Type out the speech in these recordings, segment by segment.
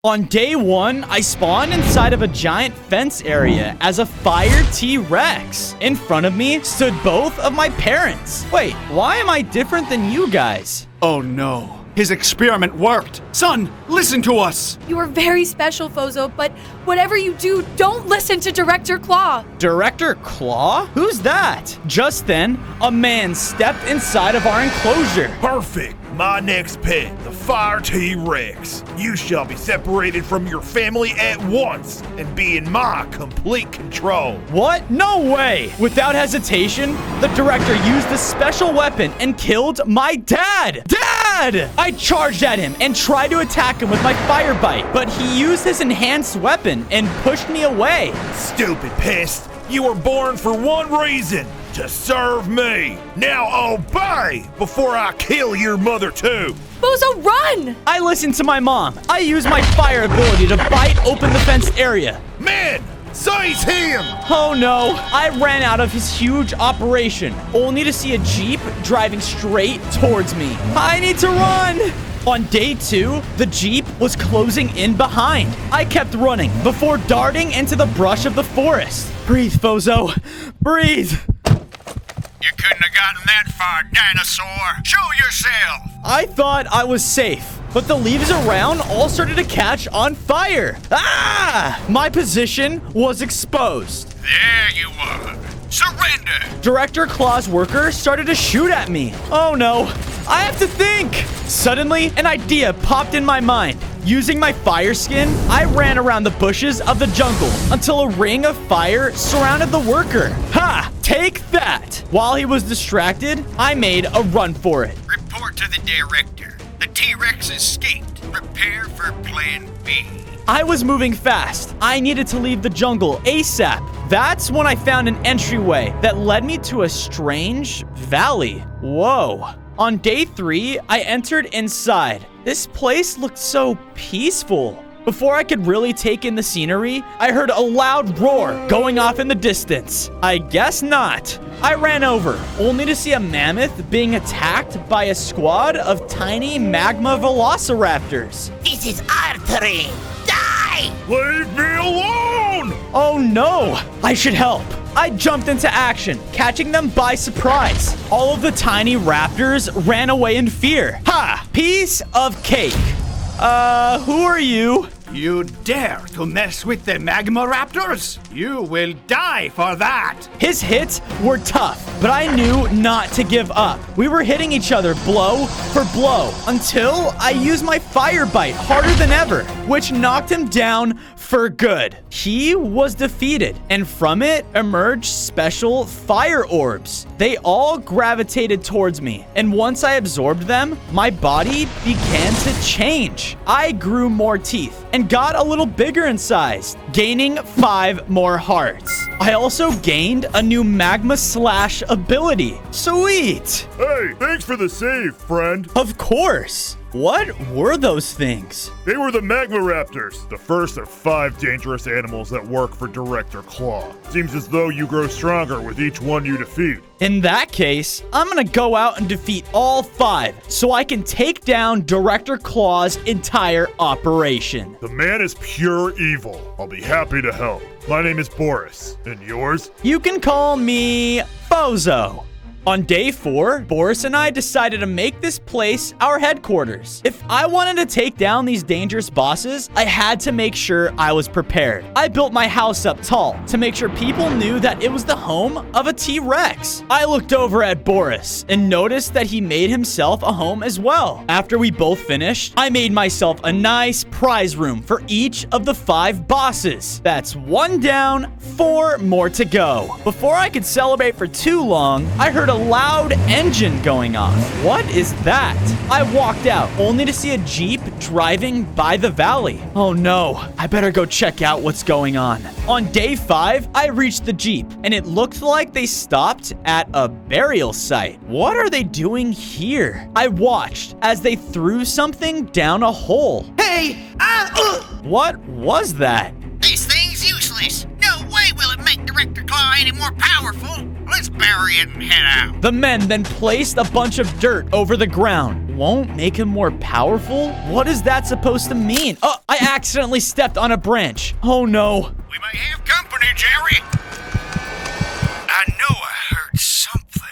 On day 1, I spawned inside of a giant fence area as a fire T-Rex. In front of me stood both of my parents. Wait, why am I different than you guys? Oh no. His experiment worked. Son, listen to us. You are very special, Fozo, but whatever you do, don't listen to Director Claw. Director Claw? Who's that? Just then, a man stepped inside of our enclosure. Perfect. My next pet, the Fire T-Rex. You shall be separated from your family at once and be in my complete control. What? No way! Without hesitation, the director used a special weapon and killed my dad! Dad! I charged at him and tried to attack him with my fire bite, but he used his enhanced weapon and pushed me away. Stupid pest. You were born for one reason. To serve me. Now obey before I kill your mother too. Fozo, run! I listened to my mom. I used my fire ability to bite open the fenced area. Man, seize him! Oh no, I ran out of his huge operation, only to see a Jeep driving straight towards me. I need to run! On day 2, the Jeep was closing in behind. I kept running before darting into the brush of the forest. Breathe, Fozo. Breathe. You couldn't have gotten that far, dinosaur. Show yourself. I thought I was safe, but the leaves around all started to catch on fire. Ah! My position was exposed. There you are. Surrender. Director Claw's worker started to shoot at me. Oh no, I have to think. Suddenly, an idea popped in my mind. Using my fire skin, I ran around the bushes of the jungle until a ring of fire surrounded the worker. Ha! Take that! While he was distracted, I made a run for it. Report to the director. The T-Rex escaped. Prepare for Plan B. I was moving fast. I needed to leave the jungle ASAP. That's when I found an entryway that led me to a strange valley. Whoa. On day 3, I entered inside. This place looked so peaceful. Before I could really take in the scenery, I heard a loud roar going off in the distance. I guess not. I ran over, only to see a mammoth being attacked by a squad of tiny magma velociraptors. This is our terrain. Die! Leave me alone! Oh no! I should help. I jumped into action, catching them by surprise. All of the tiny raptors ran away in fear. Ha! Piece of cake. Who are you? You dare to mess with the Magma Raptors? You will die for that. His hits were tough, but I knew not to give up. We were hitting each other blow for blow until I used my fire bite harder than ever, which knocked him down for good. He was defeated, and from it emerged special fire orbs. They all gravitated towards me, and once I absorbed them, my body began to change. I grew more teeth and got a little bigger in size, gaining 5 more hearts. I also gained a new magma slash ability. Sweet! Hey, thanks for the save, friend. Of course. What were those things? They were the Magma Raptors, the first of 5 dangerous animals that work for Director Claw. Seems as though you grow stronger with each one you defeat. In that case, I'm gonna go out and defeat all 5 so I can take down Director Claw's entire operation. The man is pure evil. I'll be happy to help. My name is Boris, and yours? You can call me Fozo. On day 4, Boris and I decided to make this place our headquarters. If I wanted to take down these dangerous bosses, I had to make sure I was prepared. I built my house up tall to make sure people knew that it was the home of a T-Rex. I looked over at Boris and noticed that he made himself a home as well. After we both finished, I made myself a nice prize room for each of the 5 bosses. That's 1 down, 4 more to go. Before I could celebrate for too long, I heard a loud engine going off. What is that? I walked out only to see a Jeep driving by the valley. Oh no, I better go check out what's going on. On day 5, I reached the Jeep and it looked like they stopped at a burial site. What are they doing here? I watched as they threw something down a hole. Hey! What was that? This thing's useless. No way will it make Director Claw any more powerful. Let's bury it and head out. The men then placed a bunch of dirt over the ground. Won't make him more powerful? What is that supposed to mean? Oh, I accidentally stepped on a branch. Oh no. We may have company, Jerry. I know I heard something.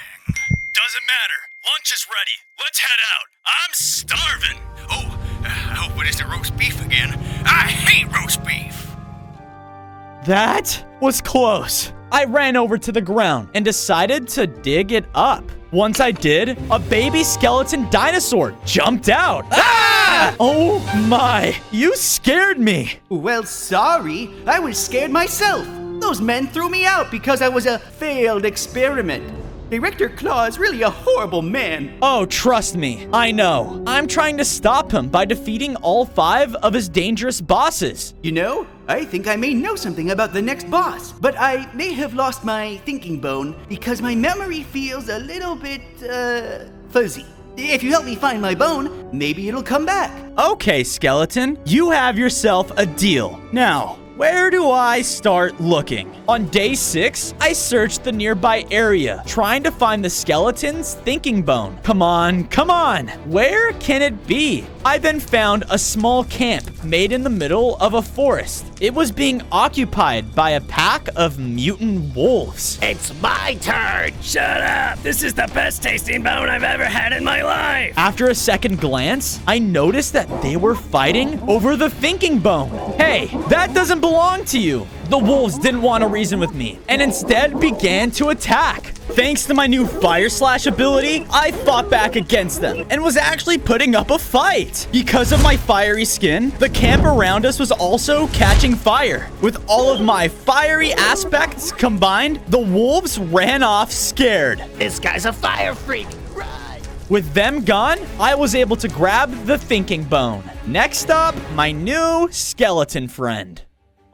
Doesn't matter. Lunch is ready. Let's head out. I'm starving. Oh, I hope it isn't roast beef again. I hate roast beef. That was close. I ran over to the ground and decided to dig it up. Once I did, a baby skeleton dinosaur jumped out. Ah! Oh my, you scared me. Well, sorry. I was scared myself. Those men threw me out because I was a failed experiment. Director Claw is really a horrible man. Oh, trust me, I know. I'm trying to stop him by defeating all 5 of his dangerous bosses. You know, I think I may know something about the next boss, but I may have lost my thinking bone because my memory feels a little bit, fuzzy. If you help me find my bone, maybe it'll come back. Okay, skeleton, you have yourself a deal. Now, where do I start looking? On day 6, I searched the nearby area, trying to find the skeleton's thinking bone. Come on, come on. Where can it be? I then found a small camp made in the middle of a forest. It was being occupied by a pack of mutant wolves. It's my turn. Shut up. This is the best tasting bone I've ever had in my life. After a second glance, I noticed that they were fighting over the thinking bone. Hey, that doesn't belong to you. The wolves didn't want to reason with me and instead began to attack. Thanks to my new Fire Slash ability, I fought back against them and was actually putting up a fight. Because of my fiery skin, the camp around us was also catching fire. With all of my fiery aspects combined, the wolves ran off scared. This guy's a fire freak. Run. With them gone, I was able to grab the thinking bone. Next up, my new skeleton friend.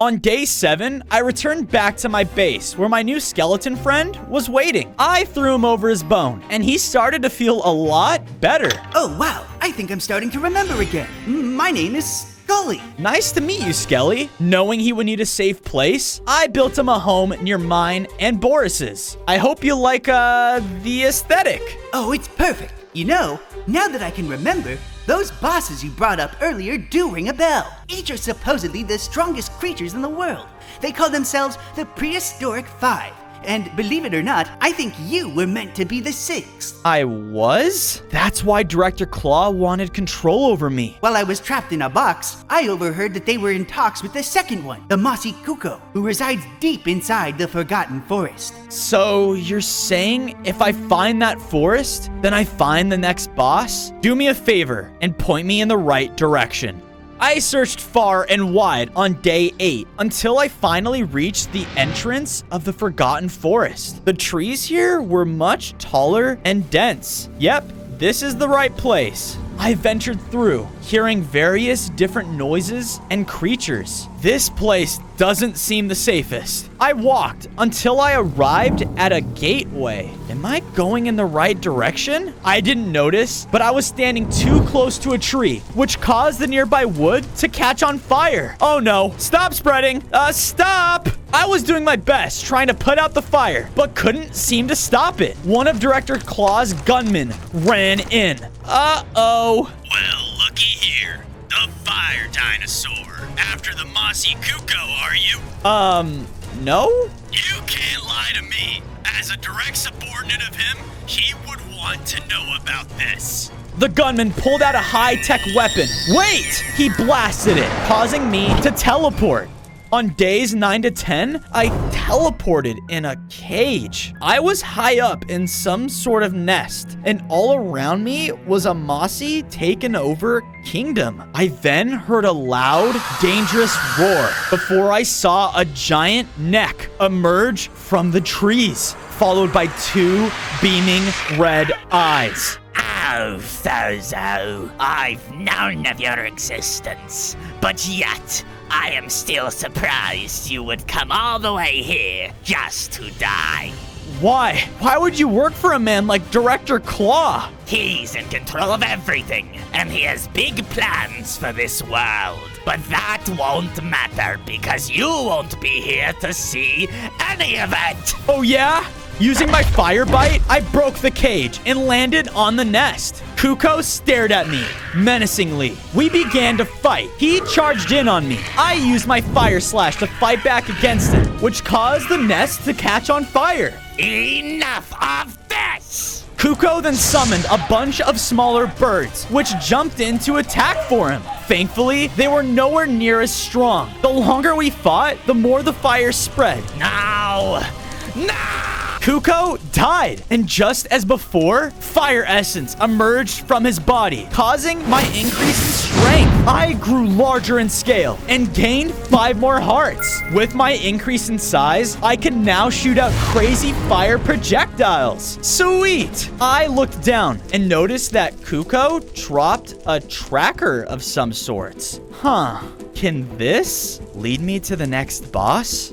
On day 7, I returned back to my base where my new skeleton friend was waiting. I threw him over his bone and he started to feel a lot better. Oh, wow. I think I'm starting to remember again. My name is Scully. Nice to meet you, Skelly. Knowing he would need a safe place, I built him a home near mine and Boris's. I hope you like, the aesthetic. Oh, it's perfect. You know, now that I can remember, those bosses you brought up earlier do ring a bell. Each are supposedly the strongest creatures in the world. They call themselves the Prehistoric Five. And believe it or not, I think you were meant to be the 6th. I was? That's why Director Claw wanted control over me. While I was trapped in a box, I overheard that they were in talks with the second one, the Mossy Kuko, who resides deep inside the Forgotten Forest. So you're saying if I find that forest, then I find the next boss? Do me a favor and point me in the right direction. I searched far and wide on day 8 until I finally reached the entrance of the Forgotten Forest. The trees here were much taller and dense. Yep, this is the right place. I ventured through, hearing various different noises and creatures. This place doesn't seem the safest. I walked until I arrived at a gateway. Am I going in the right direction? I didn't notice, but I was standing too close to a tree, which caused the nearby wood to catch on fire. Oh no, stop spreading. Stop! I was doing my best trying to put out the fire, but couldn't seem to stop it. One of Director Claw's gunmen ran in. Uh-oh. Well, looky here. The fire dinosaur. After the Mossy Kuko, are you? No? You can't lie to me. As a direct subordinate of him, he would want to know about this. The gunman pulled out a high-tech weapon. Wait! He blasted it, causing me to teleport. On days 9 to 10, I teleported in a cage. I was high up in some sort of nest, and all around me was a mossy, taken over kingdom. I then heard a loud, dangerous roar before I saw a giant neck emerge from the trees, followed by 2 beaming red eyes. Oh, Fozo, I've known of your existence, but yet I am still surprised you would come all the way here just to die. Why? Why would you work for a man like Director Claw? He's in control of everything, and he has big plans for this world. But that won't matter because you won't be here to see any of it. Oh yeah? Using my fire bite, I broke the cage and landed on the nest. Kuko stared at me menacingly. We began to fight. He charged in on me. I used my fire slash to fight back against him, which caused the nest to catch on fire. Enough of this! Kuko then summoned a bunch of smaller birds, which jumped in to attack for him. Thankfully, they were nowhere near as strong. The longer we fought, the more the fire spread. No! Kuko died, and just as before, fire essence emerged from his body, causing my increase in strength. I grew larger in scale and gained 5 more hearts. With my increase in size, I can now shoot out crazy fire projectiles. Sweet! I looked down and noticed that Kuko dropped a tracker of some sorts. Can this lead me to the next boss?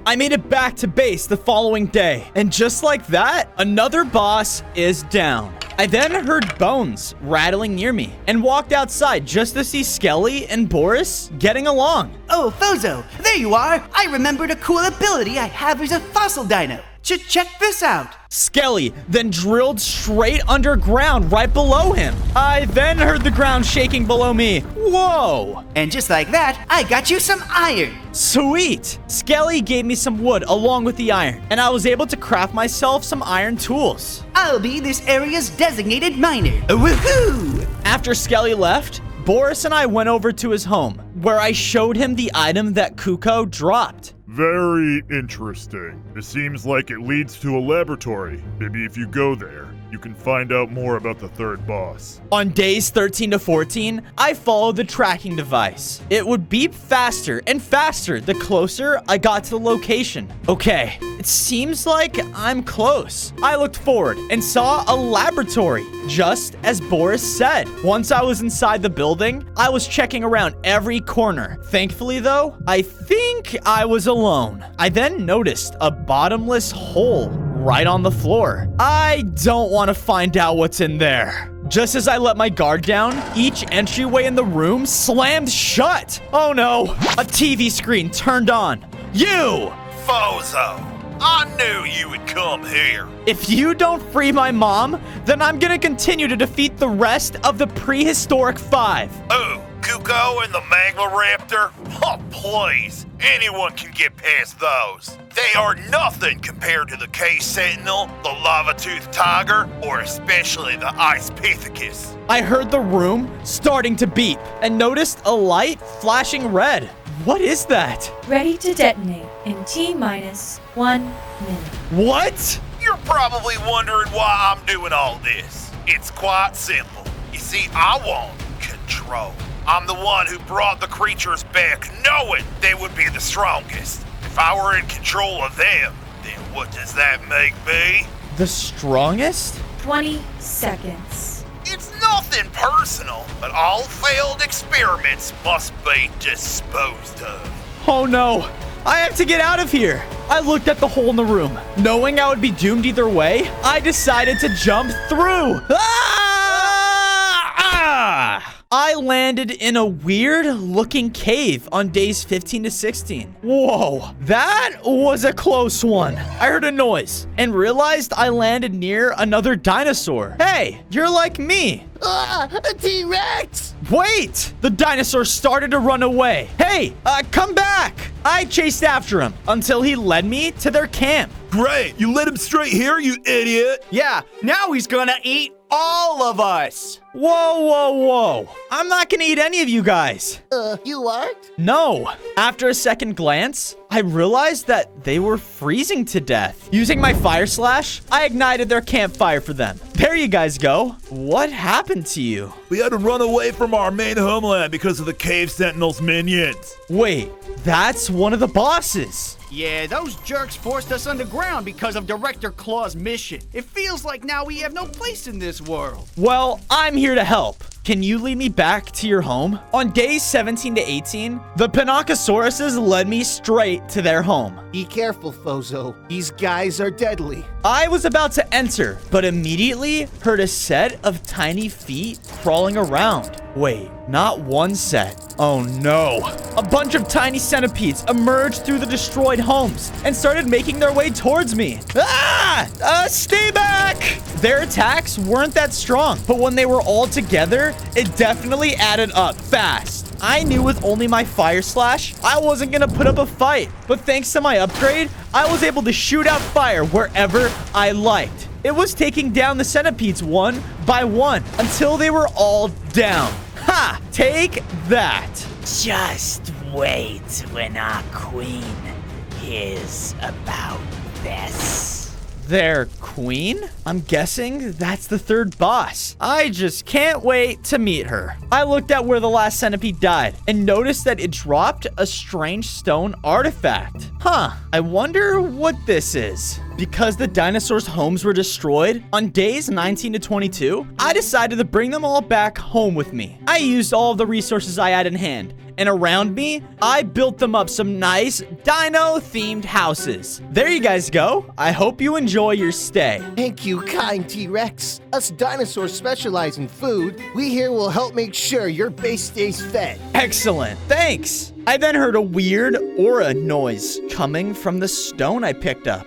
I made it back to base the following day, and just like that, another boss is down. I then heard bones rattling near me and walked outside just to see Skelly and Boris getting along. Oh, Fozo, there you are. I remembered a cool ability I have as a fossil dino. Check this out. Skelly then drilled straight underground right below him. I then heard the ground shaking below me. Whoa! And just like that, I got you some iron. Sweet! Skelly gave me some wood along with the iron, and I was able to craft myself some iron tools. I'll be this area's designated miner. Woohoo! After Skelly left, Boris and I went over to his home, where I showed him the item that Kuko dropped. Very interesting. It seems like it leads to a laboratory. Maybe if you go there, you can find out more about the third boss. On days 13 to 14, I followed the tracking device. It would beep faster and faster the closer I got to the location. Okay, it seems like I'm close. I looked forward and saw a laboratory, just as Boris said. Once I was inside the building, I was checking around every corner. Thankfully though, I think I was alone. I then noticed a bottomless hole right on the floor. I don't want to find out what's in there. Just as I let my guard down, each entryway in the room slammed shut. Oh no, a TV screen turned on. You! Fozo, I knew you would come here. If you don't free my mom, then I'm gonna continue to defeat the rest of the prehistoric 5. Oh, Kuko and the Maglaraptor? Oh, please. Anyone can get past those. They are nothing compared to the Cave Sentinel, the Lava-Toothed Tiger, or especially the Ice Pithecus. I heard the room starting to beep and noticed a light flashing red. What is that? Ready to detonate in T-minus 1 minute. What? You're probably wondering why I'm doing all this. It's quite simple. You see, I want control. I'm the one who brought the creatures back knowing they would be the strongest. If I were in control of them, then what does that make me? The strongest? 20 seconds. It's nothing personal, but all failed experiments must be disposed of. Oh no, I have to get out of here. I looked at the hole in the room. Knowing I would be doomed either way, I decided to jump through. I landed in a weird looking cave on days 15 to 16. Whoa, that was a close one. I heard a noise and realized I landed near another dinosaur. Hey, you're like me. A T-Rex! Wait! The dinosaur started to run away. Hey, come back! I chased after him until he led me to their camp. Great, you led him straight here, you idiot. Yeah, now he's gonna eat all of us. Whoa, whoa, whoa. I'm not gonna eat any of you guys. You aren't? No. After a second glance, I realized that they were freezing to death. Using my fire slash, I ignited their campfire for them. There you guys go. What happened to you? We had to run away from our main homeland because of the Cave Sentinel's minions. Wait, that's one of the bosses. Yeah, those jerks forced us underground because of Director Claw's mission. It feels like now we have no place in this world. Well, I'm here to help. can you lead me back to your home? On days 17 to 18, the Pinacosaurus led me straight to their home. Be careful, Fozo. These guys are deadly. I was about to enter, but immediately heard a set of tiny feet crawling around. Wait, not one set. Oh no. A bunch of tiny centipedes emerged through the destroyed homes and started making their way towards me. Stay back! Their attacks weren't that strong, but when they were all together, it definitely added up fast. I knew with only my fire slash, I wasn't gonna put up a fight. But thanks to my upgrade, I was able to shoot out fire wherever I liked. It was taking down the centipedes one by one until they were all down. Ha! Take that. Just wait when our queen hears about this. Their queen? I'm guessing that's the third boss. I just can't wait to meet her. I looked at where the last centipede died and noticed that it dropped a strange stone artifact. I wonder what this is. Because the dinosaurs' homes were destroyed, on days 19 to 22, I decided to bring them all back home with me. I used all of the resources I had in hand, and around me, I built them up some nice dino-themed houses. There you guys go. I hope you enjoy your stay. Thank you, kind T-Rex. Us dinosaurs specialize in food. We here will help make sure your base stays fed. Excellent. Thanks. I then heard a weird aura noise coming from the stone I picked up.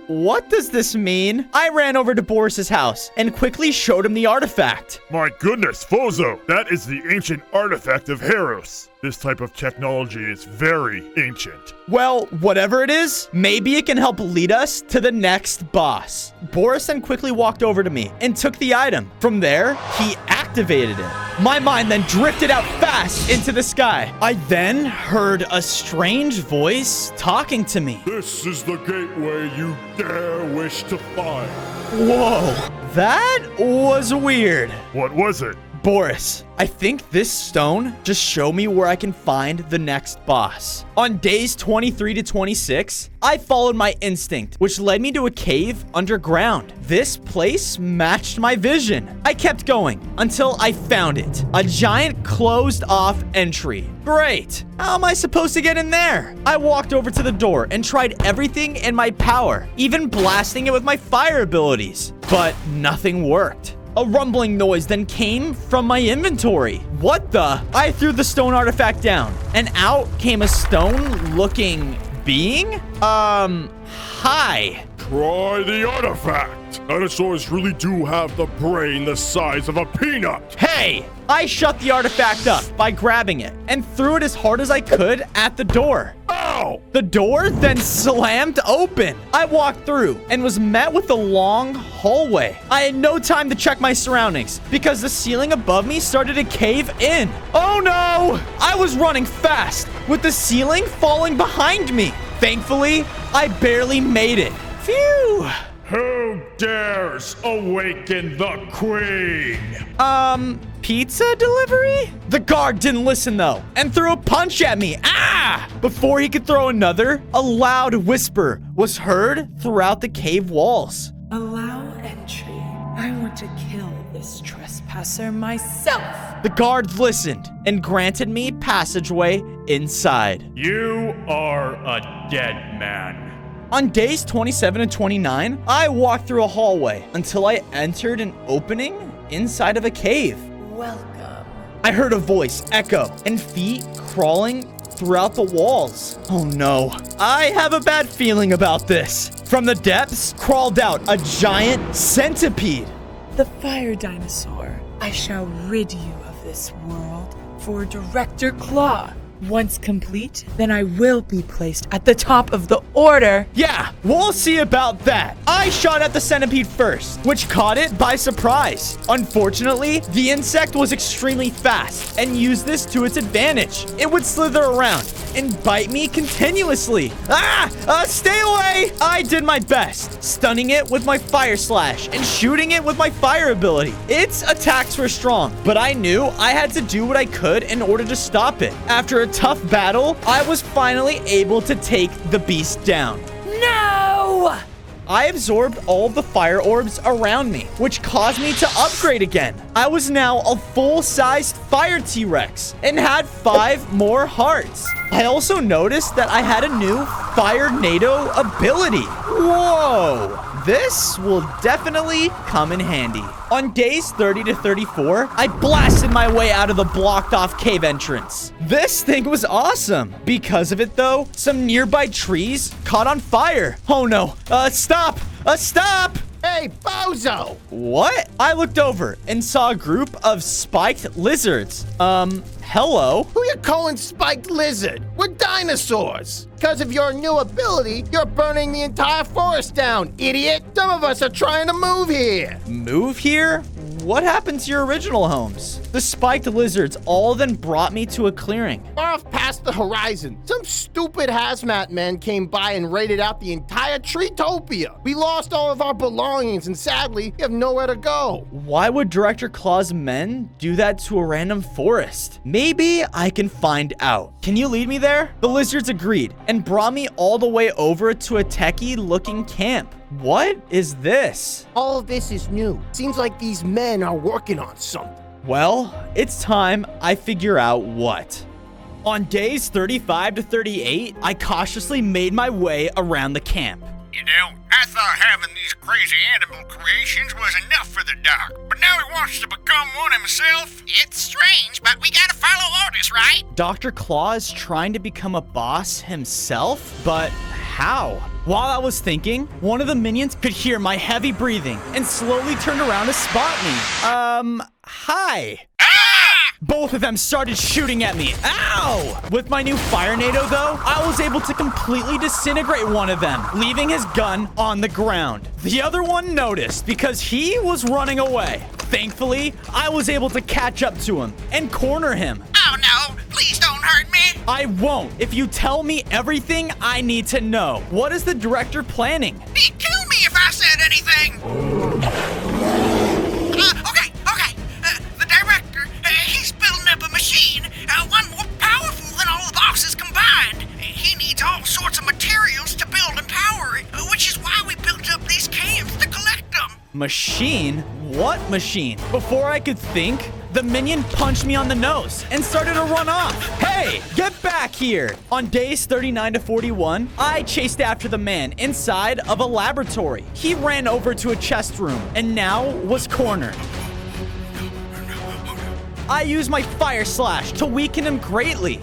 What does this mean? I ran over to Boris's house and quickly showed him the artifact. My goodness, Fozo, that is the ancient artifact of Heros. This type of technology is very ancient. Well, whatever it is, maybe it can help lead us to the next boss. Boris then quickly walked over to me and took the item. From there, he activated it. My mind then drifted out fast into the sky. I then heard a strange voice talking to me. This is the gateway you dare wish to find. Whoa, that was weird. What was it? Boris, I think this stone just showed me where I can find the next boss. On days 23 to 26, I followed my instinct, which led me to a cave underground. This place matched my vision. I kept going until I found it. A giant closed-off entry. Great. How am I supposed to get in there? I walked over to the door and tried everything in my power, even blasting it with my fire abilities, but nothing worked. A rumbling noise then came from my inventory. What the? I threw the stone artifact down, and out came a stone-looking being? Hi. Try the artifact. Dinosaurs really do have the brain the size of a peanut. Hey! I shut the artifact up by grabbing it and threw it as hard as I could at the door. Ow! The door then slammed open. I walked through and was met with a long hallway. I had no time to check my surroundings because the ceiling above me started to cave in. Oh no! I was running fast with the ceiling falling behind me. Thankfully, I barely made it. Phew! Who dares awaken the queen? Pizza delivery? The guard didn't listen though and threw a punch at me. Ah! Before he could throw another, a loud whisper was heard throughout the cave walls. Allow entry. I want to kill this trespasser myself. The guards listened and granted me passageway inside. You are a dead man. On days 27 and 29, I walked through a hallway until I entered an opening inside of a cave. Welcome. I heard a voice echo and feet crawling throughout the walls. Oh no, I have a bad feeling about this. From the depths crawled out a giant centipede. The fire dinosaur. I shall rid you of this world for Director Claw. Once complete, then I will be placed at the top of the order. Yeah, we'll see about that. I shot at the centipede first, which caught it by surprise. Unfortunately, the insect was extremely fast and used this to its advantage. It would slither around and bite me continuously. Stay away! I did my best, stunning it with my fire slash and shooting it with my fire ability. Its attacks were strong, but I knew I had to do what I could in order to stop it. After a tough battle, I was finally able to take the beast down. No! I absorbed all of the fire orbs around me, which caused me to upgrade again. I was now a full-sized fire T-Rex and had 5 more hearts. I also noticed that I had a new Fire NATO ability. Whoa! This will definitely come in handy. On days 30 to 34, I blasted my way out of the blocked off cave entrance. This thing was awesome. Because of it though, some nearby trees caught on fire. Oh no, stop, stop! Hey, Bozo! What? I looked over and saw a group of spiked lizards. Hello? Who you calling spiked lizard? We're dinosaurs. Because of your new ability, you're burning the entire forest down, idiot. Some of us are trying to move here. Move here? What happened to your original homes? The spiked lizards all then brought me to a clearing. Far off past the horizon, some stupid hazmat men came by and raided out the entire Treetopia. We lost all of our belongings and sadly, we have nowhere to go. Why would Director Claw's men do that to a random forest? Maybe I can find out. Can you lead me there? The lizards agreed and brought me all the way over to a techie-looking camp. What is this? All of this is new. Seems like these men are working on something. Well, it's time I figure out what. On days 35 to 38, I cautiously made my way around the camp. You know, I thought having these crazy animal creations was enough for the doc, but now he wants to become one himself? It's strange, but we gotta follow orders, right? Dr. Claw is trying to become a boss himself, but how? While I was thinking, one of the minions could hear my heavy breathing and slowly turned around to spot me. Hi. Both of them started shooting at me. Ow! With my new Fire NATO, though, I was able to completely disintegrate one of them, leaving his gun on the ground. The other one noticed because he was running away. Thankfully, I was able to catch up to him and corner him. Oh no, please don't hurt me. I won't if you tell me everything I need to know. What is the director planning? He'd kill me if I said anything. Okay. The director, he's building up a machine, one more powerful than all the bosses combined. He needs all sorts of materials to build and power it, which is why we built up these camps to collect them. Machine? What machine? Before I could think, the minion punched me on the nose and started to run off. Hey, get back here! On days 39 to 41, I chased after the man inside of a laboratory. He ran over to a chest room and now was cornered. I used my Fire Slash to weaken him greatly.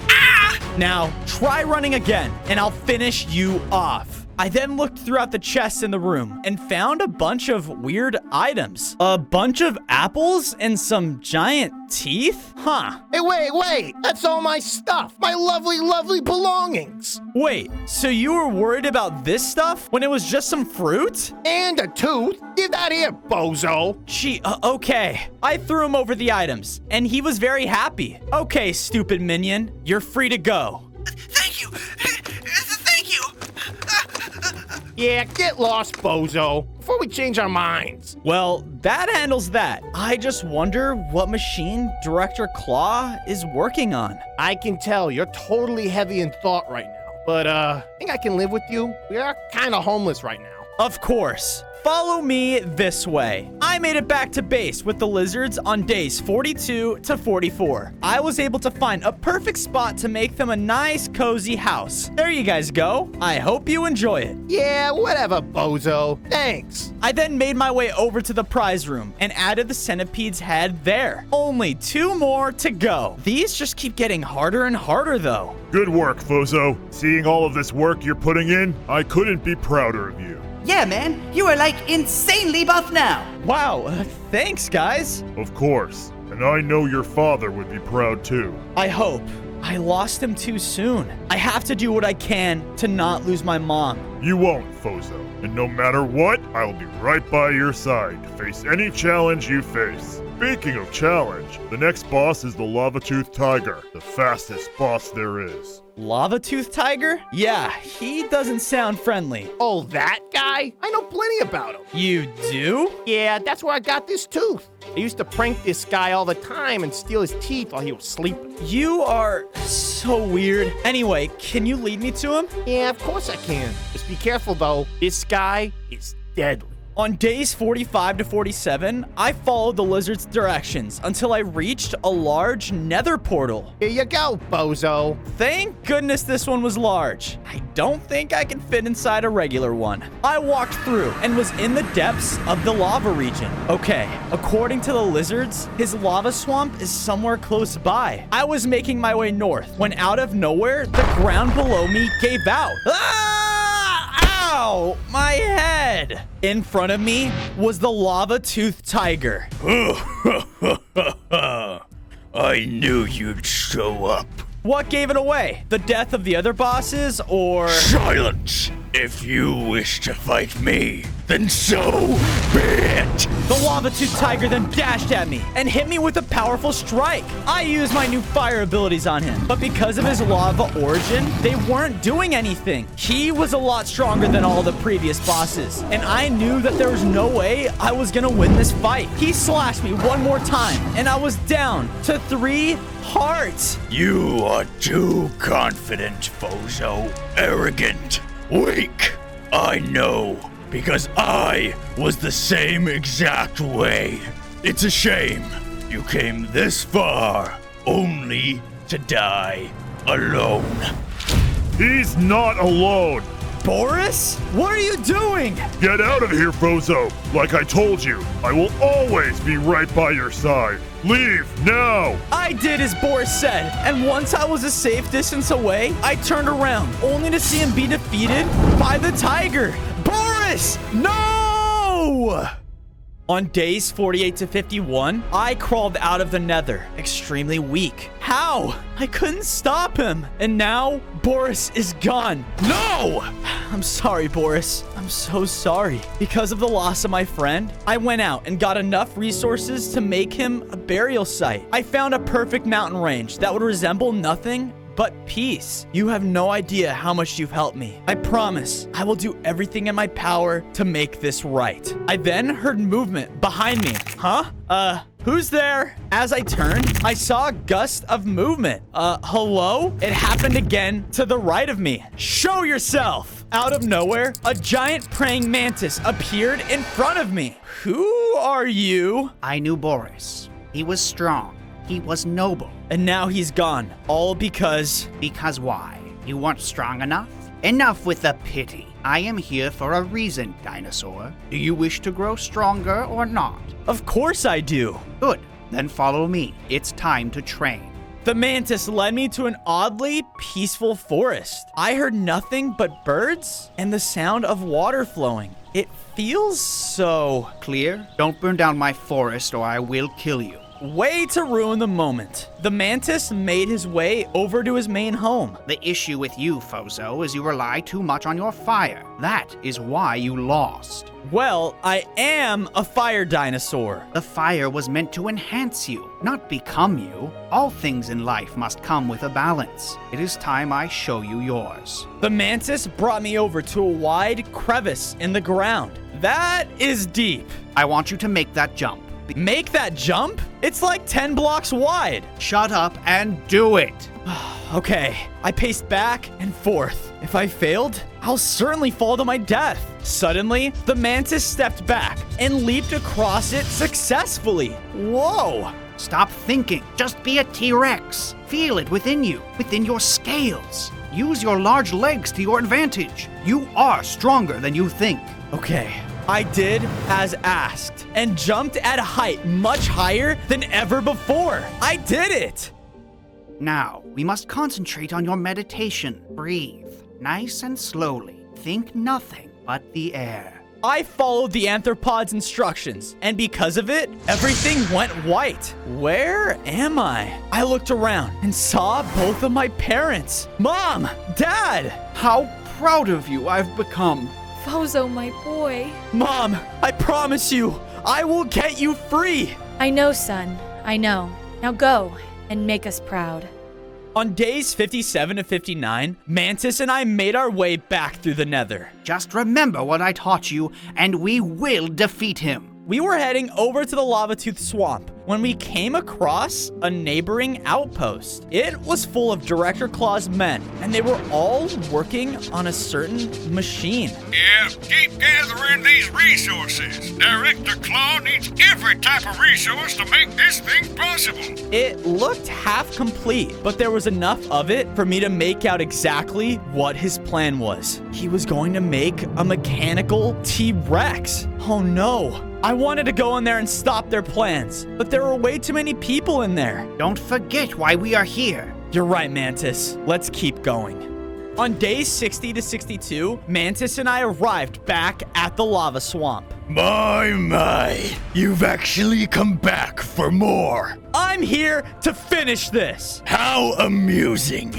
Now, try running again, and I'll finish you off. I then looked throughout the chests in the room and found a bunch of weird items. A bunch of apples and some giant teeth? Huh. Hey, wait. That's all my stuff. My lovely belongings. Wait, so you were worried about this stuff when it was just some fruit? And a tooth? Give that here, bozo. Gee, okay. I threw him over the items, and he was very happy. Okay, stupid minion, you're free to go. Thank you. Thank you. Yeah, get lost, bozo, before we change our minds. Well, that handles that. I just wonder what machine Director Claw is working on. I can tell you're totally heavy in thought right now, but I think I can live with you. We are kind of homeless right now. Of course. Follow me this way. I made it back to base with the lizards on days 42 to 44. I was able to find a perfect spot to make them a nice, cozy house. There you guys go. I hope you enjoy it. Yeah, whatever, bozo. Thanks. I then made my way over to the prize room and added the centipede's head there. Only 2 more to go. These just keep getting harder and harder, though. Good work, Fozo. Seeing all of this work you're putting in, I couldn't be prouder of you. Yeah, man, you are like insanely buff now. Wow, thanks, guys. Of course. And I know your father would be proud too. I hope. I lost him too soon. I have to do what I can to not lose my mom. You won't, Fozo. And no matter what, I'll be right by your side to face any challenge you face. Speaking of challenge, the next boss is the Lava-Tooth Tiger, the fastest boss there is. Lava-Tooth Tiger? Yeah, he doesn't sound friendly. Oh, that guy? I know plenty about him. You do? Yeah, that's where I got this tooth. I used to prank this guy all the time and steal his teeth while he was sleeping. You are so weird. Anyway, can you lead me to him? Yeah, of course I can. Just be careful, though. This guy is deadly. On days 45 to 47, I followed the lizard's directions until I reached a large nether portal. Here you go, bozo. Thank goodness this one was large. I don't think I can fit inside a regular one. I walked through and was in the depths of the lava region. Okay, according to the lizards, his lava swamp is somewhere close by. I was making my way north when out of nowhere, the ground below me gave out. Ah! Ow! My head! In front of me was the lava-toothed tiger. I knew you'd show up. What gave it away? The death of the other bosses, or... Silence! If you wish to fight me, then so be it! The lava-toothed tiger then dashed at me and hit me with a powerful strike. I used my new fire abilities on him, but because of his lava origin, they weren't doing anything. He was a lot stronger than all the previous bosses, and I knew that there was no way I was gonna win this fight. He slashed me one more time, and I was down to 3 hearts. You are too confident, Fozo. Arrogant. Weak. I know, because I was the same exact way. It's a shame you came this far only to die alone. He's not alone. Boris? What are you doing? Get out of here, Fozo. Like I told you, I will always be right by your side. Leave now. I did as Boris said, and once I was a safe distance away, I turned around, only to see him be defeated by the tiger. Boris! No! On days 48 to 51, I crawled out of the nether, extremely weak. How? I couldn't stop him. And now, Boris is gone. No! I'm sorry, Boris. I'm so sorry. Because of the loss of my friend, I went out and got enough resources to make him a burial site. I found a perfect mountain range that would resemble nothing but peace. You have no idea how much you've helped me. I promise I will do everything in my power to make this right. I then heard movement behind me. Huh? Who's there? As I turned, I saw a gust of movement. Hello? It happened again to the right of me. Show yourself! Out of nowhere, a giant praying mantis appeared in front of me. Who are you? I knew Boris. He was strong. He was noble. And now he's gone. All because... Because why? You weren't strong enough? Enough with the pity. I am here for a reason, dinosaur. Do you wish to grow stronger or not? Of course I do. Good. Then follow me. It's time to train. The mantis led me to an oddly peaceful forest. I heard nothing but birds and the sound of water flowing. It feels so... Clear? Don't burn down my forest or I will kill you. Way to ruin the moment. The mantis made his way over to his main home. The issue with you, Fozo, is you rely too much on your fire. That is why you lost. Well, I am a fire dinosaur. The fire was meant to enhance you, not become you. All things in life must come with a balance. It is time I show you yours. The mantis brought me over to a wide crevice in the ground. That is deep. I want you to make that jump. Make that jump? It's like 10 blocks wide. Shut up and do it. Okay, I paced back and forth. If I failed, I'll certainly fall to my death. Suddenly, the mantis stepped back and leaped across it successfully. Whoa! Stop thinking. Just be a T-Rex. Feel it within you, within your scales. Use your large legs to your advantage. You are stronger than you think. Okay. I did as asked and jumped at a height much higher than ever before. I did it! Now, we must concentrate on your meditation. Breathe, nice and slowly. Think nothing but the air. I followed the anthropod's instructions, and because of it, everything went white. Where am I? I looked around and saw both of my parents. Mom! Dad! How proud of you I've become. Fozo, my boy. Mom, I promise you, I will get you free. I know, son. I know. Now go and make us proud. On days 57 to 59, Mantis and I made our way back through the nether. Just remember what I taught you, and we will defeat him. we were heading over to the Lava Tooth Swamp when we came across a neighboring outpost. It was full of Director Claw's men, and they were all working on a certain machine. Yeah, keep gathering these resources. Director Claw needs every type of resource to make this thing possible. It looked half complete, but there was enough of it for me to make out exactly what his plan was. He was going to make a mechanical T-Rex. Oh no. I wanted to go in there and stop their plans, but there were way too many people in there. Don't forget why we are here. You're right, Mantis. Let's keep going. On days 60 to 62, Mantis and I arrived back at the lava swamp. My, you've actually come back for more. I'm here to finish this. How amusing.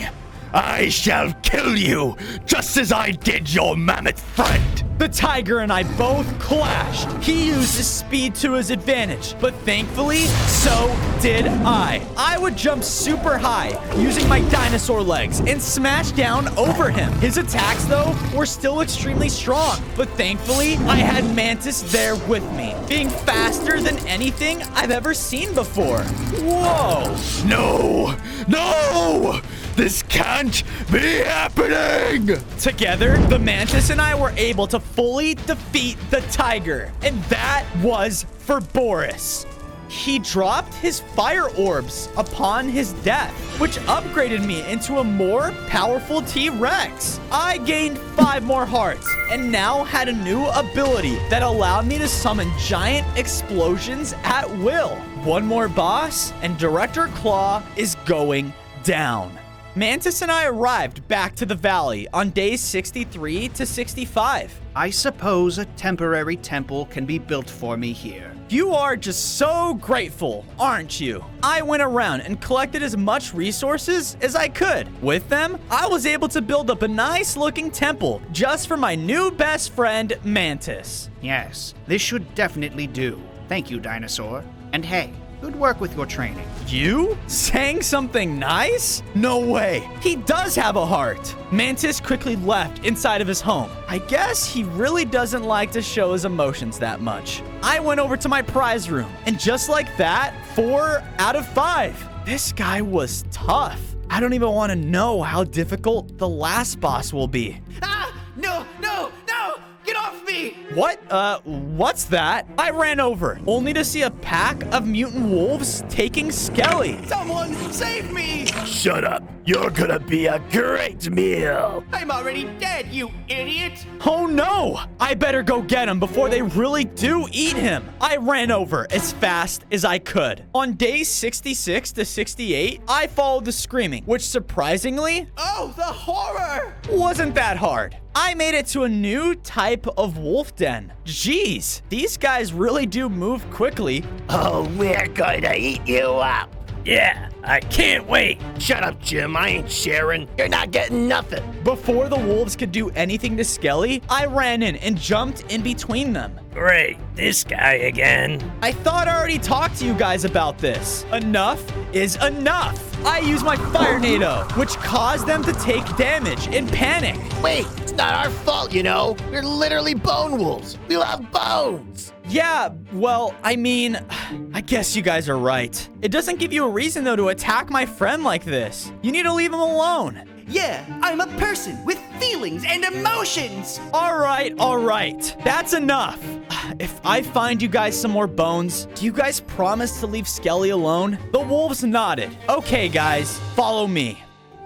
I shall kill you, just as I did your mammoth friend. The tiger and I both clashed. He used his speed to his advantage, but thankfully, so did I. I would jump super high using my dinosaur legs and smash down over him. His attacks, though, were still extremely strong, but thankfully, I had Mantis there with me, being faster than anything I've ever seen before. Whoa! No! This can't be happening! Together, the Mantis and I were able to fully defeat the tiger, and that was for Boris. He dropped his fire orbs upon his death, which upgraded me into a more powerful T-Rex. I gained 5 more hearts, and now had a new ability that allowed me to summon giant explosions at will. One more boss, and Director Claw is going down. Mantis and I arrived back to the valley on days 63 to 65. I suppose a temporary temple can be built for me here. You are just so grateful, aren't you? I went around and collected as much resources as I could. With them, I was able to build up a nice looking temple just for my new best friend, Mantis. Yes, this should definitely do. Thank you, Dinosaur. And hey, good work with your training. You? Saying something nice? No way. He does have a heart. Mantis quickly left inside of his home. I guess he really doesn't like to show his emotions that much. I went over to my prize room, and just like that, 4 out of 5. This guy was tough. I don't even want to know how difficult the last boss will be. Ah! No! Get off me! What's that? I ran over, only to see a pack of mutant wolves taking Skelly. Someone save me! Shut up. You're gonna be a great meal. I'm already dead, you idiot! Oh no! I better go get him before they really do eat him. I ran over as fast as I could. On days 66 to 68, I followed the screaming, which surprisingly, oh, the horror! Wasn't that hard. I made it to a new type of wolf den. Jeez, these guys really do move quickly. Oh, we're going to eat you up. Yeah, I can't wait. Shut up, Jim. I ain't sharing. You're not getting nothing. Before the wolves could do anything to Skelly, I ran in and jumped in between them. Great, this guy again. I thought I already talked to you guys about this. Enough is enough. I used my Fire Nado, which caused them to take damage and panic. Wait, it's not our fault, you know. We're literally bone wolves. We love bones. Yeah, well, I mean, I guess you guys are right. It doesn't give you a reason, though, to attack my friend like this. You need to leave him alone. Yeah, I'm a person with feelings and emotions. All right. That's enough. If I find you guys some more bones, do you guys promise to leave Skelly alone? The wolves nodded. Okay, guys, follow me.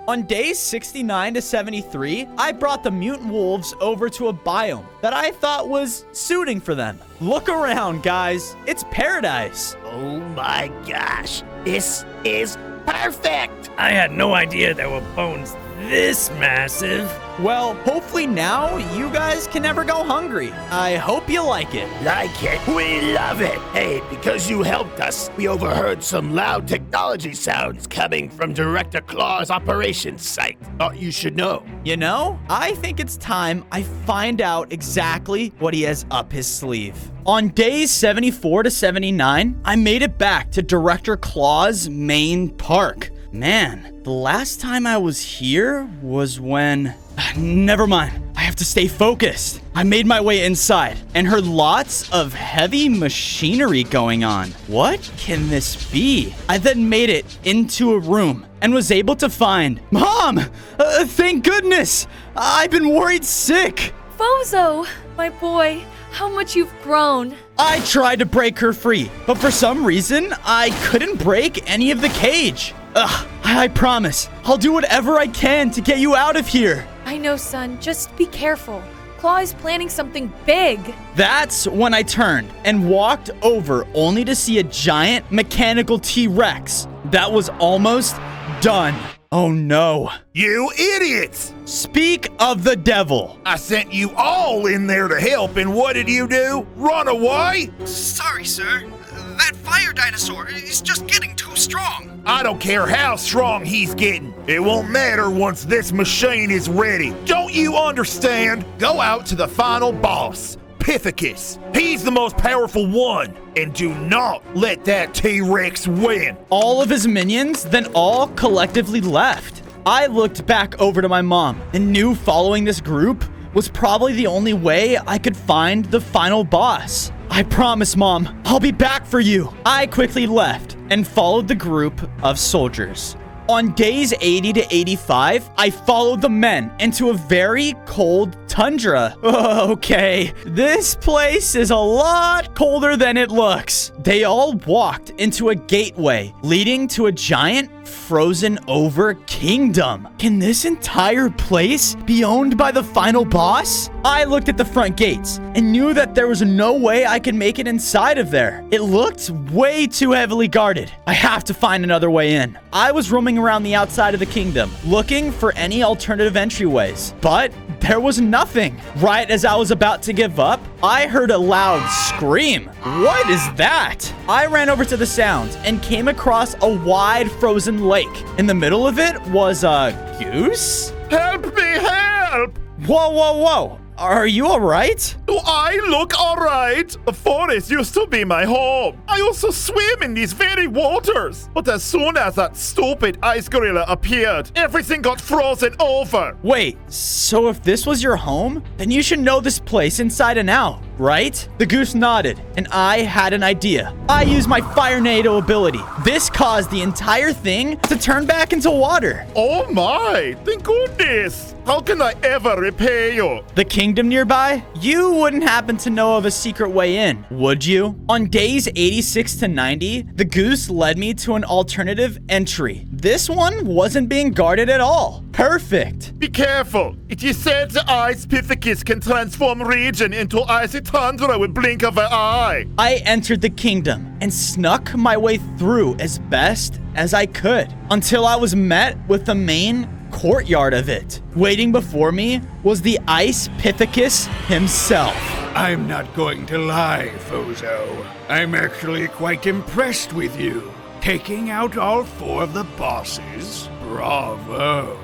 On days 69 to 73, I brought the mutant wolves over to a biome that I thought was suiting for them. Look around, guys. It's paradise. Oh my gosh, this is perfect. I had no idea there were bones this massive. Well, hopefully now you guys can never go hungry. I hope you like it. Like it? We love it. Hey, because you helped us, we overheard some loud technology sounds coming from Director Claw's operations site. Thought you should know. You know, I think it's time I find out exactly what he has up his sleeve. On days 74 to 79, I made it back to Director Claw's main park. Man, the last time I was here was when... Never mind. I have have to stay focused. I made my way inside and heard lots of heavy machinery going on. What can this be? I then made it into a room and was able to find Mom! Thank goodness! I've been worried sick. Fozo, my boy, how much you've grown. I tried to break her free, but for some reason, I couldn't break any of the cage. I promise, I'll do whatever I can to get you out of here. I know, son. Just be careful. Claw is planning something big. That's when I turned and walked over only to see a giant mechanical T-Rex that was almost done. Oh no. You idiots! Speak of the devil. I sent you all in there to help, and what did you do? Run away? Sorry, sir. That fire dinosaur is just getting too strong. I don't care how strong he's getting. It won't matter once this machine is ready. Don't you understand? Go out to the final boss, Pithecus. He's the most powerful one. And do not let that T-Rex win. All of his minions then all collectively left. I looked back over to my mom and knew following this group was probably the only way I could find the final boss. I promise, Mom, I'll be back for you. I quickly left and followed the group of soldiers. On days 80 to 85, I followed the men into a very cold tundra. Okay, this place is a lot colder than it looks. They all walked into a gateway leading to a giant frozen over kingdom. Can this entire place be owned by the final boss? I looked at the front gates and knew that there was no way I could make it inside of there. It looked way too heavily guarded. I have to find another way in. I was roaming around the outside of the kingdom, looking for any alternative entryways, but there was nothing. Right as I was about to give up, I heard a loud scream. What is that? I ran over to the sounds and came across a wide frozen lake. In the middle of it was a goose? Help me, help! Whoa, whoa, whoa. Are you alright? Do I look alright? The forest used to be my home. I also swim in these very waters. But as soon as that stupid ice gorilla appeared, everything got frozen over. Wait, so if this was your home, then you should know this place inside and out, right? The goose nodded, and I had an idea. I used my Fire Nado ability. This caused the entire thing to turn back into water. Oh my, thank goodness. How can I ever repay you? The kingdom nearby? You wouldn't happen to know of a secret way in, would you? On days 86 to 90, the goose led me to an alternative entry. This one wasn't being guarded at all. Perfect. Be careful. It is said the ice Pithecus can transform region into icy tundra with blink of an eye. I entered the kingdom and snuck my way through as best as I could until I was met with the main courtyard of it. Waiting before me was the ice Pithecus himself. I'm not going to lie, Fozo. I'm actually quite impressed with you. Taking out all 4 of the bosses. Bravo.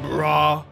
Bravo.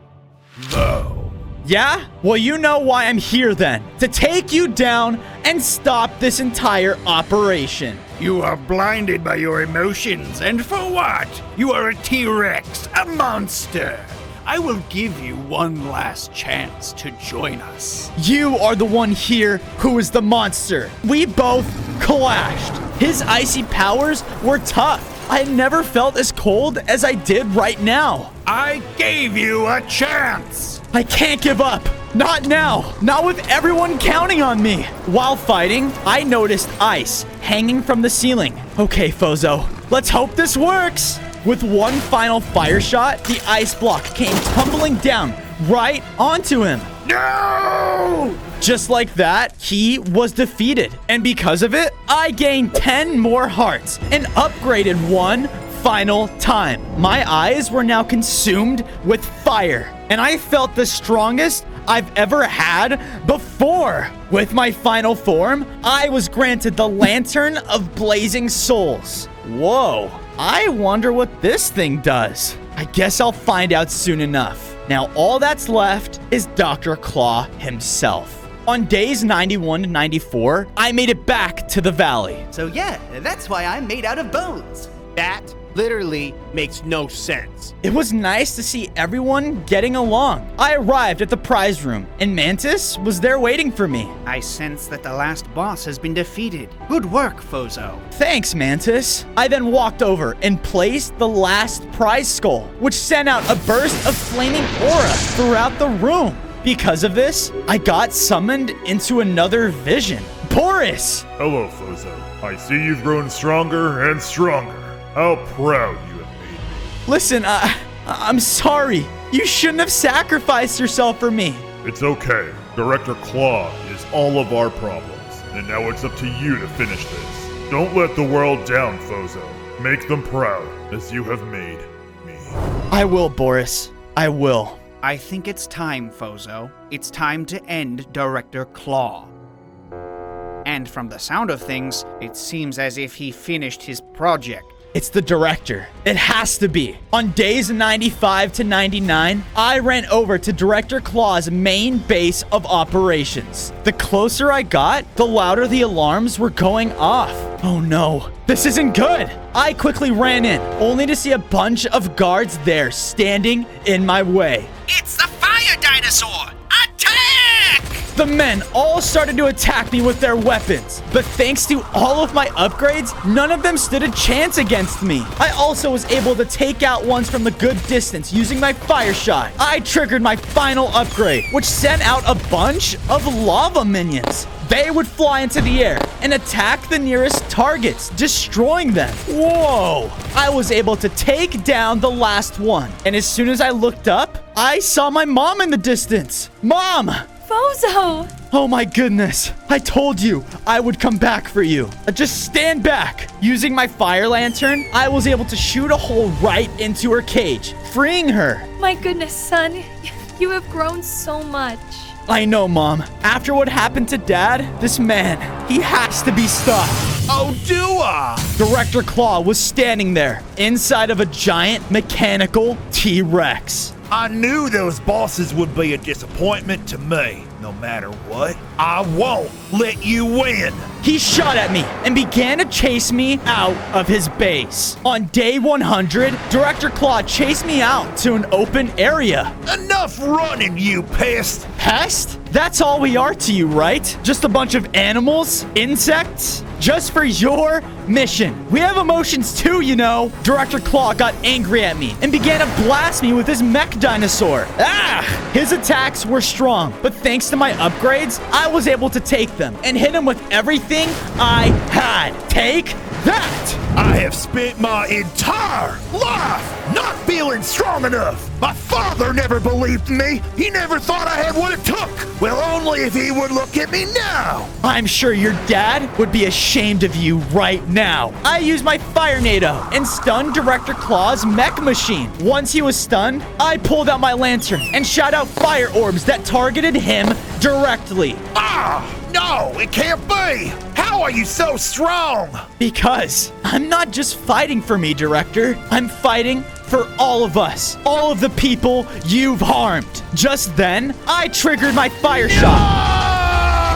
Yeah? Well, you know why I'm here then. To take you down and stop this entire operation. You are blinded by your emotions, and for what? You are a T-Rex, a monster. I will give you one last chance to join us. You are the one here who is the monster. We both clashed. His icy powers were tough. I had never felt as cold as I did right now. I gave you a chance. I can't give up. Not now. Not with everyone counting on me. While fighting, I noticed ice hanging from the ceiling. Okay, Fozo, let's hope this works. With one final fire shot, the ice block came tumbling down right onto him. No! Just like that, he was defeated. And because of it, I gained 10 more hearts and upgraded one final time. My eyes were now consumed with fire, and I felt the strongest I've ever had before. With my final form, I was granted the Lantern of Blazing Souls. Whoa, I wonder what this thing does. I guess I'll find out soon enough. Now all that's left is Dr. Claw himself. On days 91 to 94, I made it back to the valley. So yeah, that's why I'm made out of bones. That literally makes no sense. It was nice to see everyone getting along. I arrived at the prize room, and Mantis was there waiting for me. I sense that the last boss has been defeated. Good work, Fozo. Thanks, Mantis. I then walked over and placed the last prize skull, which sent out a burst of flaming aura throughout the room. Because of this, I got summoned into another vision. Boris! Hello, Fozo. I see you've grown stronger and stronger. How proud you have made me. Listen, I'm sorry. You shouldn't have sacrificed yourself for me. It's okay. Director Claw is all of our problems, and now it's up to you to finish this. Don't let the world down, Fozo. Make them proud, as you have made me. I will, Boris. I will. I think it's time, Fozo. It's time to end Director Claw. And from the sound of things, it seems as if he finished his project. It's the director. It has to be. On days 95 to 99, I ran over to Director Claw's main base of operations. The closer I got, the louder the alarms were going off. Oh no, this isn't good. I quickly ran in, only to see a bunch of guards there standing in my way. It's the fire dinosaur! Attack! The men all started to attack me with their weapons, but thanks to all of my upgrades, none of them stood a chance against me. I also was able to take out ones from a good distance using my fire shot. I triggered my final upgrade, which sent out a bunch of lava minions. They would fly into the air and attack the nearest targets, destroying them. Whoa! I was able to take down the last one, and as soon as I looked up, I saw my mom in the distance. Mom! Fozo! Oh my goodness. I told you I would come back for you. Just stand back. Using my fire lantern, I was able to shoot a hole right into her cage, freeing her. My goodness, son. You have grown so much. I know, Mom. After what happened to Dad, this man, he has to be stopped. Oh, do I? Director Claw was standing there, inside of a giant mechanical T-Rex. I knew those bosses would be a disappointment to me. No matter what, I won't let you win. He shot at me and began to chase me out of his base. On day 100, Director Claw chased me out to an open area. Enough running, you pest. Pest? That's all we are to you, right? Just a bunch of animals? Insects? Just for your mission. We have emotions too, you know. Director Claw got angry at me and began to blast me with his mech dinosaur. Ah! His attacks were strong, but thanks to my upgrades, I was able to take them and hit him with everything I had. Take that! I have spent my entire life not feeling strong enough. My father never believed in me. He never thought I had what it took. Well, only if he would look at me now. I'm sure your dad would be ashamed of you right now. I used my Firenado and stunned Director Claw's mech machine. Once he was stunned, I pulled out my lantern and shot out fire orbs that targeted him directly. Ah! No, it can't be! How are you so strong? Because I'm not just fighting for me, Director. I'm fighting for all of us. All of the people you've harmed. Just then, I triggered my fire shot.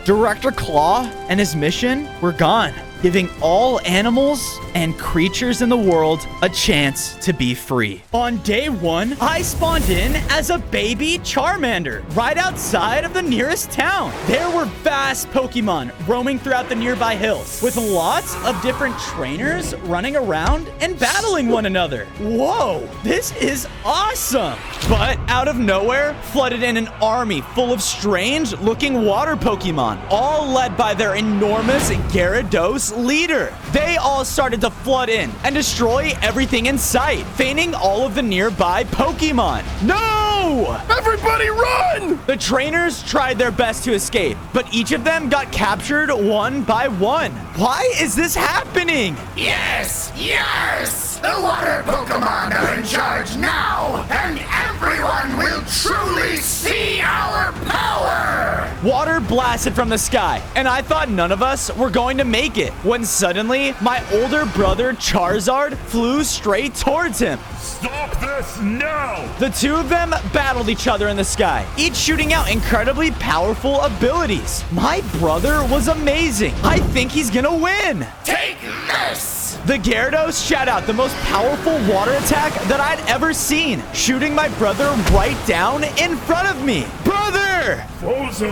Director Claw and his mission were gone, giving all animals and creatures in the world a chance to be free. On day 1, I spawned in as a baby Charmander right outside of the nearest town. There were vast Pokemon roaming throughout the nearby hills with lots of different trainers running around and battling one another. Whoa, this is awesome! But out of nowhere, flooded in an army full of strange-looking water Pokemon, all led by their enormous Gyarados leader. They all started to flood in and destroy everything in sight, feigning all of the nearby Pokemon. No! Everybody run! The trainers tried their best to escape, but each of them got captured one by one. Why is this happening? Yes! Yes! The water Pokemon are in charge now, and everyone will truly see our power! Water blasted from the sky, and I thought none of us were going to make it, when suddenly my older brother Charizard flew straight towards him. Stop this now! The two of them battled each other in the sky, each shooting out incredibly powerful abilities. My brother was amazing. I think he's gonna win. Take this! the Gyarados shot out the most powerful water attack that I'd ever seen, shooting my brother right down in front of me. Brother! Bozo,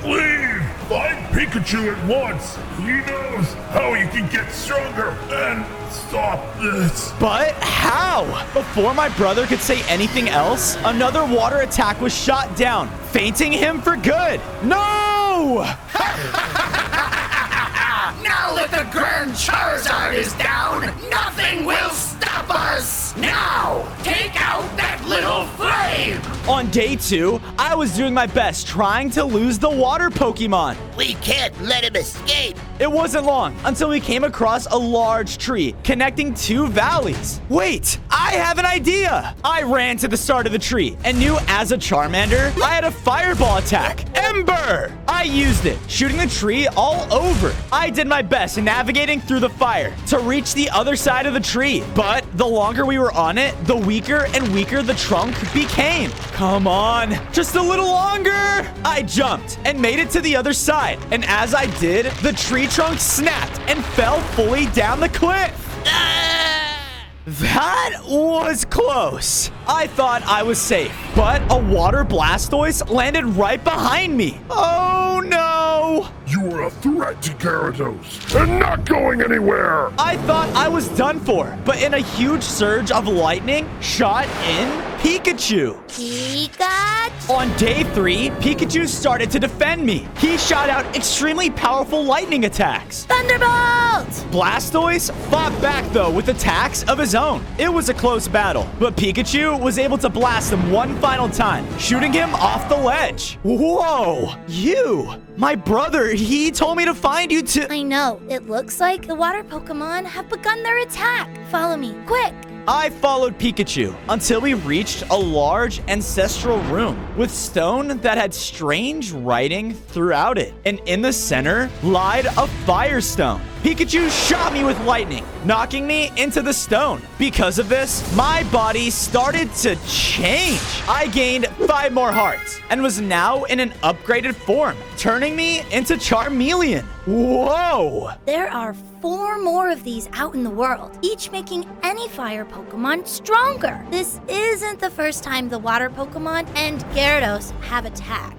leave! Find Pikachu at once. He knows how he can get stronger and stop this. But how? Before my brother could say anything else, another water attack was shot down, fainting him for good. No! Now that the Grand Charizard is down, nothing will stop us! Now, take out that little flame! On day 2, I was doing my best trying to lose the water Pokemon. We can't let him escape. It wasn't long until we came across a large tree connecting 2 valleys. Wait, I have an idea. I ran to the start of the tree and knew as a Charmander, I had a fireball attack. Ember! I used it, shooting the tree all over. I did my best in navigating through the fire to reach the other side of the tree. But the longer we were on it, the weaker and weaker the trunk became. Come on, just a little longer. I jumped and made it to the other side. And as I did, the tree trunk snapped and fell fully down the cliff. That was close. I thought I was safe, but a water Blastoise landed right behind me. Oh no! You are a threat to Gyarados and not going anywhere. I thought I was done for, but in a huge surge of lightning, shot in Pikachu. Pikachu! On day 3, Pikachu started to defend me. He shot out extremely powerful lightning attacks. Thunderbolt! Blastoise fought back, though, with attacks of his own. It was a close battle, but Pikachu was able to blast him one final time, shooting him off the ledge. Whoa! You! My brother, he told me to find you to... I know. It looks like the water Pokemon have begun their attack. Follow me, quick! I followed Pikachu until we reached a large ancestral room with stone that had strange writing throughout it. And in the center lied a firestone. Pikachu shot me with lightning, knocking me into the stone. Because of this, my body started to change. I gained 5 more hearts and was now in an upgraded form, turning me into Charmeleon. Whoa! There are 4 more of these out in the world, each making any fire Pokemon stronger. This isn't the first time the water Pokemon and Gyarados have attacked.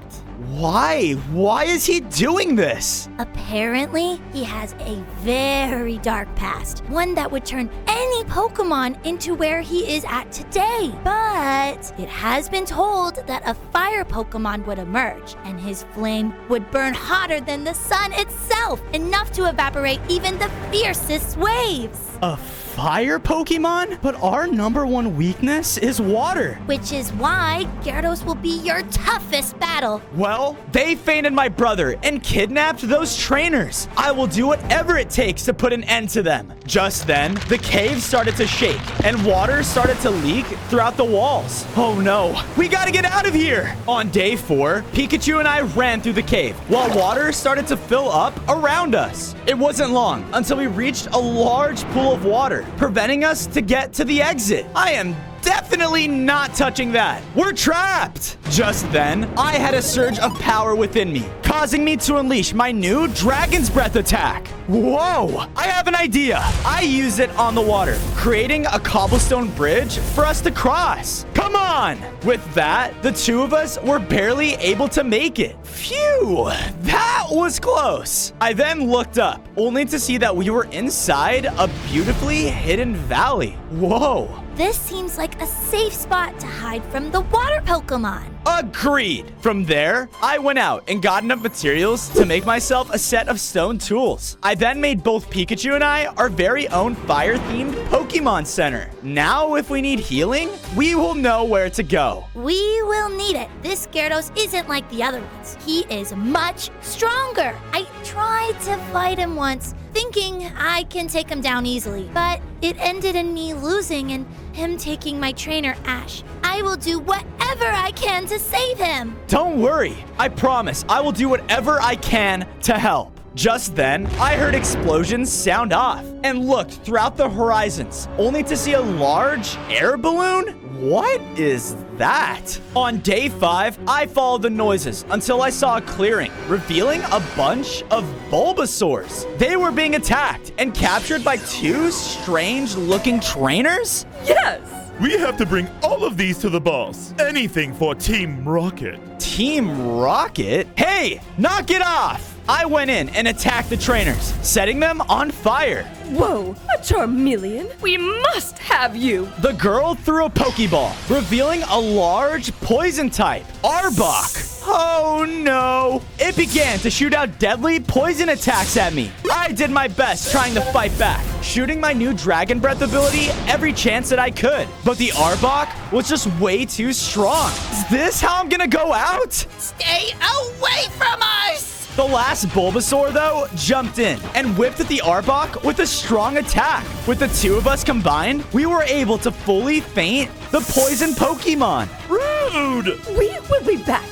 Why? Why is he doing this? Apparently, he has a very dark past, one that would turn any Pokemon into where he is at today. But it has been told that a fire Pokemon would emerge, and his flame would burn hotter than the sun itself, enough to evaporate even the fiercest waves. A fire Pokemon? But our #1 weakness is water. Which is why Gyarados will be your toughest battle. Well, they fainted my brother and kidnapped those trainers. I will do whatever it takes to put an end to them. Just then, the cave started to shake and water started to leak throughout the walls. Oh no, we gotta get out of here. On day 4, Pikachu and I ran through the cave while water started to fill up around us. It wasn't long until we reached a large pool of water, preventing us to get to the exit. I am definitely not touching that. We're trapped. Just then, I had a surge of power within me, causing me to unleash my new Dragon's Breath attack. Whoa, I have an idea. I use it on the water, creating a cobblestone bridge for us to cross. Come on. With that, the 2 of us were barely able to make it. Phew, that was close. I then looked up, only to see that we were inside a beautifully hidden valley. Whoa. This seems like a safe spot to hide from the water Pokemon. Agreed. From there, I went out and got enough materials to make myself a set of stone tools. I then made both Pikachu and I our very own fire-themed Pokemon Center. Now, if we need healing, we will know where to go. We will need it. This Gyarados isn't like the other ones. He is much stronger. I tried to fight him once, thinking I can take him down easily, but it ended in me losing and him taking my trainer, Ash. I will do whatever I can to save him. Don't worry. I promise I will do whatever I can to help. Just then, I heard explosions sound off and looked throughout the horizons, only to see a large air balloon. What is that? On day 5, I followed the noises until I saw a clearing, revealing a bunch of Bulbasaurs. They were being attacked and captured by 2 strange-looking trainers? Yes! We have to bring all of these to the boss. Anything for Team Rocket. Team Rocket? Hey, knock it off! I went in and attacked the trainers, setting them on fire. Whoa, a Charmeleon? We must have you! The girl threw a Pokeball, revealing a large poison type, Arbok. Oh no! It began to shoot out deadly poison attacks at me. I did my best trying to fight back, shooting my new Dragon Breath ability every chance that I could. But the Arbok was just way too strong. Is this how I'm gonna go out? Stay away from us! The last Bulbasaur, though, jumped in and whipped at the Arbok with a strong attack. With the 2 of us combined, we were able to fully feint the poison Pokemon. Rude! We will be back.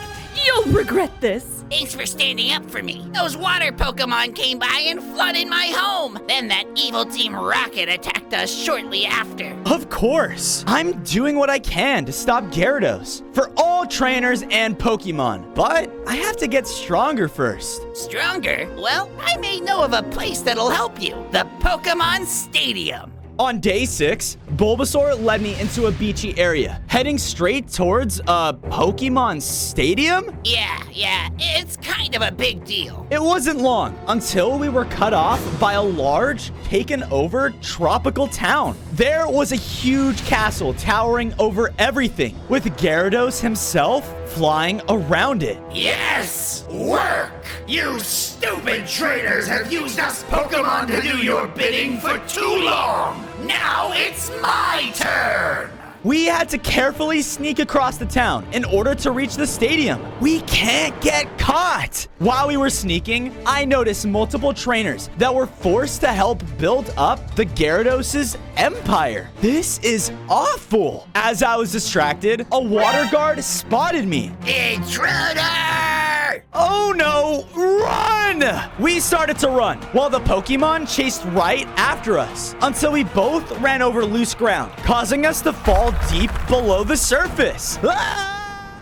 You'll regret this. Thanks for standing up for me. Those water Pokemon came by and flooded my home. Then that evil Team Rocket attacked us shortly after. Of course. I'm doing what I can to stop Gyarados for all trainers and Pokemon. But I have to get stronger first. Stronger? Well, I may know of a place that'll help you. The Pokemon Stadium. On day 6, Bulbasaur led me into a beachy area, heading straight towards a Pokemon Stadium? Yeah, it's kind of a big deal. It wasn't long until we were cut off by a large, taken-over tropical town. There was a huge castle towering over everything, with Gyarados himself flying around it. Yes! Work! You stupid trainers have used us Pokemon to do your bidding for too long! Now it's my turn! We had to carefully sneak across the town in order to reach the stadium. We can't get caught. While we were sneaking, I noticed multiple trainers that were forced to help build up the Gyarados' empire. This is awful. As I was distracted, a water guard spotted me. Intruder! Oh no, run! We started to run while the Pokemon chased right after us until we both ran over loose ground, causing us to fall deep below the surface. Ah!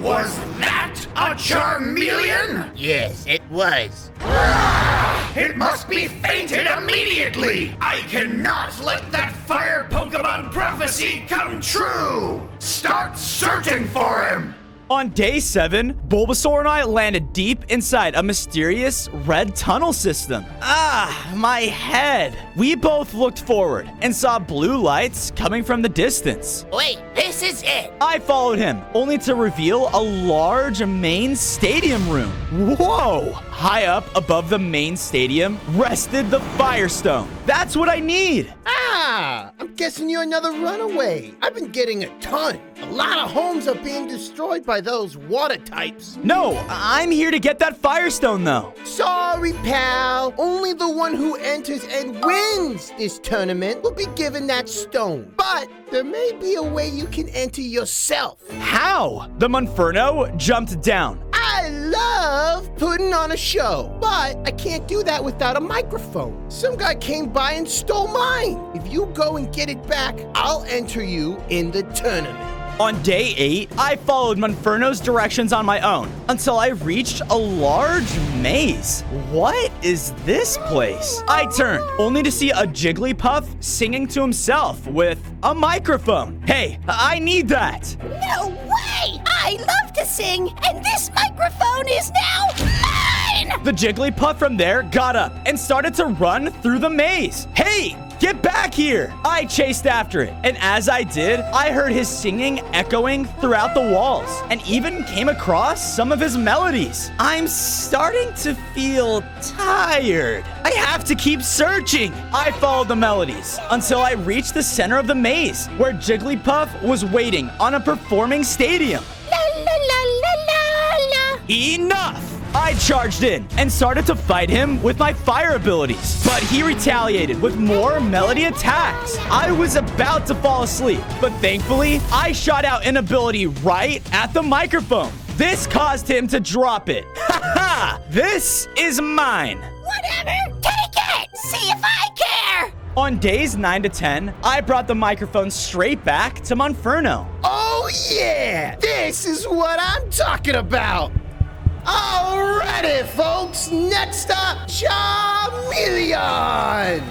Was that a Charmeleon? Yes, it was. It must be fainted immediately! I cannot let that fire Pokemon prophecy come true! Start searching for him! On day 7, Bulbasaur and I landed deep inside a mysterious red tunnel system. Ah, my head. We both looked forward and saw blue lights coming from the distance. Wait, this is it. I followed him, only to reveal a large main stadium room. Whoa! High up above the main stadium rested the Firestone. That's what I need. Ah, I'm guessing you're another runaway. I've been getting a ton. A lot of homes are being destroyed by those water types. No, I'm here to get that Firestone, though. Sorry, pal. Only the one who enters and wins this tournament will be given that stone. But there may be a way you can enter yourself. How? The Monferno jumped down. I love putting on a show, but I can't do that without a microphone. Some guy came by and stole mine. If you go and get it back, I'll enter you in the tournament. On day 8, I followed Monferno's directions on my own until I reached a large maze. What is this place? I turned, only to see a Jigglypuff singing to himself with a microphone. Hey, I need that. No way! I love to sing, and this microphone is now mine! The Jigglypuff from there got up and started to run through the maze. Hey! Get back here! I chased after it, and as I did, I heard his singing echoing throughout the walls, and even came across some of his melodies. I'm starting to feel tired. I have to keep searching. I followed the melodies until I reached the center of the maze, where Jigglypuff was waiting on a performing stadium. La la la la la la! Enough! I charged in and started to fight him with my fire abilities, but he retaliated with more melody attacks. I was about to fall asleep, but thankfully, I shot out an ability right at the microphone. This caused him to drop it. Ha ha! This is mine. What hammer? Take it! See if I care! On days 9 to 10, I brought the microphone straight back to Monferno. Oh yeah! This is what I'm talking about! Alrighty, folks, next up, Charmeleon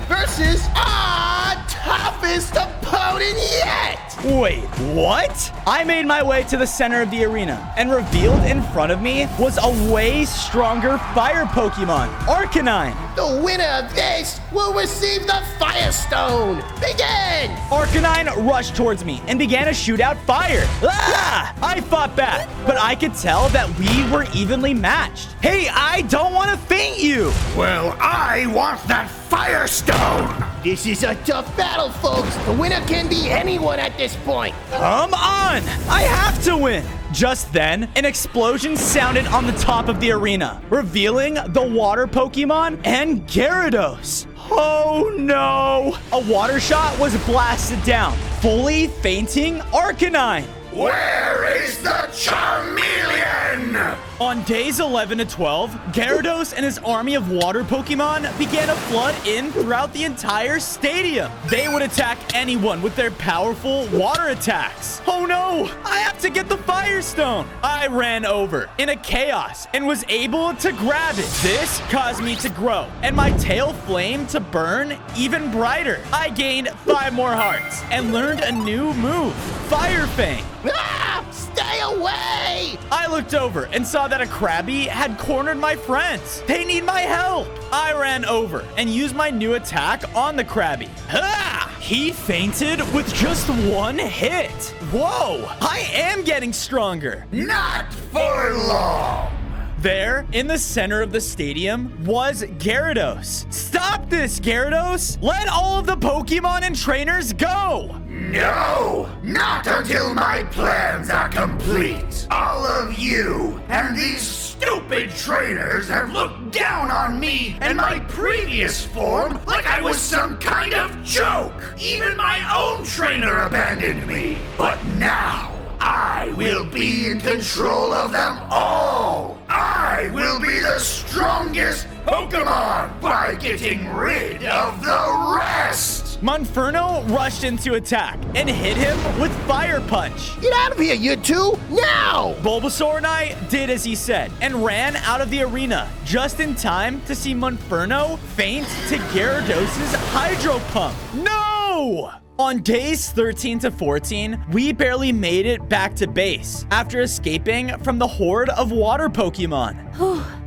versus our toughest opponent yet! Wait, what? I made my way to the center of the arena, and revealed in front of me was a way stronger fire Pokemon, Arcanine. The winner of this will receive the Firestone. Begin! Arcanine rushed towards me and began to shoot out fire. Ah! I fought back, but I could tell that we were evenly matched. Hey, I don't want to faint you. Well, I want that Firestone. This is a tough battle, folks. The winner can be anyone at this point. Come on! I have to win! Just then, an explosion sounded on the top of the arena, revealing the water Pokemon and Gyarados. Oh no! A water shot was blasted down, fully fainting Arcanine. Where is the Charmeleon? On days 11 to 12, Gyarados and his army of water Pokemon began to flood in throughout the entire stadium. They would attack anyone with their powerful water attacks. Oh no! I have to get the Firestone! I ran over in a chaos and was able to grab it. This caused me to grow and my tail flame to burn even brighter. I gained 5 more hearts and learned a new move, Fire Fang. Ah! Stay away! I looked over and saw that a Krabby had cornered my friends. They need my help. I ran over and used my new attack on the Krabby. Ah! He fainted with just 1 hit. Whoa! I am getting stronger. Not for long. There, in the center of the stadium, was Gyarados. Stop this, Gyarados! Let all of the Pokemon and trainers go! No! Not until my plans are complete! All of you and these stupid trainers have looked down on me and my previous form like I was some kind of joke! Even my own trainer abandoned me! But now, I will be in control of them all! I will be the strongest Pokemon by getting rid of the rest! Monferno rushed into attack and hit him with Fire Punch. Get out of here, you two! Now! Bulbasaur and I did as he said and ran out of the arena just in time to see Monferno faint to Gyarados' Hydro Pump. No! On days 13 to 14, we barely made it back to base after escaping from the horde of water Pokemon.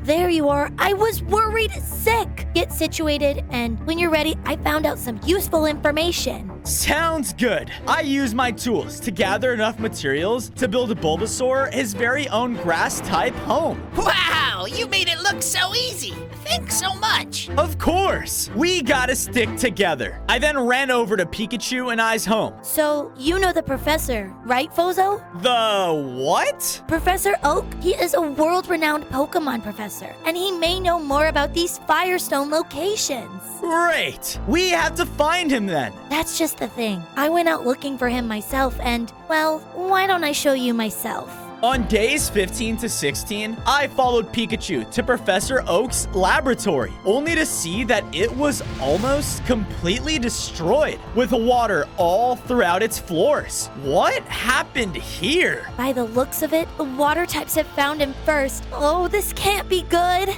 There you are. I was worried sick. Get situated, and when you're ready, I found out some useful information. Sounds good. I used my tools to gather enough materials to build Bulbasaur his very own grass-type home. Wow, you made it look so easy. Thanks so much. Of course. We gotta stick together. I then ran over to Pikachu and I's home. So, you know the professor, right, Fozo? The what? Professor Oak. He is a world-renowned Pokemon professor, and he may know more about these Firestone locations. Great. We have to find him then. That's just the thing. I went out looking for him myself, and, well, why don't I show you myself? On days 15 to 16, I followed Pikachu to Professor Oak's laboratory, only to see that it was almost completely destroyed, with water all throughout its floors. What happened here? By the looks of it, the water types have found him first. Oh, this can't be good.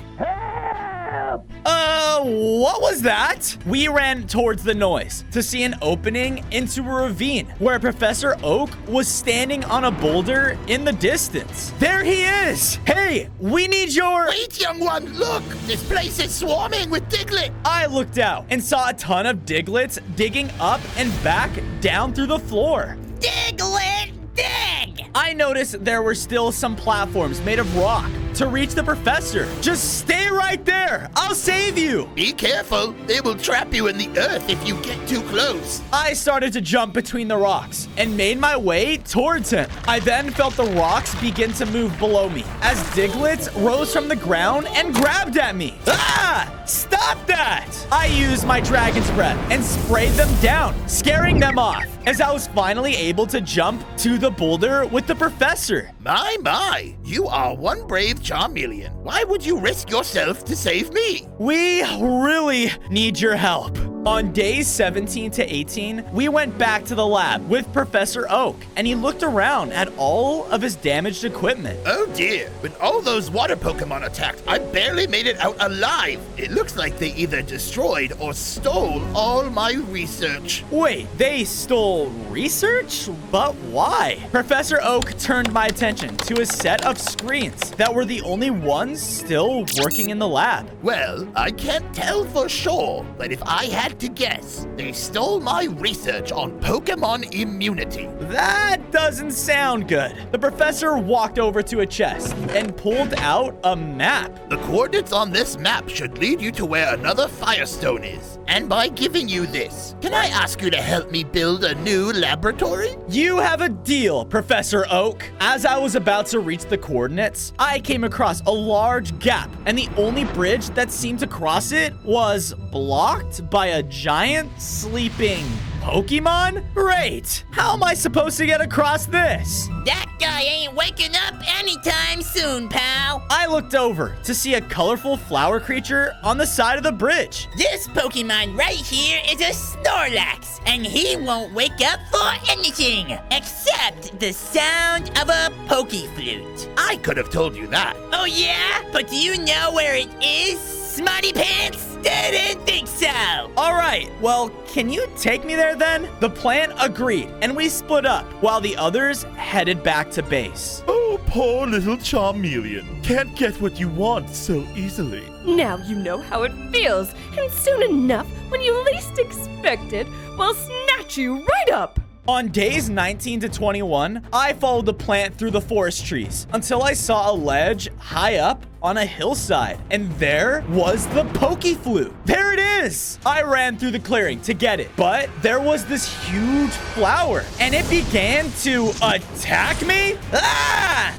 What was that? We ran towards the noise to see an opening into a ravine where Professor Oak was standing on a boulder in the distance. There he is! Hey, we need your... Wait, young one, look! This place is swarming with Diglett! I looked out and saw a ton of Diglets digging up and back down through the floor. Diglett, dig! I noticed there were still some platforms made of rock to reach the professor. Just stay right there. I'll save you. Be careful. They will trap you in the earth if you get too close. I started to jump between the rocks and made my way towards him. I then felt the rocks begin to move below me as Diglets rose from the ground and grabbed at me. Ah! Stop that! I used my Dragon's Breath and sprayed them down, scaring them off as I was finally able to jump to the boulder with the professor. My, you are one brave Charmeleon. Why would you risk yourself to save me? We really need your help. On days 17 to 18, we went back to the lab with Professor Oak, and he looked around at all of his damaged equipment. Oh dear, when all those water Pokemon attacked, I barely made it out alive. It looks like they either destroyed or stole all my research. Wait, they stole research? But why? Professor Oak turned my attention to a set of screens that were the only ones still working in the lab. Well, I can't tell for sure, but if I had to guess, they stole my research on Pokemon immunity. That doesn't sound good. The professor walked over to a chest and pulled out a map. The coordinates on this map should lead you to where another Firestone is. And by giving you this, can I ask you to help me build a new laboratory? You have a deal, Professor Oak. As I was about to reach the coordinates, I came across a large gap, and the only bridge that seemed to cross it was blocked by a giant sleeping Pokemon? Great! How am I supposed to get across this? That guy ain't waking up anytime soon, pal. I looked over to see a colorful flower creature on the side of the bridge. This Pokemon right here is a Snorlax, and he won't wake up for anything except the sound of a Pokeflute. I could have told you that. Oh yeah? But do you know where it is, Smarty Pants? Didn't think so. All right, well, can you take me there then? The plant agreed, and we split up while the others headed back to base. Oh, poor little Charmeleon. Can't get what you want so easily. Now you know how it feels, and soon enough, when you least expect it, we'll snatch you right up. On days 19 to 21, I followed the plant through the forest trees until I saw a ledge high up on a hillside, and there was the Pokeflute. There it is! I ran through the clearing to get it, but there was this huge flower, and it began to attack me. Ah!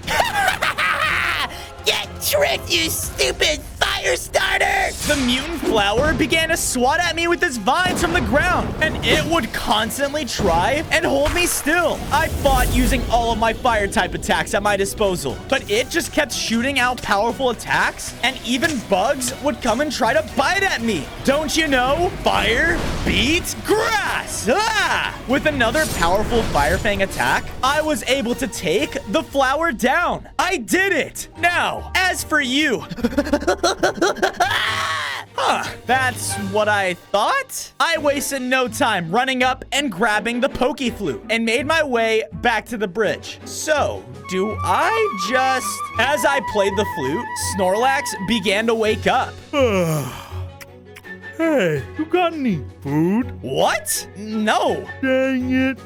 Get tricked, you stupid fire starter! The mutant flower began to swat at me with its vines from the ground, and it would constantly try and hold me still. I fought using all of my fire type attacks at my disposal, but it just kept shooting out powerful attacks, and even bugs would come and try to bite at me. Don't you know? Fire beats grass! Ah! With another powerful Fire Fang attack, I was able to take the flower down. I did it! Now, as for you... That's what I thought? I wasted no time running up and grabbing the Pokeflute and made my way back to the bridge. So, do I just... As I played the flute, Snorlax began to wake up. Hey, you got any food? What? No. Dang it.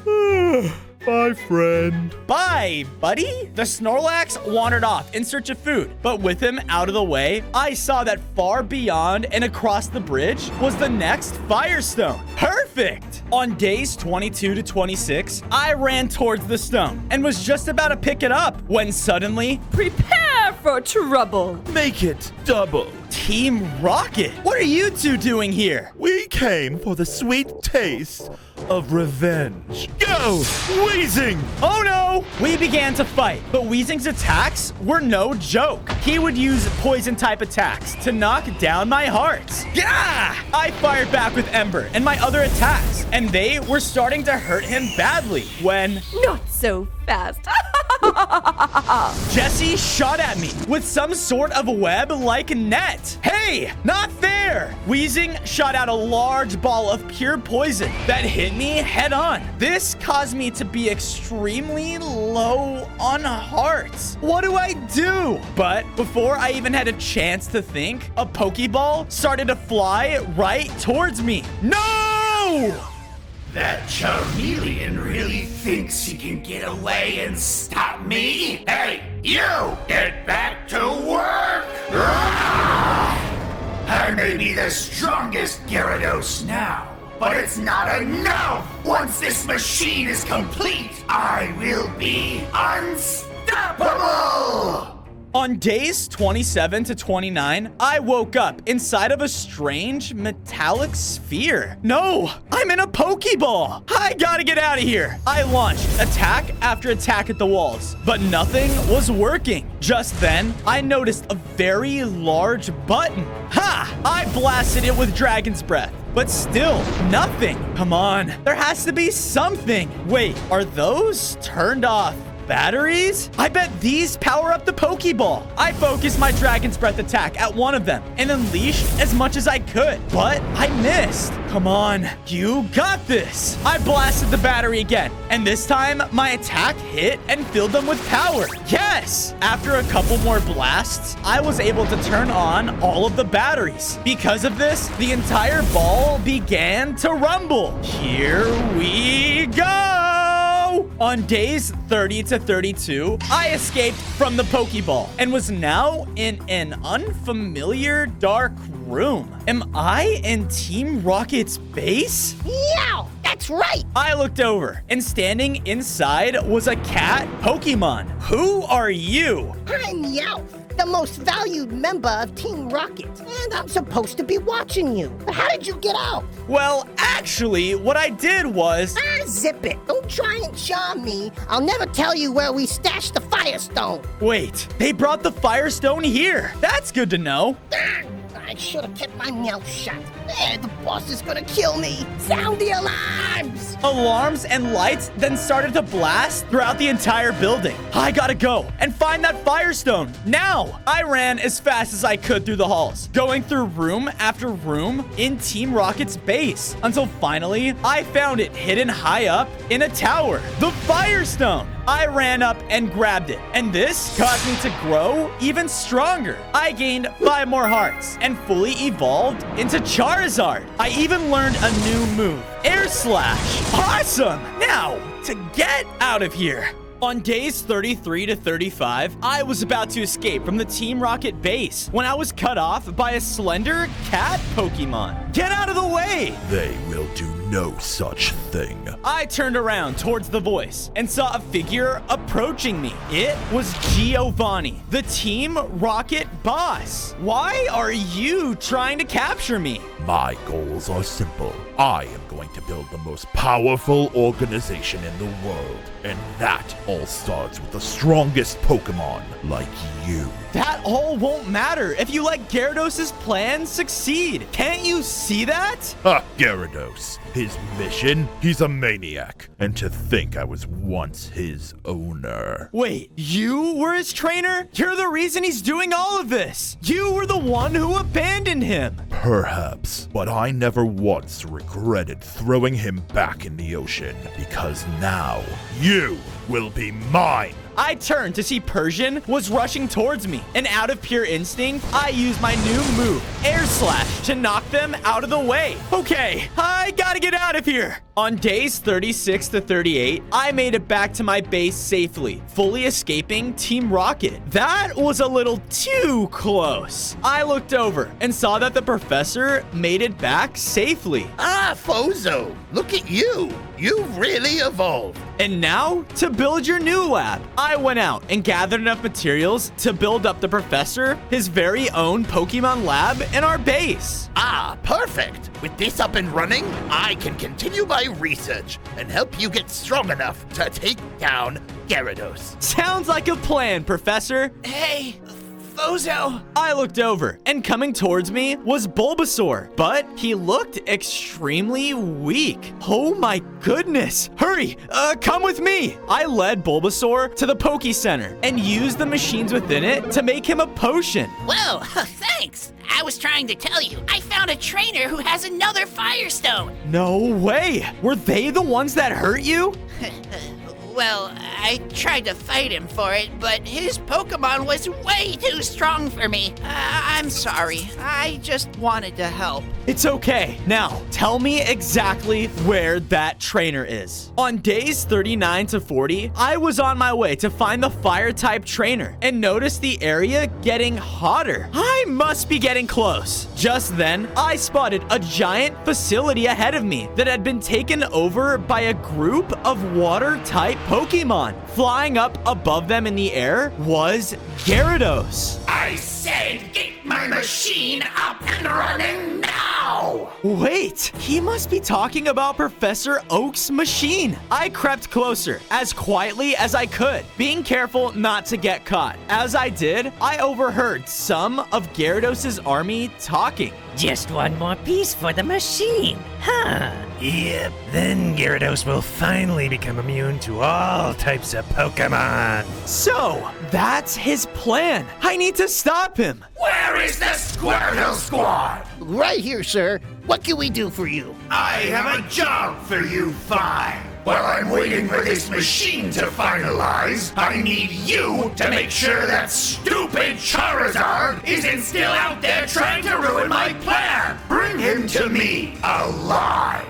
Bye, friend. Bye, buddy. The Snorlax wandered off in search of food, but with him out of the way, I saw that far beyond and across the bridge was the next Firestone. Perfect! On days 22 to 26, I ran towards the stone and was just about to pick it up when suddenly... Prepare for trouble. Make it double. Team Rocket, what are you two doing here? We came for the sweet taste of revenge. Go, Weezing! Oh no! We began to fight, but Weezing's attacks were no joke. He would use poison-type attacks to knock down my hearts. Yeah! I fired back with Ember and my other attacks, and they were starting to hurt him badly when... Not so fast. Jessie shot at me with some sort of web-like net. Hey, not fair! Weezing shot out a large ball of pure poison that hit me head on. This caused me to be extremely low on hearts. What do I do? But before I even had a chance to think, a Pokeball started to fly right towards me. No! That Charmeleon really thinks he can get away and stop me? Hey, you! Get back to work! I may be the strongest Gyarados now, but it's not enough! Once this machine is complete, I will be unstoppable! On days 27 to 29, I woke up inside of a strange metallic sphere. No, I'm in a Pokeball. I gotta get out of here. I launched attack after attack at the walls, but nothing was working. Just then, I noticed a very large button. Ha! I blasted it with Dragon's Breath. But still, nothing. Come on, there has to be something. Wait, are those turned off batteries? I bet these power up the Pokeball. I focused my Dragon's Breath attack at one of them and unleashed as much as I could, but I missed. Come on, you got this. I blasted the battery again, and this time my attack hit and filled them with power. Yes! After a couple more blasts, I was able to turn on all of the batteries. Because of this, the entire ball began to rumble. Here we go! On days 30 to 32, I escaped from the Pokeball and was now in an unfamiliar dark room. Am I in Team Rocket's base? Yeah, that's right. I looked over, and standing inside was a cat Pokemon. Who are you? I'm Meowth, the most valued member of Team Rocket, and I'm supposed to be watching you. But how did you get out? Well, actually, what I did was... Zip it. Don't try and charm me. I'll never tell you where we stashed the Firestone. Wait, they brought the Firestone here. That's good to know. I should have kept my mouth shut. The boss is gonna kill me. Sound the alarms! Alarms and lights then started to blast throughout the entire building. I gotta go and find that Firestone now. I ran as fast as I could through the halls, going through room after room in Team Rocket's base, until finally I found it hidden high up in a tower. The Firestone! I ran up and grabbed it, and this caused me to grow even stronger. I gained 5 more hearts and fully evolved into Charizard. I even learned a new move, Air Slash. Awesome! Now, to get out of here. On days 33 to 35, I was about to escape from the Team Rocket base when I was cut off by a slender cat Pokemon. Get out of the way! They will do no such thing. I turned around towards the voice and saw a figure approaching me. It was Giovanni, the Team Rocket boss. Why are you trying to capture me? My goals are simple. I am going to build the most powerful organization in the world, and that all starts with the strongest Pokemon like you. That all won't matter if you let Gyarados' plan succeed. Can't you see that? Ha, Gyarados. His mission? He's a maniac. And to think I was once his owner. Wait, you were his trainer? You're the reason he's doing all of this. You were the one who abandoned him. Perhaps, but I never once regretted throwing him back in the ocean, because now you will be mine. I turned to see Persian was rushing towards me, and out of pure instinct, I used my new move, Air Slash, to knock them out of the way. Okay, I gotta get out of here. On days 36 to 38, I made it back to my base safely, fully escaping Team Rocket. That was a little too close. I looked over and saw that the professor made it back safely. Ah, Fozo, look at you. You've really evolved. And now, to build your new lab, I went out and gathered enough materials to build up the professor his very own Pokemon lab in our base. Ah, perfect. With this up and running, I can continue my research and help you get strong enough to take down Gyarados. Sounds like a plan, Professor. Hey, Fozo. I looked over, and coming towards me was Bulbasaur, but he looked extremely weak. Oh my goodness. Hurry, come with me. I led Bulbasaur to the Poke Center and used the machines within it to make him a potion. Well, thanks. I was trying to tell you, I found a trainer who has another Firestone. No way. Were they the ones that hurt you? Well, I tried to fight him for it, but his Pokemon was way too strong for me. I'm sorry. I just wanted to help. It's okay. Now, tell me exactly where that trainer is. On days 39 to 40, I was on my way to find the Fire-type trainer and noticed the area getting hotter. I must be getting close. Just then, I spotted a giant facility ahead of me that had been taken over by a group of Water-type Pokemon. Flying up above them in the air was Gyarados. I said get my machine up and running now! Wait, he must be talking about Professor Oak's machine. I crept closer, as quietly as I could, being careful not to get caught. As I did, I overheard some of Gyarados' army talking. Just one more piece for the machine, huh? Yep, then Gyarados will finally become immune to all types of Pokemon. So, that's his plan. I need to stop him. Where is the Squirtle Squad? Right here, sir. What can we do for you? I have a job for you, Five. While I'm waiting for this machine to finalize, I need you to make sure that stupid Charizard isn't still out there trying to ruin my plan. Bring him to me alive.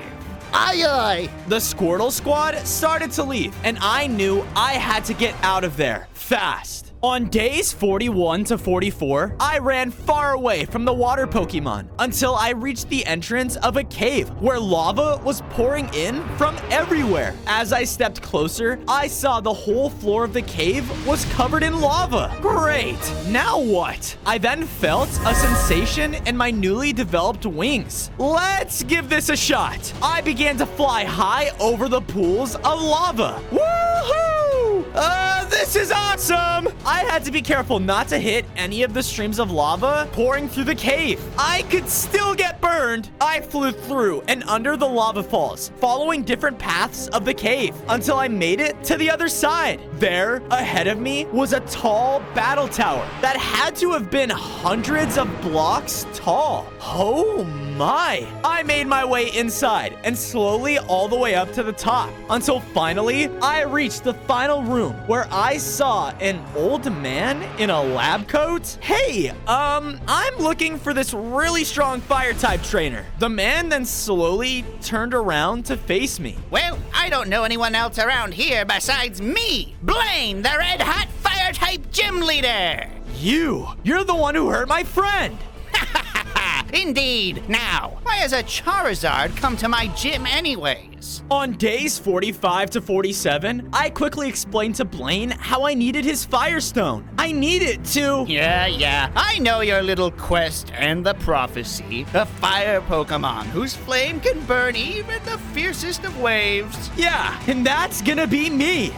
Aye, aye. The Squirtle Squad started to leave, and I knew I had to get out of there fast. On days 41 to 44, I ran far away from the water Pokemon until I reached the entrance of a cave where lava was pouring in from everywhere. As I stepped closer, I saw the whole floor of the cave was covered in lava. Great! Now what? I then felt a sensation in my newly developed wings. Let's give this a shot. I began to fly high over the pools of lava. Woohoo! This is awesome! I had to be careful not to hit any of the streams of lava pouring through the cave. I could still get burned. I flew through and under the lava falls, following different paths of the cave until I made it to the other side. There, ahead of me, was a tall battle tower that had to have been hundreds of blocks tall. Oh my! I made my way inside and slowly all the way up to the top until finally I reached the final room where I saw an old man in a lab coat. Hey, I'm looking for this really strong fire type trainer. The man then slowly turned around to face me. Well, I don't know anyone else around here besides me, Blaine, the red hot fire type gym leader. You're the one who hurt my friend. Indeed. Now, why has a Charizard come to my gym anyways? On days 45 to 47, I quickly explained to Blaine how I needed his Firestone. I need it to... Yeah. I know your little quest and the prophecy. The fire Pokemon whose flame can burn even the fiercest of waves. Yeah, and that's gonna be me.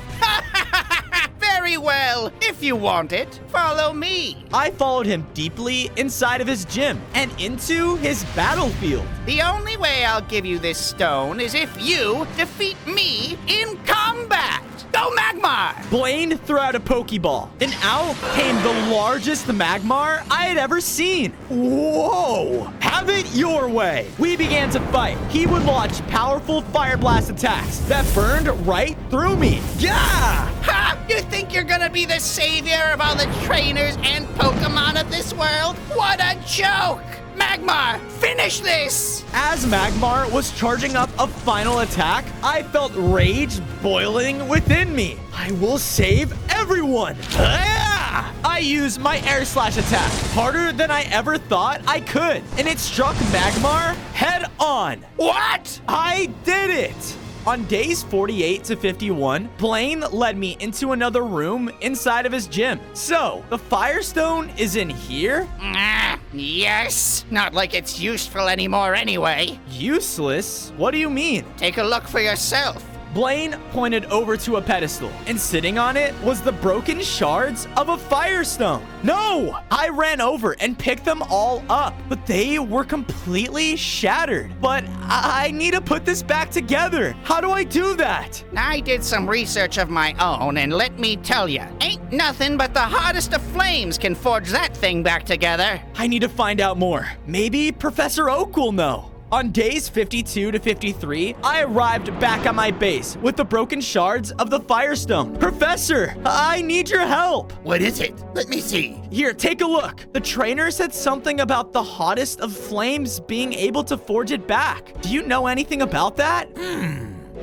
Very well. If you want it, follow me. I followed him deeply inside of his gym and into his battlefield. The only way I'll give you this stone is if you defeat me in combat. Go Magmar! Blaine threw out a Pokeball, and out came the largest Magmar I had ever seen. Whoa! Have it your way. We began to fight. He would launch powerful Fire Blast attacks that burned right through me. Yeah! Ha! You think you're gonna be the savior of all the trainers and Pokemon of this world? What a joke! Magmar, finish this! As Magmar was charging up a final attack, I felt rage boiling within me. I will save everyone! I used my Air Slash attack harder than I ever thought I could, and it struck Magmar head on. What? I did it! On days 48 to 51, Blaine led me into another room inside of his gym. So, the Firestone is in here? Yes. Not like it's useful anymore anyway. Useless? What do you mean? Take a look for yourself. Blaine pointed over to a pedestal, and sitting on it was the broken shards of a Firestone. No! I ran over and picked them all up, but they were completely shattered. But I need to put this back together. How do I do that? I did some research of my own, and let me tell you, ain't nothing but the hottest of flames can forge that thing back together. I need to find out more. Maybe Professor Oak will know. On days 52 to 53, I arrived back at my base with the broken shards of the Firestone. Professor, I need your help. What is it? Let me see. Here, take a look. The trainer said something about the hottest of flames being able to forge it back. Do you know anything about that?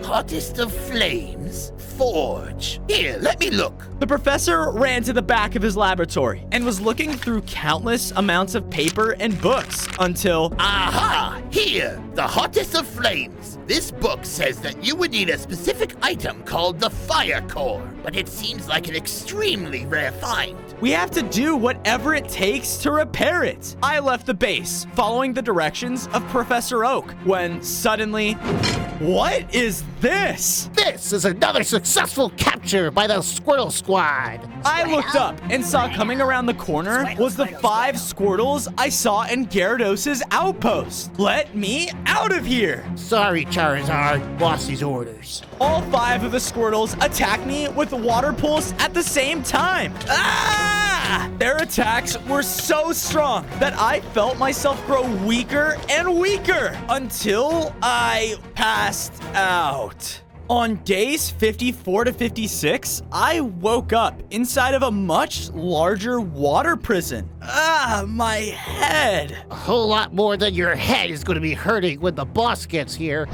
Hottest of flames? Forge. Here, let me look. The professor ran to the back of his laboratory and was looking through countless amounts of paper and books until... Aha! Here! the hottest of flames. This book says that you would need a specific item called the Fire Core, but it seems like an extremely rare find. We have to do whatever it takes to repair it. I left the base, following the directions of Professor Oak, when suddenly... What is this? This is another successful capture by the Squirtle Squad. I looked up and saw coming around the corner was the 5 Squirtles I saw in Gyarados' outpost. Let me out of here! Sorry, Charizard. Bossy's orders. All 5 of the Squirtles attacked me with Water Pulse at the same time. Ah! Their attacks were so strong that I felt myself grow weaker and weaker until I passed out. On days 54 to 56, I woke up inside of a much larger water prison. Ah, my head. A whole lot more than your head is going to be hurting when the boss gets here.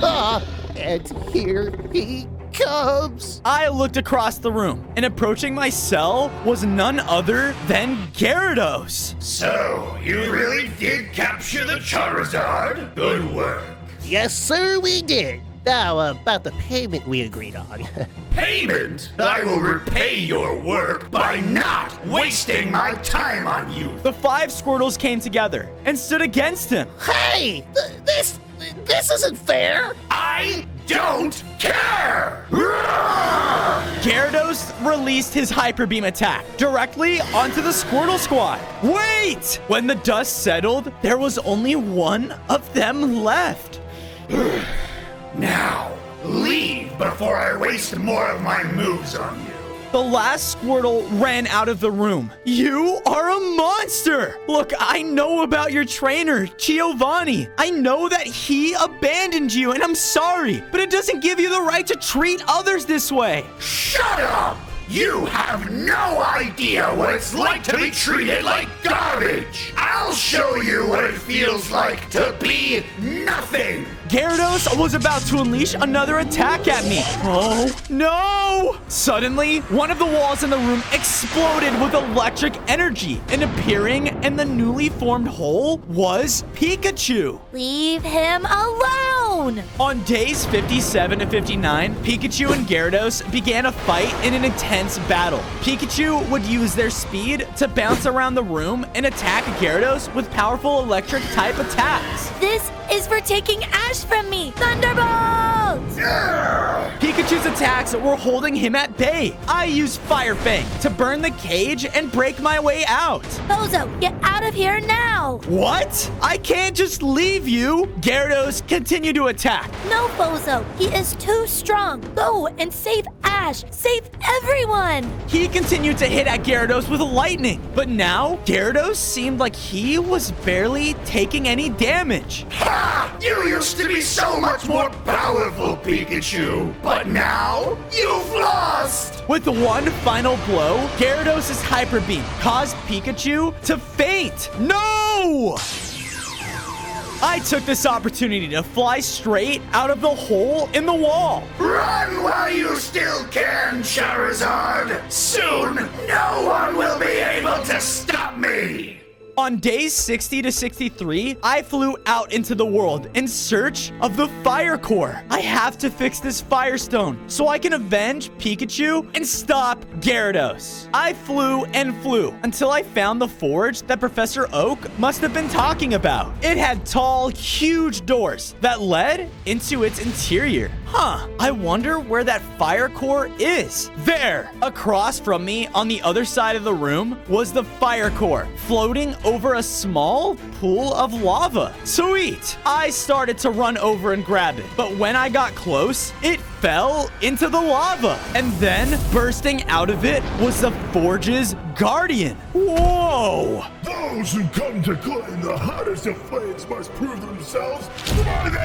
And here he comes. I looked across the room, and approaching my cell was none other than Gyarados. So, you really did capture the Charizard? Good work. Yes, sir, we did. Now, about the payment we agreed on. Payment? I will repay your work by not wasting my time on you. The 5 Squirtles came together and stood against him. Hey, this isn't fair. I don't care! Gyarados released his Hyper Beam attack directly onto the Squirtle Squad. Wait! When the dust settled, there was only one of them left. Now, leave before I waste more of my moves on you. The last Squirtle ran out of the room. You are a monster! Look, I know about your trainer, Giovanni. I know that he abandoned you, and I'm sorry, but it doesn't give you the right to treat others this way. Shut up! You have no idea what it's like to be treated like garbage! I'll show you what it feels like to be nothing! Gyarados was about to unleash another attack at me. Oh, no! Suddenly, one of the walls in the room exploded with electric energy, and appearing in the newly formed hole was Pikachu. Leave him alone! On days 57 to 59, Pikachu and Gyarados began a fight in an intense battle. Pikachu would use their speed to bounce around the room and attack Gyarados with powerful electric type attacks. This is for taking Ash from me! Thunderbolt! Pikachu's attacks were holding him at bay. I used Fire Fang to burn the cage and break my way out. Bozo, get out of here now! What? I can't just leave you. Gyarados continued to attack. No, Bozo, he is too strong. Go and save Ash. Save everyone! He continued to hit at Gyarados with lightning, but now Gyarados seemed like he was barely taking any damage. Ha! You used to be so much more powerful, Pikachu, but now you've lost! With one final blow, Gyarados' Hyper Beam caused Pikachu to faint. No! I took this opportunity to fly straight out of the hole in the wall. Run while you still can, Charizard! Soon, no one will be able to stop me! On days 60 to 63, I flew out into the world in search of the Fire Core. I have to fix this Firestone so I can avenge Pikachu and stop Gyarados. I flew and flew until I found the forge that Professor Oak must have been talking about. It had tall, huge doors that led into its interior. I wonder where that Fire Core is. There, across from me on the other side of the room was the Fire Core, floating over a small pool of lava. Sweet! I started to run over and grab it, but when I got close, it fell into the lava. And then, bursting out of it was the Forge's Guardian. Whoa! Those who come to claim the hottest of flames must prove themselves worthy!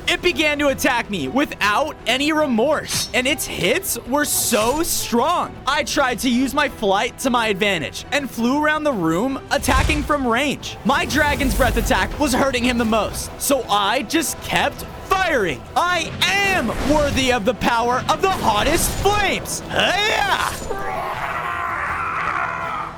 It began to attack me without any remorse, and its hits were so strong. I tried to use my flight to my advantage and flew around the room, attacking from range. My Dragon's Breath attack was hurting him the most, so I just kept firing. I am worthy of the power of the hottest flames.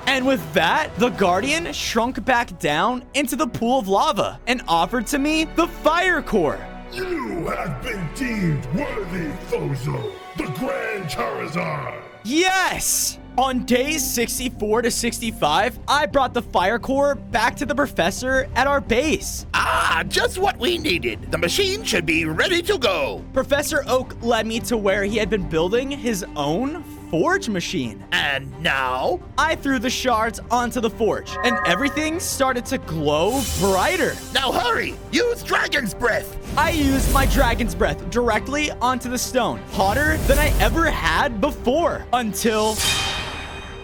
And with that, the Guardian shrunk back down into the pool of lava and offered to me the fire core. You have been deemed worthy, Fozo, the Grand Charizard. Yes! On days 64 to 65, I brought the fire core back to the professor at our base. Ah, just what we needed. The machine should be ready to go. Professor Oak led me to where he had been building his own forge machine. And now? I threw the shards onto the forge, and everything started to glow brighter. Now hurry! Use Dragon's Breath! I used my Dragon's Breath directly onto the stone, hotter than I ever had before, until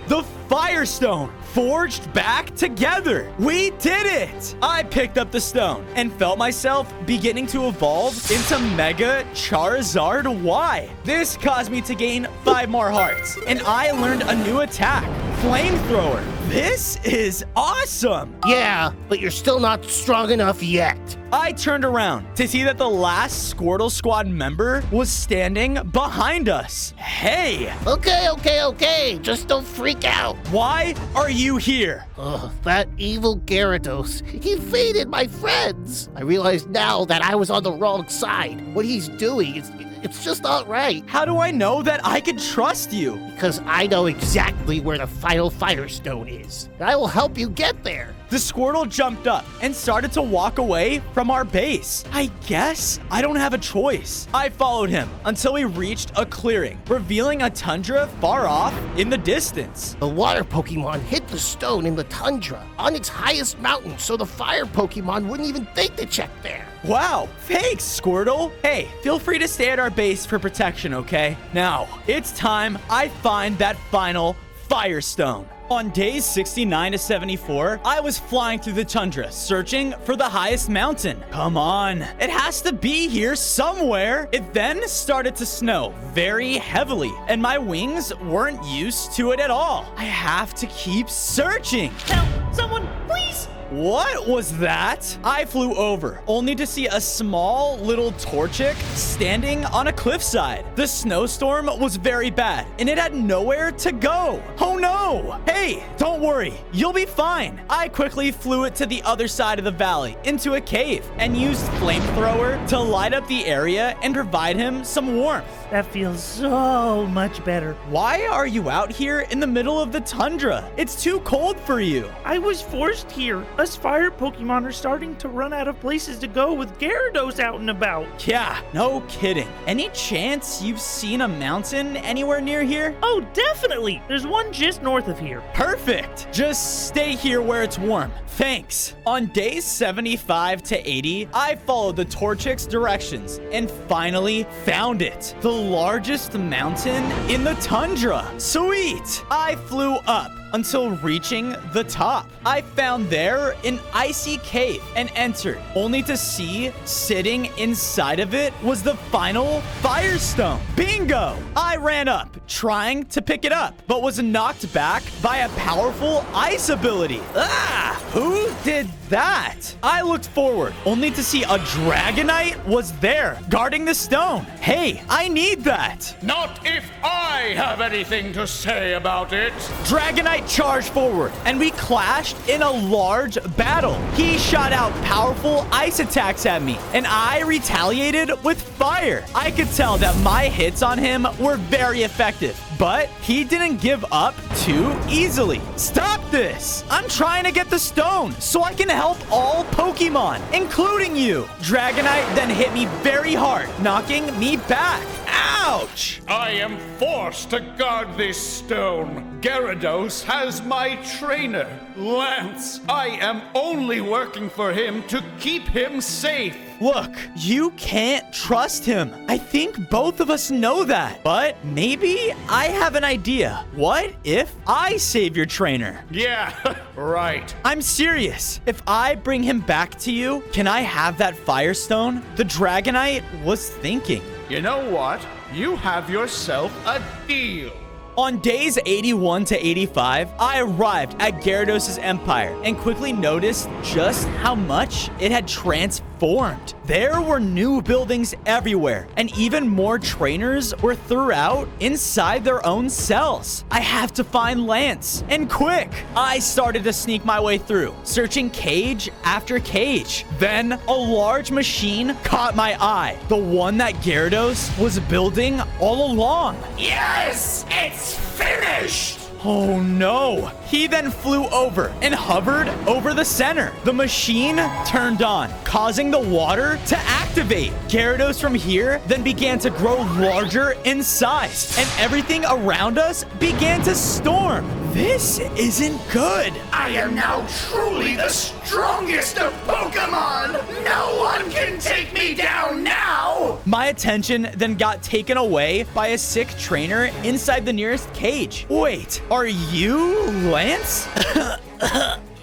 the Firestone forged back together. We did it! I picked up the stone and felt myself beginning to evolve into Mega Charizard Y. This caused me to gain 5 more hearts, and I learned a new attack, Flamethrower. This is awesome! Yeah, but you're still not strong enough yet. I turned around to see that the last Squirtle Squad member was standing behind us. Hey! Okay. Just don't freak out. Why are you here? Ugh, that evil Gyarados. He faded my friends. I realize now that I was on the wrong side. What he's doing, it's just not right. How do I know that I can trust you? Because I know exactly where the final Firestone is. I will help you get there. The Squirtle jumped up and started to walk away from our base. I guess I don't have a choice. I followed him until we reached a clearing, revealing a tundra far off in the distance. The water Pokemon hit the stone in the tundra on its highest mountain, so the fire Pokemon wouldn't even think to check there. Wow, thanks, Squirtle. Hey, feel free to stay at our base for protection, okay? Now, it's time I find that final Firestone. On days 69 to 74, I was flying through the tundra, searching for the highest mountain. Come on, it has to be here somewhere. It then started to snow very heavily, and my wings weren't used to it at all. I have to keep searching. Help, someone, please. What was that? I flew over, only to see a small little Torchic standing on a cliffside. The snowstorm was very bad, and it had nowhere to go. Oh no! Hey, don't worry, you'll be fine. I quickly flew it to the other side of the valley, into a cave, and used Flamethrower to light up the area and provide him some warmth. That feels so much better. Why are you out here in the middle of the tundra? It's too cold for you. I was forced here. Us fire Pokemon are starting to run out of places to go with Gyarados out and about. Yeah, no kidding. Any chance you've seen a mountain anywhere near here? Oh, definitely. There's one just north of here. Perfect. Just stay here where it's warm. Thanks. On days 75 to 80, I followed the Torchic's directions and finally found it. The largest mountain in the tundra. Sweet! I flew up until reaching the top. I found there an icy cave and entered, only to see sitting inside of it was the final Firestone. Bingo! I ran up, trying to pick it up, but was knocked back by a powerful ice ability. Ah! Who did that? I looked forward, only to see a Dragonite was there, guarding the stone. Hey, I need that. Not if I have anything to say about it. Dragonite charged forward, and we clashed in a large battle. He shot out powerful ice attacks at me, and I retaliated with fire. I could tell that my hits on him were very effective, but he didn't give up too easily. Stop this! I'm trying to get the stone so I can help all Pokemon, including you. Dragonite then hit me very hard, knocking me back. Ouch! I am forced to guard this stone. Gyarados has my trainer, Lance. I am only working for him to keep him safe. Look, you can't trust him. I think both of us know that. But maybe I have an idea. What if I save your trainer? Yeah, right. I'm serious. If I bring him back to you, can I have that Firestone? The Dragonite was thinking. You know what? You have yourself a deal. On days 81 to 85, I arrived at Gyarados' empire and quickly noticed just how much it had transformed transformed. There were new buildings everywhere, and even more trainers were throughout inside their own cells. I have to find Lance, and quick! I started to sneak my way through, searching cage after cage. Then a large machine caught my eye, the one that Gyarados was building all along. Yes, it's finished! Oh no! He then flew over and hovered over the center. The machine turned on, causing the water to activate. Gyarados from here then began to grow larger in size, and everything around us began to storm. This isn't good. I am now truly the strongest of Pokemon! No one can take me down now! My attention then got taken away by a sick trainer inside the nearest cage. Wait, are you Lance?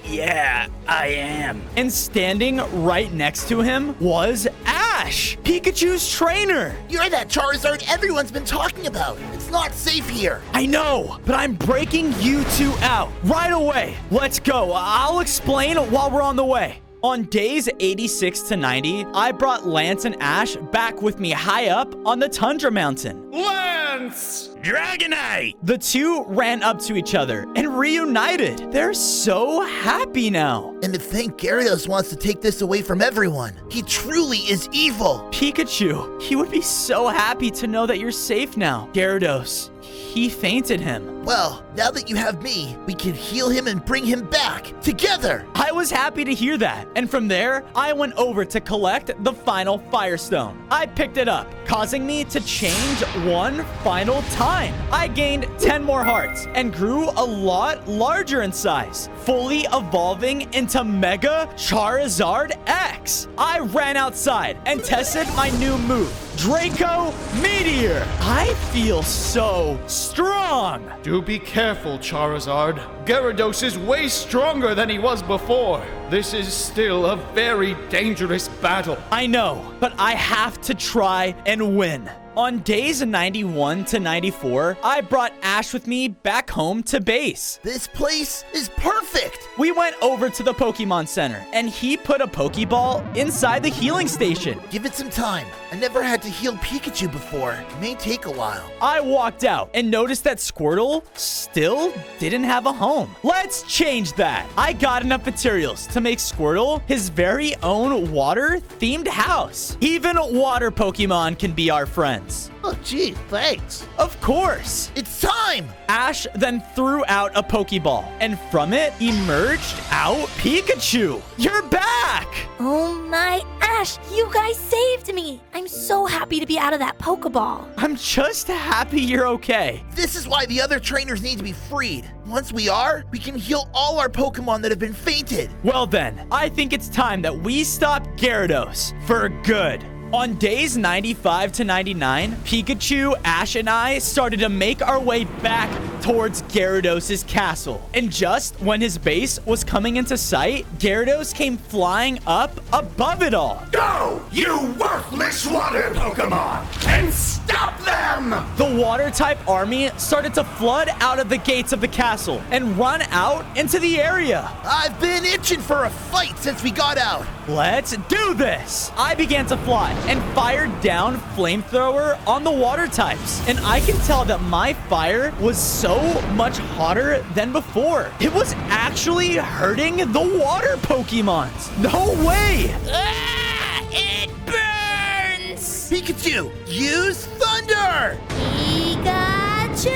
Yeah, I am. And standing right next to him was Ash, Pikachu's trainer. You're that Charizard everyone's been talking about. It's not safe here. I know, but I'm breaking you two out right away. Let's go. I'll explain while we're on the way. On days 86 to 90, I brought Lance and Ash back with me high up on the Tundra Mountain. Lance! Dragonite! The two ran up to each other and reunited. They're so happy now. And to think Gyarados wants to take this away from everyone. He truly is evil. Pikachu, he would be so happy to know that you're safe now. Gyarados, he fainted him. Well, now that you have me, we can heal him and bring him back together. I was happy to hear that. And from there, I went over to collect the final Firestone. I picked it up, causing me to change one final time. I gained 10 more hearts and grew a lot larger in size, fully evolving into Mega Charizard X. I ran outside and tested my new move, Draco Meteor. I feel so strong. Do be careful, Charizard. Gyarados is way stronger than he was before. This is still a very dangerous battle. I know, but I have to try and win. On days 91 to 94, I brought Ash with me back home to base. This place is perfect. We went over to the Pokemon Center, and he put a Pokeball inside the healing station. Give it some time. I never had to heal Pikachu before. It may take a while. I walked out and noticed that Squirtle still didn't have a home. Let's change that. I got enough materials to make Squirtle his very own water-themed house. Even water Pokemon can be our friends. Oh, gee, thanks. Of course. It's time. Ash then threw out a Pokeball, and from it emerged out Pikachu. You're back. Oh my, Ash, you guys saved me. I'm so happy to be out of that Pokeball. I'm just happy you're okay. This is why the other trainers need to be freed. Once we are, we can heal all our Pokemon that have been fainted. Well then, I think it's time that we stop Gyarados for good. On days 95 to 99, Pikachu, Ash, and I started to make our way back towards Gyarados' castle. And just when his base was coming into sight, Gyarados came flying up above it all. Go, you worthless water Pokemon, and stop them! The water-type army started to flood out of the gates of the castle and run out into the area. I've been itching for a fight since we got out. Let's do this! I began to fly and fired down Flamethrower on the water types. And I can tell that my fire was so much hotter than before. It was actually hurting the water Pokemons. No way! Ah, it burns! Pikachu, use Thunder! Pikachu!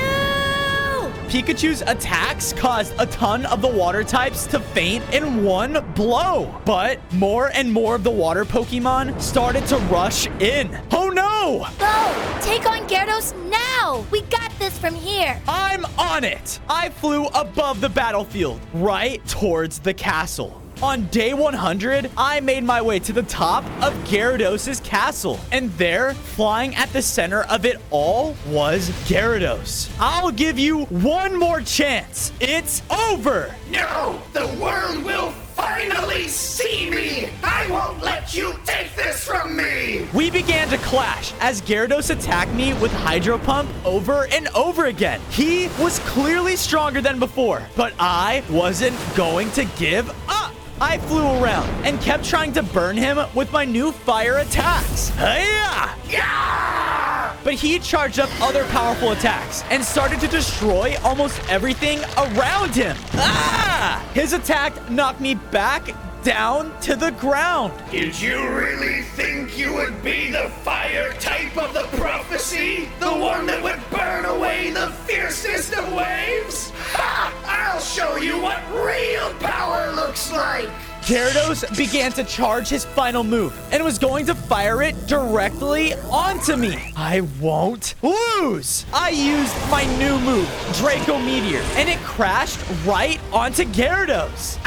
Pikachu's attacks caused a ton of the water types to faint in one blow. But more and more of the water Pokemon started to rush in. Oh no! Go! Take on Gyarados now! We got this from here. I'm on it! I flew above the battlefield, right towards the castle. On day 100, I made my way to the top of Gyarados' castle. And there, flying at the center of it all, was Gyarados. I'll give you one more chance. It's over! No! The world will finally see me! I won't let you take this from me! We began to clash as Gyarados attacked me with Hydro Pump over and over again. He was clearly stronger than before, but I wasn't going to give up. I flew around and kept trying to burn him with my new fire attacks. Hi-ya! Yeah! But he charged up other powerful attacks and started to destroy almost everything around him. Ah! His attack knocked me back down to the ground. Did you really think you would be the fire type of the prophecy? The one that would burn away the fiercest of waves? Ha! I'll show you what real power looks like! Gyarados began to charge his final move and was going to fire it directly onto me. I won't lose. I used my new move, Draco Meteor, and it crashed right onto Gyarados.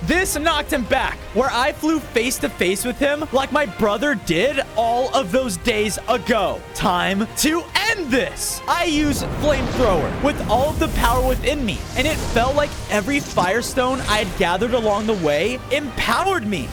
This knocked him back, where I flew face to face with him like my brother did all of those days ago. Time to end this. I used Flamethrower with all of the power within me, and it felt like every Firestone I had gathered along the way empowered me.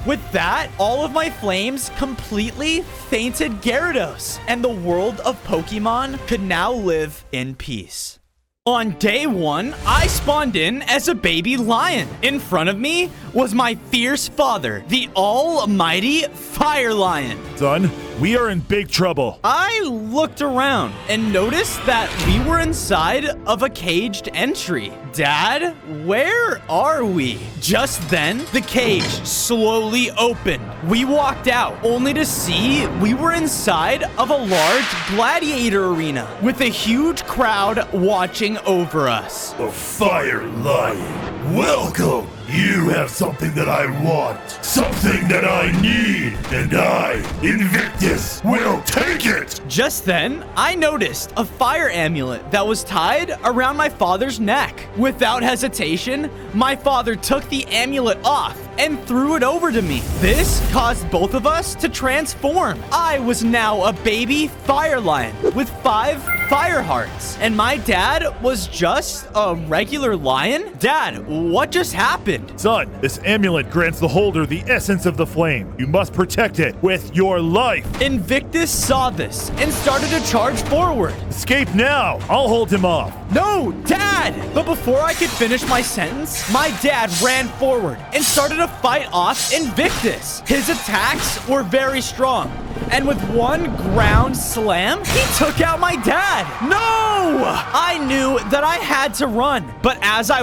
With that, all of my flames completely fainted Gyarados, and the world of Pokemon could now live in peace. On day 1, I spawned in as a baby lion. In front of me was my fierce father, the almighty Fire Lion. Son, we are in big trouble. I looked around and noticed that we were inside of a caged entry. Dad, where are we? Just then, the cage slowly opened. We walked out, only to see we were inside of a large gladiator arena with a huge crowd watching over us. The Fire Lion, welcome! You have something that I want, something that I need, and I, Invictus, will take it! Just then, I noticed a fire amulet that was tied around my father's neck. Without hesitation, my father took the amulet off and threw it over to me. This caused both of us to transform. I was now a baby Fire Lion with 5 fire hearts, and my dad was just a regular lion? Dad, what just happened? Son, this amulet grants the holder the essence of the flame. You must protect it with your life. Invictus saw this and started to charge forward. Escape now. I'll hold him off. No, Dad! But before I could finish my sentence, my dad ran forward and started to fight off Invictus. His attacks were very strong, and with one ground slam, he took out my dad. No! I knew that I had to run, but as I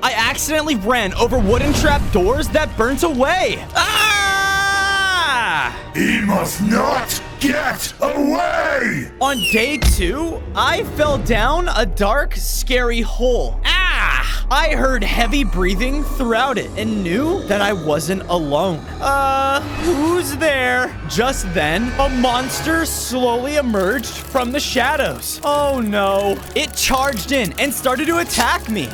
accidentally ran over wooden trap doors that burnt away. Ah! He must not get away! On day 2, I fell down a dark, scary hole. I heard heavy breathing throughout it and knew that I wasn't alone. Who's there? Just then, a monster slowly emerged from the shadows. Oh no. It charged in and started to attack me.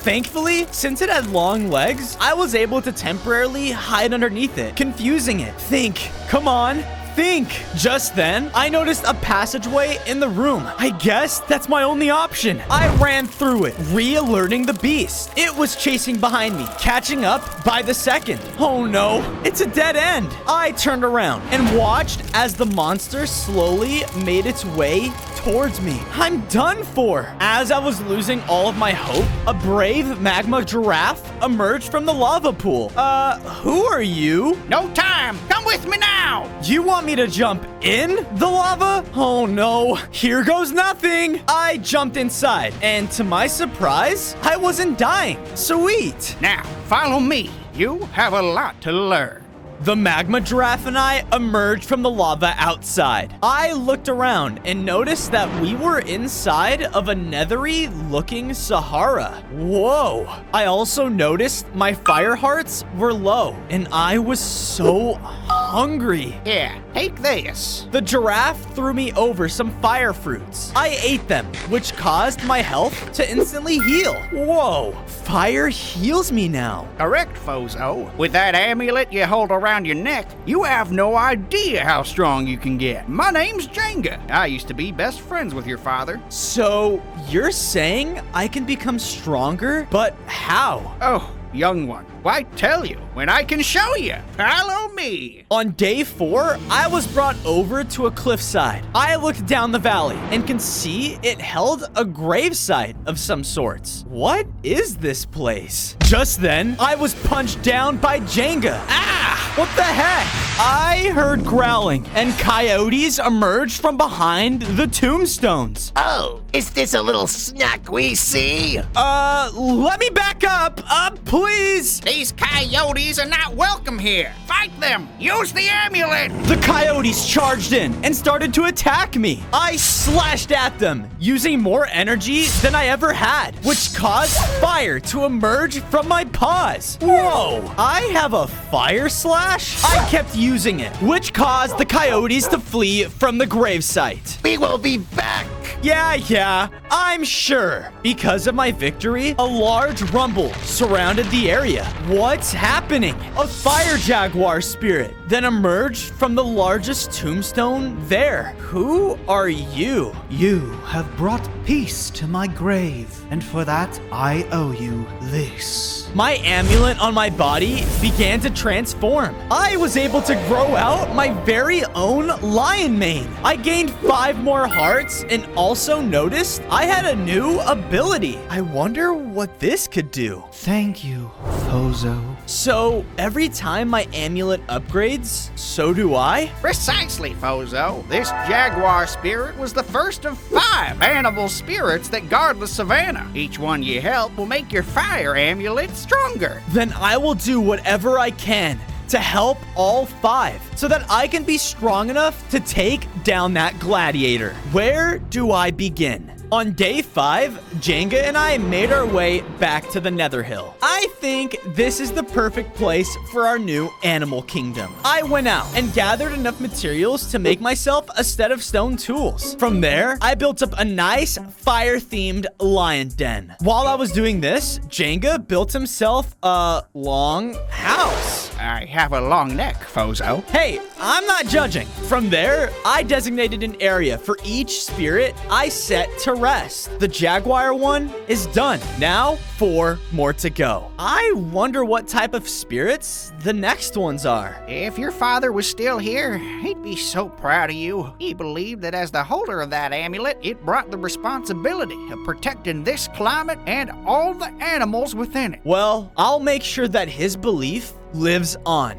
Thankfully, since it had long legs, I was able to temporarily hide underneath it, confusing it. Think. Come on. Think. Just then, I noticed a passageway in the room. I guess that's my only option. I ran through it, re-alerting the beast. It was chasing behind me, catching up by the second. Oh no, it's a dead end. I turned around and watched as the monster slowly made its way towards me. I'm done for. As I was losing all of my hope, a brave magma giraffe emerged from the lava pool. Who are you? No time. Come with me now. You want me to jump in the lava? Oh no, here goes nothing. I jumped inside, and to my surprise, I wasn't dying. Sweet. Now, follow me. You have a lot to learn. The magma giraffe and I emerged from the lava outside. I looked around and noticed that we were inside of a nethery looking Sahara. Whoa. I also noticed my fire hearts were low and I was so hungry. Here, take this. The giraffe threw me over some fire fruits. I ate them, which caused my health to instantly heal. Whoa. Fire heals me now. Correct, Fozo. With that amulet you hold around your neck, you have no idea how strong you can get. My name's Jenga. I used to be best friends with your father. So, you're saying I can become stronger? But how? Oh, young one, Why tell you when I can show you? Follow me. On day 4, I was brought over to a cliffside. I looked down the valley and can see it held a gravesite of some sorts. What is this place? Just then, I was punched down by Jenga. Ah! What the heck? I heard growling and coyotes emerged from behind the tombstones. Oh, is this a little snack we see? Let me back up, please. These coyotes are not welcome here. Fight them. Use the amulet. The coyotes charged in and started to attack me. I slashed at them, using more energy than I ever had, which caused fire to emerge from my paws. Whoa, I have a fire slash? I kept using it, which caused the coyotes to flee from the gravesite. We will be back. Yeah, I'm sure. Because of my victory, a large rumble surrounded the area. What's happening? A fire jaguar spirit then emerged from the largest tombstone there. Who are you? You have brought peace to my grave, and for that, I owe you this. My amulet on my body began to transform. I was able to grow out my very own lion mane. I gained 5 more hearts and also noticed I had a new ability. I wonder what this could do. Thank you, Fozo. So every time my amulet upgrades, so do I? Precisely, Fozo. This jaguar spirit was the first of 5 animal spirits that guard the savannah. Each one you help will make your fire amulet stronger. Then I will do whatever I can to help all 5 so that I can be strong enough to take down that gladiator. Where do I begin? On day 5, Jenga and I made our way back to the Netherhill. I think this is the perfect place for our new animal kingdom. I went out and gathered enough materials to make myself a set of stone tools. From there, I built up a nice fire-themed lion den. While I was doing this, Jenga built himself a long house. I have a long neck, Fozo. Hey, I'm not judging. From there, I designated an area for each spirit I set to rest. The jaguar one is done. Now, 4 more to go. I wonder what type of spirits the next ones are. If your father was still here, he'd be so proud of you. He believed that as the holder of that amulet, it brought the responsibility of protecting this climate and all the animals within it. Well, I'll make sure that his belief lives on.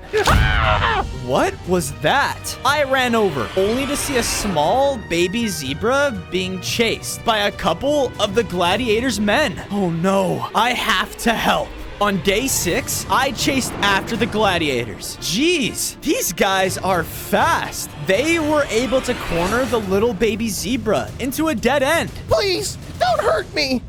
What was that? I ran over, only to see a small baby zebra being chased by a couple of the gladiator's men. Oh no, I have to help. On day 6, I chased after the gladiators. Jeez, these guys are fast. They were able to corner the little baby zebra into a dead end. Please, don't hurt me.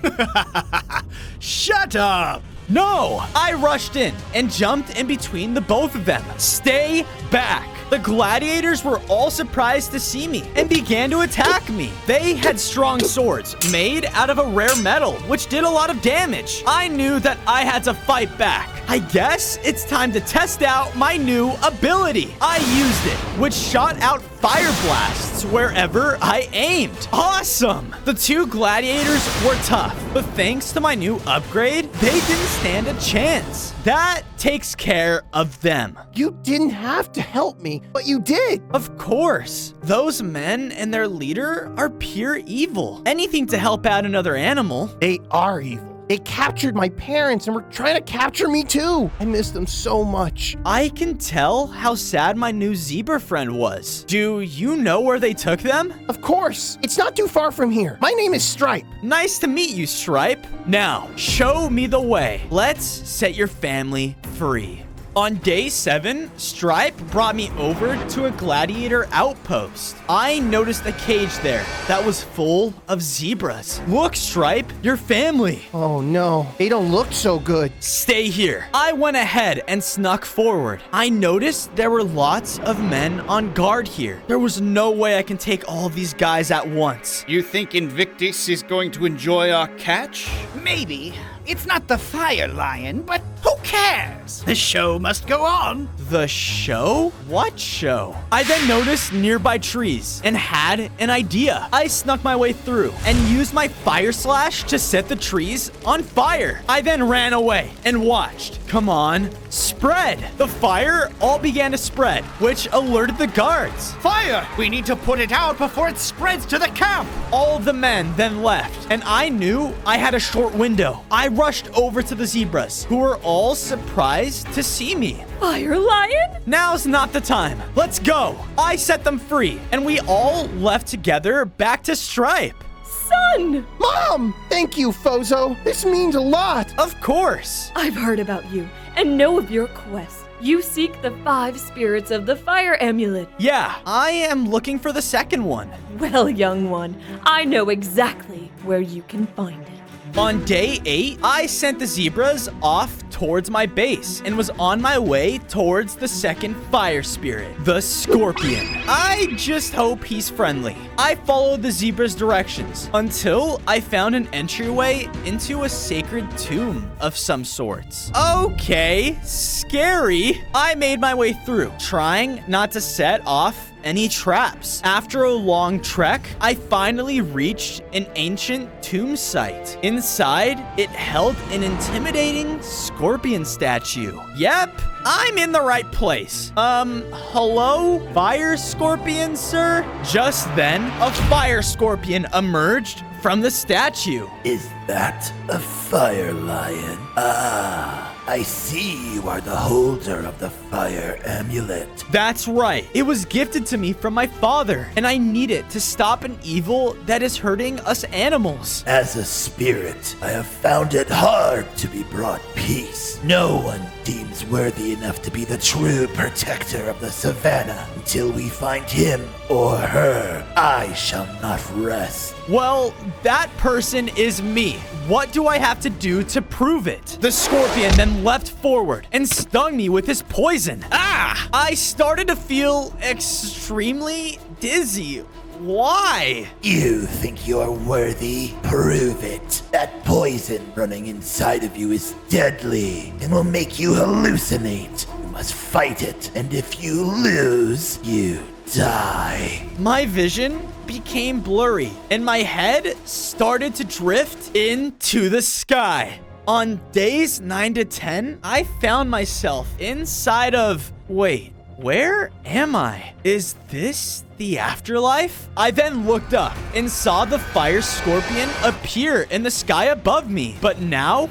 Shut up. No, I rushed in and jumped in between the both of them. Stay back. The gladiators were all surprised to see me and began to attack me. They had strong swords made out of a rare metal, which did a lot of damage. I knew that I had to fight back. I guess it's time to test out my new ability. I used it, which shot out fire blasts wherever I aimed. Awesome! The 2 gladiators were tough, but thanks to my new upgrade, they didn't stand a chance. That takes care of them. You didn't have to help me, but you did. Of course. Those men and their leader are pure evil. Anything to help out another animal. They are evil. They captured my parents and were trying to capture me too. I miss them so much. I can tell how sad my new zebra friend was. Do you know where they took them? Of course. It's not too far from here. My name is Stripe. Nice to meet you, Stripe. Now, show me the way. Let's set your family free. On day 7, Stripe brought me over to a gladiator outpost. I noticed a cage there that was full of zebras. Look, Stripe, your family. Oh no, they don't look so good. Stay here. I went ahead and snuck forward. I noticed there were lots of men on guard here. There was no way I can take all of these guys at once. You think Invictus is going to enjoy our catch? Maybe. It's not the fire lion, but who cares? The show must go on. The show? What show? I then noticed nearby trees and had an idea. I snuck my way through and used my fire slash to set the trees on fire. I then ran away and watched. Come on, spread. The fire all began to spread, which alerted the guards. Fire! We need to put it out before it spreads to the camp. All of the men then left, and I knew I had a short window. I rushed over to the zebras, who were all surprised to see me. Fire Lion? Now's not the time. Let's go. I set them free, and we all left together back to Stripe. Son! Mom! Thank you, Fozo. This means a lot. Of course. I've heard about you and know of your quest. You seek the 5 spirits of the fire amulet. Yeah, I am looking for the second one. Well, young one, I know exactly where you can find it. On day 8, I sent the zebras off towards my base and was on my way towards the second fire spirit, the scorpion. I just hope he's friendly. I followed the zebra's directions until I found an entryway into a sacred tomb of some sorts. Okay, scary. I made my way through, trying not to set off any traps. After a long trek, I finally reached an ancient tomb site. Inside, it held an intimidating scorpion statue. Yep, I'm in the right place. Hello? Fire scorpion, sir? Just then, a fire scorpion emerged from the statue. Is that a fire lion? Ah, I see you are the holder of the fire amulet. That's right. It was gifted to me from my father, and I need it to stop an evil that is hurting us animals. As a spirit, I have found it hard to be brought peace. No one deems worthy enough to be the true protector of the savannah. Until we find him or her, I shall not rest. Well, that person is me. What do I have to do to prove it? The scorpion then leapt forward and stung me with his poison. Ah! I started to feel extremely dizzy. Why? You think you're worthy? Prove it. That poison running inside of you is deadly and will make you hallucinate. You must fight it, and if you lose, you die. My vision became blurry, and my head started to drift into the sky. On days 9 to 10, I found myself inside of... Wait, where am I? Is this the afterlife? I then looked up and saw the fire scorpion appear in the sky above me, but now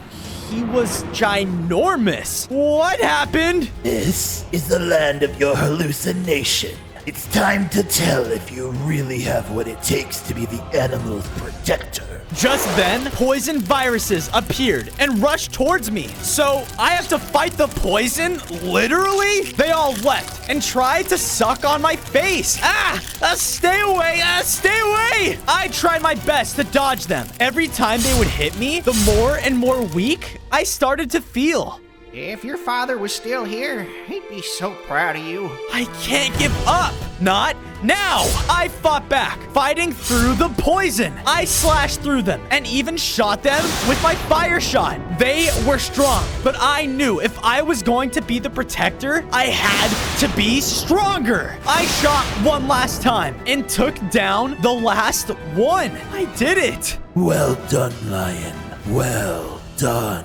he was ginormous. What happened? This is the land of your hallucination. It's time to tell if you really have what it takes to be the animal's protector. Just then, poison viruses appeared and rushed towards me. So I have to fight the poison? Literally? They all leapt and tried to suck on my face. Stay away, stay away. I tried my best to dodge them. Every time they would hit me, the more and more weak I started to feel. If your father was still here, he'd be so proud of you. I can't give up. Not now. I fought back, fighting through the poison. I slashed through them and even shot them with my fire shot. They were strong, but I knew if I was going to be the protector, I had to be stronger. I shot one last time and took down the last one. I did it. Well done, Lion. Well done.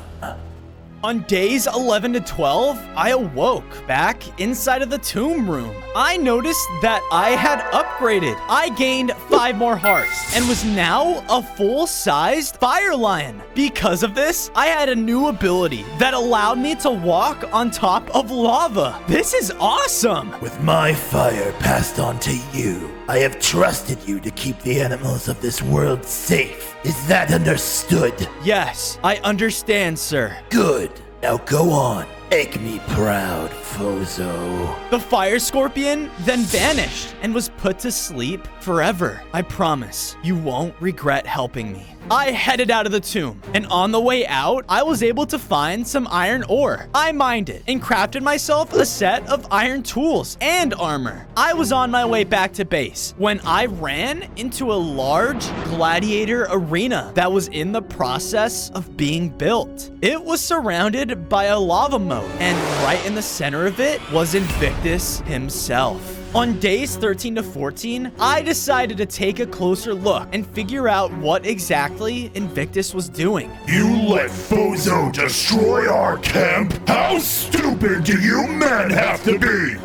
On days 11 to 12, I awoke back inside of the tomb room. I noticed that I had upgraded. I gained 5 more hearts and was now a full-sized fire lion. Because of this, I had a new ability that allowed me to walk on top of lava. This is awesome. With my fire passed on to you, I have trusted you to keep the animals of this world safe. Is that understood? Yes, I understand, sir. Good. Now go on Make me proud, Fozo. The fire scorpion then vanished and was put to sleep forever. I promise you won't regret helping me. I headed out of the tomb, and on the way out, I was able to find some iron ore. I mined it and crafted myself a set of iron tools and armor. I was on my way back to base when I ran into a large gladiator arena that was in the process of being built. It was surrounded by a lava moat, and right in the center of it was Invictus himself. On days 13 to 14, I decided to take a closer look and figure out what exactly Invictus was doing. You let Fozo destroy our camp? How stupid do you men have to be?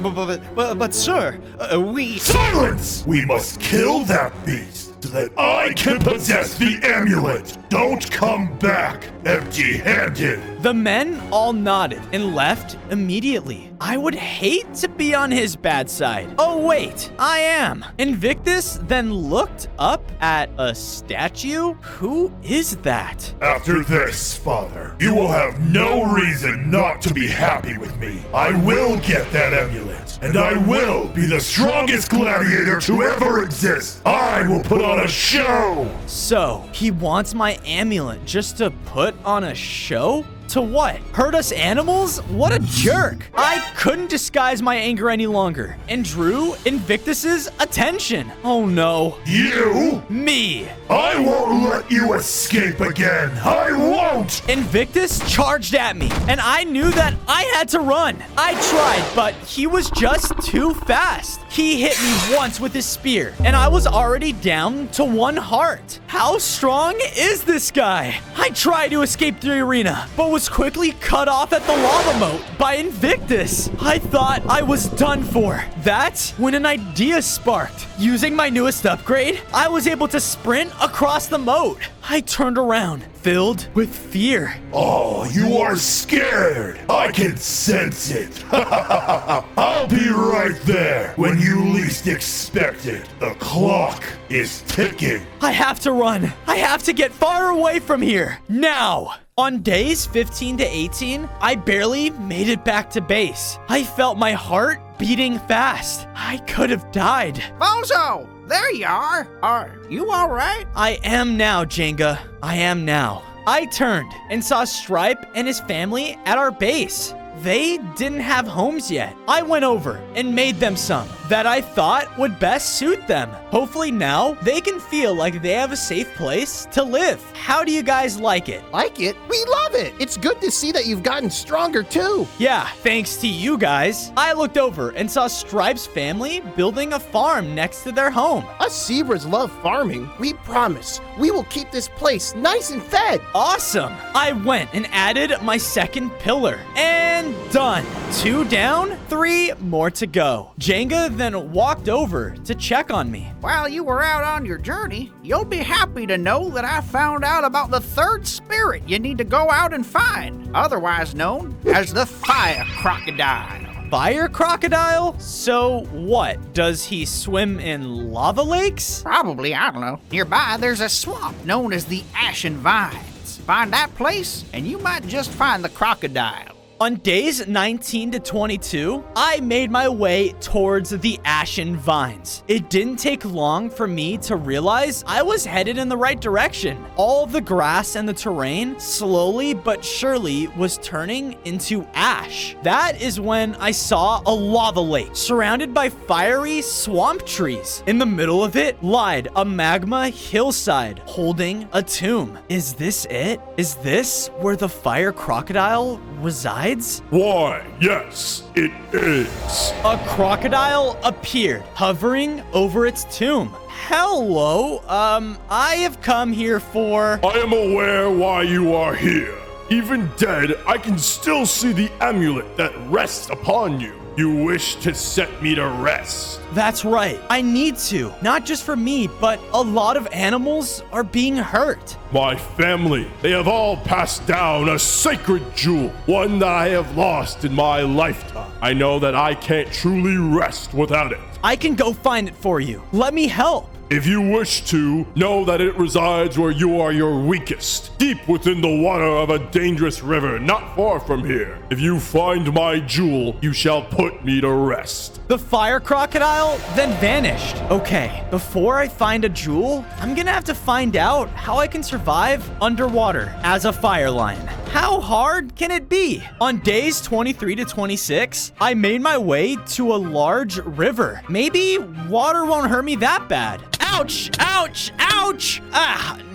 But sir, we... Silence! We must kill that beast so that I can possess the amulet. Don't come back empty-handed. The men all nodded and left immediately. I would hate to be on his bad side. Oh wait, I am. Invictus then looked up at a statue. Who is that? After this, Father, you will have no reason not to be happy with me. I will get that amulet, and I will be the strongest gladiator to ever exist. I will put on a show. So, he wants my amulet just to put on a show? To what? Hurt us animals? What a jerk! I couldn't disguise my anger any longer and drew Invictus's attention. Oh no. You? Me. I won't let you escape again. I won't! Invictus charged at me, and I knew that I had to run. I tried, but he was just too fast. He hit me once with his spear, and I was already down to 1 heart. How strong is this guy? I tried to escape the arena, but was quickly cut off at the lava moat by Invictus. I thought I was done for. That's when an idea sparked. Using my newest upgrade, I was able to sprint across the moat. I turned around, filled with fear. Oh, you are scared. I can sense it. I'll be right there when you least expect it. The clock is ticking. I have to run. I have to get far away from here. Now. On days 15 to 18, I barely made it back to base. I felt my heart beating fast. I could have died. Fozo, there you are. Are you all right? I am now, Jenga. I am now. I turned and saw Stripe and his family at our base. They didn't have homes yet. I went over and made them some that I thought would best suit them. Hopefully now they can feel like they have a safe place to live. How do you guys like it? Like it? We love it. It's good to see that you've gotten stronger too. Yeah, thanks to you guys. I looked over and saw Stripe's family building a farm next to their home. Us zebras love farming. We promise we will keep this place nice and fed. Awesome. I went and added my second pillar and done. 2 down, 3 more to go. Jenga then walked over to check on me. While you were out on your journey, you'll be happy to know that I found out about the third spirit you need to go out and find, otherwise known as the fire crocodile. Fire crocodile? So what? Does he swim in lava lakes? Probably, I don't know. Nearby, there's a swamp known as the Ashen Vines. Find that place, and you might just find the crocodile. On days 19 to 22, I made my way towards the Ashen Vines. It didn't take long for me to realize I was headed in the right direction. All of the grass and the terrain slowly but surely was turning into ash. That is when I saw a lava lake surrounded by fiery swamp trees. In the middle of it lied a magma hillside holding a tomb. Is this it? Is this where the fire crocodile resides? Why, yes, it is. A crocodile appeared, hovering over its tomb. Hello, I have come here for... I am aware why you are here. Even dead, I can still see the amulet that rests upon you. You wish to set me to rest. That's right. I need to. Not just for me, but a lot of animals are being hurt. My family, they have all passed down a sacred jewel, one that I have lost in my lifetime. I know that I can't truly rest without it. I can go find it for you. Let me help. If you wish to, know that it resides where you are your weakest, deep within the water of a dangerous river not far from here. If you find my jewel, you shall put me to rest. The fire crocodile then vanished. Okay, before I find a jewel, I'm gonna have to find out how I can survive underwater as a fire lion. How hard can it be? On days 23 to 26, I made my way to a large river. Maybe water won't hurt me that bad. Ouch, ouch, ouch.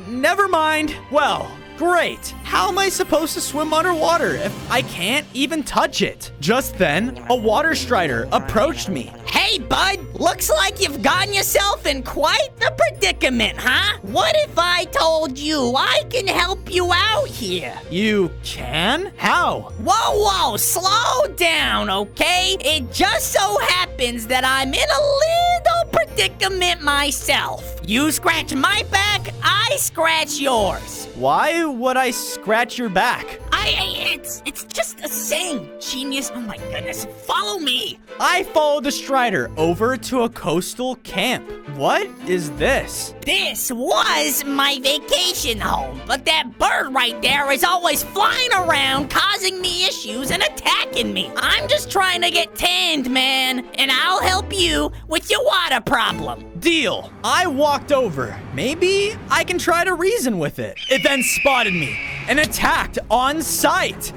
Never mind. Well, great. How am I supposed to swim underwater if I can't even touch it? Just then, a water strider approached me. Hey, bud, looks like you've gotten yourself in quite the predicament, huh? What if I told you I can help you out here? You can? How? Whoa, slow down, okay? It just so happens that I'm in a little predicament myself. You scratch my back, I scratch yours. Why would I scratch your back? It's just a saying, genius. Oh my goodness, follow me. I followed the strider over to a coastal camp. What is this? This was my vacation home, but that bird right there is always flying around, causing me issues and attacking me. I'm just trying to get tanned, man, and I'll help you with your water problem. Deal. I walked over. Maybe I can try to reason with it. It then spotted me and attacked on sight.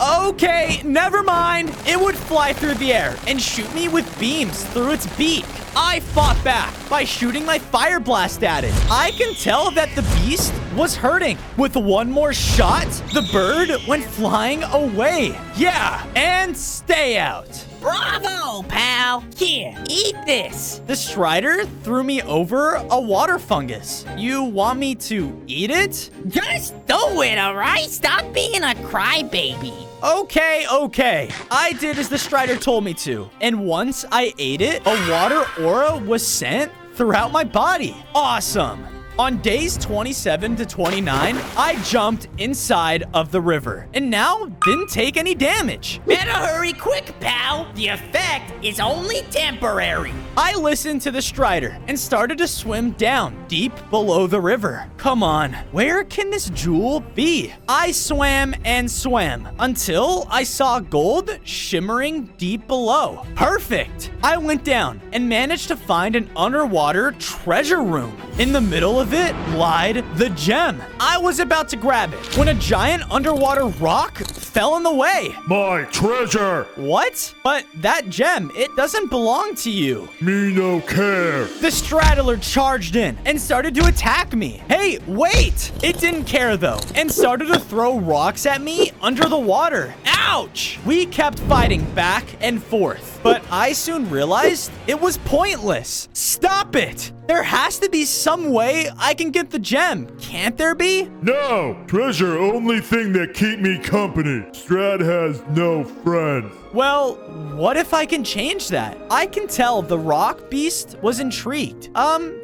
Okay, never mind. It would fly through the air and shoot me with beams through its beak. I fought back by shooting my fire blast at it. I can tell that the beast was hurting. With one more shot, the bird went flying away. Yeah, and stay out. Bravo, pal. Here, eat this. The strider threw me over a water fungus. You want me to eat it? Just do it, all right? Stop being a crybaby. Okay. I did as the strider told me to. And once I ate it, a water aura was sent throughout my body. Awesome. On days 27 to 29, I jumped inside of the river and now didn't take any damage. Better hurry quick, pal. The effect is only temporary. I listened to the strider and started to swim down deep below the river. Come on, where can this jewel be? I swam and swam until I saw gold shimmering deep below. Perfect. I went down and managed to find an underwater treasure room. In the middle of it lied the gem. I was about to grab it when a giant underwater rock fell in the way. My treasure! What? But that gem, it doesn't belong to you. Me no care. The straddler charged in and started to attack me. Hey, wait! It didn't care though and started to throw rocks at me under the water. Ouch! We kept fighting back and forth, but I soon realized it was pointless. Stop it! There has to be some way I can get the gem. Can't there be? No! Treasure only thing that keep me company. Strad has no friends. Well, what if I can change that? I can tell the rock beast was intrigued.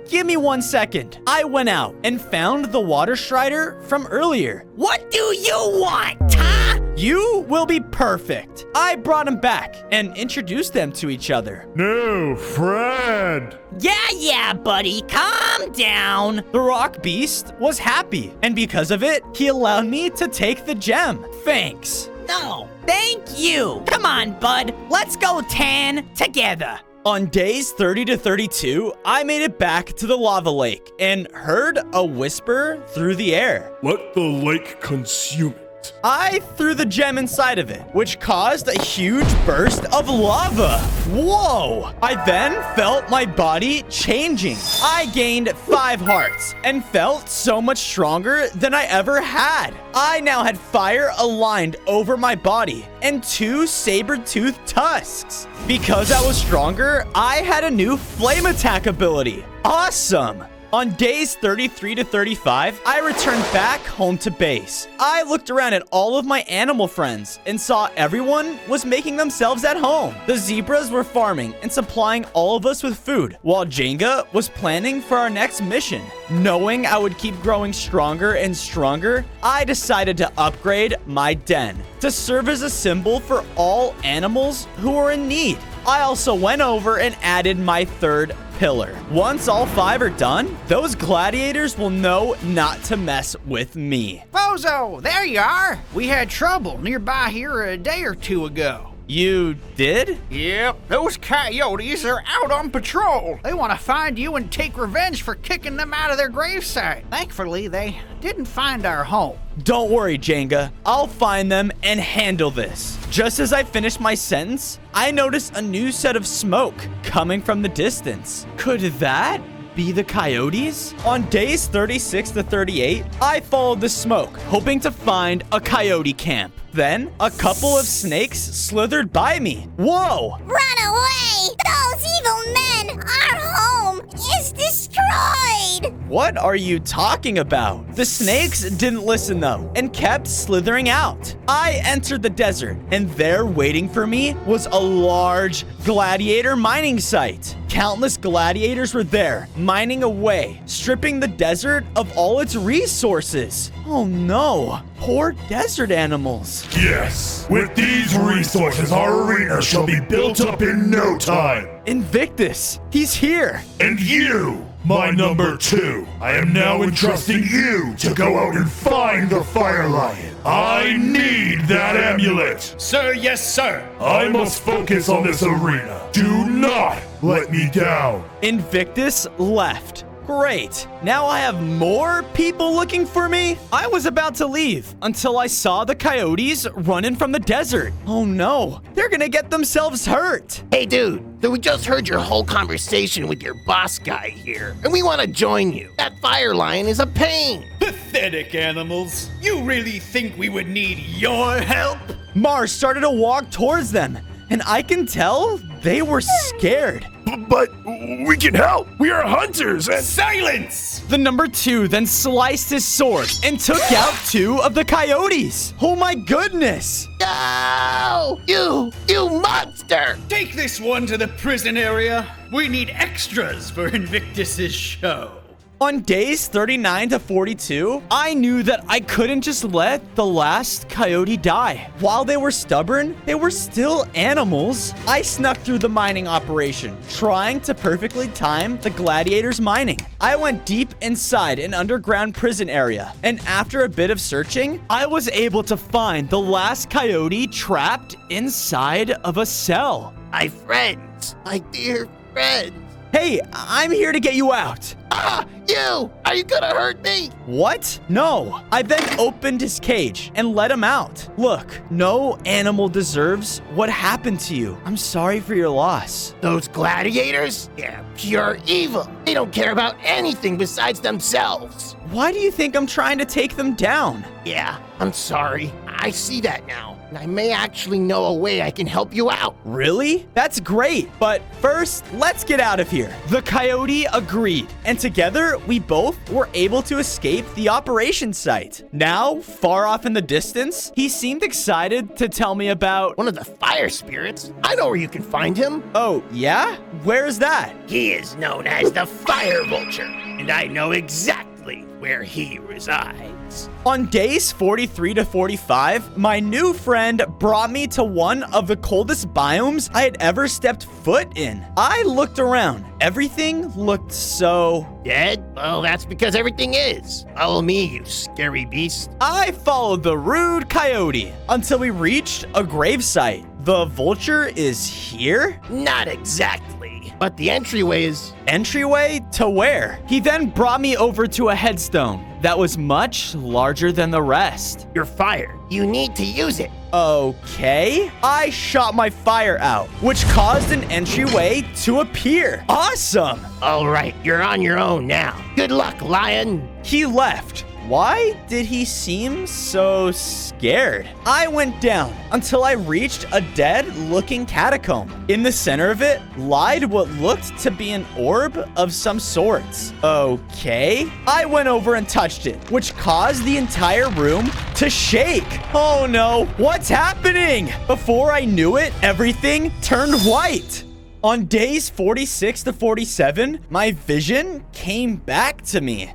Give me 1 second. I went out and found the water strider from earlier. What do you want, huh? You will be perfect. I brought him back and introduced them to each other. No, friend. Yeah, buddy, calm down. The rock beast was happy, and because of it, he allowed me to take the gem. Thanks. No, thank you. Come on, bud. Let's go tan together. On days 30 to 32, I made it back to the lava lake and heard a whisper through the air. Let the lake consume it. I threw the gem inside of it, which caused a huge burst of lava. Whoa! I then felt my body changing. I gained 5 hearts and felt so much stronger than I ever had. I now had fire aligned over my body and 2 saber-toothed tusks. Because I was stronger, I had a new flame attack ability. Awesome! On days 33 to 35, I returned back home to base. I looked around at all of my animal friends and saw everyone was making themselves at home. The zebras were farming and supplying all of us with food, while Jenga was planning for our next mission. Knowing I would keep growing stronger and stronger, I decided to upgrade my den to serve as a symbol for all animals who are in need. I also went over and added my 3rd pillar. Once all 5 are done, those gladiators will know not to mess with me. Bozo, there you are. We had trouble nearby here a day or two ago. You did? Yep, those coyotes are out on patrol. They want to find you and take revenge for kicking them out of their gravesite. Thankfully, they didn't find our home. Don't worry, Jenga. I'll find them and handle this. Just as I finished my sentence, I noticed a new set of smoke coming from the distance. Could that be the coyotes? On days 36 to 38, I followed the smoke, hoping to find a coyote camp. Then, a couple of snakes slithered by me. Whoa! Run away! Those evil men! Our home is destroyed! What are you talking about? The snakes didn't listen though, and kept slithering out. I entered the desert, and there waiting for me was a large gladiator mining site. Countless gladiators were there, mining away, stripping the desert of all its resources. Oh no, poor desert animals. Yes, with these resources, our arena shall be built up in no time. Invictus, he's here. And you, my number 2, I am now entrusting you to go out and find the Fire Lion. I need that amulet. Sir, yes, sir. I must focus on this arena. Do not let me down. Invictus left. Great. Now I have more people looking for me? I was about to leave until I saw the coyotes running from the desert. Oh no, they're gonna get themselves hurt. Hey dude, so we just heard your whole conversation with your boss guy here, and we want to join you. That Fire Lion is a pain. Pathetic animals. You really think we would need your help? Mars started to walk towards them, and I can tell they were scared. But we can help. We are hunters and— Silence! The number 2 then sliced his sword and took out 2 of the coyotes. Oh my goodness! No! You monster! Take this one to the prison area. We need extras for Invictus's show. On days 39 to 42, I knew that I couldn't just let the last coyote die. While they were stubborn, they were still animals. I snuck through the mining operation, trying to perfectly time the gladiators mining. I went deep inside an underground prison area, and after a bit of searching, I was able to find the last coyote trapped inside of a cell. My friends, my dear friends. Hey, I'm here to get you out. Ah, you! Are you gonna hurt me? What? No. I then opened his cage and let him out. Look, no animal deserves what happened to you. I'm sorry for your loss. Those gladiators? They're pure evil. They don't care about anything besides themselves. Why do you think I'm trying to take them down? Yeah, I'm sorry. I see that now. And I may actually know a way I can help you out. Really? That's great. But first, let's get out of here. The coyote agreed, and together we both were able to escape the operation site. Now, far off in the distance, he seemed excited to tell me about one of the fire spirits. I know where you can find him. Oh, yeah? Where is that? He is known as the Fire Vulture, and I know exactly where he resides. On days 43 to 45, my new friend brought me to one of the coldest biomes I had ever stepped foot in. I looked around. Everything looked so dead. Well, that's because everything is. Follow me, you scary beast. I followed the rude coyote until we reached a gravesite. The vulture is here? Not exactly, but the entryway is... Entryway to where? He then brought me over to a headstone that was much larger than the rest. You're fired. You need to use it. Okay. I shot my fire out, which caused an entryway to appear. Awesome. All right, you're on your own now. Good luck, Lion. He left. Why did he seem so scared? I went down until I reached a dead-looking catacomb. In the center of it lied what looked to be an orb of some sorts. Okay. I went over and touched it, which caused the entire room to shake. Oh no, what's happening? Before I knew it, everything turned white. On days 46 to 47, my vision came back to me.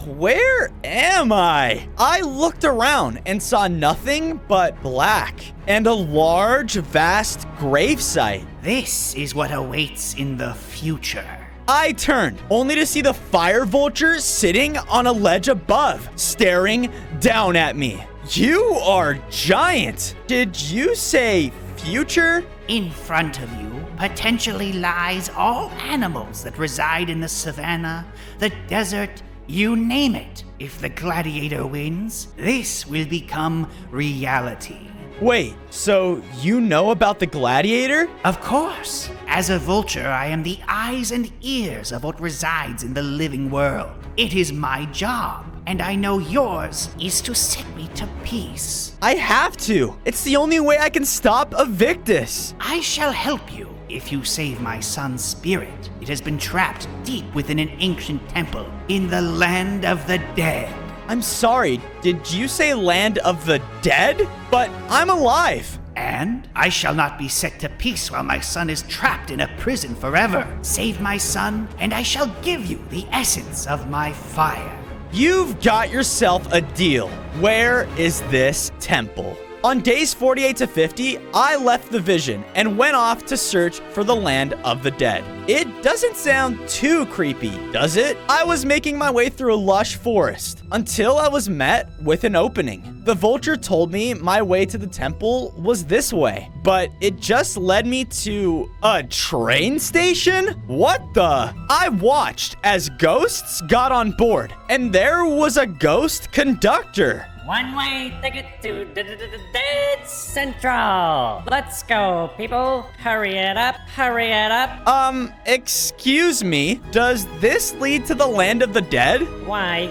Where am I? I looked around and saw nothing but black and a large, vast gravesite. This is what awaits in the future. I turned, only to see the fire vulture sitting on a ledge above, staring down at me. You are giant. Did you say future? In front of you potentially lies all animals that reside in the savannah, the desert, you name it. If the gladiator wins, this will become reality. Wait, so you know about the gladiator? Of course. As a vulture, I am the eyes and ears of what resides in the living world. It is my job, and I know yours is to set me to peace. I have to. It's the only way I can stop Evictus. I shall help you if you save my son's spirit. It has been trapped deep within an ancient temple in the land of the dead. I'm sorry, did you say land of the dead? But I'm alive. And I shall not be set to peace while my son is trapped in a prison forever. Save my son, and I shall give you the essence of my fire. You've got yourself a deal. Where is this temple? On days 48 to 50, I left the vision and went off to search for the land of the dead. It doesn't sound too creepy, does it? I was making my way through a lush forest until I was met with an opening. The vulture told me my way to the temple was this way, but it just led me to a train station? What the? I watched as ghosts got on board, and there was a ghost conductor. One-way ticket to Dead Central. Let's go, people. Hurry it up, hurry it up. Excuse me. Does this lead to the land of the dead? Why,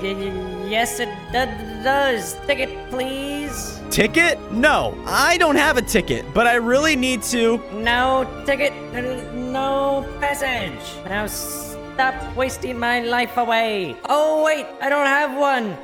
yes it does. Ticket, please. Ticket? No, I don't have a ticket, but I really need to. No ticket, no passage. Now stop wasting my life away. Oh, wait, I don't have one.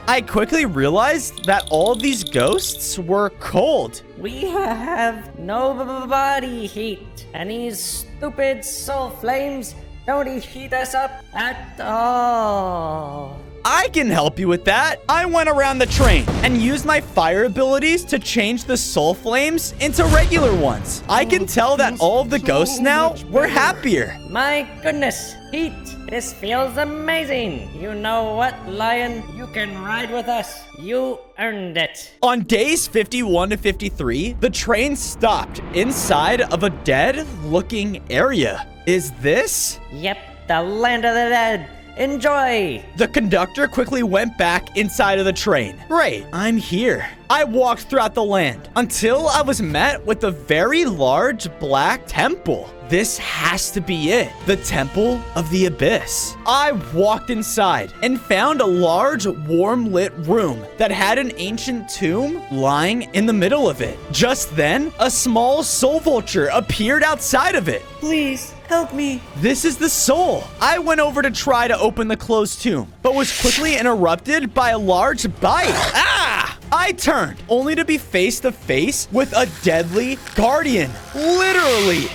I quickly realized that all of these ghosts were cold. We have no body heat, and these stupid soul flames don't heat us up at all. I can help you with that. I went around the train and used my fire abilities to change the soul flames into regular ones. I can tell that all of the ghosts now were happier. My goodness, heat. This feels amazing. You know what, Lion? You can ride with us. You earned it. On days 51 to 53, the train stopped inside of a dead-looking area. Is this? Yep, the land of the dead. Enjoy! The conductor quickly went back inside of the train. Great, I'm here. I walked throughout the land until I was met with a very large black temple. This has to be it, the Temple of the Abyss. I walked inside and found a large, warm-lit room that had an ancient tomb lying in the middle of it. Just then, a small soul vulture appeared outside of it. Please, help me. This is the soul. I went over to try to open the closed tomb, but was quickly interrupted by a large bite. Ah! I turned, only to be face to face with a deadly guardian. Literally.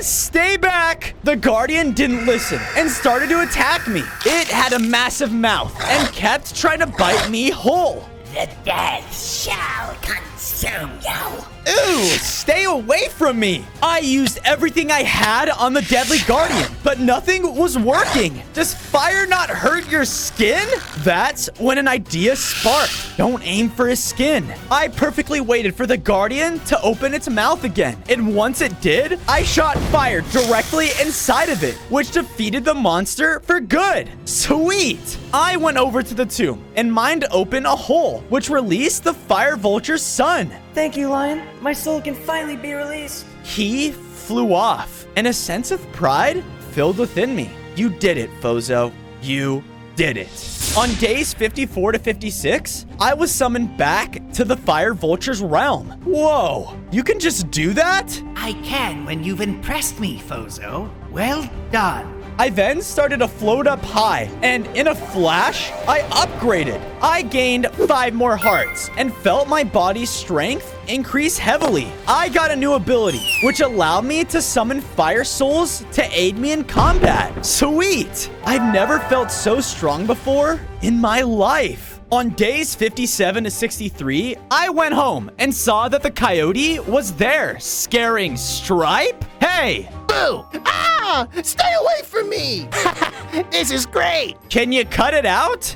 Stay back. The guardian didn't listen and started to attack me. It had a massive mouth and kept trying to bite me whole. The dead shall consume you. Ooh, stay away from me. I used everything I had on the deadly guardian, but nothing was working. Does fire not hurt your skin? That's when an idea sparked. Don't aim for his skin. I perfectly waited for the guardian to open its mouth again, and once it did, I shot fire directly inside of it, which defeated the monster for good. Sweet. I went over to the tomb and mined open a hole, which released the fire vulture's son. Thank you, Lion. My soul can finally be released. He flew off, and a sense of pride filled within me. You did it, Fozo. You did it. On days 54 to 56, I was summoned back to the Fire Vulture's realm. Whoa, you can just do that? I can when you've impressed me, Fozo. Well done. I then started to float up high, and in a flash, I upgraded. I gained 5 more hearts and felt my body's strength increase heavily. I got a new ability, which allowed me to summon fire souls to aid me in combat. Sweet! I've never felt so strong before in my life. On days 57 to 63, I went home and saw that the coyote was there, scaring Stripe. Hey! Boo! Ah! Stay away from me! This is great! Can you cut it out?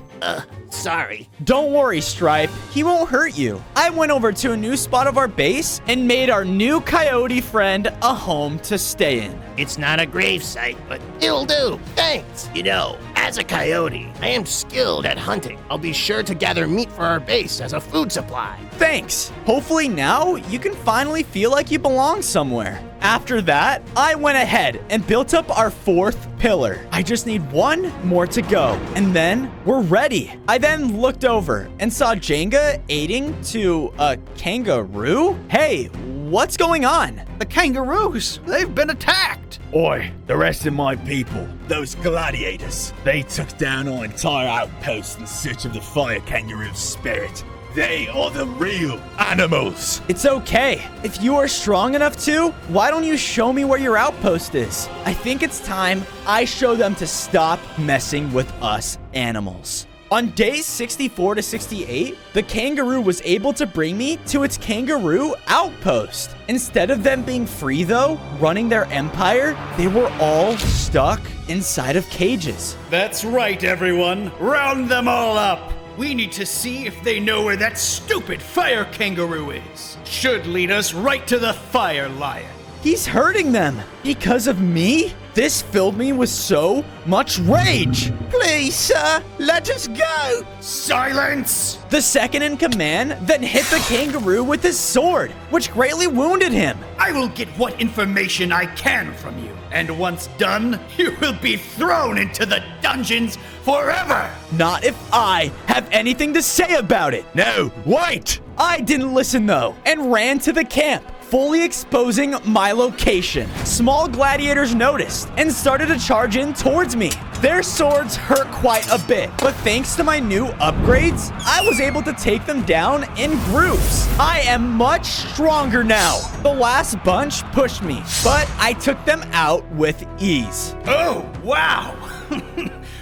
Sorry. Don't worry, Stripe. He won't hurt you. I went over to a new spot of our base and made our new coyote friend a home to stay in. It's not a grave site, but it'll do. Thanks. You know, as a coyote, I am skilled at hunting. I'll be sure to gather meat for our base as a food supply. Thanks. Hopefully now you can finally feel like you belong somewhere. After that, I went ahead and built up our 4th pillar. I just need one more to go, and then we're ready. I then looked over and saw Jenga aiding to a kangaroo. Hey, what's going on? The kangaroos, they've been attacked. Oi, the rest of my people, those gladiators, they took down our entire outpost in search of the fire kangaroo's spirit. They are the real animals. It's okay. If you are strong enough to, why don't you show me where your outpost is? I think it's time I show them to stop messing with us animals. On days 64 to 68, the kangaroo was able to bring me to its kangaroo outpost. Instead of them being free, though, running their empire, they were all stuck inside of cages. That's right, everyone. Round them all up. We need to see if they know where that stupid fire kangaroo is. Should lead us right to the fire lion. He's hurting them. Because of me? This filled me with so much rage. Please, sir, let us go. Silence! The second in command then hit the kangaroo with his sword, which greatly wounded him. I will get what information I can from you. And once done, you will be thrown into the dungeons forever. Not if I have anything to say about it. No, wait! I didn't listen though, and ran to the camp, fully exposing my location. Small gladiators noticed and started to charge in towards me. Their swords hurt quite a bit, but thanks to my new upgrades, I was able to take them down in groups. I am much stronger now. The last bunch pushed me, but I took them out with ease. Oh, wow!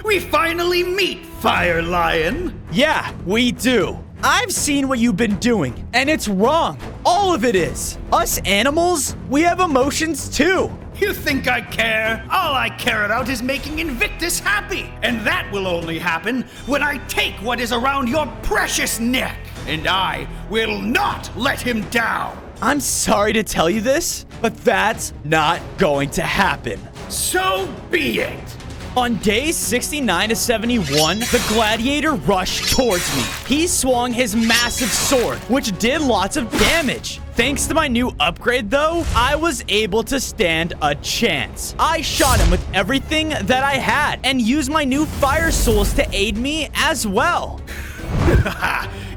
We finally meet, Fire Lion. Yeah, we do. I've seen what you've been doing, and it's wrong. All of it is. Us animals, we have emotions too. You think I care? All I care about is making Invictus happy. And that will only happen when I take what is around your precious neck. And I will not let him down. I'm sorry to tell you this, but that's not going to happen. So be it. On days 69 to 71, the gladiator rushed towards me. He swung his massive sword, which did lots of damage. Thanks to my new upgrade, though, I was able to stand a chance. I shot him with everything that I had and used my new fire souls to aid me as well.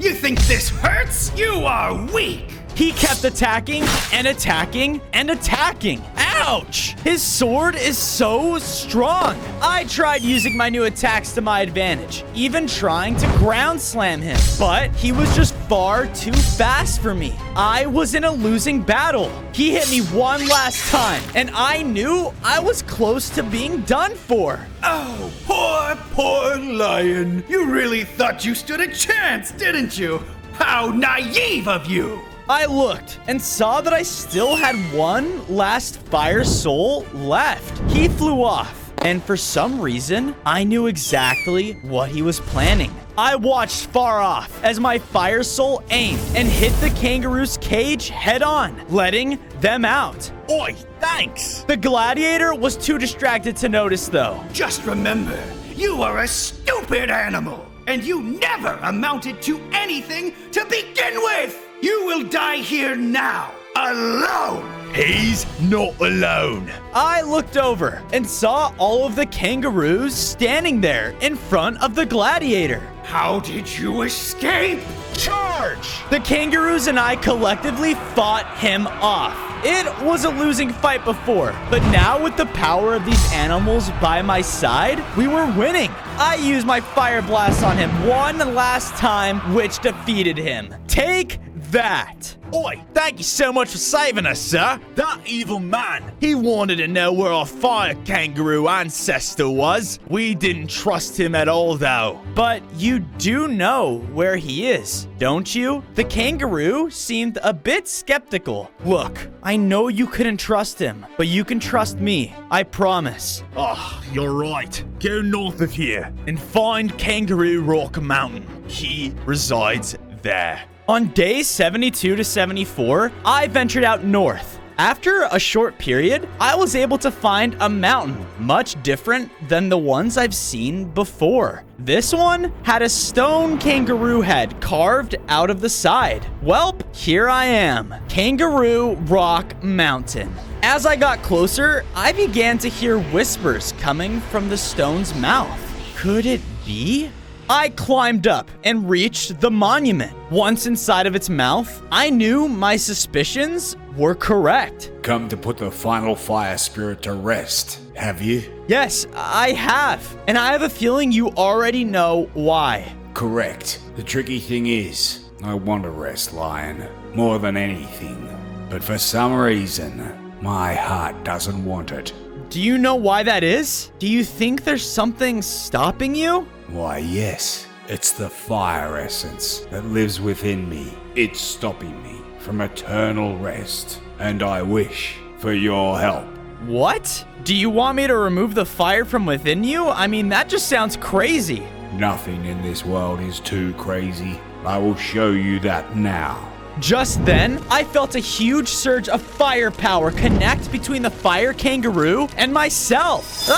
You think this hurts? You are weak. He kept attacking and attacking and attacking. Ouch! His sword is so strong. I tried using my new attacks to my advantage, even trying to ground slam him, but he was just far too fast for me. I was in a losing battle. He hit me one last time, and I knew I was close to being done for. Oh, poor lion. You really thought you stood a chance, didn't you? How naive of you! I looked and saw that I still had one last fire soul left. He flew off, and for some reason, I knew exactly what he was planning. I watched far off as my fire soul aimed and hit the kangaroo's cage head on, letting them out. Oi, thanks! The gladiator was too distracted to notice, though. Just remember, you are a stupid animal, and you never amounted to anything to begin with! You will die here now, alone! He's not alone. I looked over and saw all of the kangaroos standing there in front of the gladiator. How did you escape? Charge! The kangaroos and I collectively fought him off. It was a losing fight before, but now with the power of these animals by my side, we were winning. I used my fire blast on him one last time, which defeated him. Take that! Oi, thank you so much for saving us, sir. That evil man, he wanted to know where our fire kangaroo ancestor was. We didn't trust him at all, though. But you do know where he is, don't you? The kangaroo seemed a bit skeptical. Look, I know you couldn't trust him, but you can trust me. I promise. Oh, you're right. Go north of here and find Kangaroo Rock Mountain. He resides there. On days 72 to 74, I ventured out north. After a short period, I was able to find a mountain much different than the ones I've seen before. This one had a stone kangaroo head carved out of the side. Welp, here I am, Kangaroo Rock Mountain. As I got closer, I began to hear whispers coming from the stone's mouth. Could it be? I climbed up and reached the monument. Once inside of its mouth, I knew my suspicions were correct. Come to put the final fire spirit to rest, have you? Yes, I have. And I have a feeling you already know why. Correct. The tricky thing is, I want to rest, Lion, more than anything. But for some reason, my heart doesn't want it. Do you know why that is? Do you think there's something stopping you? Why, yes. It's the fire essence that lives within me. It's stopping me from eternal rest. And I wish for your help. What? Do you want me to remove the fire from within you? I mean, that just sounds crazy. Nothing in this world is too crazy. I will show you that now. Just then, I felt a huge surge of firepower connect between the fire kangaroo and myself.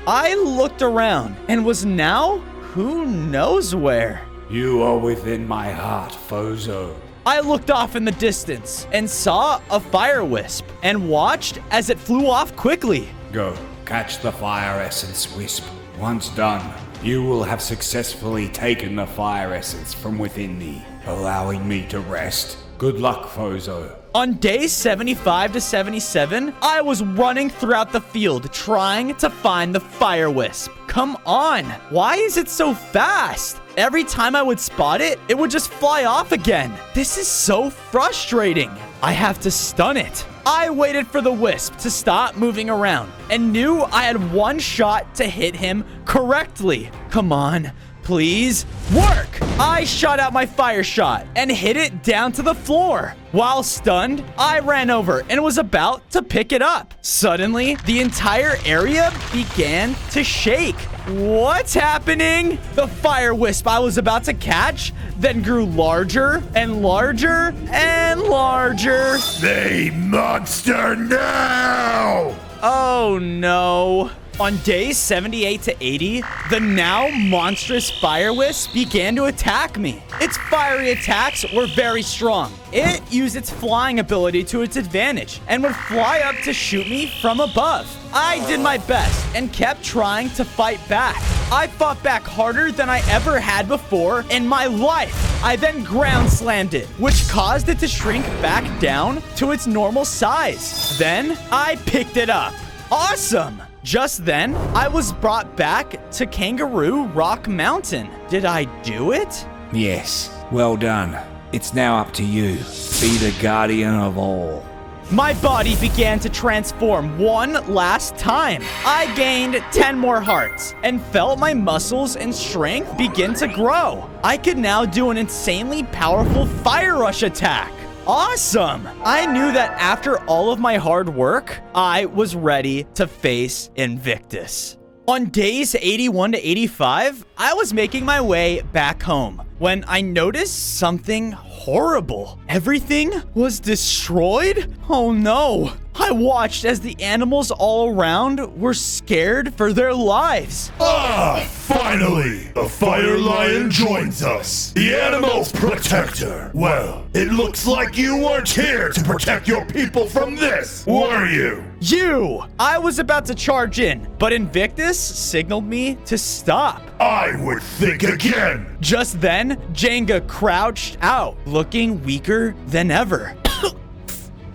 I looked around and was now who knows where. You are within my heart, Fozo. I looked off in the distance and saw a fire wisp and watched as it flew off quickly. Go, catch the fire essence wisp. Once done, you will have successfully taken the fire essence from within me, allowing me to rest. Good luck, Fozo. On days 75 to 77, I was running throughout the field trying to find the fire wisp. Come on, why is it so fast? Every time I would spot it, it would just fly off again. This is so frustrating. I have to stun it. I waited for the wisp to stop moving around and knew I had one shot to hit him correctly. Come on, please work. I shot out my fire shot and hit it down to the floor. While stunned, I ran over and was about to pick it up. Suddenly, the entire area began to shake. What's happening? The fire wisp I was about to catch then grew larger and larger and larger. The monster now! Oh no. On days 78 to 80, the now monstrous fire wisp began to attack me. Its fiery attacks were very strong. It used its flying ability to its advantage and would fly up to shoot me from above. I did my best and kept trying to fight back. I fought back harder than I ever had before in my life. I then ground slammed it, which caused it to shrink back down to its normal size. Then I picked it up. Awesome! Just then, I was brought back to Kangaroo Rock Mountain. Did I do it? Yes, well done. It's now up to you. Be the guardian of all. My body began to transform one last time. I gained 10 more hearts and felt my muscles and strength begin to grow. I could now do an insanely powerful fire rush attack. Awesome! I knew that after all of my hard work, I was ready to face Invictus. On days 81 to 85, I was making my way back home when I noticed something horrible. Everything was destroyed? Oh no! I watched as the animals all around were scared for their lives. Ah, finally! A fire lion joins us! The animal's protector! Well, it looks like you weren't here to protect your people from this, were you? You! I was about to charge in, but Invictus signaled me to stop. I would think again! Just then, Jenga crouched out, looking weaker than ever.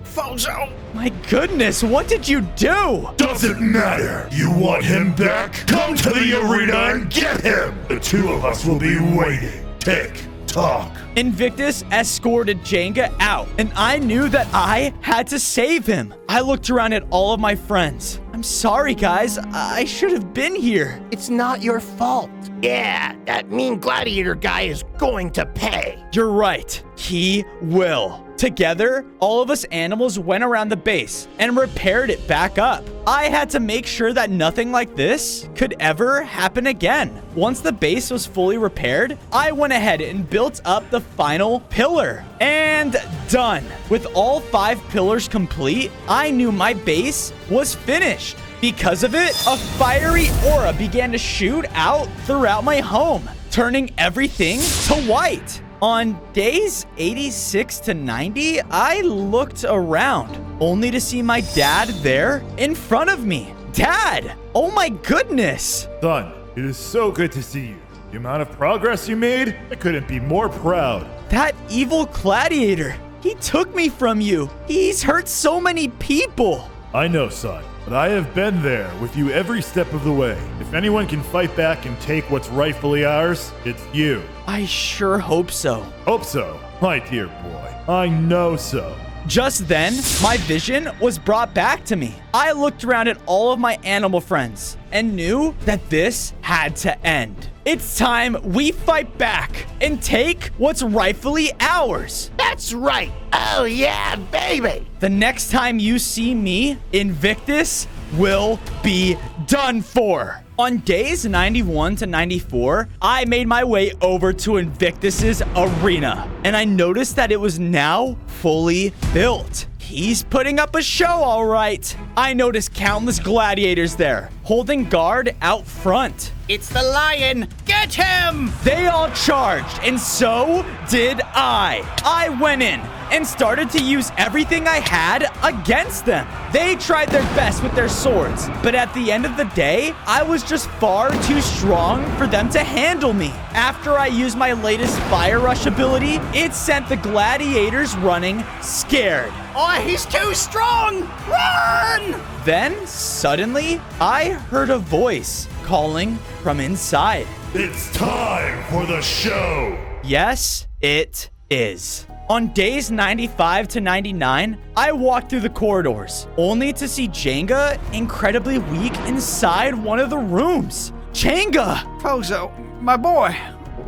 Fozo! My goodness, what did you do? Doesn't matter. You want him back? Come to the arena and get him! The two of us will be waiting. Tick, talk. Invictus escorted Jenga out, and I knew that I had to save him. I looked around at all of my friends. I'm sorry, guys. I should have been here. It's not your fault. Yeah, that mean gladiator guy is going to pay. You're right. He will. Together, all of us animals went around the base and repaired it back up. I had to make sure that nothing like this could ever happen again. Once the base was fully repaired, I went ahead and built up the final pillar. And done. With all 5 pillars complete, I knew my base was finished. Because of it, a fiery aura began to shoot out throughout my home, turning everything to white. On days 86 to 90, I looked around, only to see my dad there in front of me. Dad! Oh my goodness! Son, it is so good to see you. The amount of progress you made, I couldn't be more proud. That evil gladiator, he took me from you. He's hurt so many people. I know, son, but I have been there with you every step of the way. If anyone can fight back and take what's rightfully ours, it's you. I sure hope so. Hope so? My dear boy, I know so. Just then, my vision was brought back to me. I looked around at all of my animal friends and knew that this had to end. It's time we fight back and take what's rightfully ours. That's right. Oh yeah, baby. The next time you see me, Invictus will be done for. On days 91 to 94, I made my way over to Invictus's arena, and I noticed that it was now fully built. He's putting up a show, all right. I noticed countless gladiators there, holding guard out front. It's the lion! Get him! They all charged, and so did I. I went in and started to use everything I had against them. They tried their best with their swords, but at the end of the day, I was just far too strong for them to handle me. After I used my latest Fire Rush ability, it sent the gladiators running scared. Oh, he's too strong! Run! Then, suddenly, I heard a voice calling from inside. It's time for the show! Yes, it is. On days 95 to 99, I walked through the corridors, only to see Jenga incredibly weak inside one of the rooms. Jenga! Fozo, my boy,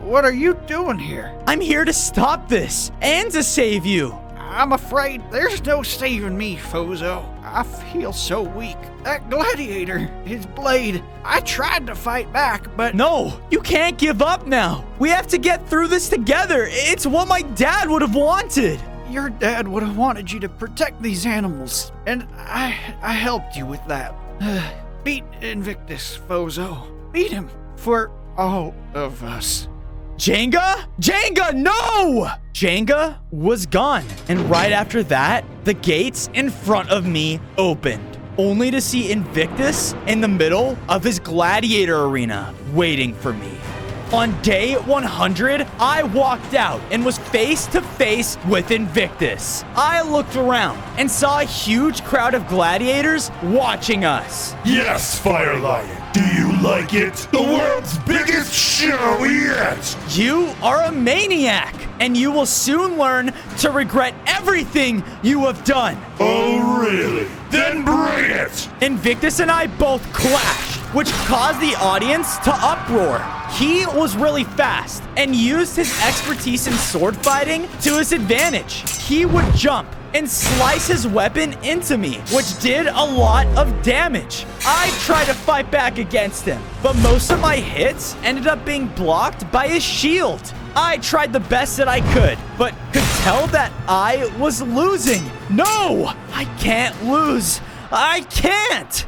what are you doing here? I'm here to stop this and to save you. I'm afraid there's no saving me, Fozo. I feel so weak. That gladiator, his blade, I tried to fight back, but... No, you can't give up now. We have to get through this together. It's what my dad would have wanted. Your dad would have wanted you to protect these animals, and I helped you with that. Beat Invictus, Fozo. Beat him for all of us. Jenga? Jenga, no! Jenga was gone, and right after that, the gates in front of me opened, only to see Invictus in the middle of his gladiator arena waiting for me. On day 100, I walked out and was face to face with Invictus. I looked around and saw a huge crowd of gladiators watching us. Yes, Fire Lion. Do you like it? The world's biggest show yet! You are a maniac, and you will soon learn to regret everything you have done. Oh, really? Then bring it! Invictus and I both clashed, which caused the audience to uproar. He was really fast and used his expertise in sword fighting to his advantage. He would jump and slice his weapon into me, which did a lot of damage. I tried to fight back against him, but most of my hits ended up being blocked by his shield. I tried the best that I could, but could tell that I was losing. No, I can't lose. I can't.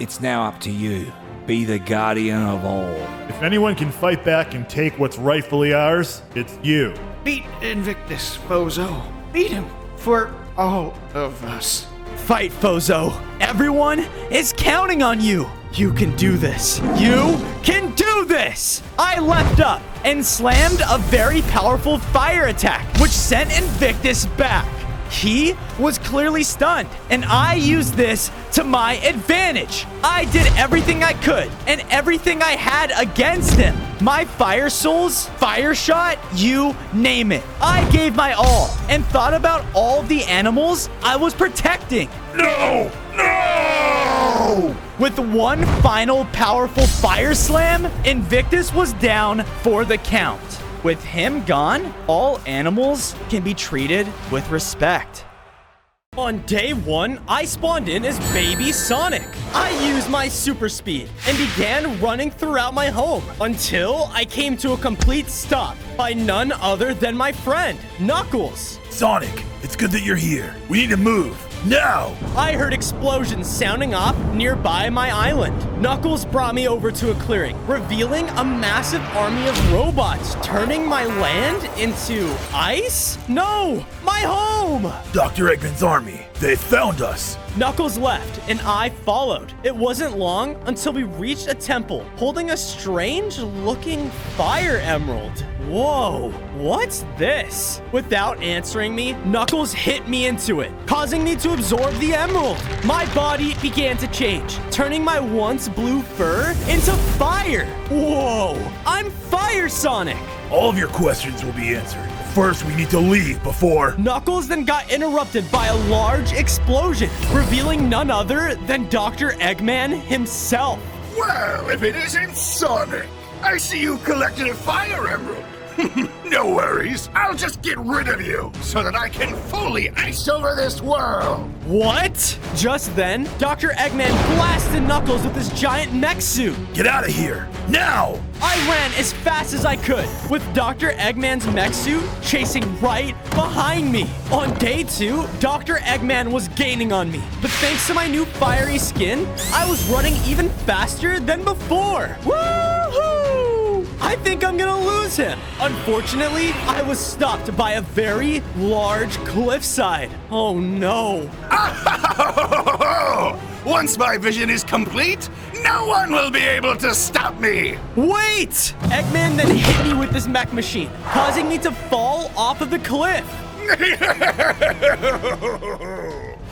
It's now up to you. Be the guardian of all. If anyone can fight back and take what's rightfully ours, it's you. Beat Invictus, Fozo. Beat him for all of us. Fight, Fozo. Everyone is counting on you. You can do this. You can do this. I leapt up and slammed a very powerful fire attack, which sent Invictus back. He was clearly stunned, and I used this to my advantage. I did everything I could and everything I had against him. My fire souls, fire shot, you name it. I gave my all and thought about all the animals I was protecting. No! No! With one final powerful fire slam, Invictus was down for the count. With him gone, all animals can be treated with respect. On day 1, I spawned in as Baby Sonic. I used my super speed and began running throughout my home until I came to a complete stop by none other than my friend, Knuckles. Sonic, it's good that you're here. We need to move. Now! I heard explosions sounding off nearby my island. Knuckles brought me over to a clearing, revealing a massive army of robots, turning my land into ice? No! My home! Dr. Eggman's army. They found us. Knuckles left, and I followed. It wasn't long until we reached a temple holding a strange-looking fire emerald. Whoa, what's this? Without answering me, Knuckles hit me into it, causing me to absorb the emerald. My body began to change, turning my once blue fur into fire. Whoa, I'm Fire Sonic. All of your questions will be answered. First, we need to leave before... Knuckles then got interrupted by a large explosion, revealing none other than Dr. Eggman himself. Well, if it isn't Sonic, I see you collected a fire emerald. No worries, I'll just get rid of you so that I can fully ice over this world. What? Just then, Dr. Eggman blasted Knuckles with his giant mech suit. Get out of here, now! I ran as fast as I could, with Dr. Eggman's mech suit chasing right behind me. On day 2, Dr. Eggman was gaining on me, but thanks to my new fiery skin, I was running even faster than before. Woohoo! I think I'm gonna lose him. Unfortunately, I was stopped by a very large cliffside. Oh no. Once my vision is complete, no one will be able to stop me. Wait! Eggman then hit me with this mech machine, causing me to fall off of the cliff.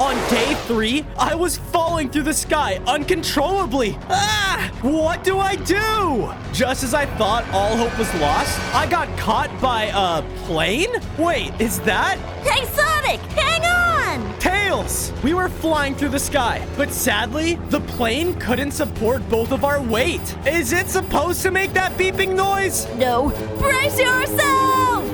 On day 3, I was falling through the sky uncontrollably. Ah! What do I do? Just as I thought all hope was lost, I got caught by a plane? Wait, is that? Hey, Sonic, hang on! Tails! We were flying through the sky, but sadly, the plane couldn't support both of our weight. Is it supposed to make that beeping noise? No. Brace yourself!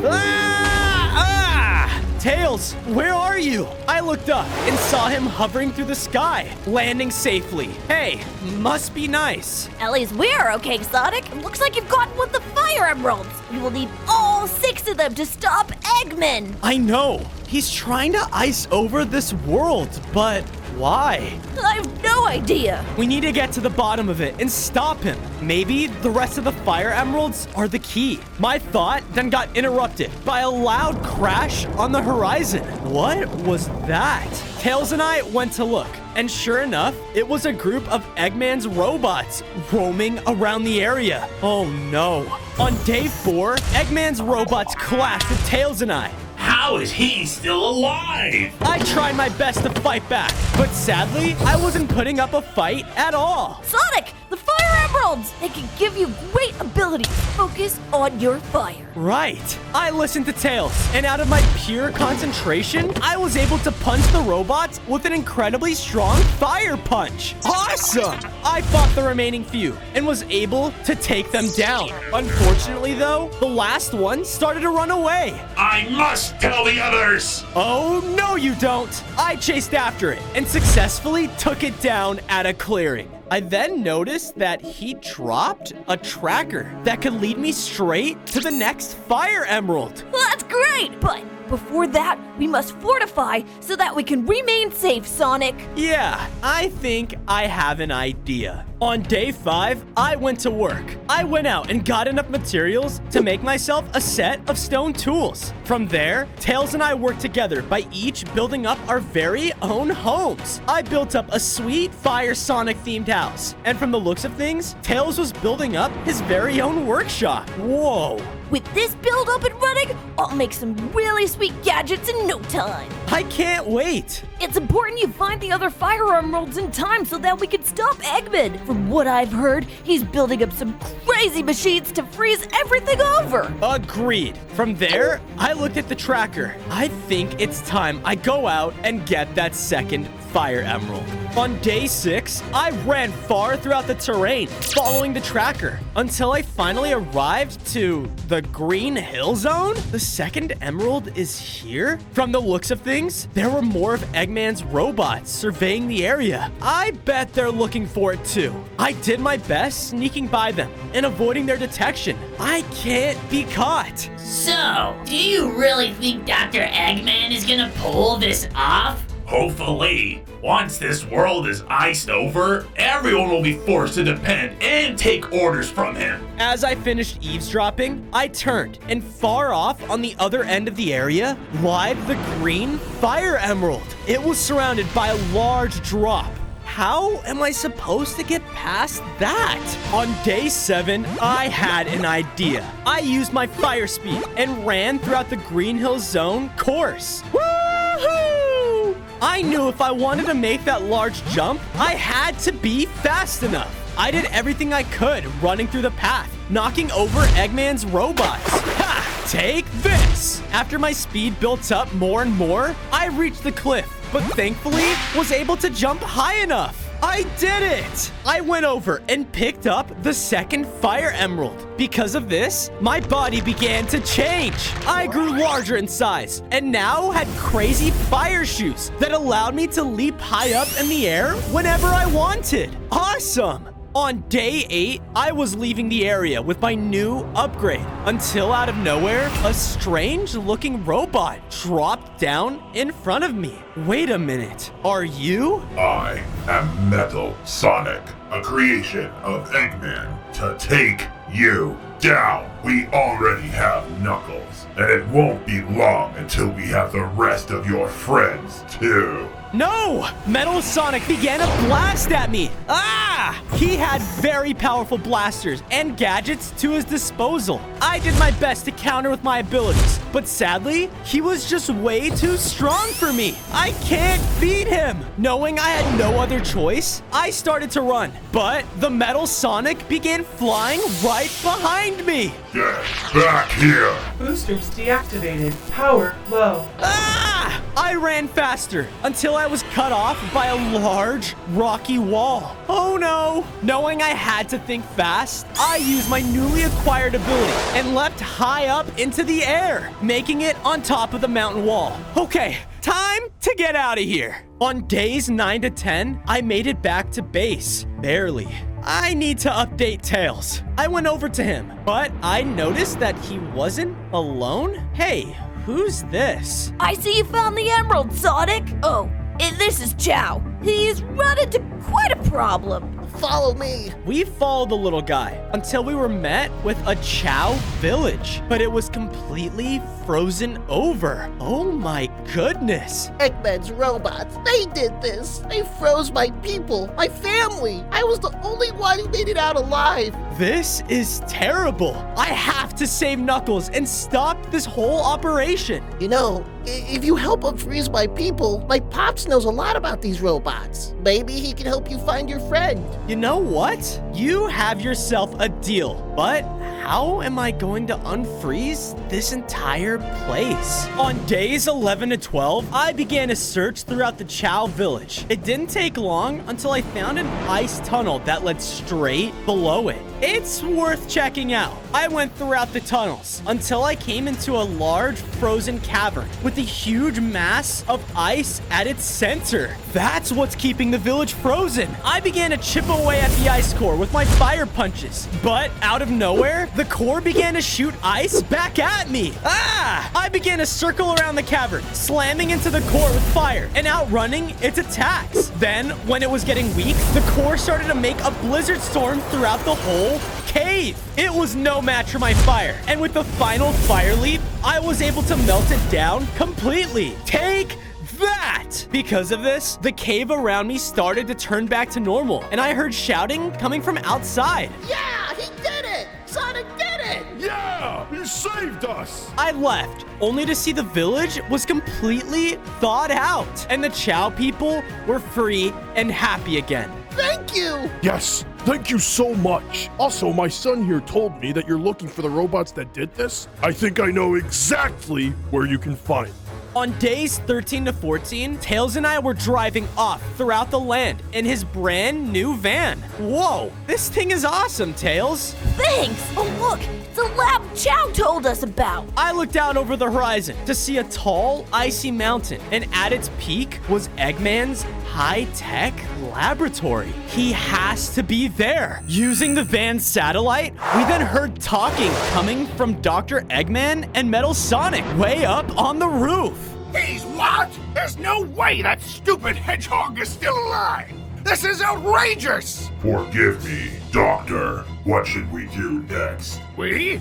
Tails, where are you? I looked up and saw him hovering through the sky, landing safely. Hey, must be nice. At least we're okay, Sonic. It looks like you've gotten one of the fire emeralds. You will need all 6 of them to stop Eggman. I know. He's trying to ice over this world, but why? I have no idea. We need to get to the bottom of it and stop him. Maybe the rest of the fire emeralds are the key. My thought then got interrupted by a loud crash on the horizon. What was that? Tails and I went to look, and sure enough, it was a group of Eggman's robots roaming around the area. Oh no. On day 4, Eggman's robots clashed with Tails and I. How is he still alive? I tried my best to fight back, but sadly, I wasn't putting up a fight at all. Sonic, the fire emeralds! They can give you great ability to focus on your fire. Right. I listened to Tails, and out of my pure concentration, I was able to punch the robots with an incredibly strong fire punch. Awesome! I fought the remaining few and was able to take them down. Unfortunately, though, the last one started to run away. I must tell the others! Oh, no you don't! I chased after it and successfully took it down at a clearing. I then noticed that he dropped a tracker that could lead me straight to the next fire emerald. Well, that's great, but before that, we must fortify so that we can remain safe, Sonic. Yeah, I think I have an idea. On day 5, I went to work. I went out and got enough materials to make myself a set of stone tools. From there, Tails and I worked together by each building up our very own homes. I built up a sweet Fire Sonic themed house. And from the looks of things, Tails was building up his very own workshop. Whoa. With this build up and running, I'll make some really sweet gadgets in no time. I can't wait. It's important you find the other fire emeralds in time so that we can stop Eggman. From what I've heard, he's building up some crazy machines to freeze everything over. Agreed. From there, I looked at the tracker. I think it's time I go out and get that second fire emerald. On day 6, I ran far throughout the terrain, following the tracker, until I finally arrived to the Green Hill Zone. The second emerald is here? From the looks of things, there were more of Eggman's robots surveying the area. I bet they're looking for it too. I did my best sneaking by them and avoiding their detection. I can't be caught. So, do you really think Dr. Eggman is gonna pull this off? Hopefully, once this world is iced over, everyone will be forced to depend and take orders from him. As I finished eavesdropping, I turned, and far off on the other end of the area lied the green fire emerald. It was surrounded by a large drop. How am I supposed to get past that? On day 7, I had an idea. I used my fire speed and ran throughout the Green Hill Zone course. Woohoo! I knew if I wanted to make that large jump, I had to be fast enough. I did everything I could running through the path, knocking over Eggman's robots. Ha! Take this! After my speed built up more and more, I reached the cliff, but thankfully was able to jump high enough. I did it! I went over and picked up the second fire emerald. Because of this, my body began to change. I grew larger in size and now had crazy fire shoes that allowed me to leap high up in the air whenever I wanted. Awesome! On day 8, I was leaving the area with my new upgrade until out of nowhere, a strange-looking robot dropped down in front of me. Wait a minute, are you? I am Metal Sonic, a creation of Eggman to take you down. We already have Knuckles, and it won't be long until we have the rest of your friends too. No! Metal Sonic began to blast at me. Ah! He had very powerful blasters and gadgets to his disposal. I did my best to counter with my abilities, but sadly, he was just way too strong for me. I can't beat him. Knowing I had no other choice, I started to run, but the Metal Sonic began flying right behind me. Get back here! Boosters deactivated. Power low. Ah! I ran faster until I was cut off by a large, rocky wall. Oh no! Knowing I had to think fast, I used my newly acquired ability and leapt high up into the air, making it on top of the mountain wall. Okay, time to get out of here. On days 9 to 10, I made it back to base. Barely. I need to update Tails. I went over to him, but I noticed that he wasn't alone. Hey, who's this? I see you found the emerald, Sonic. Oh, and this is Chow. He's run into quite a problem. Follow me. We followed the little guy until we were met with a Chow village, but it was completely frozen over. Oh my goodness. Eggman's robots, they did this. They froze my people, my family. I was the only one who made it out alive. This is terrible. I have to save Knuckles and stop this whole operation. You know, if you help unfreeze my people, my Pops knows a lot about these robots. Maybe he can help you find your friend. You know what? You have yourself a deal, but how am I going to unfreeze this entire place? On days 11 to 12, I began a search throughout the Chow village. It didn't take long until I found an ice tunnel that led straight below it. It's worth checking out. I went throughout the tunnels until I came into a large frozen cavern with a huge mass of ice at its center. That's what's keeping the village frozen. I began to chip away at the ice core with my fire punches, but out of nowhere, the core began to shoot ice back at me. Ah! I began to circle around the cavern, slamming into the core with fire and outrunning its attacks. Then, when it was getting weak, the core started to make a blizzard storm throughout the whole cave. It was no match for my fire, and with the final fire leap, I was able to melt it down completely. Take that! Because of this, the cave around me started to turn back to normal, and I heard shouting coming from outside. Yeah, he did it! Sonic did it! Yeah, he saved saved us! I left, only to see the village was completely thawed out, and the Chow people were free and happy again. Thank you! Yes, thank you so much. Also, my son here told me that you're looking for the robots that did this. I think I know exactly where you can find them. On days 13 to 14, Tails and I were driving off throughout the land in his brand new van. Whoa, this thing is awesome, Tails. Thanks! Oh, look! It's a lab Chow told us about! I looked out over the horizon to see a tall, icy mountain, and at its peak was Eggman's high-tech laboratory. He has to be there. Using the van's satellite, we then heard talking coming from Dr. Eggman and Metal Sonic way up on the roof. He's what? There's no way that stupid hedgehog is still alive! This is outrageous! Forgive me, Doctor. What should we do next? We?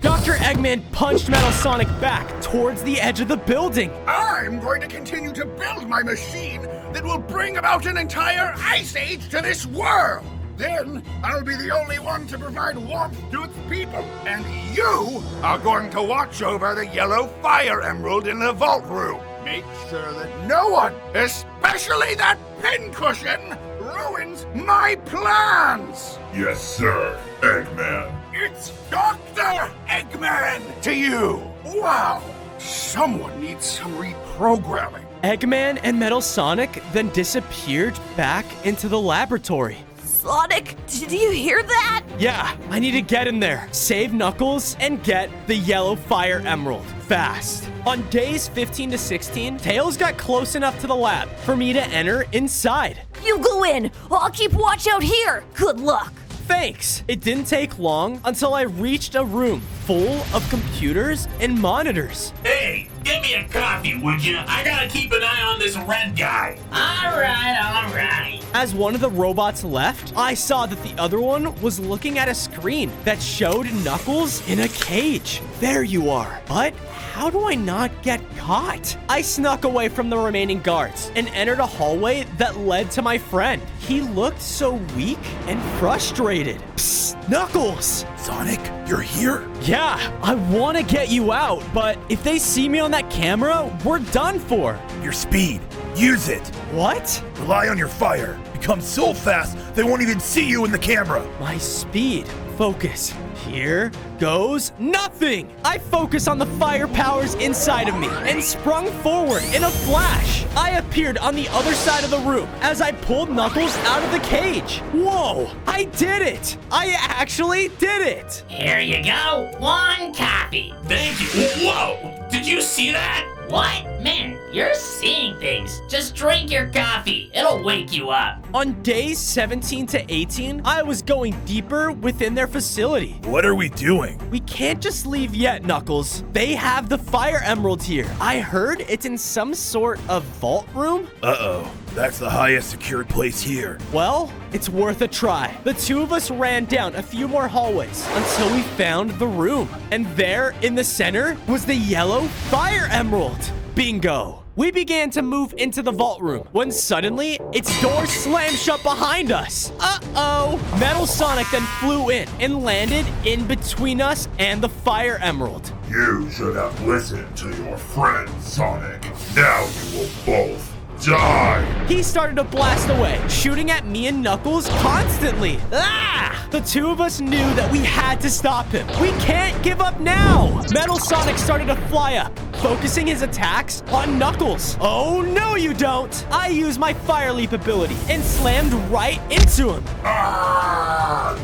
Dr. Eggman punched Metal Sonic back towards the edge of the building. I'm going to continue to build my machine that will bring about an entire ice age to this world. Then I'll be the only one to provide warmth to its people. And you are going to watch over the yellow fire emerald in the vault room. Make sure that no one, especially that pincushion, ruins my plans. Yes, sir, Eggman. It's Dr. Eggman to you. Wow. Someone needs some reprogramming. Eggman and Metal Sonic then disappeared back into the laboratory. Sonic, did you hear that? Yeah, I need to get in there, save Knuckles, and get the yellow fire emerald fast. On days 15 to 16, Tails got close enough to the lab for me to enter inside. You go in. I'll keep watch out here. Good luck. Thanks. It didn't take long until I reached a room full of computers and monitors. Hey, give me a coffee, would you? I gotta keep an eye on this red guy. All right. As one of the robots left, I saw that the other one was looking at a screen that showed Knuckles in a cage. There you are. But how do I not get caught? I snuck away from the remaining guards and entered a hallway that led to my friend. He looked so weak and frustrated. Psst, Knuckles! Sonic, you're here? Yeah, I want to get you out, but if they see me on that camera, we're done for. Your speed. Use it. What? Rely on your fire. Become so fast, they won't even see you in the camera. My speed. Focus. Here goes nothing. I focus on the fire powers inside of me and sprung forward in a flash. I appeared on the other side of the room as I pulled Knuckles out of the cage. Whoa, I did it. I actually did it. Here you go. One coffee. Thank you. Whoa, did you see that? What? Man, you're seeing things. Just drink your coffee. It'll wake you up. On days 17 to 18, I was going deeper within their facility. What are we doing? We can't just leave yet, Knuckles. They have the fire emerald here. I heard it's in some sort of vault room. Uh-oh. That's the highest secured place here. Well, it's worth a try. The two of us ran down a few more hallways until we found the room. And there in the center was the yellow fire emerald. Bingo. We began to move into the vault room when suddenly its door slammed shut behind us. Uh-oh. Metal Sonic then flew in and landed in between us and the fire emerald. You should have listened to your friend, Sonic. Now you will both die! He started to blast away, shooting at me and Knuckles constantly. Ah! The two of us knew that we had to stop him. We can't give up now! Metal Sonic started to fly up, focusing his attacks on Knuckles. Oh, no you don't! I used my Fire Leap ability and slammed right into him. Ah!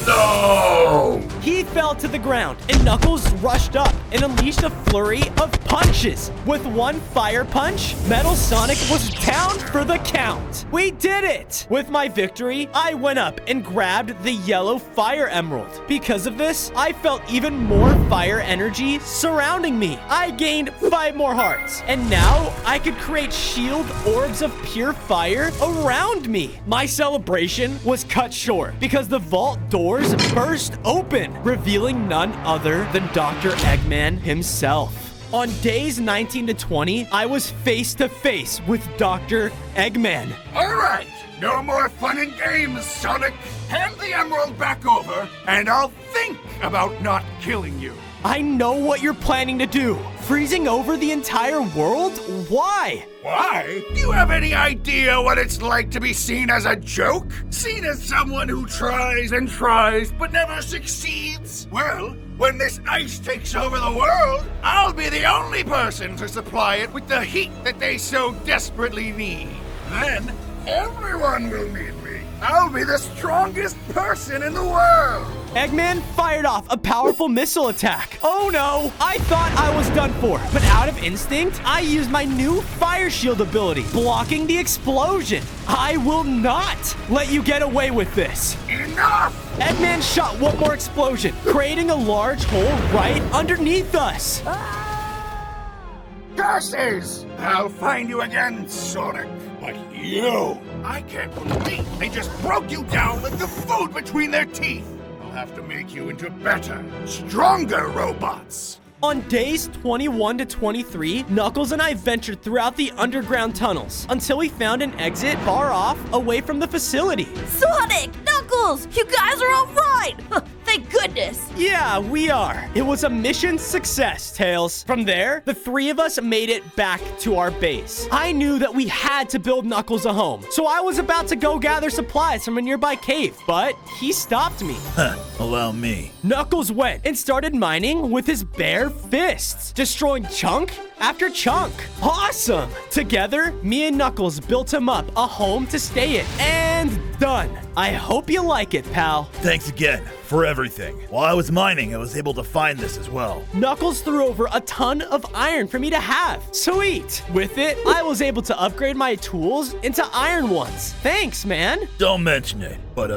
No! He fell to the ground, and Knuckles rushed up and unleashed a flurry of punches. With one fire punch, Metal Sonic was down for the count. We did it! With my victory, I went up and grabbed the yellow fire emerald. Because of this, I felt even more fire energy surrounding me. I gained 5 more hearts, and now I could create shield orbs of pure fire around me. My celebration was cut short because the vault doors burst open, revealing none other than Dr. Eggman himself. On days 19 to 20, I was face to face with Dr. Eggman. All right, no more fun and games, Sonic. Hand the emerald back over, and I'll think about not killing you. I know what you're planning to do. Freezing over the entire world? Why? Why? Do you have any idea what it's like to be seen as a joke? Seen as someone who tries and tries but never succeeds? Well, when this ice takes over the world, I'll be the only person to supply it with the heat that they so desperately need. Then, everyone will need me. I'll be the strongest person in the world. Eggman fired off a powerful missile attack. Oh no, I thought I was done for, but out of instinct, I used my new Fire Shield ability, blocking the explosion. I will not let you get away with this. Enough! Eggman shot one more explosion, creating a large hole right underneath us. Curses! I'll find you again, Sonic. But you, I can't believe they just broke you down like the food between their teeth. I'll have to make you into better, stronger robots. On days 21 to 23, Knuckles and I ventured throughout the underground tunnels until we found an exit far off away from the facility. Sonic! Knuckles! You guys are all right! Thank goodness! Yeah, we are. It was a mission success, Tails. From there, the three of us made it back to our base. I knew that we had to build Knuckles a home, so I was about to go gather supplies from a nearby cave, but he stopped me. Allow me. Knuckles went and started mining with his bare fists, destroying chunk after chunk. Awesome! Together, me and Knuckles built him up a home to stay in. And done. I hope you like it, pal. Thanks again for everything. While I was mining, I was able to find this as well. Knuckles threw over a ton of iron for me to have. Sweet! With it, I was able to upgrade my tools into iron ones. Thanks, man. Don't mention it, but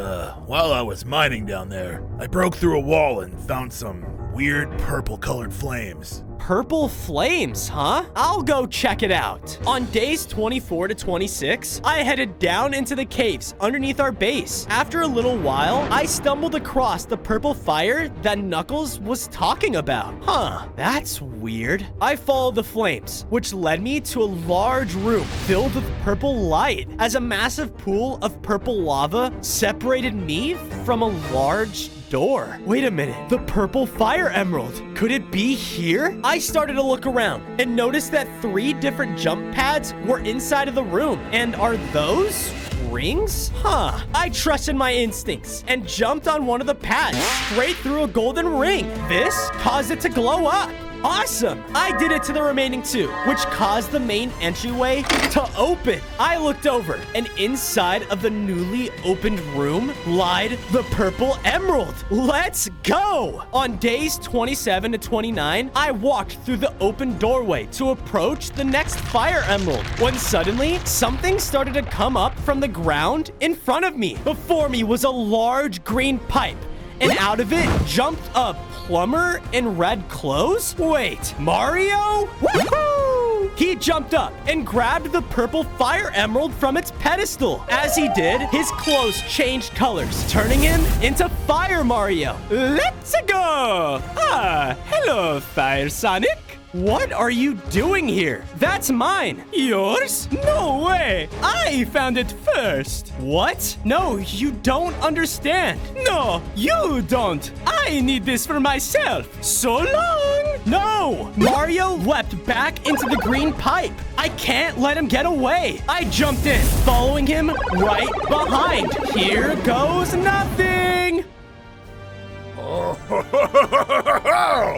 while I was mining down there, I broke through a wall and found some weird purple-colored flames. Purple flames, huh? I'll go check it out. On days 24 to 26, I headed down into the caves underneath our base. After a little while, I stumbled across the purple fire that Knuckles was talking about. Huh, that's weird. I followed the flames, which led me to a large room filled with purple light, as a massive pool of purple lava separated me from a large door. Wait a minute, the purple fire emerald. Could it be here? I started to look around and noticed that 3 different jump pads were inside of the room. And are those rings? Huh. I trusted my instincts and jumped on one of the pads straight through a golden ring. This caused it to glow up. Awesome! I did it to the remaining 2, which caused the main entryway to open. I looked over, and inside of the newly opened room lied the purple emerald. Let's go! On days 27 to 29, I walked through the open doorway to approach the next fire emerald, when suddenly, something started to come up from the ground in front of me. Before me was a large green pipe, and out of it jumped a plumber in red clothes? Wait, Mario? Woohoo! He jumped up and grabbed the purple fire emerald from its pedestal. As he did, his clothes changed colors, turning him into Fire Mario. Let's go! Ah, hello, Fire Sonic. What are you doing here? That's mine. Yours? No way. I found it first. What? No, you don't understand. No, you don't. I need this for myself. So long. No. Mario leapt back into the green pipe. I can't let him get away. I jumped in, following him right behind. Here goes nothing.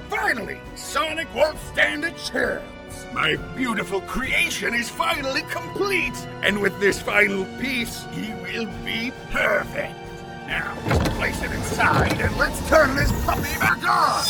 Finally, Sonic won't stand a chance. My beautiful creation is finally complete, and with this final piece, he will be perfect. Now, just place it inside, and let's turn this puppy back on.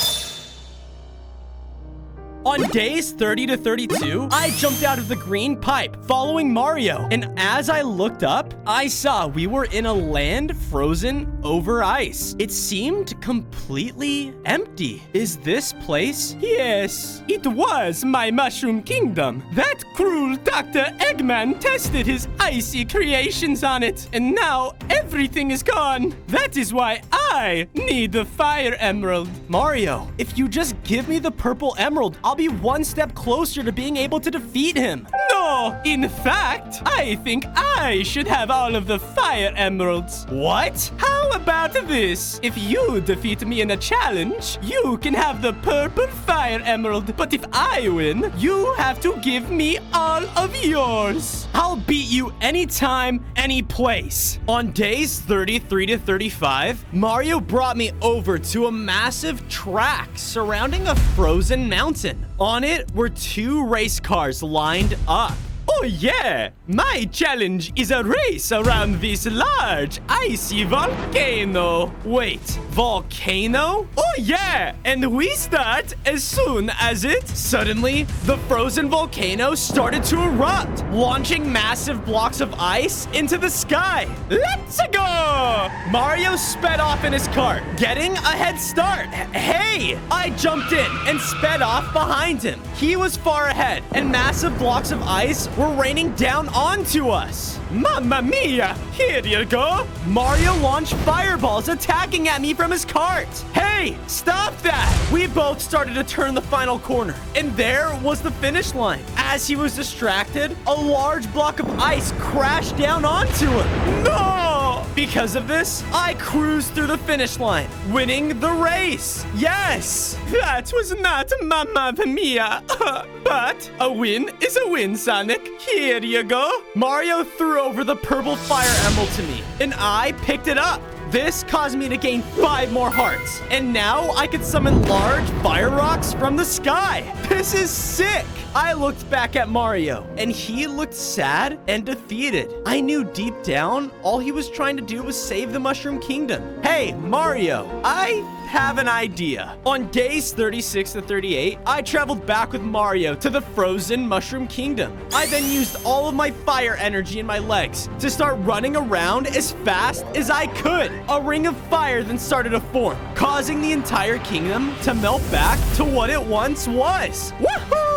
On days 30 to 32, I jumped out of the green pipe, following Mario. And as I looked up, I saw we were in a land frozen over ice. It seemed completely empty. Is this place? Yes, it was my Mushroom Kingdom. That cruel Dr. Eggman tested his icy creations on it, and now everything is gone. That is why I need the fire emerald. Mario, if you just give me the purple emerald, I'll be one step closer to being able to defeat him. No, in fact, I think I should have all of the fire emeralds. What? How about this? If you defeat me in a challenge, you can have the purple fire emerald. But if I win, you have to give me all of yours. I'll beat you anytime, any place. On days 33 to 35, Mario brought me over to a massive track surrounding a frozen mountain. On it were 2 race cars lined up. Oh yeah! My challenge is a race around this large icy volcano. Wait, volcano? Oh yeah! And we start as soon as it... Suddenly, the frozen volcano started to erupt, launching massive blocks of ice into the sky. Let's go! Mario sped off in his cart, getting a head start. Hey! I jumped in and sped off behind him. He was far ahead, and massive blocks of ice were raining down onto us. Mamma mia! Here you go! Mario launched fireballs attacking at me from his cart. Hey, stop that! We both started to turn the final corner, and there was the finish line. As he was distracted, a large block of ice crashed down onto him. No! Because of this, I cruised through the finish line, winning the race. Yes! That was not Mamma Mia. But a win is a win, Sonic. Here you go. Mario threw over the purple fire emerald to me, and I picked it up. This caused me to gain 5 more hearts, and now I can summon large fire rocks from the sky. This is sick. I looked back at Mario, and he looked sad and defeated. I knew deep down, all he was trying to do was save the Mushroom Kingdom. Hey, Mario, I have an idea. On days 36 to 38, I traveled back with Mario to the frozen Mushroom Kingdom. I then used all of my fire energy in my legs to start running around as fast as I could. A ring of fire then started to form, causing the entire kingdom to melt back to what it once was. Woohoo!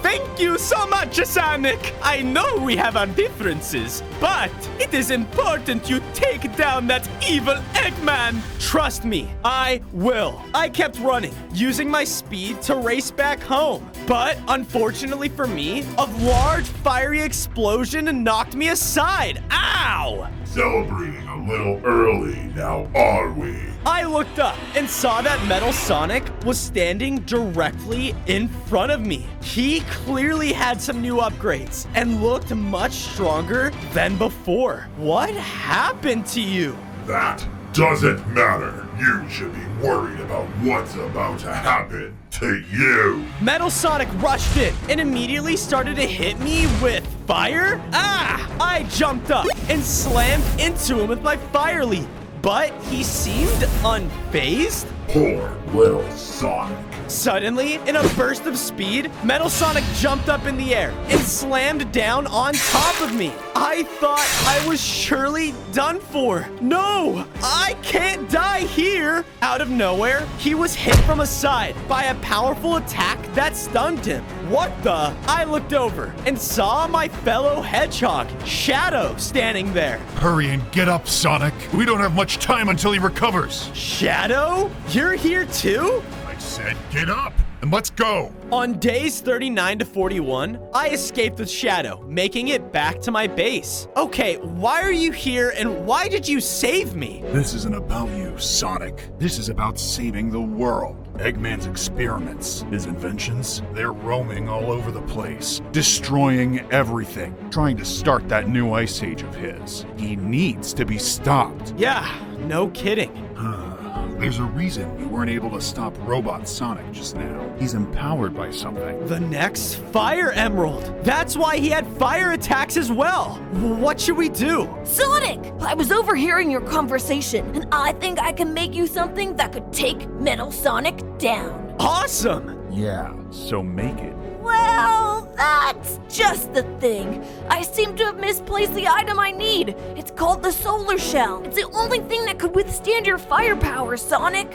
Thank you so much, Sonic. I know we have our differences, but it is important you take down that evil Eggman. Trust me, I will. I kept running, using my speed to race back home. But unfortunately for me, a large fiery explosion knocked me aside. Ow! Celebrating a little early now, are we? I looked up and saw that Metal Sonic was standing directly in front of me. He clearly had some new upgrades and looked much stronger than before. What happened to you? That doesn't matter. You should be worried about what's about to happen to you. Metal Sonic rushed in and immediately started to hit me with fire. I jumped up and slammed into him with my fire leap, but he seemed unfazed. Poor little Sonic. Suddenly, in a burst of speed, Metal Sonic jumped up in the air and slammed down on top of me. I thought I was surely done for. No, I can't die here. Out of nowhere, he was hit from a side by a powerful attack that stunned him. What the? I looked over and saw my fellow hedgehog, Shadow, standing there. Hurry and get up, Sonic. We don't have much time until he recovers. Shadow? You're here too? I said get up and let's go. On days 39 to 41, I escaped with Shadow, making it back to my base. Okay, why are you here and why did you save me? This isn't about you, Sonic. This is about saving the world. Eggman's experiments, his inventions, they're roaming all over the place, destroying everything, trying to start that new ice age of his. He needs to be stopped. Yeah, no kidding. There's a reason you weren't able to stop Robot Sonic just now. He's empowered by something. The next Fire Emerald. That's why he had fire attacks as well. What should we do? Sonic! I was overhearing your conversation, and I think I can make you something that could take Metal Sonic down. Awesome! Yeah, so make it. Well, that's just the thing. I seem to have misplaced the item I need. It's called the Solar Shell. It's the only thing that could withstand your firepower, Sonic.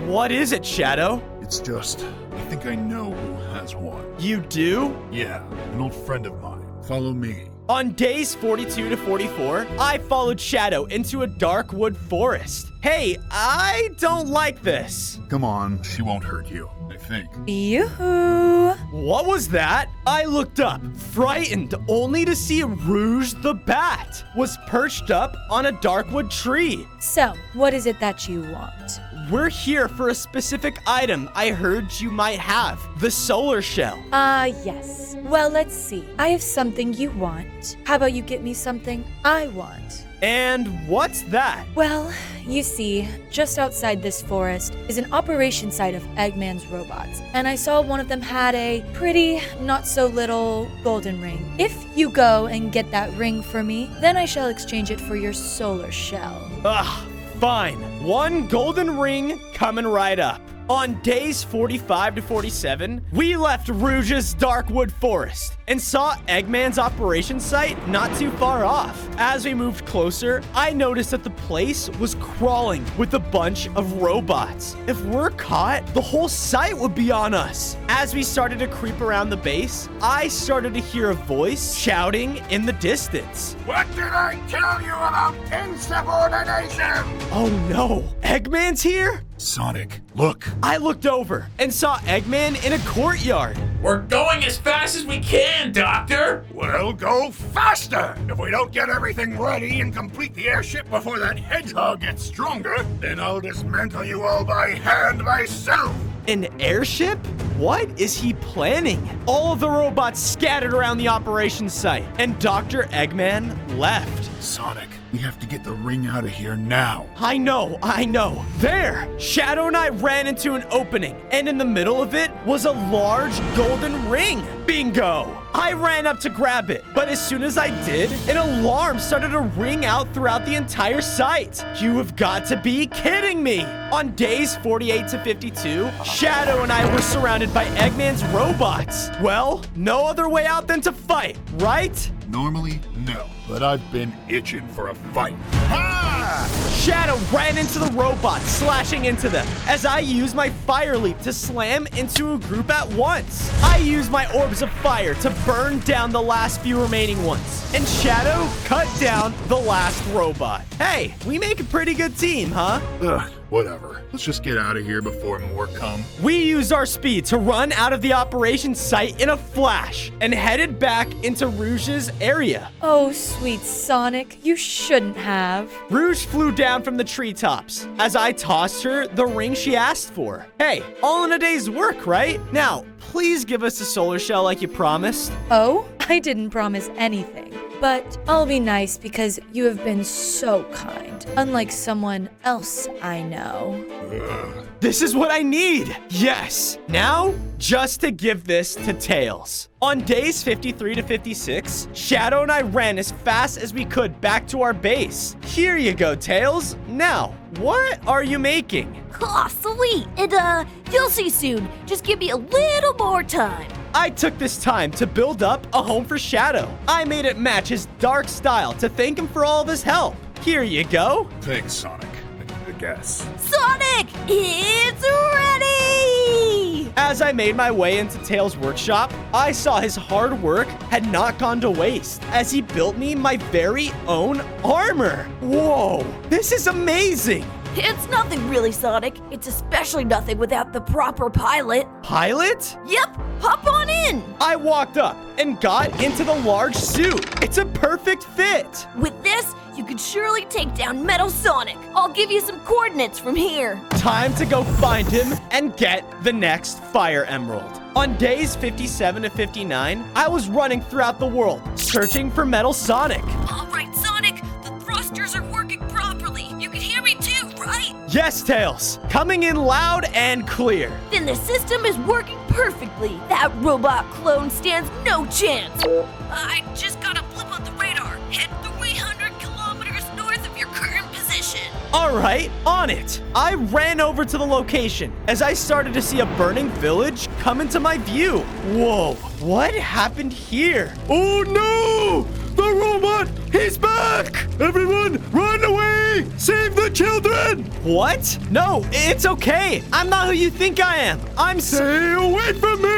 What is it, Shadow? It's just, I think I know who has one. You do? Yeah, an old friend of mine. Follow me. On days 42 to 44, I followed Shadow into a dark wood forest. Hey, I don't like this. Come on, she won't hurt you, I think. Yoo-hoo! What was that? I looked up, frightened, only to see Rouge the Bat was perched up on a darkwood tree. So, what is it that you want? We're here for a specific item I heard you might have. The solar shell. Yes. Well, let's see. I have something you want. How about you get me something I want? And what's that? Well, you see, just outside this forest is an operation site of Eggman's robots, and I saw one of them had a pretty, not-so-little golden ring. If you go and get that ring for me, then I shall exchange it for your solar shell. Ugh, fine. One golden ring coming right up. On days 45 to 47, we left Rouge's Darkwood Forest and saw Eggman's operation site not too far off. As we moved closer, I noticed that the place was crawling with a bunch of robots. If we're caught, the whole site would be on us. As we started to creep around the base, I started to hear a voice shouting in the distance. What did I tell you about insubordination? Oh no, Eggman's here? Sonic, look. I looked over and saw Eggman in a courtyard. We're going as fast as we can, Doctor! Well, go faster! If we don't get everything ready and complete the airship before that hedgehog gets stronger, then I'll dismantle you all by hand myself! An airship? What is he planning? All of the robots scattered around the operations site, and Dr. Eggman left. Sonic, we have to get the ring out of here now. I know. There! Shadow and I ran into an opening, and in the middle of it was a large golden ring. Bingo! I ran up to grab it, but as soon as I did, an alarm started to ring out throughout the entire site. You have got to be kidding me! On days 48 to 52, Shadow and I were surrounded by Eggman's robots. Well, no other way out than to fight, right? Normally, no, but I've been itching for a fight. Shadow ran into the robots, slashing into them, as I used my fire leap to slam into a group at once. I used my orbs of fire to burn down the last few remaining ones, and Shadow cut down the last robot. Hey, we make a pretty good team, huh? Ugh, whatever. Let's just get out of here before more come. We used our speed to run out of the operation site in a flash and headed back into Rouge's area. Oh, sweet Sonic, you shouldn't have. Rouge flew down from the treetops as I tossed her the ring she asked for. Hey, all in a day's work, right? Now, please give us a solar shell like you promised. Oh, I didn't promise anything. But I'll be nice because you have been so kind, unlike someone else I know. This is what I need. Yes. Now, just to give this to Tails. On days 53 to 56, Shadow and I ran as fast as we could back to our base. Here you go, Tails. Now, what are you making? Aw, sweet. And, you'll see soon. Just give me a little more time. I took this time to build up a home for Shadow. I made it match his dark style to thank him for all of his help. Here you go. Thanks, Sonic. I guess. Sonic, it's ready! As I made my way into Tails' workshop, I saw his hard work had not gone to waste as he built me my very own armor. Whoa, this is amazing. It's nothing really, Sonic. It's especially nothing without the proper pilot. Pilot? Yep, hop on in. I walked up and got into the large suit. It's a perfect fit. With this, you can surely take down Metal Sonic. I'll give you some coordinates from here. Time to go find him and get the next Fire Emerald. On days 57 to 59, I was running throughout the world, searching for Metal Sonic. All right, Sonic, the thrusters are working properly. You can hear me too, right? Yes, Tails. Coming in loud and clear. Then the system is working perfectly. That robot clone stands no chance. I just got a blip on the radar. Head 300 kilometers north of your current position. All right, on it. I ran over to the location as I started to see a burning village come into my view. Whoa, what happened here? Oh no! The robot, he's back! Everyone, run away! me! Save the children! What? No, it's okay. I'm not who you think I am. Stay away from me!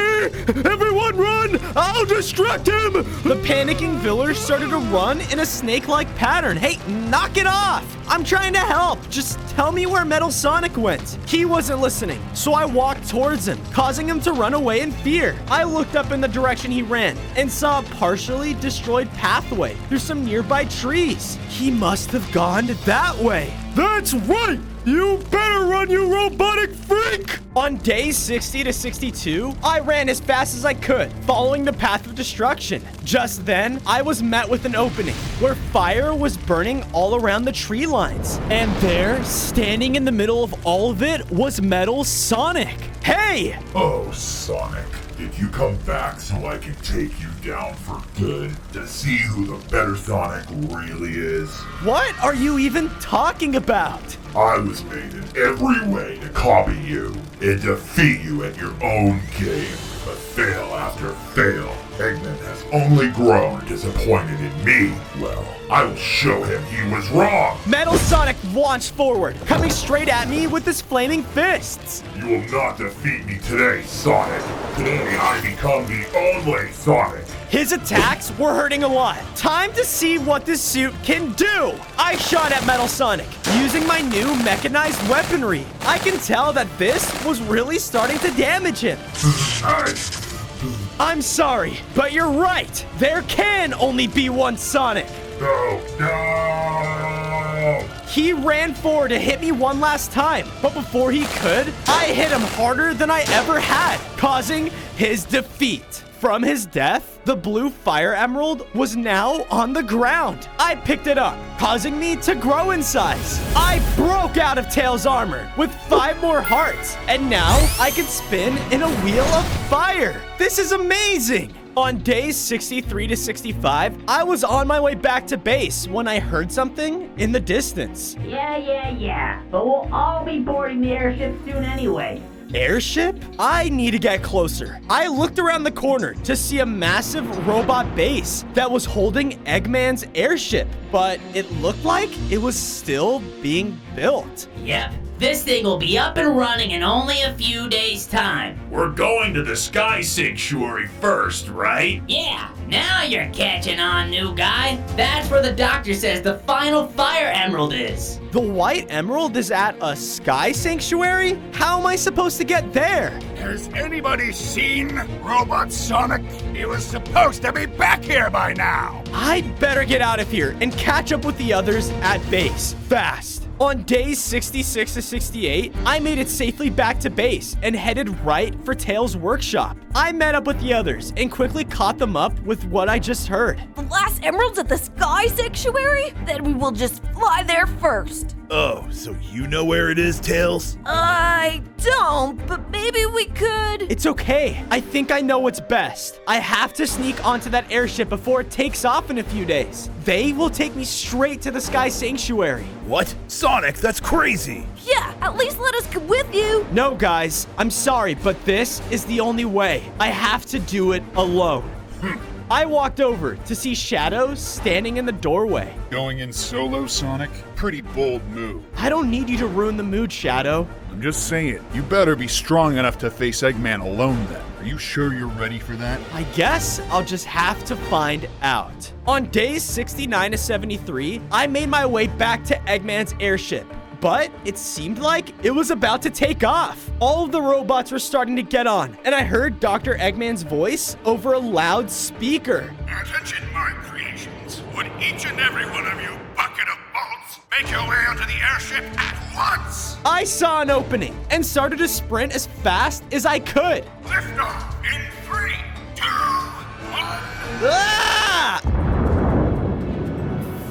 Everyone run! I'll distract him! The panicking villagers started to run in a snake-like pattern. Hey, knock it off! I'm trying to help. Just tell me where Metal Sonic went. He wasn't listening, so I walked towards him, causing him to run away in fear. I looked up in the direction he ran and saw a partially destroyed pathway through some nearby trees. He must have gone that way. That's right! You better run, you robotic freak! On days 60 to 62, I ran as fast as I could, following the path of destruction. Just then, I was met with an opening where fire was burning all around the tree lines. And there, standing in the middle of all of it, was Metal Sonic. Hey! Oh, Sonic. Did you come back so I can take you down for good? To see who the better Sonic really is? What are you even talking about? I was made in every way to copy you and defeat you at your own game. But fail after fail, Eggman has only grown disappointed in me. Well, I will show him he was wrong. Metal Sonic launched forward, coming straight at me with his flaming fists. You will not defeat me today, Sonic. Today I become the only Sonic. His attacks were hurting a lot. Time to see what this suit can do. I shot at Metal Sonic using my new mechanized weaponry. I can tell that this was really starting to damage him. I'm sorry, but you're right. There can only be one Sonic. No. He ran forward to hit me one last time, but before he could, I hit him harder than I ever had, causing his defeat. From his death, the blue fire emerald was now on the ground. I picked it up, causing me to grow in size. I broke out of Tails' armor with 5 more hearts, and now I can spin in a wheel of fire. This is amazing. On days 63 to 65, I was on my way back to base when I heard something in the distance. Yeah. But we'll all be boarding the airship soon anyway. Airship? I need to get closer. I looked around the corner to see a massive robot base that was holding Eggman's airship, but it looked like it was still being built. Yep. This thing will be up and running in only a few days' time. We're going to the Sky Sanctuary first, right? Yeah, now you're catching on, new guy. That's where the doctor says the final fire emerald is. The white emerald is at a Sky Sanctuary? How am I supposed to get there? Has anybody seen Robot Sonic? He was supposed to be back here by now. I'd better get out of here and catch up with the others at base, fast. On days 66 to 68, I made it safely back to base and headed right for Tails' workshop. I met up with the others and quickly caught them up with what I just heard. The last emerald's at the Sky Sanctuary? Then we will just fly there first. Oh, so you know where it is, Tails? I don't, but maybe we could. It's okay. I think I know what's best. I have to sneak onto that airship before it takes off in a few days. They will take me straight to the Sky Sanctuary. What? Sonic, that's crazy. Yeah, at least let us come with you. No, guys, I'm sorry, but this is the only way. I have to do it alone. I walked over to see Shadow standing in the doorway. Going in solo, Sonic? Pretty bold move. I don't need you to ruin the mood, Shadow. I'm just saying, you better be strong enough to face Eggman alone then. Are you sure you're ready for that? I guess I'll just have to find out. On days 69 to 73, I made my way back to Eggman's airship. But it seemed like it was about to take off. All of the robots were starting to get on, and I heard Dr. Eggman's voice over a loud speaker. Attention, my creations. Would each and every one of you bucket of bolts make your way onto the airship at once? I saw an opening and started to sprint as fast as I could. Lift off in 3, 2, 1. Ah!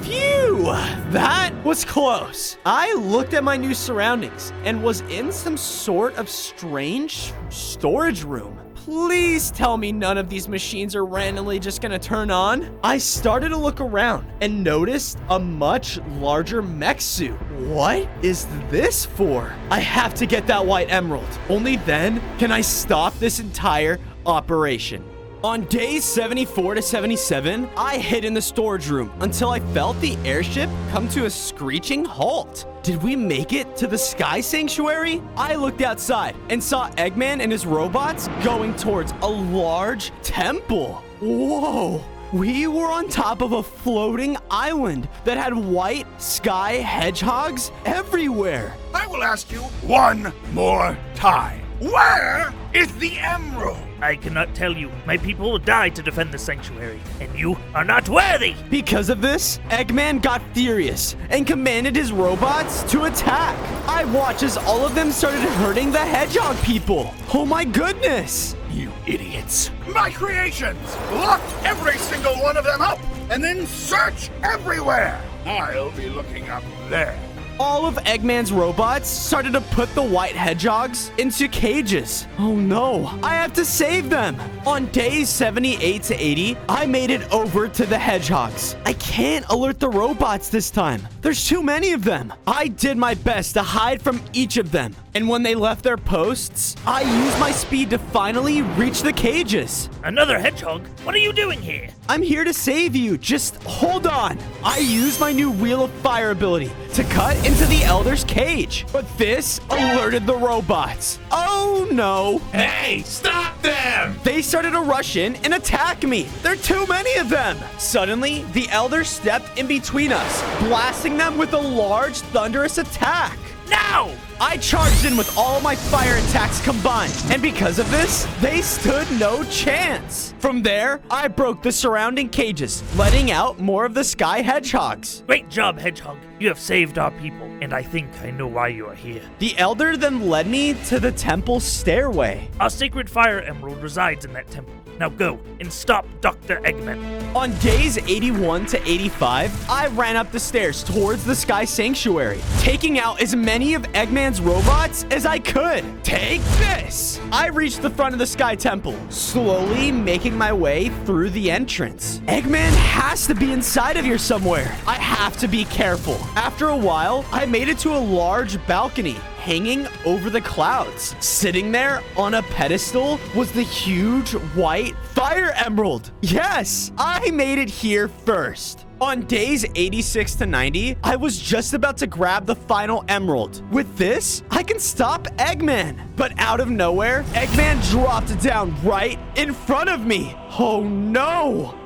Phew! That was close. I looked at my new surroundings and was in some sort of strange storage room. Please tell me none of these machines are randomly just gonna turn on. I started to look around and noticed a much larger mech suit. What is this for? I have to get that white emerald. Only then can I stop this entire operation. On days 74 to 77, I hid in the storage room until I felt the airship come to a screeching halt. Did we make it to the Sky Sanctuary? I looked outside and saw Eggman and his robots going towards a large temple. Whoa! We were on top of a floating island that had white sky hedgehogs everywhere. I will ask you one more time. Where is the emerald? I cannot tell you. My people will die to defend the sanctuary, and you are not worthy! Because of this, Eggman got furious and commanded his robots to attack. I watched as all of them started hurting the hedgehog people. Oh my goodness! You idiots. My creations! Lock every single one of them up, and then search everywhere! I'll be looking up there. All of Eggman's robots started to put the white hedgehogs into cages. Oh no, I have to save them. On days 78 to 80, I made it over to the hedgehogs. I can't alert the robots this time. There's too many of them. I did my best to hide from each of them. And when they left their posts, I used my speed to finally reach the cages. Another hedgehog? What are you doing here? I'm here to save you. Just hold on. I used my new Wheel of Fire ability to cut into the Elder's cage. But this alerted the robots. Oh no. Hey, stop them! They started to rush in and attack me. There are too many of them. Suddenly, the Elder stepped in between us, blasting them with a large, thunderous attack. Now! I charged in with all my fire attacks combined, and because of this, they stood no chance. From there, I broke the surrounding cages, letting out more of the sky hedgehogs. Great job, Hedgehog. You have saved our people, and I think I know why you are here. The Elder then led me to the temple stairway. Our sacred fire emerald resides in that temple. Now go and stop Dr. Eggman. On days 81 to 85, I ran up the stairs towards the Sky Sanctuary, taking out as many of Eggman's robots as I could. Take this! I reached the front of the Sky Temple, slowly making my way through the entrance. Eggman has to be inside of here somewhere. I have to be careful. After a while, I made it to a large balcony hanging over the clouds. Sitting there on a pedestal was the huge white fire emerald. Yes, I made it here first. On days 86 to 90, I was just about to grab the final emerald. With this, I can stop Eggman. But out of nowhere, Eggman dropped down right in front of me. Oh no!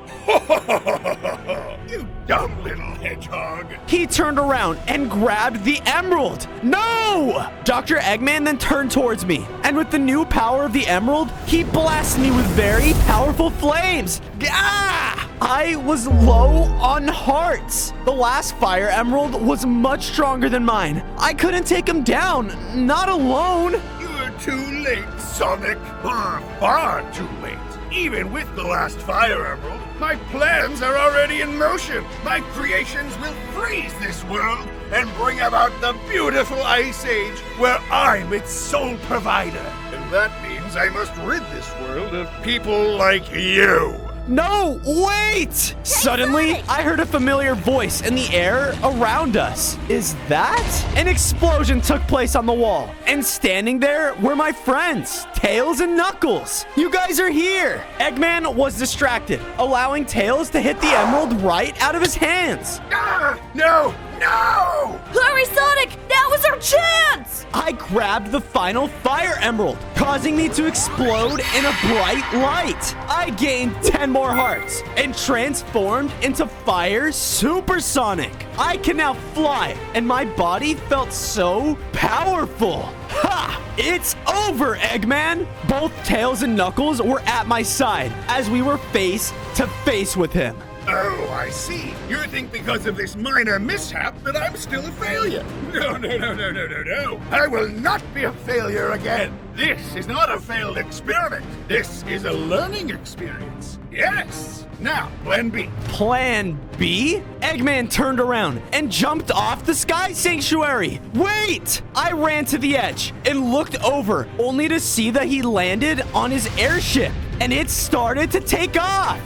You dumb little hedgehog. He turned around and grabbed the emerald. No! Dr. Eggman then turned towards me, and with the new power of the emerald, he blasted me with very powerful flames. Ah! I was low on hearts. The last fire emerald was much stronger than mine. I couldn't take him down, not alone. You're too late, Sonic. Far too late. Even with the last fire emerald, my plans are already in motion. My creations will freeze this world and bring about the beautiful Ice Age where I'm its sole provider. And that means I must rid this world of people like you. No, wait! Suddenly, I heard a familiar voice in the air around us. Is that? An explosion took place on the wall, and standing there were my friends, Tails and Knuckles. You guys are here! Eggman was distracted, allowing Tails to hit the emerald right out of his hands. Ah, no! No! Hurry, Sonic! Now is our chance! I grabbed the final fire emerald, causing me to explode in a bright light. I gained 10 more hearts and transformed into Fire Supersonic. I can now fly, and my body felt so powerful. Ha! It's over, Eggman! Both Tails and Knuckles were at my side as we were face to face with him. Oh, I see. You think because of this minor mishap that I'm still a failure. No. I will not be a failure again. This is not a failed experiment. This is a learning experience. Yes. Now, Plan B. Plan B? Eggman turned around and jumped off the Sky Sanctuary. Wait! I ran to the edge and looked over, only to see that he landed on his airship, and it started to take off.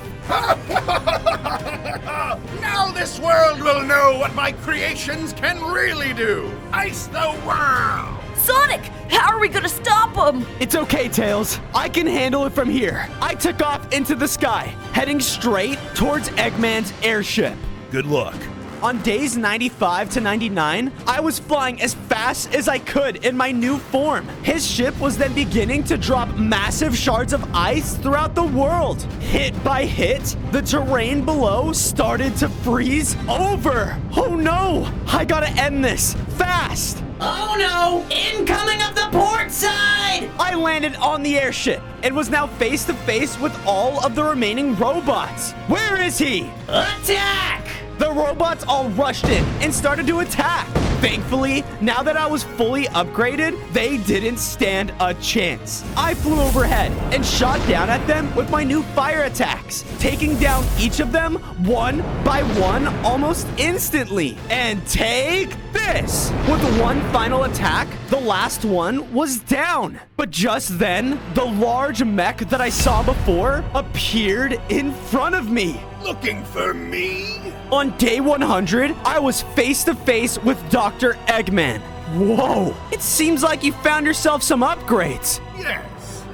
Now this world will know what my creations can really do. Ice the world! Sonic, how are we gonna stop him? It's okay, Tails. I can handle it from here. I took off into the sky, heading straight towards Eggman's airship. Good luck. On days 95 to 99, I was flying as fast as I could in my new form. His ship was then beginning to drop massive shards of ice throughout the world. Hit by hit, the terrain below started to freeze over. Oh no! I gotta end this fast! Oh no! Incoming of the port side! I landed on the airship and was now face to face with all of the remaining robots. Where is he? Attack! The robots all rushed in and started to attack. Thankfully, now that I was fully upgraded, they didn't stand a chance. I flew overhead and shot down at them with my new fire attacks, taking down each of them one by one almost instantly. And take this! With one final attack, the last one was down. But just then, the large mech that I saw before appeared in front of me. Looking for me? On day 100, I was face to face with Dr. Eggman. Whoa, it seems like you found yourself some upgrades.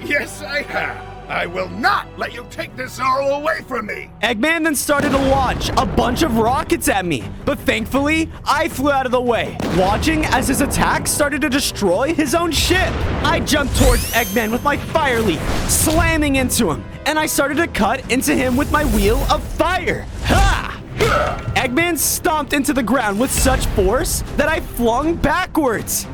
Yes, I have. I will not let you take this all away from me. Eggman then started to launch a bunch of rockets at me, but thankfully, I flew out of the way, watching as his attacks started to destroy his own ship. I jumped towards Eggman with my fire leap, slamming into him, and I started to cut into him with my wheel of fire. Ha! Eggman stomped into the ground with such force that I flung backwards.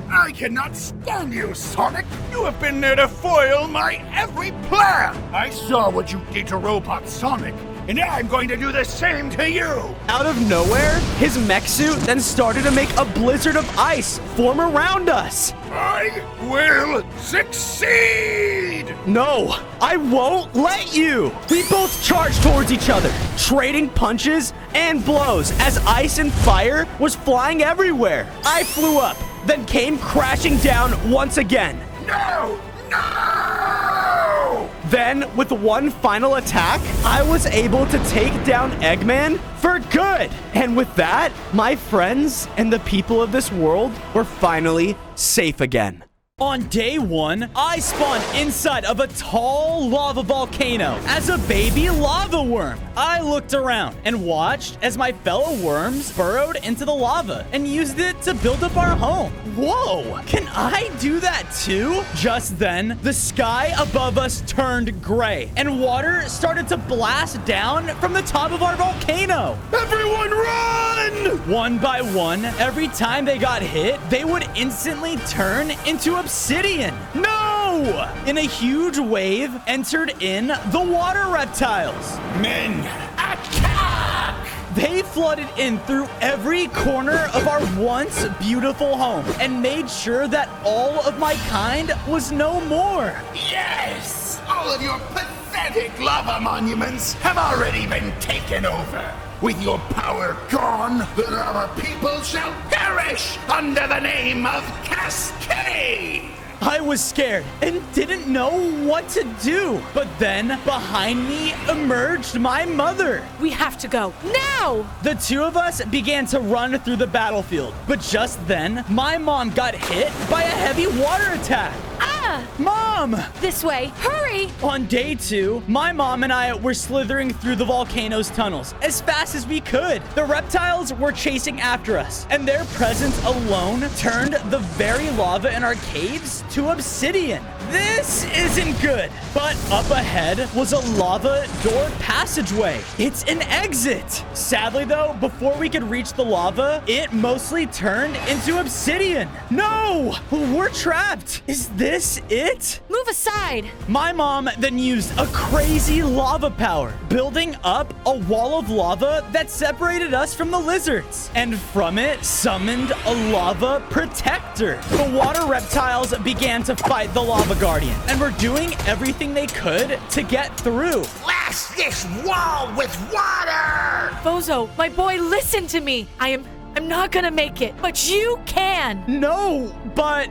I cannot stand you, Sonic. You have been there to foil my every plan. I saw what you did to Robot Sonic, and I'm going to do the same to you. Out of nowhere, his mech suit then started to make a blizzard of ice form around us. I will succeed! No, I won't let you! We both charged towards each other, trading punches and blows as ice and fire was flying everywhere. I flew up, then came crashing down once again. No! Then, with one final attack, I was able to take down Eggman for good. And with that, my friends and the people of this world were finally safe again. On day 1, I spawned inside of a tall lava volcano as a baby lava worm. I looked around and watched as my fellow worms burrowed into the lava and used it to build up our home. Whoa, can I do that too? Just then, the sky above us turned gray and water started to blast down from the top of our volcano. Everyone run! One by one, every time they got hit, they would instantly turn into obsidian. No! And a huge wave entered in the water reptiles. Men, attack! They flooded in through every corner of our once beautiful home and made sure that all of my kind was no more. Yes! All of your pathetic lava monuments have already been taken over. With your power gone, the lava people shall perish under the name of Cascade! I was scared and didn't know what to do. But then, behind me emerged my mother. We have to go now! The two of us began to run through the battlefield. But just then, my mom got hit by a heavy water attack. Ah! Mom! This way, hurry! On day 2, my mom and I were slithering through the volcano's tunnels as fast as we could. The reptiles were chasing after us, and their presence alone turned the very lava in our caves to obsidian. This isn't good. But up ahead was a lava door passageway. It's an exit. Sadly though, before we could reach the lava, it mostly turned into obsidian. No! We're trapped. Is this it? Move aside. My mom then used a crazy lava power, building up a wall of lava that separated us from the lizards. And from it, summoned a lava protector. The water reptiles began to fight the lava guardian and were doing everything they could to get through. Blast this wall with water! Bozo, my boy, listen to me. I am I'm not gonna make it, but you can. No, but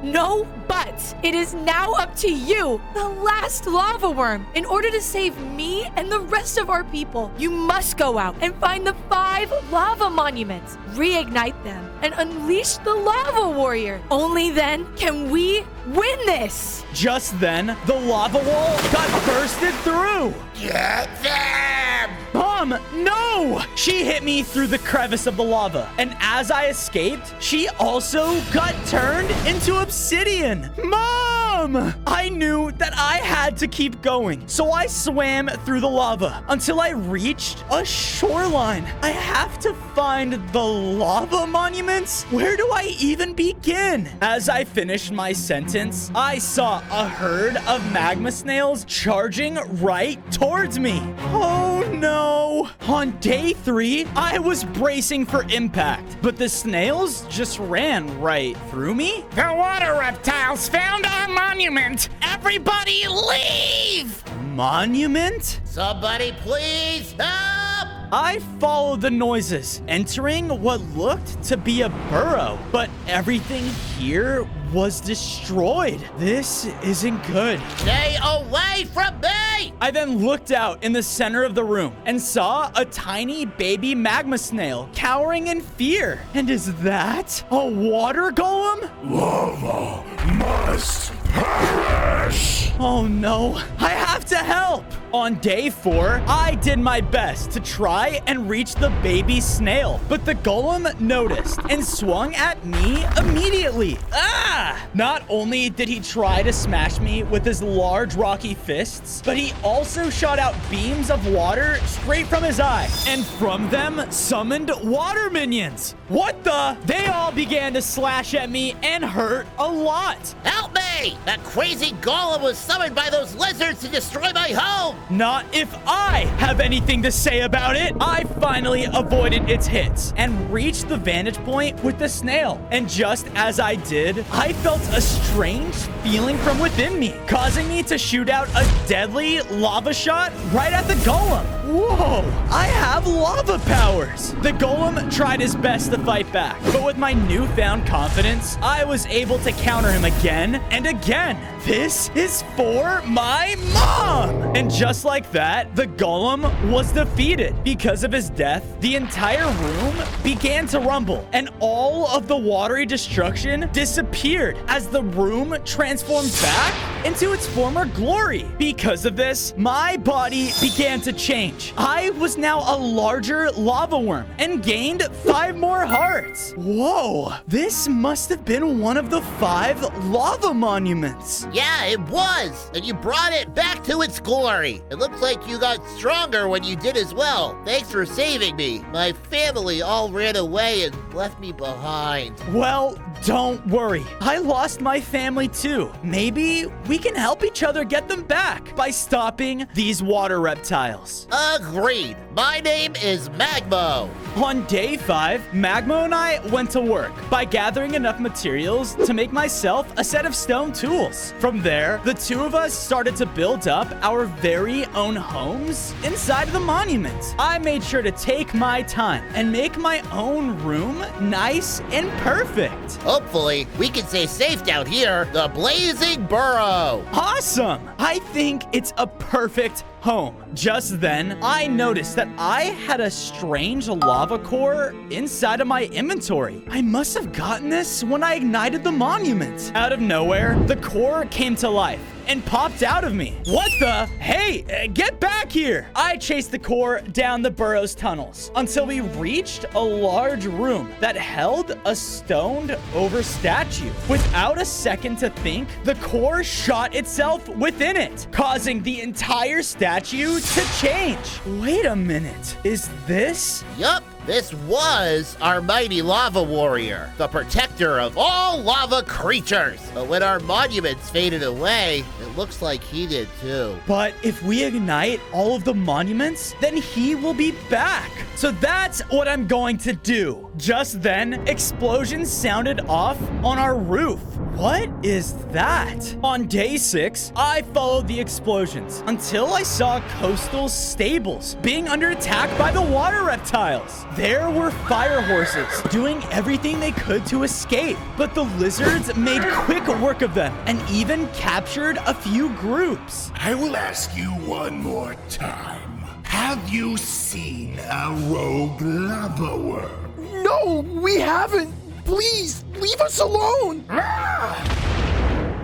it is now up to you, the last lava worm. In order to save me and the rest of our people, you must go out and find the 5 lava monuments, reignite them, and unleash the lava warrior. Only then can we win this. Just then, the lava wall got bursted through. Get them! Mom, no! She hit me through the crevice of the lava, and as I escaped, she also got turned into obsidian. Mom! I knew that I had to keep going, so I swam through the lava until I reached a shoreline. I have to find the lava monuments? Where do I even begin? As I finished my sentence, I saw a herd of magma snails charging right towards me. Oh no! On day 3, I was bracing for impact, but the snails just ran right through me. The water reptiles found our monument. Everybody leave! Monument? Somebody please help! I followed the noises, entering what looked to be a burrow, but everything here was destroyed. This isn't good. Stay away from me! I then looked out in the center of the room and saw a tiny baby magma snail cowering in fear. And is that a water golem? Lava must perish! Oh no, I have to help! On day 4, I did my best to try and reach the baby snail, but the golem noticed and swung at me immediately. Ah! Not only did he try to smash me with his large rocky fists, but he also shot out beams of water straight from his eye, and from them summoned water minions. What the? They all began to slash at me and hurt a lot. Help me! That crazy golem was summoned by those lizards to destroy my home! Not if I have anything to say about it. I finally avoided its hits and reached the vantage point with the snail. And just as I did, I felt a strange feeling from within me, causing me to shoot out a deadly lava shot right at the golem. Whoa, I have lava powers. The golem tried his best to fight back, but with my newfound confidence, I was able to counter him again and again. This is for my mom! And just like that, the golem was defeated. Because of his death, the entire room began to rumble, and all of the watery destruction disappeared as the room transformed back into its former glory. Because of this, my body began to change. I was now a larger lava worm and gained 5 more hearts. Whoa, this must have been one of the 5 lava monuments. Yeah, it was. And you brought it back to its glory. It looks like you got stronger when you did as well. Thanks for saving me. My family all ran away and left me behind. Well, don't worry. I lost my family too. Maybe we can help each other get them back by stopping these water reptiles. Agreed. My name is Magmo. On day 5, Magmo and I went to work by gathering enough materials to make myself a set of stone tools. From there, the 2 of us started to build up our very own homes inside of the monument. I made sure to take my time and make my own room nice and perfect. Hopefully, we can stay safe down here, the Blazing Burrow. Awesome! I think it's a perfect home. Just then, I noticed that I had a strange lava core inside of my inventory. I must have gotten this when I ignited the monument. Out of nowhere, the core came to life and popped out of me. What the? Hey, get back here! I chased the core down the burrow's tunnels until we reached a large room that held a stoned over statue. Without a second to think, the core shot itself within it, causing the entire statue to change. Wait a minute, is this? Yup. This was our mighty lava warrior, the protector of all lava creatures. But when our monuments faded away, it looks like he did too. But if we ignite all of the monuments, then he will be back. So that's what I'm going to do. Just then, explosions sounded off on our roof. What is that? On day 6, I followed the explosions until I saw coastal stables being under attack by the water reptiles. There were fire horses doing everything they could to escape, but the lizards made quick work of them and even captured a few groups. I will ask you one more time. Have you seen a rogue lava worm? No, we haven't. Please, leave us alone.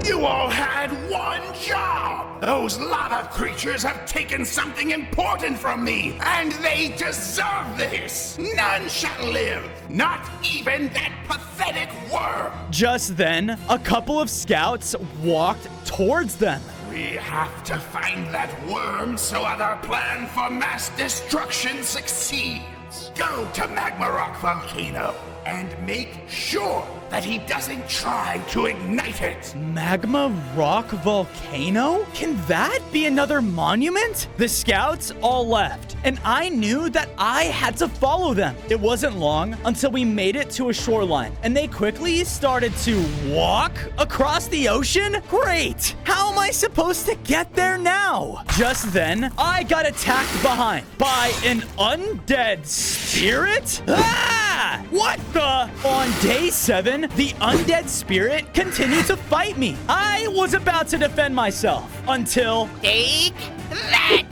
You all had one job! Those lava creatures have taken something important from me, and they deserve this! None shall live! Not even that pathetic worm! Just then, a couple of scouts walked towards them. We have to find that worm so our plan for mass destruction succeeds. Go to Magma Rock Volcano and make sure that he doesn't try to ignite it. Magma Rock Volcano? Can that be another monument? The scouts all left, and I knew that I had to follow them. It wasn't long until we made it to a shoreline, and they quickly started to walk across the ocean? Great! How am I supposed to get there now? Just then, I got attacked behind by an undead spirit? Ah! What the? On day 7, the undead spirit continued to fight me. I was about to defend myself until... Take that!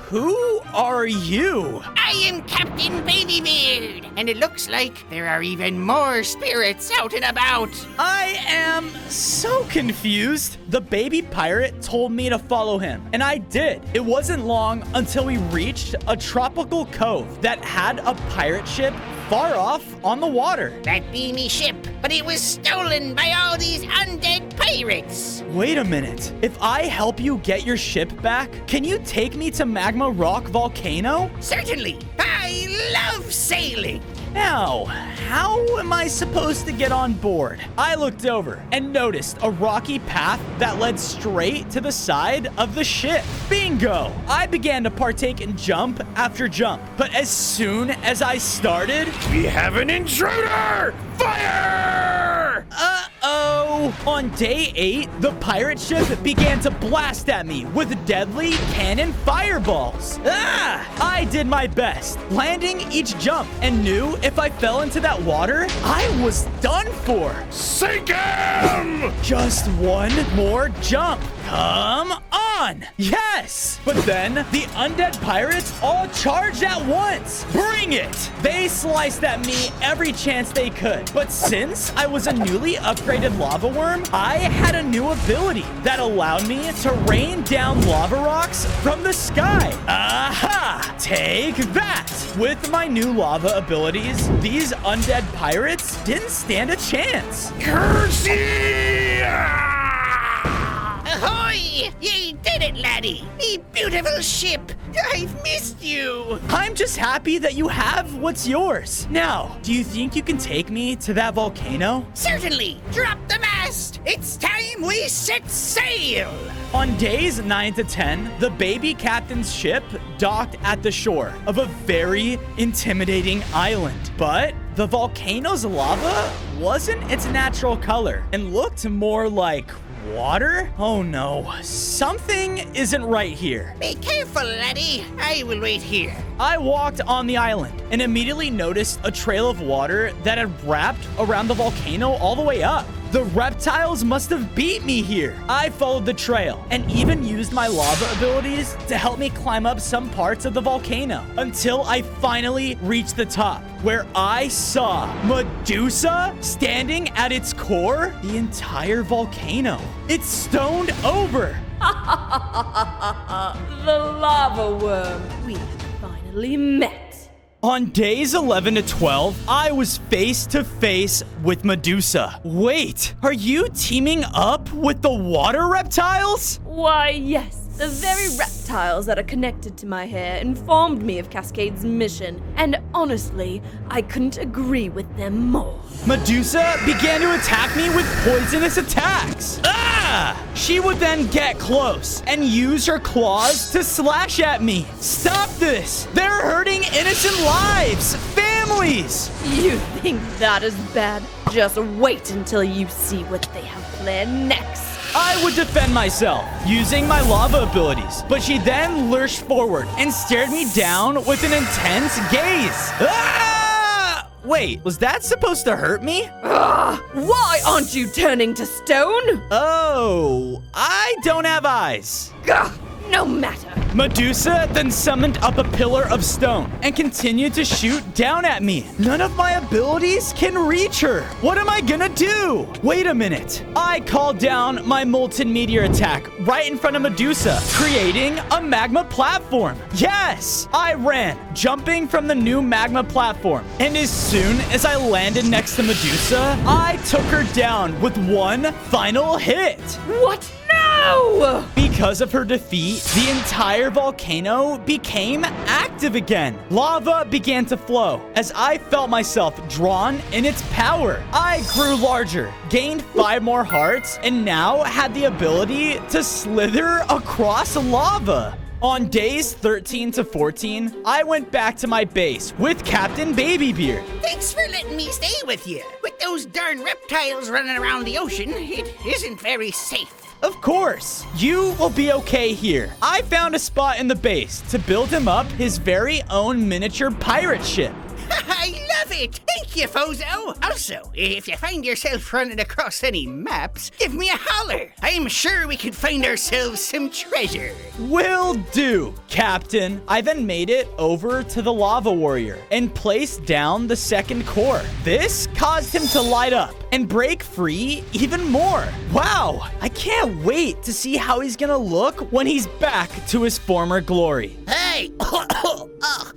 Who are you? I am Captain Babybeard, and it looks like there are even more spirits out and about. I am so confused. The baby pirate told me to follow him, and I did. It wasn't long until we reached a tropical cove that had a pirate ship far off on the water. That be me ship, but it was stolen by all these undead pirates. Wait a minute. If I help you get your ship back, can you take me to Magma Rock Volcano? Certainly. I love sailing. Now, how am I supposed to get on board? I looked over and noticed a rocky path that led straight to the side of the ship. Bingo! I began to partake in jump after jump, but as soon as I started... We have an intruder! Fire! Uh-oh! On day 8, the pirate ship began to blast at me with deadly cannon fireballs. Ah! I did my best, landing each jump, and knew if I fell into that water, I was done for. Sink him! Just one more jump. Come on! Yes! But then, the undead pirates all charged at once. Bring it! They sliced at me every chance they could. But since I was a newly upgraded lava worm, I had a new ability that allowed me to rain down lava rocks from the sky. Aha! Take that! With my new lava abilities, these undead pirates didn't stand a chance. Curse ye! Ahoy! Ye did it, laddie! Me beautiful ship! I've missed you! I'm just happy that you have what's yours. Now, do you think you can take me to that volcano? Certainly! Drop the mast! It's time we set sail! On days 9 to 10, the baby captain's ship docked at the shore of a very intimidating island. But the volcano's lava wasn't its natural color and looked more like water? Oh no, something isn't right here. Be careful, laddie. I will wait here. I walked on the island and immediately noticed a trail of water that had wrapped around the volcano all the way up. The reptiles must have beat me here. I followed the trail and even used my lava abilities to help me climb up some parts of the volcano until I finally reached the top, where I saw Medusa standing at its core, the entire volcano. It's stoned over. The lava worm. We have finally met. On days 11 to 12, I was face to face with Medusa. Wait, are you teaming up with the water reptiles? Why, yes. The very reptiles that are connected to my hair informed me of Cascade's mission, and honestly, I couldn't agree with them more. Medusa began to attack me with poisonous attacks. Ah! She would then get close and use her claws to slash at me. Stop this! They're hurting innocent lives, families! You think that is bad? Just wait until you see what they have planned next. I would defend myself using my lava abilities, but she then lurched forward and stared me down with an intense gaze. Ah! Wait, was that supposed to hurt me? Why aren't you turning to stone? Oh, I don't have eyes. No matter. Medusa then summoned up a pillar of stone and continued to shoot down at me. None of my abilities can reach her. What am I gonna do? Wait a minute. I called down my molten meteor attack right in front of Medusa, creating a magma platform. Yes, I ran, jumping from the new magma platform. And as soon as I landed next to Medusa, I took her down with one final hit. What? No! Because of her defeat, the entire volcano became active again. Lava began to flow as I felt myself drawn in its power. I grew larger, gained 5 more hearts, and now had the ability to slither across lava. On days 13 to 14, I went back to my base with Captain Babybeard. Thanks for letting me stay with you. With those darn reptiles running around the ocean, it isn't very safe. Of course, you will be okay here. I found a spot in the base to build him up his very own miniature pirate ship. I love it! Thank you, Fozo! Also, if you find yourself running across any maps, give me a holler. I'm sure we could find ourselves some treasure. Will do, Captain. I then made it over to the Lava Warrior and placed down the second core. This caused him to light up and break free even more. Wow, I can't wait to see how he's gonna look when he's back to his former glory. Hey!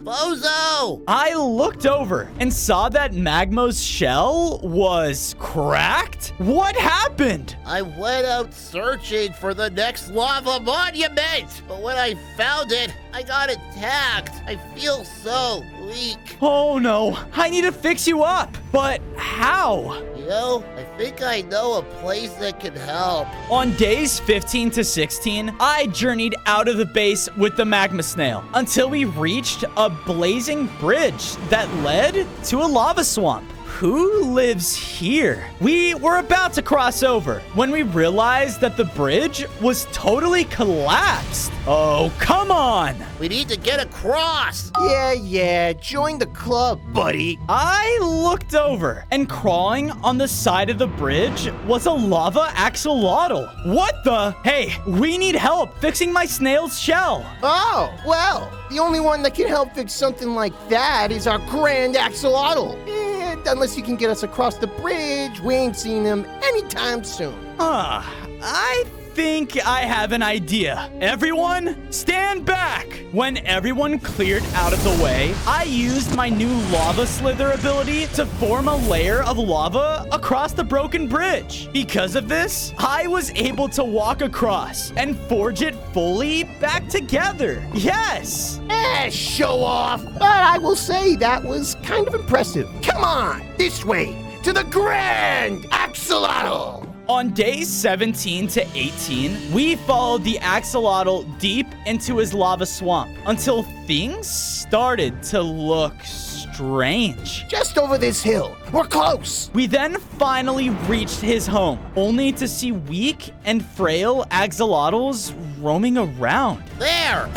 Bozo! I looked over and saw that Magmo's shell was cracked. What happened? I went out searching for the next lava monument, but when I found it, I got attacked. I feel so weak. Oh no, I need to fix you up. But how? You know, I think I know a place that can help. On days 15 to 16, I journeyed out of the base with the magma snail until we reached a blazing bridge that led to a lava swamp. Who lives here? We were about to cross over when we realized that the bridge was totally collapsed. Oh, come on! We need to get across! Yeah, join the club, buddy. I looked over, and crawling on the side of the bridge was a lava axolotl. What the? Hey, we need help fixing my snail's shell. Oh, well, the only one that can help fix something like that is our grand axolotl. And unless you can get us across the bridge, we ain't seen him anytime soon. I think I have an idea. Everyone, stand back! When everyone cleared out of the way, I used my new lava slither ability to form a layer of lava across the broken bridge. Because of this, I was able to walk across and forge it fully back together. Yes! Show off! But I will say that was kind of impressive. Come on, this way, to the Grand Axolotl! On days 17 to 18, we followed the axolotl deep into his lava swamp until things started to look strange. Just over this hill. We're close. We then finally reached his home, only to see weak and frail axolotls roaming around. There!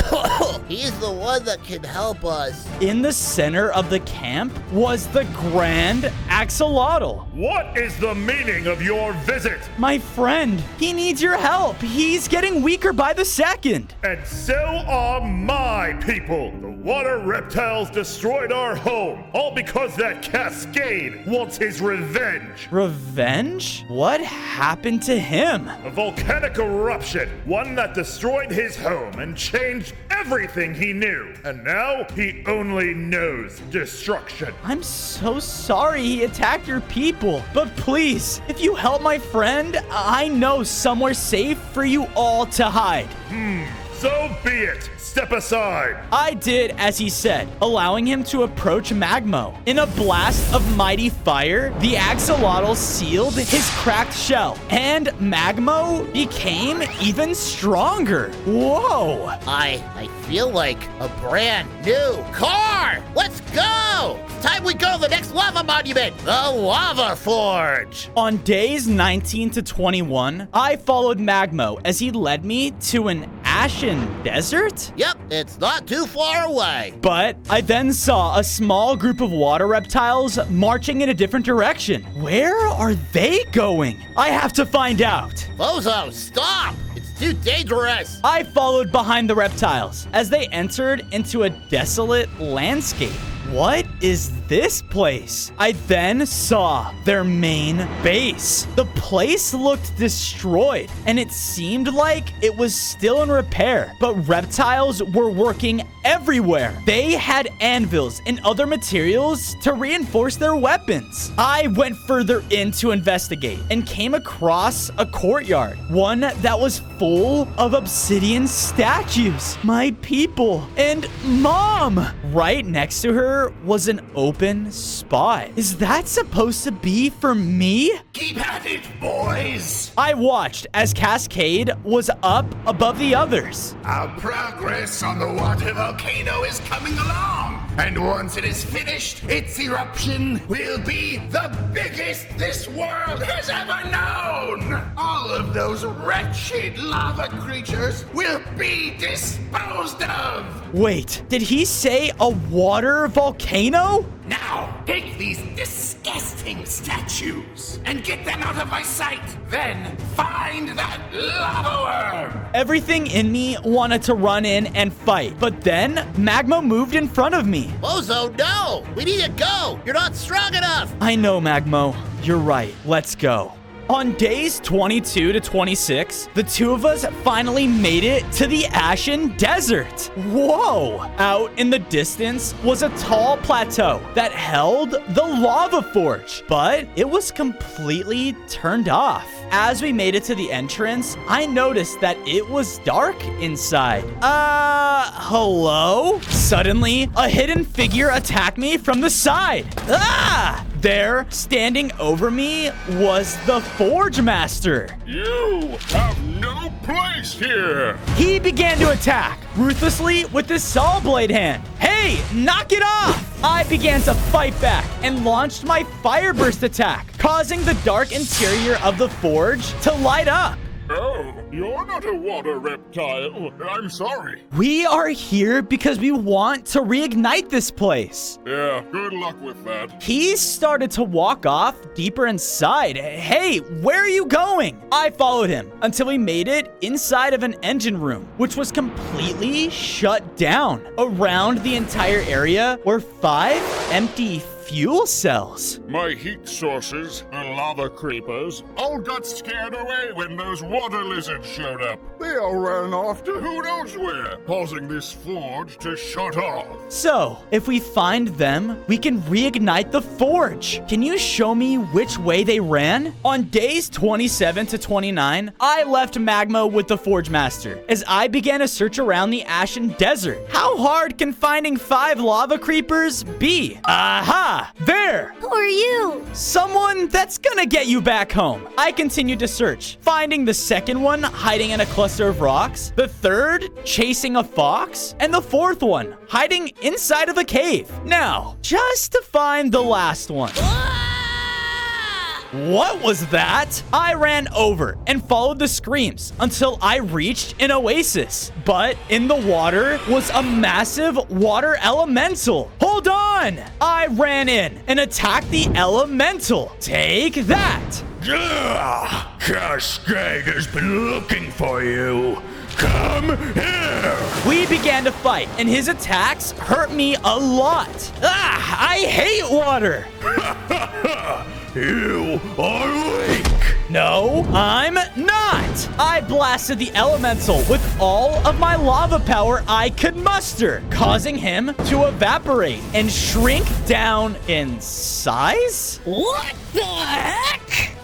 He's the one that can help us. In the center of the camp was the Grand Axolotl. What is the meaning of your visit? My friend, he needs your help. He's getting weaker by the second. And so are my people. The water reptiles destroyed our home, all because that Cascade wants his revenge. Revenge? What happened to him? A volcanic eruption, one that destroyed his home and changed everything he knew. And now he only knows destruction. I'm so sorry he attacked your people, but please, if you help my friend, I know somewhere safe for you all to hide. So be it. Step aside. I did as he said, allowing him to approach Magmo. In a blast of mighty fire, the axolotl sealed his cracked shell, and Magmo became even stronger. Whoa! I feel like a brand new car. Let's go. It's time we go to the next lava monument, the Lava Forge. On days 19 to 21, I followed Magmo as he led me to an ashen desert? Yep, it's not too far away. But I then saw a small group of water reptiles marching in a different direction. Where are they going? I have to find out. Bozo, stop! It's too dangerous. I followed behind the reptiles as they entered into a desolate landscape. What is this place? I then saw their main base. The place looked destroyed, and it seemed like it was still in repair, but reptiles were working everywhere. They had anvils and other materials to reinforce their weapons. I went further in to investigate and came across a courtyard, one that was full of obsidian statues. My people and Mom! Right next to her was an open spot. Is that supposed to be for me? Keep at it, boys! I watched as Cascade was up above the others. Our progress on the water volcano is coming along. And once it is finished, its eruption will be the biggest this world has ever known. All of those wretched lava creatures will be disposed of. Wait, did he say a water volcano? Now, take these disgusting statues and get them out of my sight. Then find that lava worm. Everything in me wanted to run in and fight, but then Magmo moved in front of me. Bozo, no! We need to go! You're not strong enough! I know, Magmo. You're right. Let's go. On days 22 to 26, the two of us finally made it to the Ashen Desert. Whoa! Out in the distance was a tall plateau that held the Lava Forge, but it was completely turned off. As we made it to the entrance, I noticed that it was dark inside. Hello? Suddenly, a hidden figure attacked me from the side. Ah! There, standing over me, was the Forge Master. You have no place here. He began to attack, ruthlessly with his saw blade hand. Hey, knock it off! I began to fight back and launched my Fire Burst attack, causing the dark interior of the forge to light up. Oh, you're not a water reptile. I'm sorry. We are here because we want to reignite this place. Yeah, good luck with that. He started to walk off deeper inside. Hey, where are you going? I followed him until we made it inside of an engine room, which was completely shut down. Around the entire area were 5 empty fuel cells. My heat sources, the lava creepers, all got scared away when those water lizards showed up. They all ran off to who knows where, causing this forge to shut off. So, if we find them, we can reignite the forge. Can you show me which way they ran? On days 27 to 29, I left Magmo with the Forge Master as I began to search around the Ashen Desert. How hard can finding 5 lava creepers be? Aha! There! Who are you? Someone that's gonna get you back home. I continued to search, finding the second one hiding in a cluster of rocks, the third chasing a fox, and the fourth one hiding inside of a cave. Now, just to find the last one. What was that? I ran over and followed the screams until I reached an oasis. But in the water was a massive water elemental. Hold on! I ran in and attacked the elemental. Take that! Cascade has been looking for you. Come here! We began to fight, and his attacks hurt me a lot. I hate water! You are weak! No, I'm not! I blasted the elemental with all of my lava power I could muster, causing him to evaporate and shrink down in size? What the heck?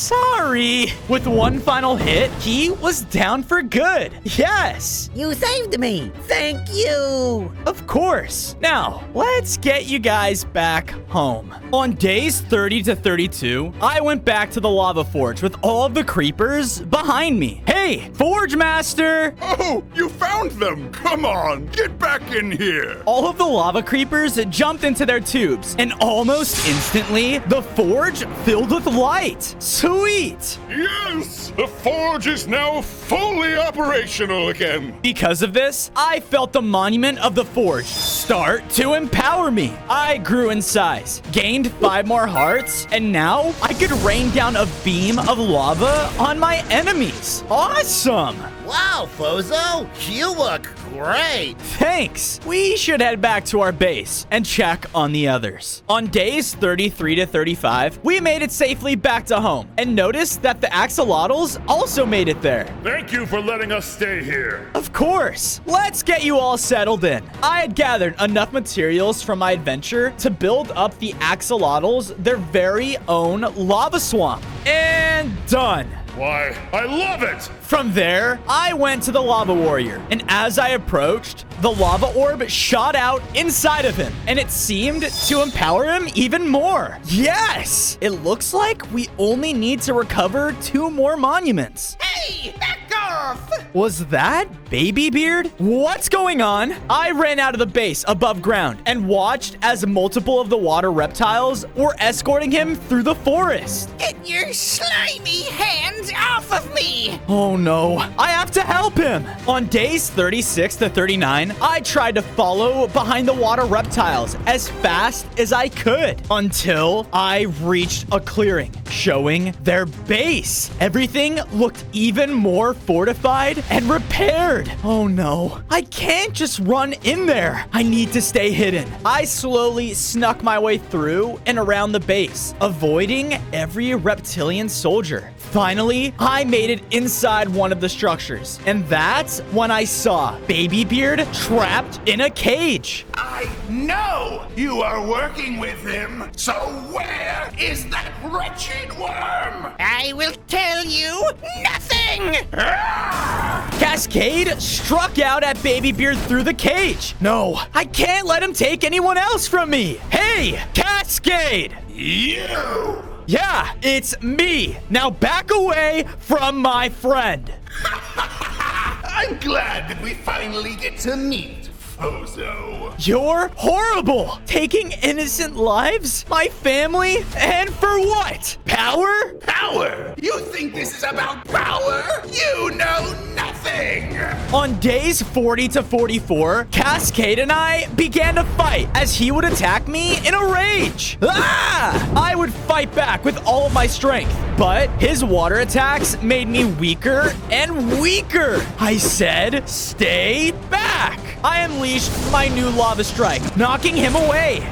Sorry. With one final hit, he was down for good. Yes. You saved me. Thank you. Of course. Now, let's get you guys back home. On days 30 to 32, I went back to the lava forge with all of the creepers behind me. Hey, Forge Master! Oh, you found them! Come on, get back in here! All of the lava creepers jumped into their tubes, and almost instantly, the forge filled with light. Sweet! Yes! The forge is now fully operational again. Because of this, I felt the monument of the forge start to empower me. I grew in size, gained 5 more hearts, and now I could rain down a beam of lava on my enemies. Awesome! Wow, Fozo, you look great. Thanks. We should head back to our base and check on the others. On days 33 to 35, we made it safely back to home and noticed that the axolotls also made it there. Thank you for letting us stay here. Of course. Let's get you all settled in. I had gathered enough materials from my adventure to build up the axolotls their very own lava swamp. And done. Why, I love it! From there, I went to the lava warrior, and as I approached, the lava orb shot out inside of him, and it seemed to empower him even more. Yes! It looks like we only need to recover 2 more monuments. Hey, back off! Was that Baby Beard? What's going on? I ran out of the base above ground and watched as multiple of the water reptiles were escorting him through the forest. Get your slimy hands off of me! Oh no, I have to help him. On days 36 to 39, I tried to follow behind the water reptiles as fast as I could until I reached a clearing showing their base. Everything looked even more fortified and repaired. Oh no, I can't just run in there. I need to stay hidden. I slowly snuck my way through and around the base, avoiding every reptilian soldier. Finally, I made it inside one of the structures, and that's when I saw Baby Beard trapped in a cage. I know you are working with him, so where is that wretched worm? I will tell you nothing! Cascade struck out at Baby Beard through the cage. No, I can't let him take anyone else from me. Hey, Cascade! You! Yeah, it's me. Now back away from my friend. I'm glad that we finally get to meet, Fozo. You're horrible. Taking innocent lives? My family? And for what? Power? Power? You think this is about power? You know nothing! On days 40 to 44, Cascade and I began to fight as he would attack me in a rage. Ah! I would fight back with all of my strength, but his water attacks made me weaker and weaker. I said, stay back. I unleashed my new lava strike, knocking him away.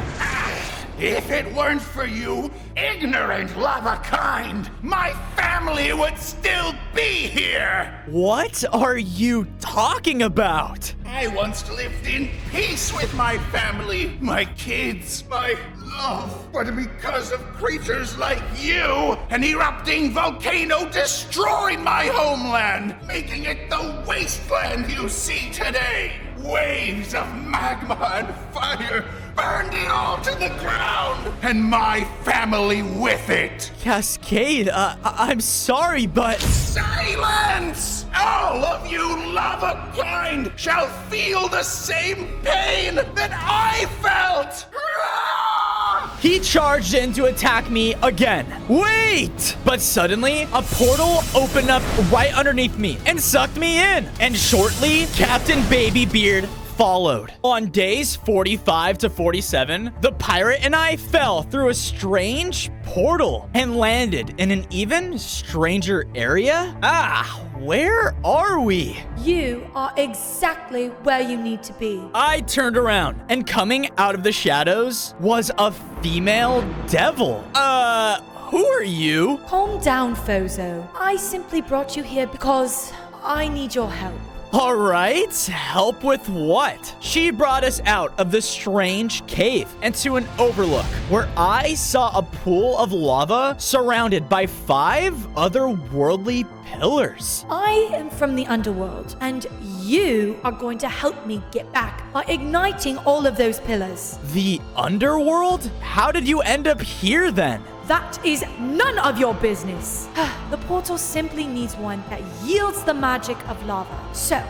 If it weren't for you, ignorant lava kind, my family would still be here! What are you talking about? I once lived in peace with my family, my kids, my love. But because of creatures like you, an erupting volcano destroyed my homeland, making it the wasteland you see today. Waves of magma and fire burned it all to the ground, and my family with it. Cascade, I'm sorry, but... Silence! All of you lava kind shall feel the same pain that I felt! He charged in to attack me again. Wait! But suddenly, a portal opened up right underneath me and sucked me in. And shortly, Captain Baby Beard followed. On days 45 to 47, the pirate and I fell through a strange portal and landed in an even stranger area. Where are we? You are exactly where you need to be. I turned around, and coming out of the shadows was a female devil. Who are you? Calm down, Fozo. I simply brought you here because I need your help. All right, help with what? She brought us out of the strange cave and to an overlook where I saw a pool of lava surrounded by 5 otherworldly pillars. I am from the underworld, and you are going to help me get back by igniting all of those pillars. The underworld? How did you end up here then? That is none of your business. The portal simply needs one that yields the magic of lava. So,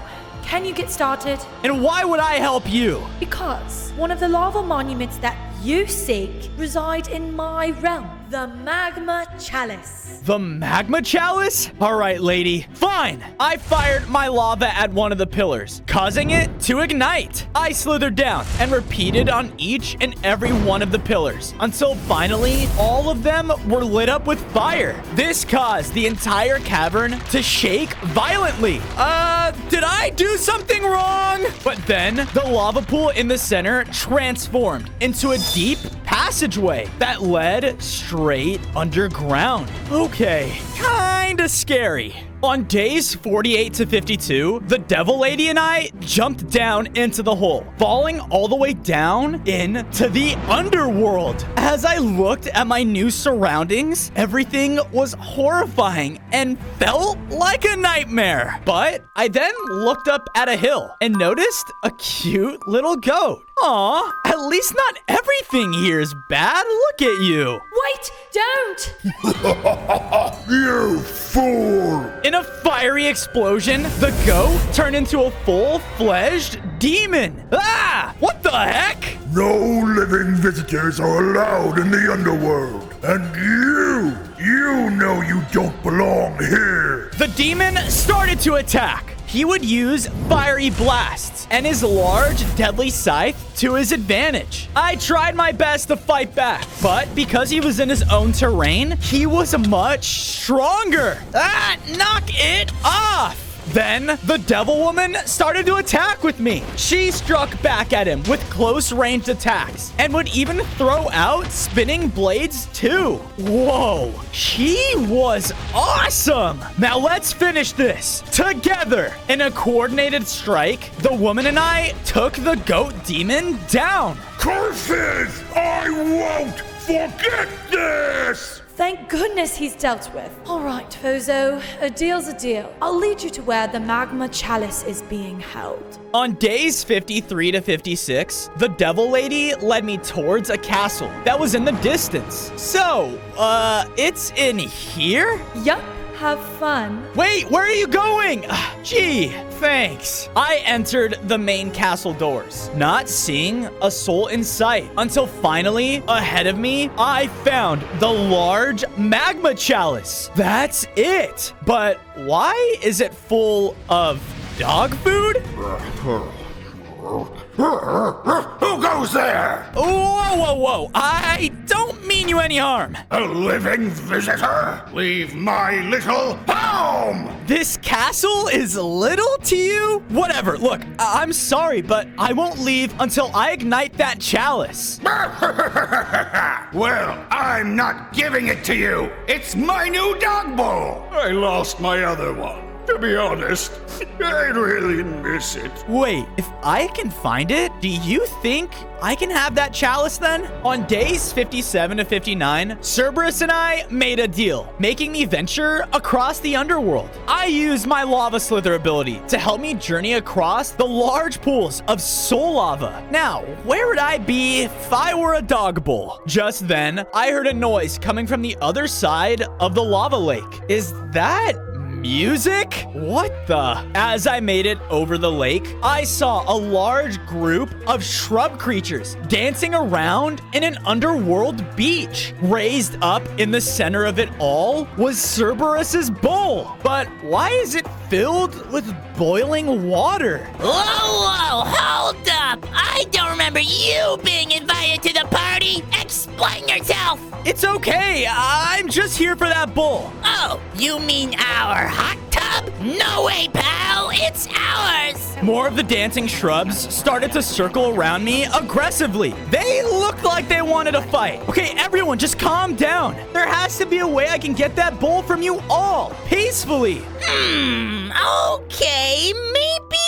can you get started? And why would I help you? Because one of the lava monuments that you seek reside in my realm, the Magma Chalice. The Magma Chalice? All right, lady. Fine. I fired my lava at one of the pillars, causing it to ignite. I slithered down and repeated on each and every one of the pillars until finally all of them were lit up with fire. This caused the entire cavern to shake violently. Did I do something wrong? But then the lava pool in the center transformed into a deep passageway that led straight underground. Okay, kinda scary. On days 48 to 52, the Devil Lady and I jumped down into the hole, falling all the way down into the underworld. As I looked at my new surroundings, everything was horrifying and felt like a nightmare. But I then looked up at a hill and noticed a cute little goat. Aw, at least not everything here is bad. Look at you. Wait, don't! You fool! In a fiery explosion, the goat turned into a full-fledged demon. Ah! What the heck? No living visitors are allowed in the underworld. And you know you don't belong here. The demon started to attack. He would use fiery blasts and his large, deadly scythe to his advantage. I tried my best to fight back, but because he was in his own terrain, he was much stronger. Ah, knock it off! Then, the Devil Woman started to attack with me. She struck back at him with close-ranged attacks and would even throw out spinning blades too. Whoa, she was awesome. Now let's finish this together. In a coordinated strike, the woman and I took the goat demon down. Curses! I won't forget this! Thank goodness he's dealt with. All right, Fozo, a deal's a deal. I'll lead you to where the Magma Chalice is being held. On days 53 to 56, the Devil Lady led me towards a castle that was in the distance. So, it's in here? Yup. Have fun. Wait, where are you going? Gee, thanks. I entered the main castle doors, not seeing a soul in sight, until finally, ahead of me, I found the large Magma Chalice. That's it. But why is it full of dog food? Who goes there? Whoa. I don't mean you any harm. A living visitor? Leave my little home! This castle is little to you? Whatever, look, I'm sorry, but I won't leave until I ignite that chalice. Well, I'm not giving it to you. It's my new dog bowl. I lost my other one. To be honest, I really miss it. Wait, if I can find it, do you think I can have that chalice then? On days 57 to 59, Cerberus and I made a deal, making me venture across the underworld. I used my lava slither ability to help me journey across the large pools of soul lava. Now, where would I be if I were a dog bowl? Just then, I heard a noise coming from the other side of the lava lake. Is that music? What the? As I made it over the lake, I saw a large group of shrub creatures dancing around in an underworld beach. Raised up in the center of it all was Cerberus's bowl. But why is it filled with boiling water? Whoa, hold up! I don't remember you being invited to the party! Explain yourself! It's okay, I'm just here for that bowl. Oh, you mean our hot tub? No way, pal! It's ours! More of the dancing shrubs started to circle around me aggressively. They looked like they wanted to fight. Okay, everyone, just calm down. There has to be a way I can get that bowl from you all, peacefully. Okay, maybe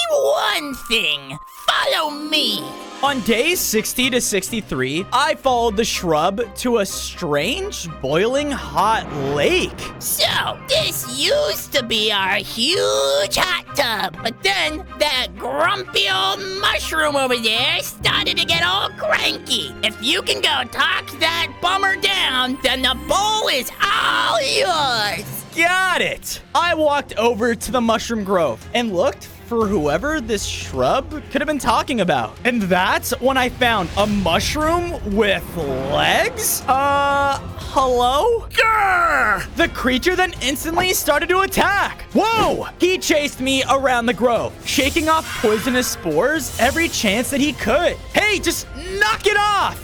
anything. Follow me. On days 60 to 63, I followed the shrub to a strange, boiling hot lake. So, this used to be our huge hot tub, but then that grumpy old mushroom over there started to get all cranky. If you can go talk that bummer down, then the bowl is all yours. Got it! I walked over to the mushroom grove and looked for whoever this shrub could have been talking about. And that's when I found a mushroom with legs? Hello? Grr! The creature then instantly started to attack. Whoa! He chased me around the grove, shaking off poisonous spores every chance that he could. Hey, just knock it off!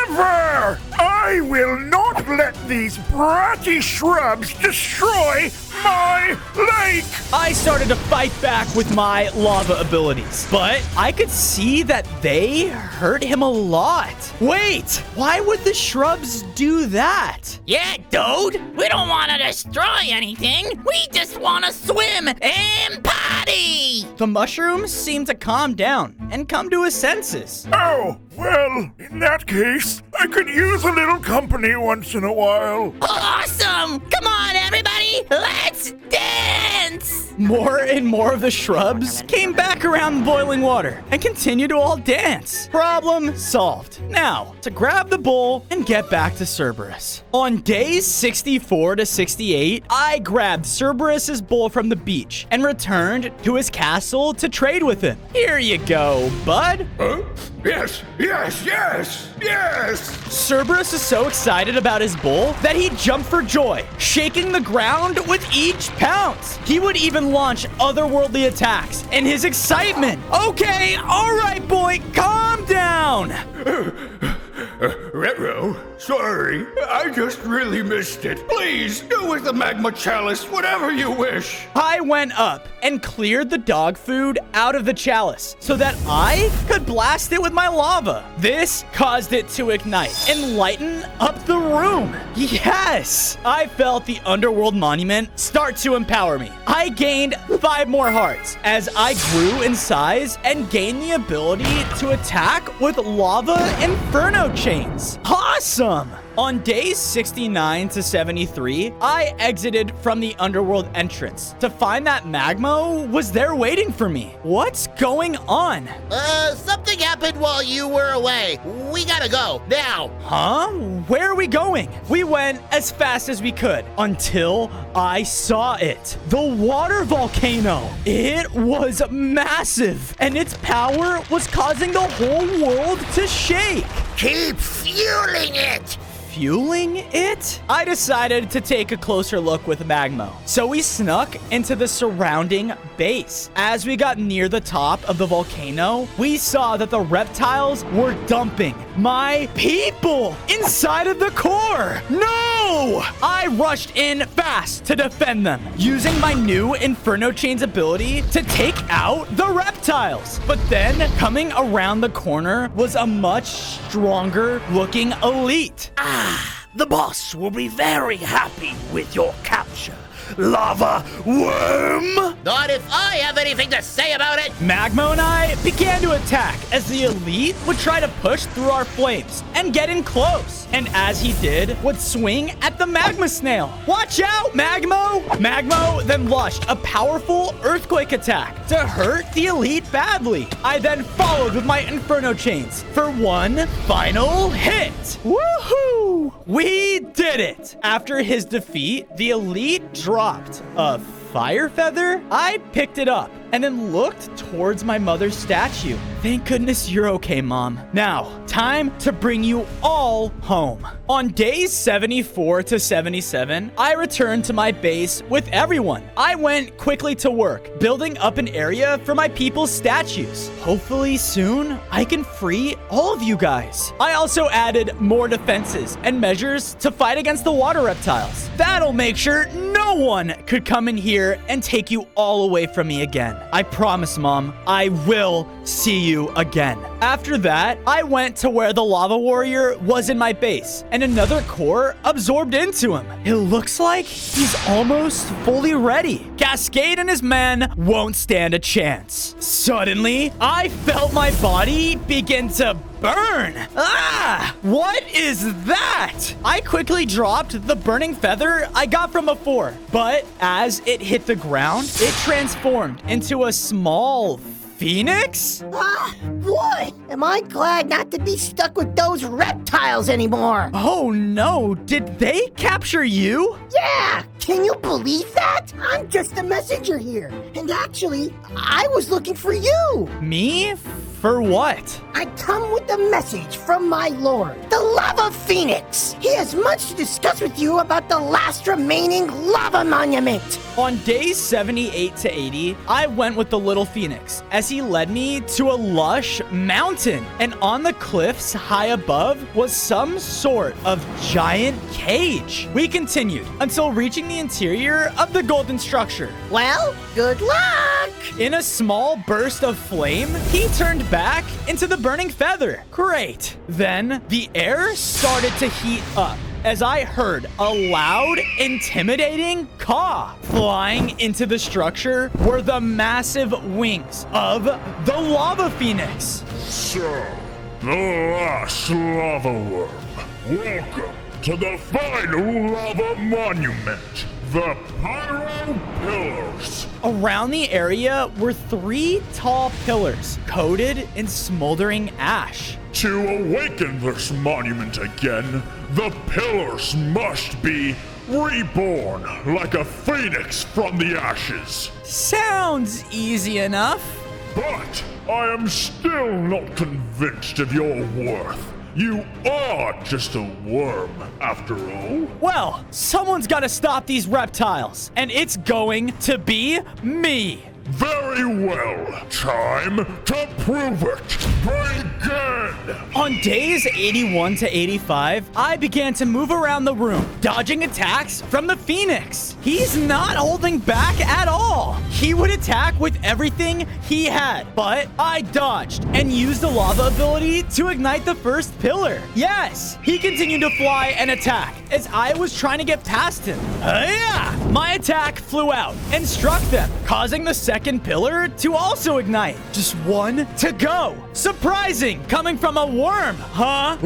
Never! I will not let these bratty shrubs destroy my lake! I started to fight back with my lava abilities, but I could see that they hurt him a lot. Wait, why would the shrubs do that? Yeah, dude, we don't want to destroy anything. We just want to swim and party. The mushrooms seemed to calm down and come to his senses. Oh, well, in that case, I could use a little company once in a while. Awesome! Come on, everybody, let's dance! More and more of the shrubs came back around the boiling water and continued to all dance. Problem solved. Now, to grab the bowl and get back to Cerberus. On days 64 to 68, I grabbed Cerberus's bowl from the beach and returned to his castle to trade with him. Here you go, bud. Yes! Cerberus is so excited about his bowl that he jumped for joy, shaking the ground with each pounce. He would even launch otherworldly attacks in his excitement. Okay, all right, boy, calm down. Retro, sorry, I just really missed it. Please, do with the magma chalice whatever you wish. I went up and cleared the dog food out of the chalice so that I could blast it with my lava. This caused it to ignite and lighten up the room. Yes! I felt the underworld monument start to empower me. I gained 5 more hearts as I grew in size and gained the ability to attack with lava inferno chains. Awesome! On days 69 to 73, I exited from the underworld entrance to find that Magmo was there waiting for me. What's going on? Something happened while you were away. We gotta go, now. Huh? Where are we going? We went as fast as we could until I saw it. The water volcano. It was massive, and its power was causing the whole world to shake. Keep fueling it! Fueling it? I decided to take a closer look with Magmo, so we snuck into the surrounding base. As we got near the top of the volcano, we saw that the reptiles were dumping my people inside of the core. No! I rushed in fast to defend them, using my new Inferno Chains ability to take out the reptiles. But then, coming around the corner was a much stronger looking elite. The boss will be very happy with your capture, Lava Worm! Not if I have anything to say about it! Magmo and I began to attack as the elite would try to push through our flames and get in close. And as he did, would swing at the magma snail. Watch out, Magmo! Magmo then launched a powerful earthquake attack to hurt the elite badly. I then followed with my Inferno Chains for one final hit. Woohoo! We did it! After his defeat, the elite dropped a fire feather. I picked it up and then looked towards my mother's statue. Thank goodness you're okay, Mom. Now, time to bring you all home. On days 74 to 77, I returned to my base with everyone. I went quickly to work, building up an area for my people's statues. Hopefully soon, I can free all of you guys. I also added more defenses and measures to fight against the water reptiles. That'll make sure no one could come in here and take you all away from me again. I promise, Mom, I will see you again. After that, I went to where the lava warrior was in my base, and another core absorbed into him. It looks like he's almost fully ready. Cascade and his men won't stand a chance. Suddenly, I felt my body begin to burn. Ah! What is that? I quickly dropped the burning feather I got from before, but as it hit the ground, it transformed into a small phoenix? Ah, boy, am I glad not to be stuck with those reptiles anymore. Oh no, did they capture you? Yeah, can you believe that? I'm just a messenger here. And actually, I was looking for you. Me? For what? I come with a message from my lord, the Lava Phoenix. He has much to discuss with you about the last remaining lava monument. On days 78 to 80, I went with the little phoenix as he led me to a lush mountain. And on the cliffs high above was some sort of giant cage. We continued until reaching the interior of the golden structure. Well, good luck! In a small burst of flame, he turned back into the burning feather. Great. Then the air started to heat up as I heard a loud, intimidating caw. Flying into the structure were the massive wings of the lava phoenix. So, the last lava worm. Welcome to the final lava monument, the Pyro Pillars. Around the area were 3 tall pillars coated in smoldering ash. To awaken this monument again, the pillars must be reborn like a phoenix from the ashes. Sounds easy enough. But I am still not convinced of your worth. You are just a worm, after all. Well, someone's got to stop these reptiles, and it's going to be me. Very well. Time to prove it. Begin! On days 81 to 85, I began to move around the room, dodging attacks from the Phoenix. He's not holding back at all. He would attack with everything he had, but I dodged and used the lava ability to ignite the first pillar. Yes, he continued to fly and attack as I was trying to get past him. My attack flew out and struck them, causing the second pillar to also ignite. Just one to go. Surprising, coming from a worm, huh?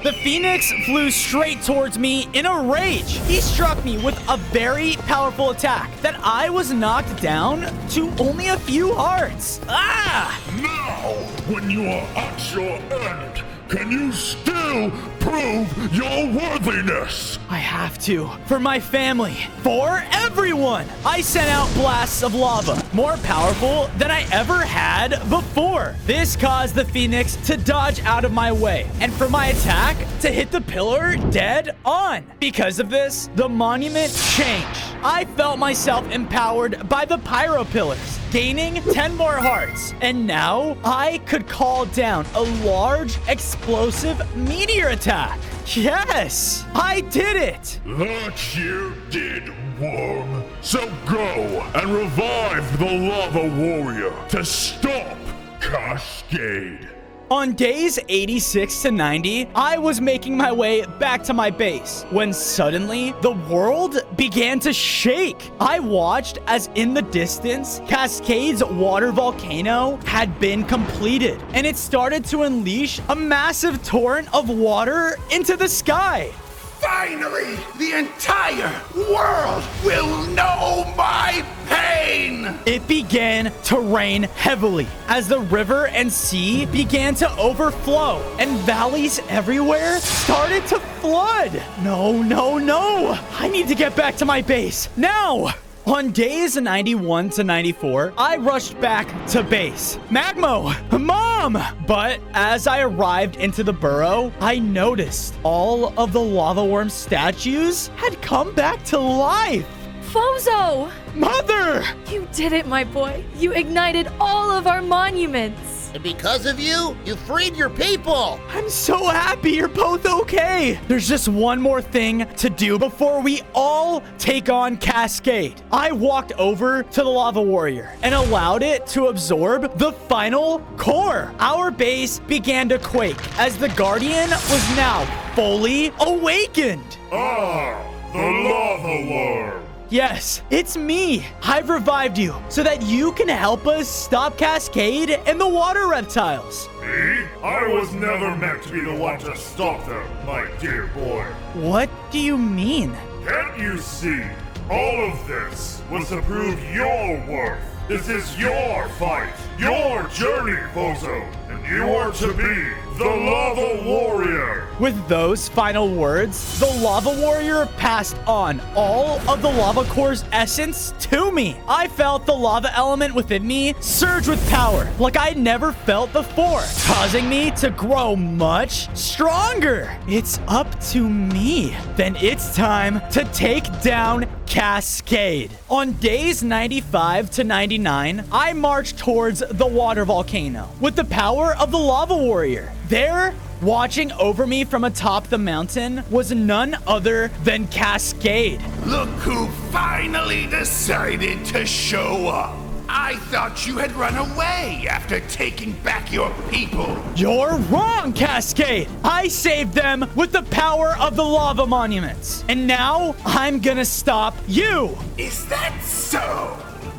The Phoenix flew straight towards me in a rage. He struck me with a very powerful attack that I was knocked down to only a few hearts. Now, when you are at your end, can you still prove your worthiness? I have to. For my family. For everyone. I sent out blasts of lava, more powerful than I ever had before. This caused the Phoenix to dodge out of my way, and for my attack to hit the pillar dead on. Because of this, the monument changed. I felt myself empowered by the Pyro Pillars, gaining 10 more hearts. And now I could call down a large explosive meteor attack. Yes, I did it. That you did, worm. So go and revive the lava warrior to stop Cascade. On days 86 to 90, I was making my way back to my base when suddenly the world began to shake. I watched as in the distance, Cascade's water volcano had been completed, and it started to unleash a massive torrent of water into the sky. Finally, the entire world will know my pain! It began to rain heavily as the river and sea began to overflow and valleys everywhere started to flood. No, no, no! I need to get back to my base now! On days 91 to 94, I rushed back to base. Magmo! Mom! But as I arrived into the burrow, I noticed all of the lava worm statues had come back to life. Fozo! Mother! You did it, my boy. You ignited all of our monuments. And because of you, you freed your people. I'm so happy you're both okay. There's just one more thing to do before we all take on Cascade. I walked over to the Lava Warrior and allowed it to absorb the final core. Our base began to quake as the Guardian was now fully awakened. Ah, the Lava Lord. Yes, it's me. I've revived you so that you can help us stop Cascade and the water reptiles. Me? I was never meant to be the one to stop them, my dear boy. What do you mean? Can't you see? All of this was to prove your worth. This is your fight, your journey, Bozo, and you are to be the Lava Warrior. With those final words, the Lava Warrior passed on all of the Lava Core's essence to me. I felt the lava element within me surge with power like I never felt before, causing me to grow much stronger. It's up to me. Then it's time to take down Cascade. On days 95 to 99, I marched towards the water volcano with the power of the Lava Warrior. There, watching over me from atop the mountain, was none other than Cascade. Look who finally decided to show up. I thought you had run away after taking back your people. You're wrong, Cascade. I saved them with the power of the lava monuments. And now I'm gonna stop you. Is that so?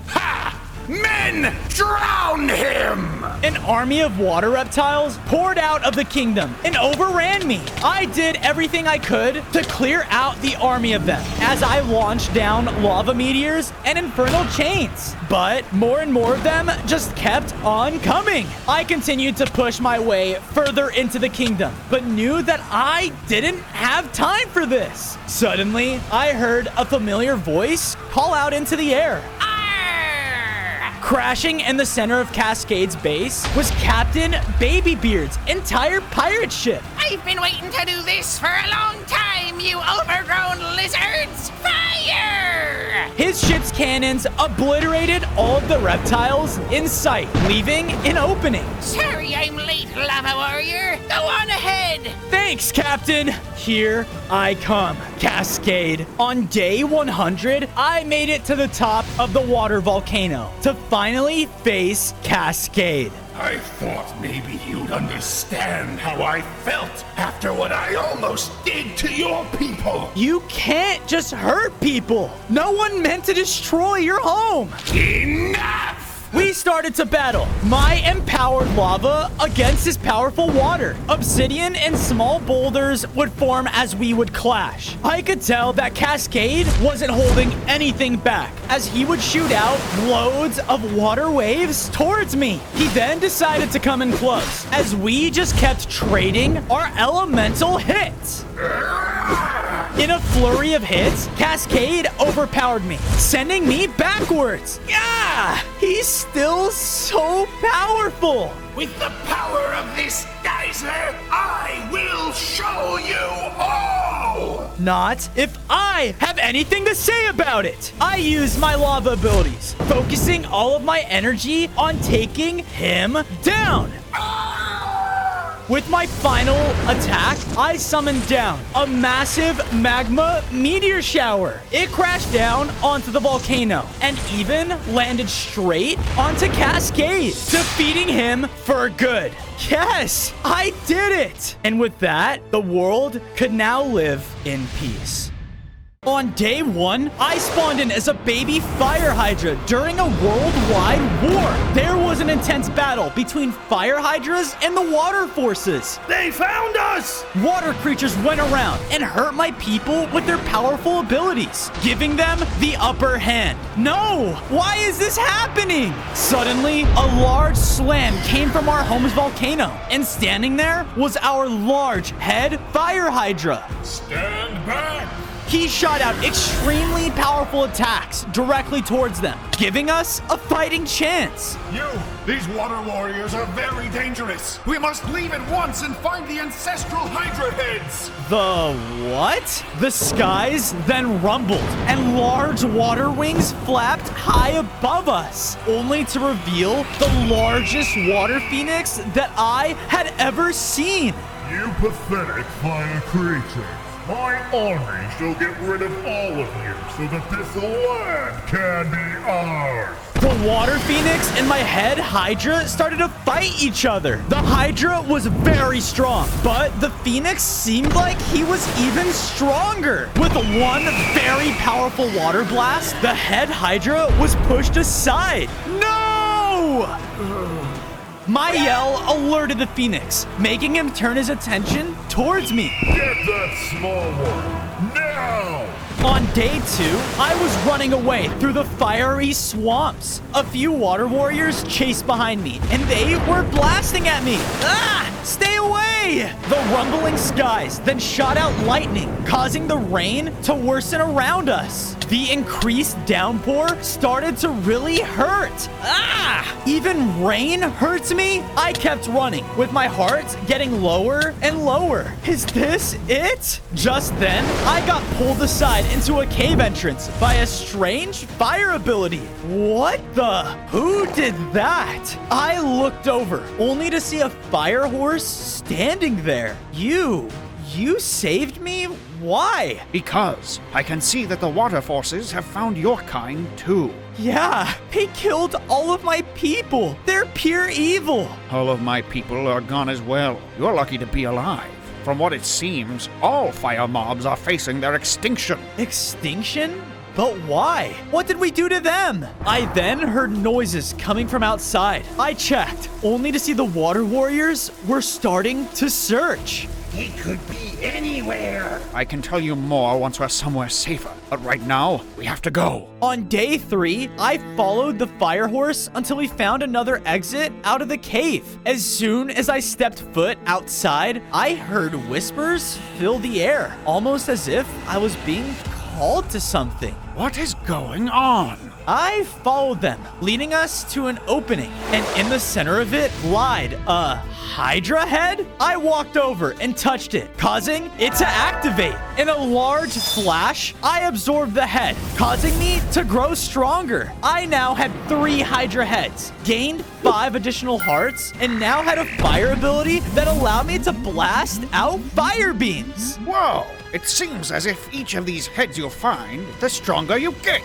Ha! Men, drown him! An army of water reptiles poured out of the kingdom and overran me. I did everything I could to clear out the army of them as I launched down lava meteors and infernal chains. But more and more of them just kept on coming. I continued to push my way further into the kingdom, but knew that I didn't have time for this. Suddenly, I heard a familiar voice call out into the air. Crashing in the center of Cascade's base was Captain Babybeard's entire pirate ship. I've been waiting to do this for a long time, you overgrown lizards! Fire! His ship's cannons obliterated all of the reptiles in sight, leaving an opening. Sorry I'm late, Lava Warrior. Go on ahead. Thanks, Captain. Here I come, Cascade. On day 100, I made it to the top of the water volcano to finally face Cascade. I thought maybe you'd understand how I felt after what I almost did to your people. You can't just hurt people. No one meant to destroy your home. Enough! We started to battle. My empowered lava against his powerful water. Obsidian and small boulders would form as we would clash. I could tell that Cascade wasn't holding anything back as he would shoot out loads of water waves towards me. He then decided to come in close as we just kept trading our elemental hits. In a flurry of hits, Cascade overpowered me, sending me backwards. Yeah! He's still so powerful. With the power of this geyser, I will show you all! Not if I have anything to say about it. I use my lava abilities, focusing all of my energy on taking him down. With my final attack, I summoned down a massive magma meteor shower. It crashed down onto the volcano and even landed straight onto Cascade, defeating him for good. Yes, I did it! And with that, the world could now live in peace. On day 1, I spawned in as a baby fire hydra during a worldwide war. There was an intense battle between fire hydras and the water forces. They found us! Water creatures went around and hurt my people with their powerful abilities, giving them the upper hand. No! Why is this happening? Suddenly, a large slam came from our home's volcano, and standing there was our large head fire hydra. Stand back! he shot out extremely powerful attacks directly towards them, giving us a fighting chance. These water warriors are very dangerous. We must leave at once and find the ancestral Hydra heads. The what? The skies then rumbled, and large water wings flapped high above us, only to reveal the largest water phoenix that I had ever seen. You pathetic fire creatures. My army shall get rid of all of you so that this land can be ours. The water phoenix and my head Hydra started to fight each other. The Hydra was very strong, but the phoenix seemed like he was even stronger. With one very powerful water blast, the head Hydra was pushed aside. No! My yell alerted the phoenix, making him turn his attention towards me. Get that small one, now! On day 2, I was running away through the fiery swamps. A few water warriors chased behind me, and they were blasting at me. Ah! Stay away! The rumbling skies then shot out lightning, causing the rain to worsen around us. The increased downpour started to really hurt. Ah! Even rain hurts me? I kept running, with my heart getting lower and lower. Is this it? Just then, I got pulled aside into a cave entrance by a strange fire ability. What the? Who did that? I looked over, only to see a fire horse standing there. You saved me? Why? Because I can see that the water forces have found your kind too. Yeah, they killed all of my people. They're pure evil. All of my people are gone as well. You're lucky to be alive. From what it seems, all fire mobs are facing their extinction. Extinction? But why? What did we do to them? I then heard noises coming from outside. I checked, only to see the water warriors were starting to search. He could be anywhere. I can tell you more once we're somewhere safer, but right now, we have to go. On day 3, I followed the fire horse until we found another exit out of the cave. As soon as I stepped foot outside, I heard whispers fill the air, almost as if I was being called to something. What is going on? I followed them, leading us to an opening, and in the center of it lied a Hydra head? I walked over and touched it, causing it to activate. In a large flash, I absorbed the head, causing me to grow stronger. I now had 3 Hydra heads, gained 5 additional hearts, and now had a fire ability that allowed me to blast out fire beams. Whoa! It seems as if each of these heads you find, the stronger you get.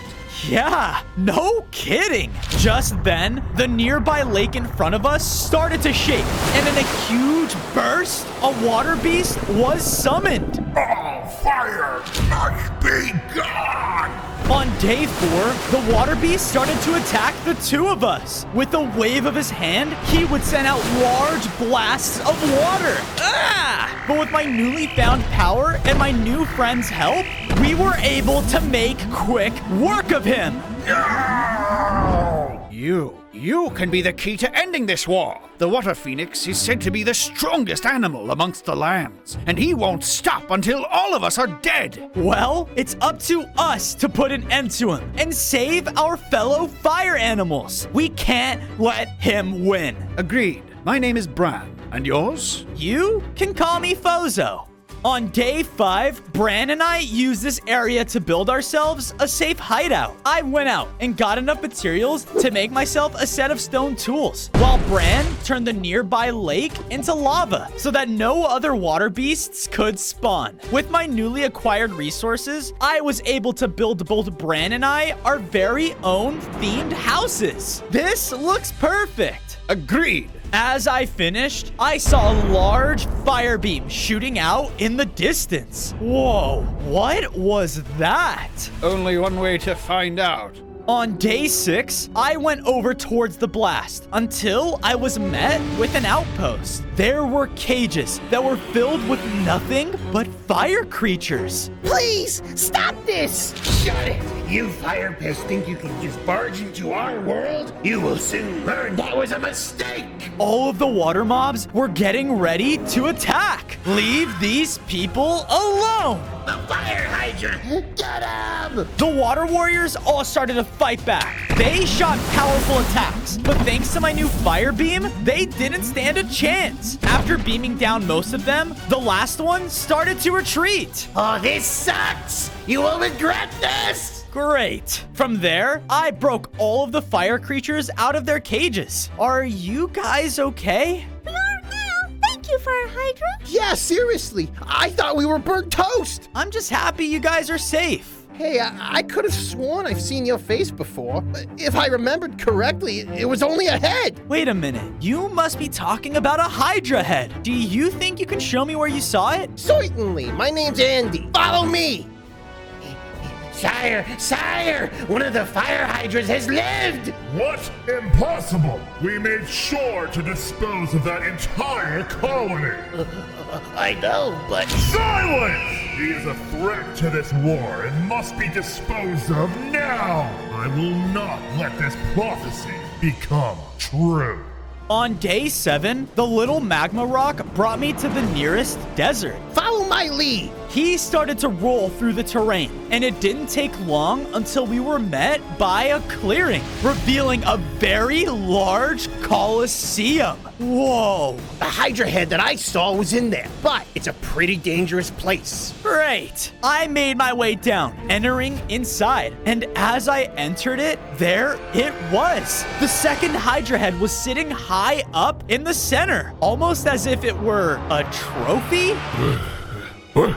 Yeah, no kidding. Just then, the nearby lake in front of us started to shake, and in a huge burst, a water beast was summoned. All fire must be gone! On day 4, the water beast started to attack the 2 of us. With a wave of his hand, he would send out large blasts of water. Ah! But with my newly found power and my new friend's help, we were able to make quick work of him. No! You can be the key to ending this war. The Water Phoenix is said to be the strongest animal amongst the lands, and he won't stop until all of us are dead. Well, it's up to us to put an end to him and save our fellow fire animals. We can't let him win. Agreed. My name is Bran. And yours? You can call me Fozo. On day 5, Bran and I used this area to build ourselves a safe hideout. I went out and got enough materials to make myself a set of stone tools, while Bran turned the nearby lake into lava so that no other water beasts could spawn. With my newly acquired resources, I was able to build both Bran and I our very own themed houses. This looks perfect. Agreed. As I finished, I saw a large fire beam shooting out in the distance. Whoa, what was that? Only one way to find out. On day 6, I went over towards the blast until I was met with an outpost. There were cages that were filled with nothing but fire creatures. Please, stop this! Shut it! You fire pests think you can just barge into our world? You will soon learn that was a mistake! All of the water mobs were getting ready to attack. Leave these people alone! The fire hydrant! Get him! The water warriors all started to fight back. They shot powerful attacks, but thanks to my new fire beam, they didn't stand a chance. After beaming down most of them, the last one started to retreat. Oh, this sucks! You will regret this! Great. From there, I broke all of the fire creatures out of their cages. Are you guys okay? We are now. Thank you, Fire Hydra. Yeah, seriously. I thought we were burnt toast. I'm just happy you guys are safe. Hey, I could have sworn I've seen your face before. If I remembered correctly, it was only a head. Wait a minute. You must be talking about a Hydra head. Do you think you can show me where you saw it? Certainly. My name's Andy. Follow me. Sire, one of the fire hydras has lived! What? Impossible! We made sure to dispose of that entire colony! I know, but... Silence! He is a threat to this war and must be disposed of now! I will not let this prophecy become true. On day 7, the little magma rock brought me to the nearest desert. Follow my lead. He started to roll through the terrain, and it didn't take long until we were met by a clearing, revealing a very large Colosseum. Whoa. The Hydra head that I saw was in there, but it's a pretty dangerous place. Great. I made my way down, entering inside, and as I entered it, there it was. The second Hydra head was sitting high up in the center, almost as if it were a trophy. Who's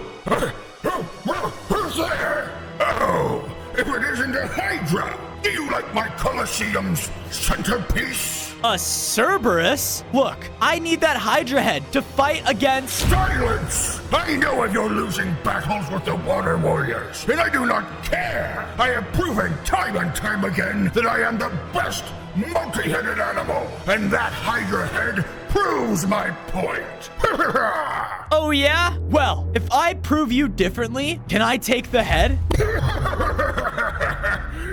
there? Oh, if it isn't a Hydra, do you like my Colosseum's centerpiece? A Cerberus? Look, I need that Hydra head to fight against... Silence! I know of your losing battles with the Water Warriors, and I do not care! I have proven time and time again that I am the best multi-headed animal, and that Hydra head proves my point! Oh yeah? Well, if I prove you differently, can I take the head?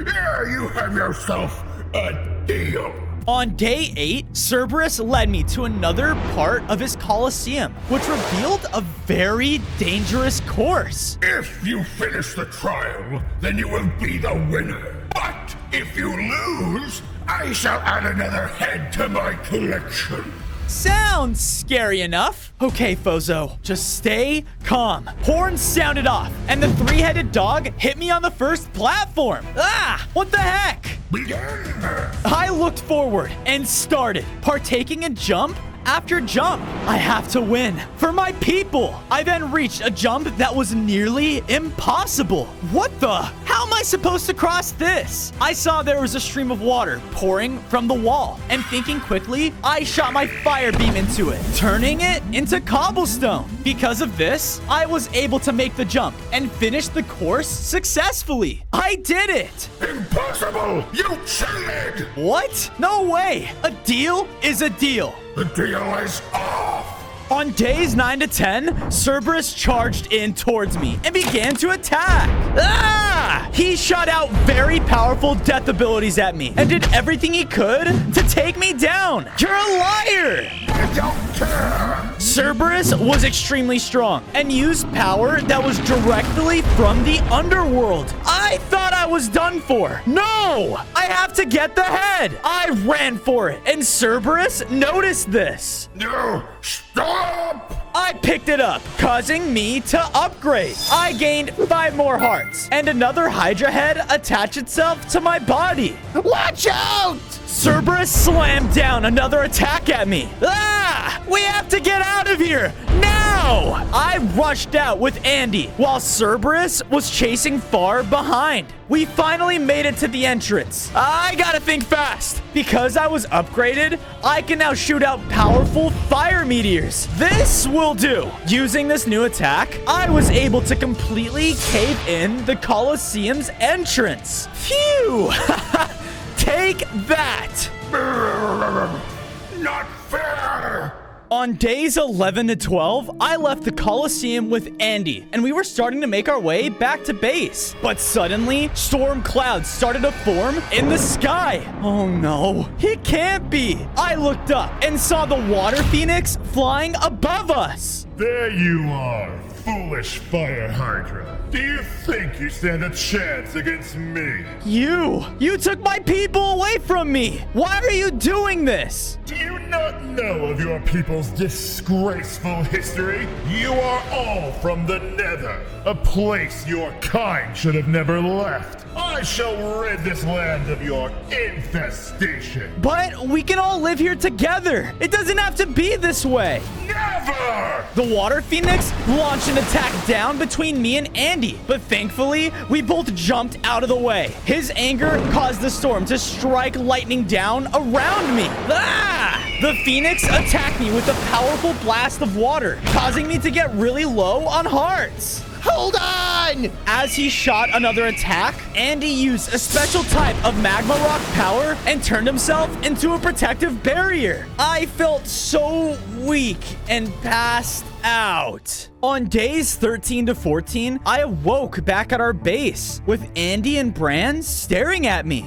Yeah, you have yourself a deal. On day 8, Cerberus led me to another part of his Colosseum, which revealed a very dangerous course. If you finish the trial, then you will be the winner. But if you lose, I shall add another head to my collection. Sounds scary enough. Okay, Fozo, just stay calm. Horns sounded off, and the 3-headed dog hit me on the first platform. Ah, what the heck? Begin. I looked forward and started partaking in jump after jump. I have to win for my people. I then reached a jump that was nearly impossible. What the? How am I supposed to cross this? I saw there was a stream of water pouring from the wall, and thinking quickly, I shot my fire beam into it, turning it into cobblestone. Because of this, I was able to make the jump and finish the course successfully. I did it! Impossible! You cheated! What? No way! A deal is a deal. The deal is off! On days 9 to 10, Cerberus charged in towards me and began to attack. Ah! He shot out very powerful death abilities at me and did everything he could to take me down. You're a liar! I don't care! Cerberus was extremely strong and used power that was directly from the underworld. I thought I was done for. No! I have to get the head. I ran for it, and Cerberus noticed this. No! Stop! I picked it up, causing me to upgrade. I gained 5 more hearts, and another Hydra head attached itself to my body. Watch out! Cerberus slammed down another attack at me. Ah! We have to get out of here now! I rushed out with Andy while Cerberus was chasing far behind. We finally made it to the entrance. I gotta think fast. Because I was upgraded, I can now shoot out powerful fire meteors. This will do. Using this new attack, I was able to completely cave in the Colosseum's entrance. Phew! Take that! Not fair! On days 11 to 12, I left the Coliseum with Andy, and we were starting to make our way back to base. But suddenly, storm clouds started to form in the sky. Oh no, it can't be. I looked up and saw the water phoenix flying above us. There you are, foolish Fire Hydra. Do you think you stand a chance against me? You took my people away from me. Why are you doing this? Do you not know of your people's disgraceful history? You are all from the Nether, a place your kind should have never left. I shall rid this land of your infestation. But we can all live here together. It doesn't have to be this way. Never! The water phoenix launched an attack down between me and Andy, but thankfully, we both jumped out of the way. His anger caused the storm to strike lightning down around me. Ah! The phoenix attacked me with a powerful blast of water, causing me to get really low on hearts. Hold on! As he shot another attack, Andy used a special type of magma rock power and turned himself into a protective barrier. I felt so weak and passed out. On days 13 to 14, I awoke back at our base with Andy and Bran staring at me.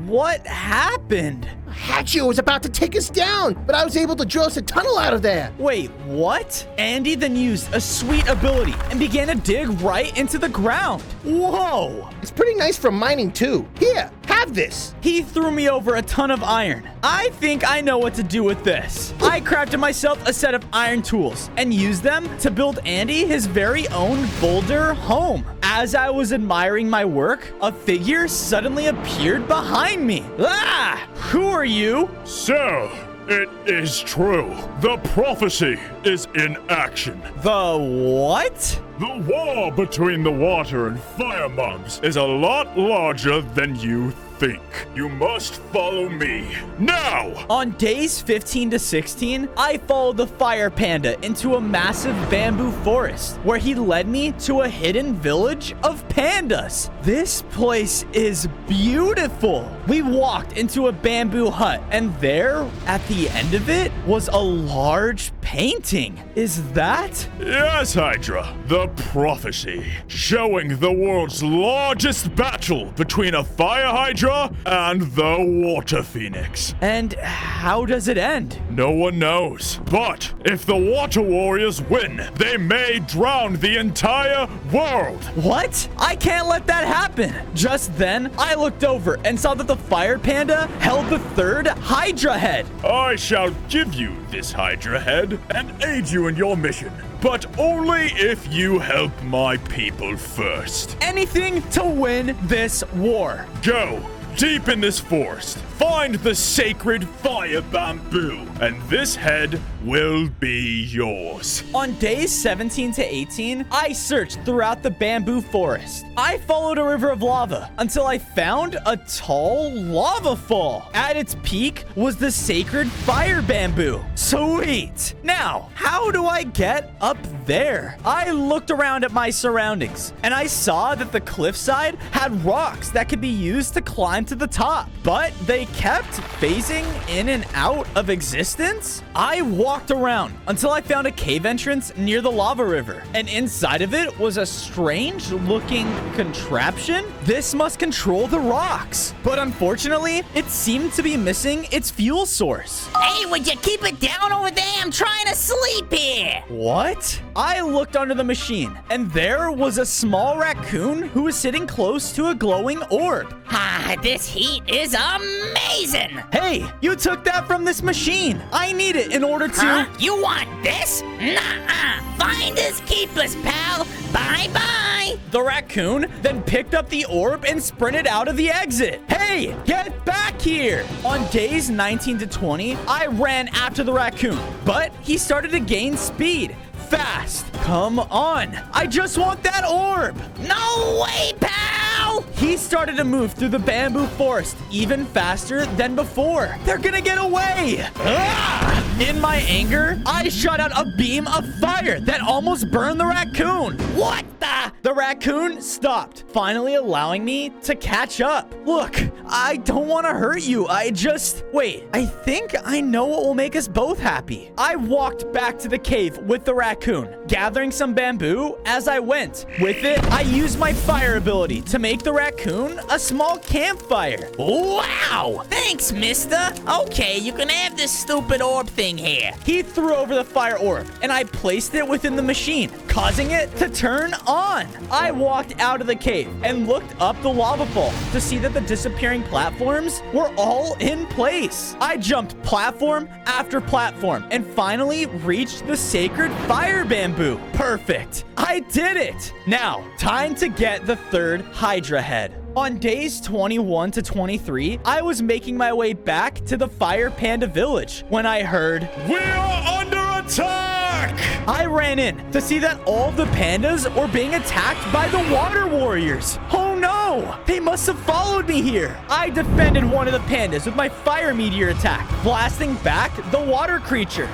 What happened? Hatchio was about to take us down, but I was able to drill us a tunnel out of there. Wait, what? Andy then used a sweet ability and began to dig right into the ground. Whoa! It's pretty nice for mining too. Here, have this. He threw me over a ton of iron. I think I know what to do with this. I crafted myself a set of iron tools and used them to build Andy his very own boulder home. As I was admiring my work, a figure suddenly appeared behind me. Ah! Who are you? So, it is true. The prophecy is in action. The what? The war between the water and fire mobs is a lot larger than you think. You must follow me now. On days 15 to 16, I followed the fire panda into a massive bamboo forest where he led me to a hidden village of pandas. This place is beautiful. We walked into a bamboo hut, and there at the end of it was a large painting. Is that? Yes, Hydra. The prophecy, showing the world's largest battle between a fire hydra and the water phoenix. And how does it end? No one knows. But if the water warriors win, they may drown the entire world. What? I can't let that happen. Just then, I looked over and saw that the fire panda held the third hydra head. I shall give you this hydra head and aid you in your mission, but only if you help my people first. Anything to win this war. Go deep in this forest. Find the sacred fire bamboo, and this head will be yours. On days 17 to 18, I searched throughout the bamboo forest. I followed a river of lava until I found a tall lava fall. At its peak was the sacred fire bamboo. Sweet. Now, how do I get up there? I looked around at my surroundings, and I saw that the cliffside had rocks that could be used to climb to the top, but they kept phasing in and out of existence. I walked around until I found a cave entrance near the lava river, and inside of it was a strange looking contraption. This must control the rocks, but unfortunately it seemed to be missing its fuel source. Hey, would you keep it down over there? I'm trying to sleep here. What? I looked under the machine, and there was a small raccoon who was sitting close to a glowing orb. This heat is amazing. Hey, you took that from this machine. I need it in order to... Huh? You want this? Nuh-uh. Finders keepers, pal. Bye-bye. The raccoon then picked up the orb and sprinted out of the exit. Hey, get back here. On days 19 to 20, I ran after the raccoon, but he started to gain speed. Fast. Come on. I just want that orb. No way, pal. he started to move through the bamboo forest even faster than before. They're gonna get away. Ah! In my anger, I shot out a beam of fire that almost burned the raccoon. What the? The raccoon stopped, finally allowing me to catch up. Look, I don't want to hurt you. Wait, I think I know what will make us both happy. I walked back to the cave with the raccoon, gathering some bamboo as I went. With it, I used my fire ability to make the raccoon a small campfire. Wow! Thanks, mister. Okay, you can have this stupid orb thing here. He threw over the fire orb, and I placed it within the machine, causing it to turn on. I walked out of the cave and looked up the lava fall to see that the disappearing platforms were all in place. I jumped platform after platform and finally reached the sacred fire bamboo. Perfect. I did it. Now, time to get the third Hydra head. On days 21 to 23, I was making my way back to the Fire Panda Village when I heard, "We are under attack!" I ran in to see that all of the pandas were being attacked by the Water Warriors. Oh no! They must have followed me here. I defended one of the pandas with my Fire Meteor attack, blasting back the water creature.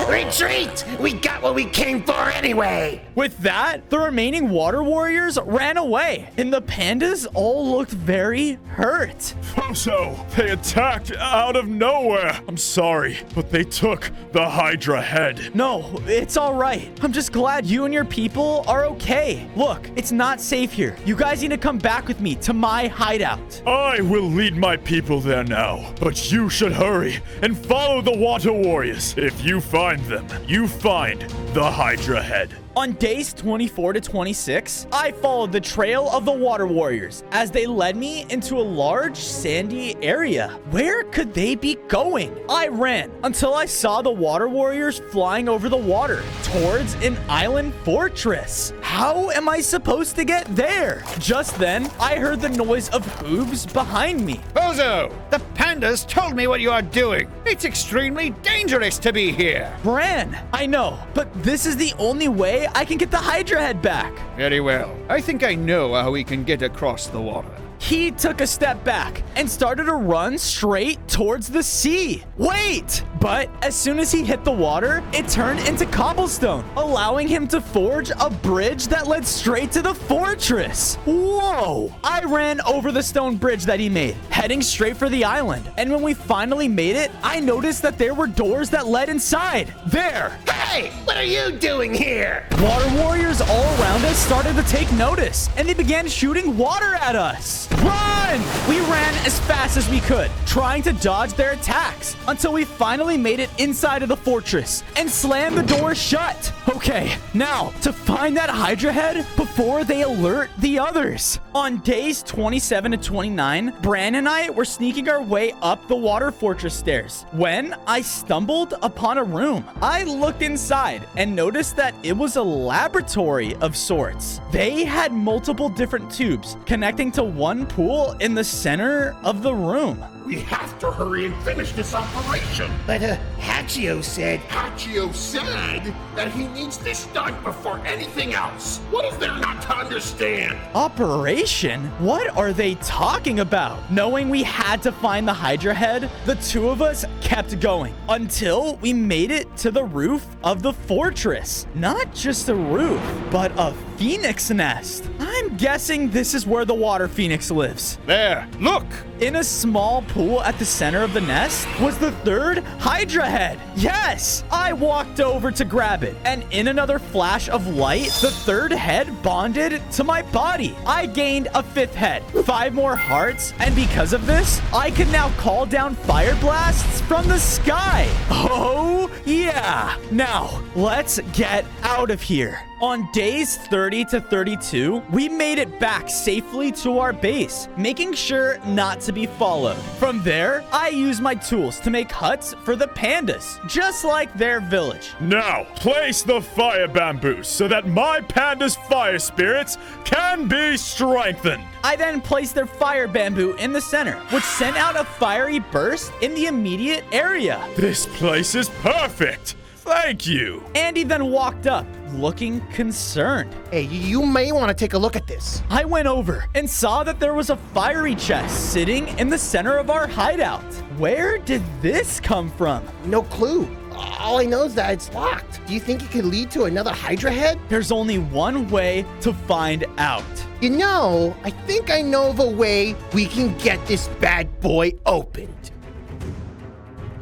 Retreat! We got what we came for anyway! With that, the remaining Water Warriors ran away, and the pandas all looked very hurt. Fozo, they attacked out of nowhere. I'm sorry, but they took the Hydra head. No, it's all right. I'm just glad you and your people are okay. Look, it's not safe here. You guys need to come back with me to my hideout. I will lead my people there now, but you should hurry and follow the Water Warriors. If you find them, you find the Hydra head. On days 24 to 26, I followed the trail of the Water Warriors as they led me into a large sandy area. Where could they be going? I ran until I saw the Water Warriors flying over the water towards an island fortress. How am I supposed to get there? Just then, I heard the noise of hooves behind me. Bozo, the pandas told me what you are doing. It's extremely dangerous to be here. Bran, I know, but this is the only way I can get the Hydra head back. Very well. I think I know how we can get across the water. He took a step back and started to run straight towards the sea. Wait! But as soon as he hit the water, it turned into cobblestone, allowing him to forge a bridge that led straight to the fortress. Whoa! I ran over the stone bridge that he made, heading straight for the island. And when we finally made it, I noticed that there were doors that led inside. There! Hey! What are you doing here? Water warriors all around us started to take notice, and they began shooting water at us. Run! We ran as fast as we could, trying to dodge their attacks, until we finally made it inside of the fortress and slammed the door shut. Okay, now to find that Hydra head before they alert the others. On days 27 to 29, Bran and I were sneaking our way up the water fortress stairs when I stumbled upon a room. I looked inside and noticed that it was a laboratory of sorts. They had multiple different tubes connecting to one pool in the center of the room. We have to hurry and finish this operation. But Hachio said... Hachio said that he needs this done before anything else. What is there not to understand? Operation? What are they talking about? Knowing we had to find the Hydra head, the two of us kept going until we made it to the roof of the fortress. Not just a roof, but a phoenix nest. I'm guessing this is where the water phoenix lives. There, look! In a small pool at the center of the nest was the third Hydra head. Yes! I walked over to grab it, and in another flash of light, the third head bonded to my body. I gained a fifth head, 5 more hearts, and because of this, I can now call down fire blasts from the sky. Oh, yeah. Now, let's get out of here. On days 30 to 32, we made it back safely to our base, making sure not to be followed. From there, I used my tools to make huts for the pandas, just like their village. Now, place the fire bamboos so that my panda's fire spirits can be strengthened. I then placed their fire bamboo in the center, which sent out a fiery burst in the immediate area. This place is perfect. Thank you. Andy then walked up, looking concerned. Hey, you may want to take a look at this. I went over and saw that there was a fiery chest sitting in the center of our hideout. Where did this come from? No clue. All I know is that it's locked. Do you think it could lead to another Hydra head? There's only one way to find out. You know, I think I know of a way we can get this bad boy opened.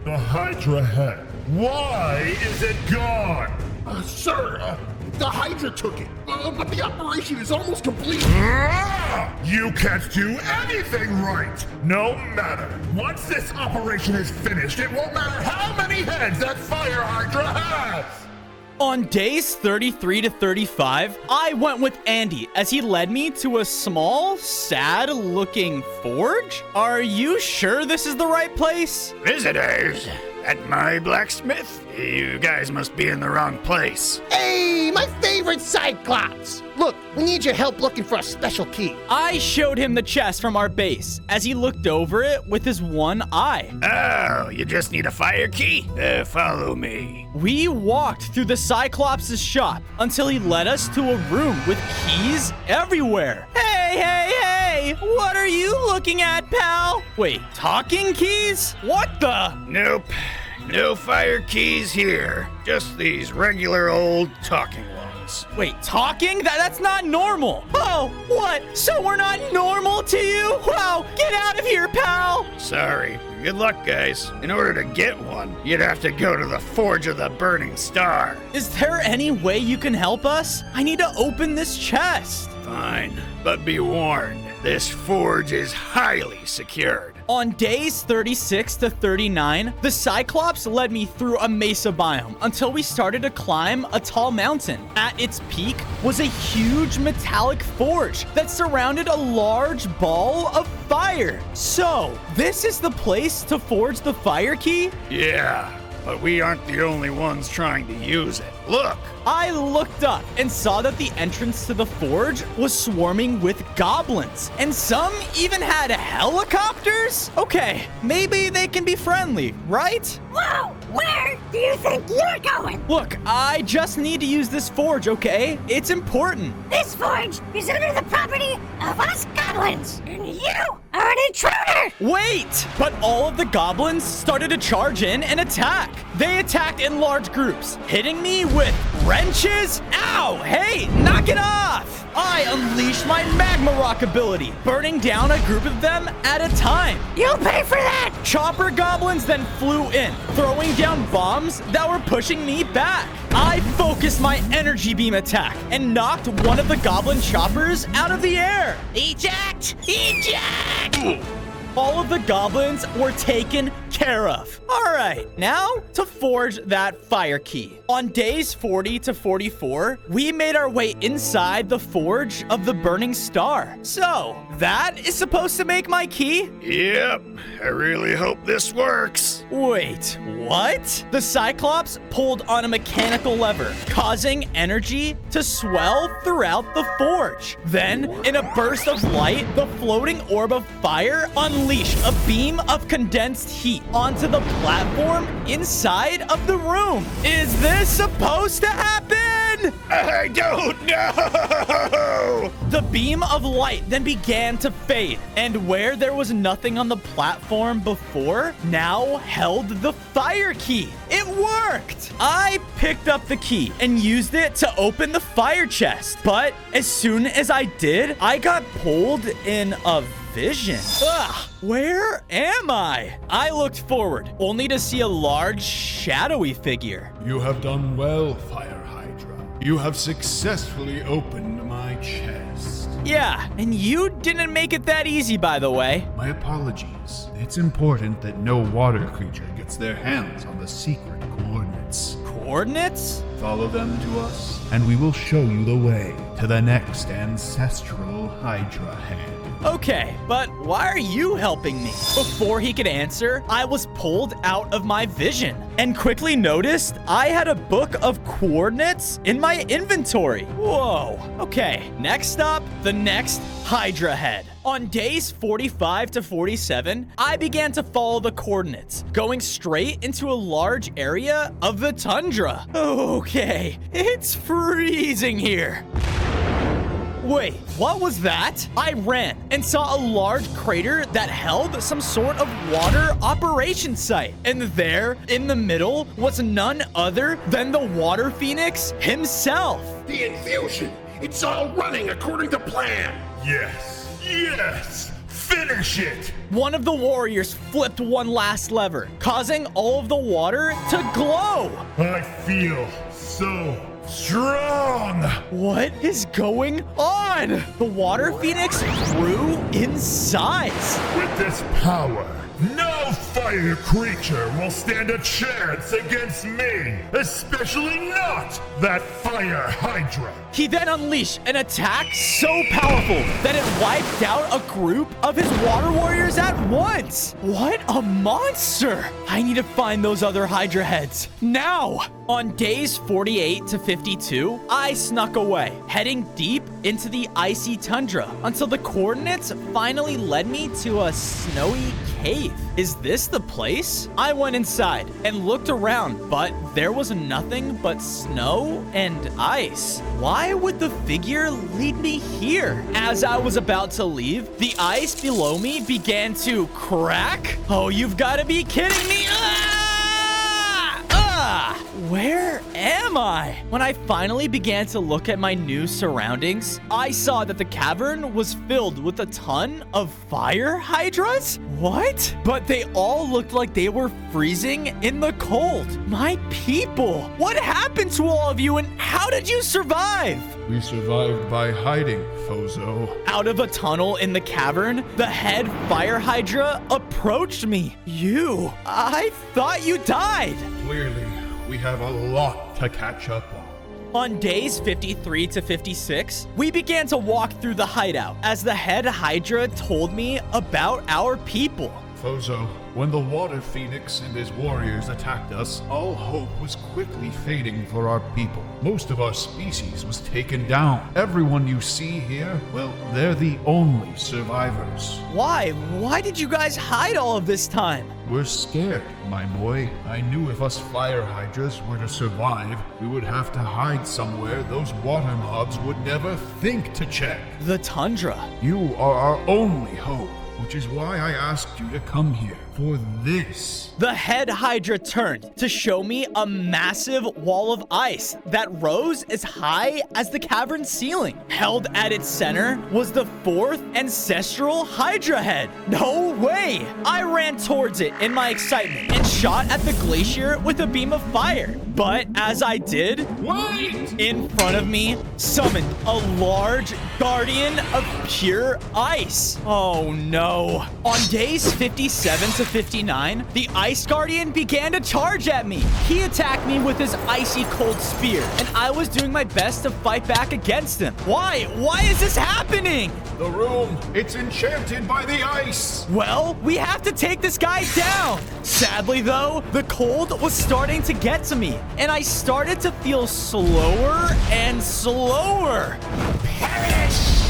The Hydra head. Why is it gone? Sir, the Hydra took it, but the operation is almost complete. You can't do anything right! No matter. Once this operation is finished, it won't matter how many heads that Fire Hydra has! On days 33 to 35, I went with Andy as he led me to a small, sad-looking forge. Are you sure this is the right place? Visitors at my blacksmith? You guys must be in the wrong place. Hey, my favorite Cyclops! Look, we need your help looking for a special key. I showed him the chest from our base as he looked over it with his one eye. Oh, you just need a fire key? Follow me. We walked through the Cyclops' shop until he led us to a room with keys everywhere. Hey! What are you looking at, pal? Wait, talking keys? What the? Nope. No fire keys here. Just these regular old talking ones. Wait, talking? That's not normal. Oh, what? So we're not normal to you? Wow, get out of here, pal. Sorry. Good luck, guys. In order to get one, you'd have to go to the Forge of the Burning Star. Is there any way you can help us? I need to open this chest. Fine, but be warned, this forge is highly secured. On days 36 to 39, the Cyclops led me through a mesa biome until we started to climb a tall mountain. At its peak was a huge metallic forge that surrounded a large ball of fire. So, this is the place to forge the fire key? Yeah, but we aren't the only ones trying to use it. Look! I looked up and saw that the entrance to the forge was swarming with goblins, and some even had helicopters? Okay, maybe they can be friendly, right? Whoa! Where do you think you're going? Look, I just need to use this forge, okay? It's important. This forge is under the property of us goblins, and you are an intruder! Wait! But all of the goblins started to charge in and attack. They attacked in large groups, hitting me with wrenches. Ow! Hey, knock it off! I unleashed my magma rock ability, burning down a group of them at a time. You'll pay for that! Chopper goblins then flew in, throwing down bombs that were pushing me back. I focused my energy beam attack and knocked one of the goblin choppers out of the air. Eject! Eject! All of the goblins were taken care of. All right, now to forge that fire key. On days 40 to 44, we made our way inside the forge of the Burning Star. So, that is supposed to make my key? Yep, I really hope this works. Wait, what? The Cyclops pulled on a mechanical lever, causing energy to swell throughout the forge. Then, in a burst of light, the floating orb of fire unleashed a beam of condensed heat onto the platform inside of the room. Is this supposed to happen? I don't know! The beam of light then began to fade, and where there was nothing on the platform before, now held the fire key. It worked! I picked up the key and used it to open the fire chest, but as soon as I did, I got pulled in a vision. Ugh, where am I? I looked forward, only to see a large, shadowy figure. You have done well, Fire Hydra. You have successfully opened my chest. Yeah, and you didn't make it that easy, by the way. My apologies. It's important that no water creature gets their hands on the secret coordinates. Coordinates? Follow them to us, and we will show you the way to the next ancestral Hydra head. Okay, but why are you helping me? Before he could answer, I was pulled out of my vision and quickly noticed I had a book of coordinates in my inventory. Whoa. Okay, next up, the next Hydra head. On days 45 to 47, I began to follow the coordinates, going straight into a large area of the tundra. Okay, it's freezing here. Wait, what was that? I ran and saw a large crater that held some sort of water operation site. And there, in the middle, was none other than the Water Phoenix himself. The infusion! It's all running according to plan! Yes! Yes! Finish it! One of the warriors flipped one last lever, causing all of the water to glow. I feel so strong! What is going on? The Water Phoenix grew in size. With this power, no fire creature will stand a chance against me, especially not that Fire Hydra. He then unleashed an attack so powerful that it wiped out a group of his water warriors at once. What a monster! I need to find those other Hydra heads now. On days 48 to 52, I snuck away, heading deep into the icy tundra until the coordinates finally led me to a snowy cave. Is this the place? I went inside and looked around, but there was nothing but snow and ice. Why would the figure lead me here? As I was about to leave, the ice below me began to crack. Oh, you've got to be kidding me. Where am I? When I finally began to look at my new surroundings, I saw that the cavern was filled with a ton of fire hydras? What? But they all looked like they were freezing in the cold. My people, what happened to all of you and how did you survive? We survived by hiding, Fozo. Out of a tunnel in the cavern, the head fire hydra approached me. I thought you died. Clearly, we have a lot to catch up on. On days 53 to 56, we began to walk through the hideout as the head Hydra told me about our people. Fozo, when the Water Phoenix and his warriors attacked us, all hope was quickly fading for our people. Most of our species was taken down. Everyone you see here, well, they're the only survivors. Why? Why did you guys hide all of this time? We're scared, my boy. I knew if us fire hydras were to survive, we would have to hide somewhere those water mobs would never think to check. The tundra. You are our only hope, which is why I asked you to come here for this. The head Hydra turned to show me a massive wall of ice that rose as high as the cavern ceiling. Held at its center was the fourth ancestral Hydra head. No way! I ran towards it in my excitement and shot at the glacier with a beam of fire. But as I did, wait! In front of me summoned a large guardian of pure ice. Oh no. On days 57 to 59, the Ice Guardian began to charge at me. He attacked me with his icy cold spear, and I was doing my best to fight back against him. Why? Why is this happening? The room, it's enchanted by the ice. Well, we have to take this guy down. Sadly, though, the cold was starting to get to me, and I started to feel slower and slower. Perish!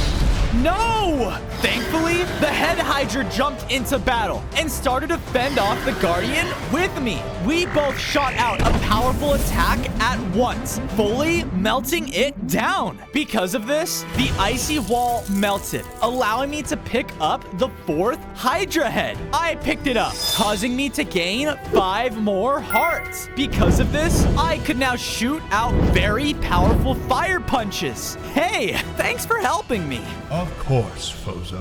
No! Thankfully, the head Hydra jumped into battle and started to fend off the Guardian with me. We both shot out a powerful attack at once, fully melting it down. Because of this, the icy wall melted, allowing me to pick up the fourth Hydra head. I picked it up, causing me to gain 5 more hearts. Because of this, I could now shoot out very powerful fire punches. Hey, thanks for helping me. Of course, Fozo.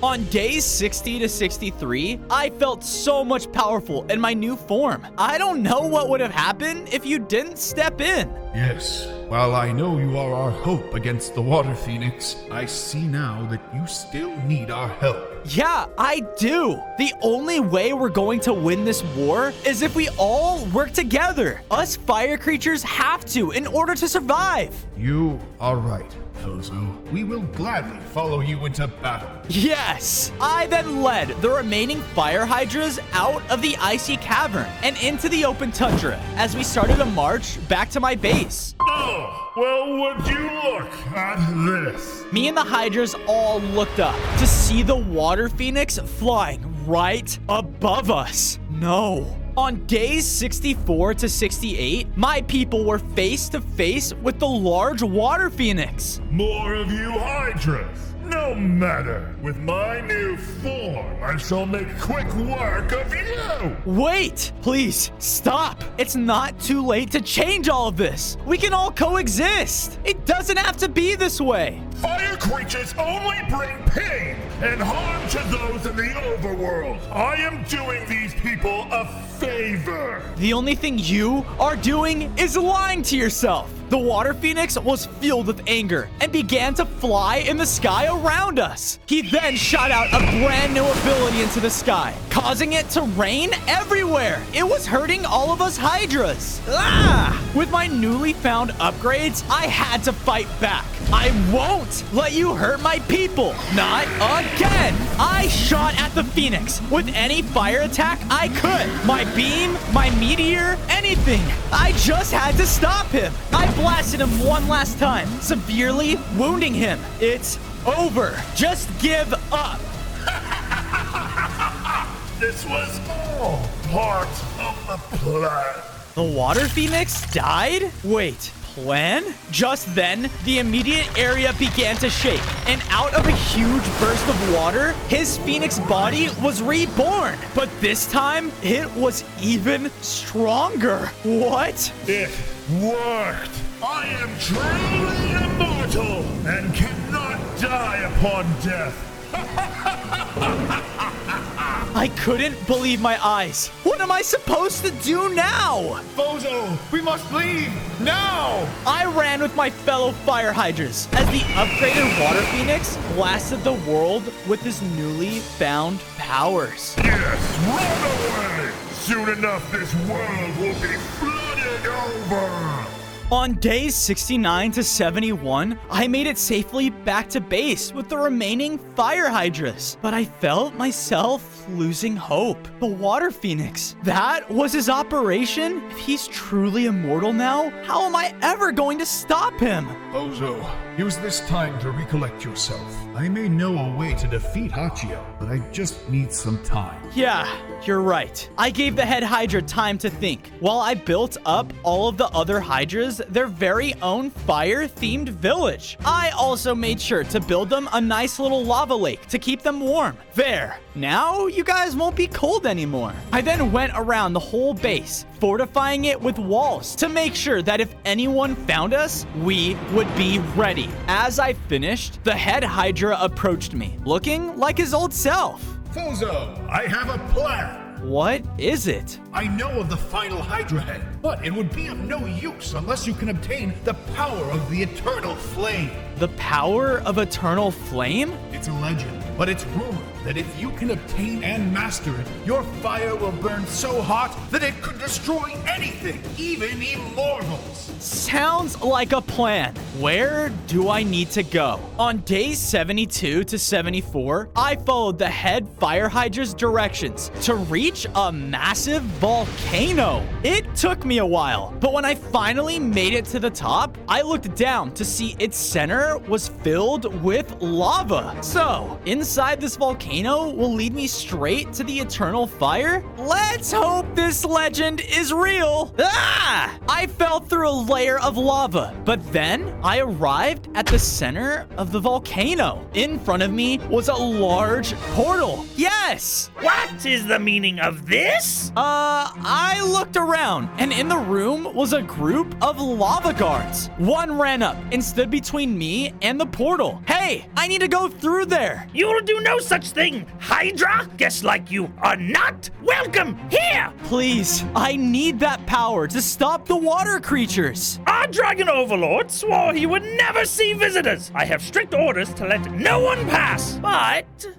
On days 60 to 63, I felt so much powerful in my new form. I don't know what would have happened if you didn't step in. Yes, while I know you are our hope against the Water Phoenix, I see now that you still need our help. Yeah, I do. The only way we're going to win this war is if we all work together. Us fire creatures have to in order to survive. You are right. Fozo. We will gladly follow you into battle. Yes! I then led the remaining fire hydras out of the icy cavern and into the open tundra as we started a march back to my base. Oh, well, would you look at this? Me and the hydras all looked up to see the water phoenix flying right above us. No. On days 64 to 68, my people were face to face with the large water phoenix. More of you hydras. No matter. With my new form, I shall make quick work of you. Wait, please stop. It's not too late to change all of this. We can all coexist. It doesn't have to be this way. Fire creatures only bring pain and harm to those in the overworld. I am doing these people a favor. The only thing you are doing is lying to yourself. The water phoenix was filled with anger and began to fly in the sky around us. He then shot out a brand new ability into the sky, causing it to rain everywhere. It was hurting all of us hydras. With my newly found upgrades, I had to fight back. I won't let you hurt my people. Not again. I shot at the phoenix with any fire attack I could. My beam, my meteor, anything. I just had to stop him. I blasted him one last time, severely wounding him. It's over. Just give up. This was all part of the plan. The water phoenix died? Wait. Plan? Just then, the immediate area began to shake, and out of a huge burst of water, his phoenix body was reborn. But this time, it was even stronger. What? It worked. I am truly immortal and cannot die upon death. I couldn't believe my eyes. What am I supposed to do now? Fozo, we must leave now! I ran with my fellow fire hydras as the upgraded water phoenix blasted the world with his newly found powers. Yes, run away! Soon enough, this world will be flooded over! On days 69 to 71, I made it safely back to base with the remaining fire hydras, but I felt myself losing hope. The water phoenix, that was his operation? If he's truly immortal now, how am I ever going to stop him? Fozo, use this time to recollect yourself. I may know a way to defeat Hachio, but I just need some time. Yeah, you're right. I gave the head hydra time to think, while I built up all of the other hydras their very own fire-themed village. I also made sure to build them a nice little lava lake to keep them warm. There, now you guys won't be cold anymore. I then went around the whole base, fortifying it with walls to make sure that if anyone found us, we would be ready. As I finished, the head hydra approached me, looking like his old self. Fozo, I have a plan. What is it? I know of the final Hydra head, but it would be of no use unless you can obtain the power of the Eternal Flame. The power of Eternal Flame? It's a legend, but it's rumored that if you can obtain and master it, your fire will burn so hot that it could destroy anything, even immortals. Sounds like a plan. Where do I need to go? On days 72 to 74, I followed the head fire hydra's directions to reach a massive volcano. It took me a while, but when I finally made it to the top, I looked down to see its center was filled with lava. So, inside this volcano will lead me straight to the eternal fire? Let's hope this legend is real. I fell through a layer of lava, but then I arrived at the center of the volcano. In front of me was a large portal. Yes! What is the meaning of this? I looked around, and in the room was a group of lava guards. One ran up and stood between me and the portal. Hey, I need to go through there. You will do no such thing, Hydra. Guess like you are not welcome here. Please, I need that power to stop the water creatures. Our dragon overlord swore he would never see visitors. I have strict orders to let no one pass.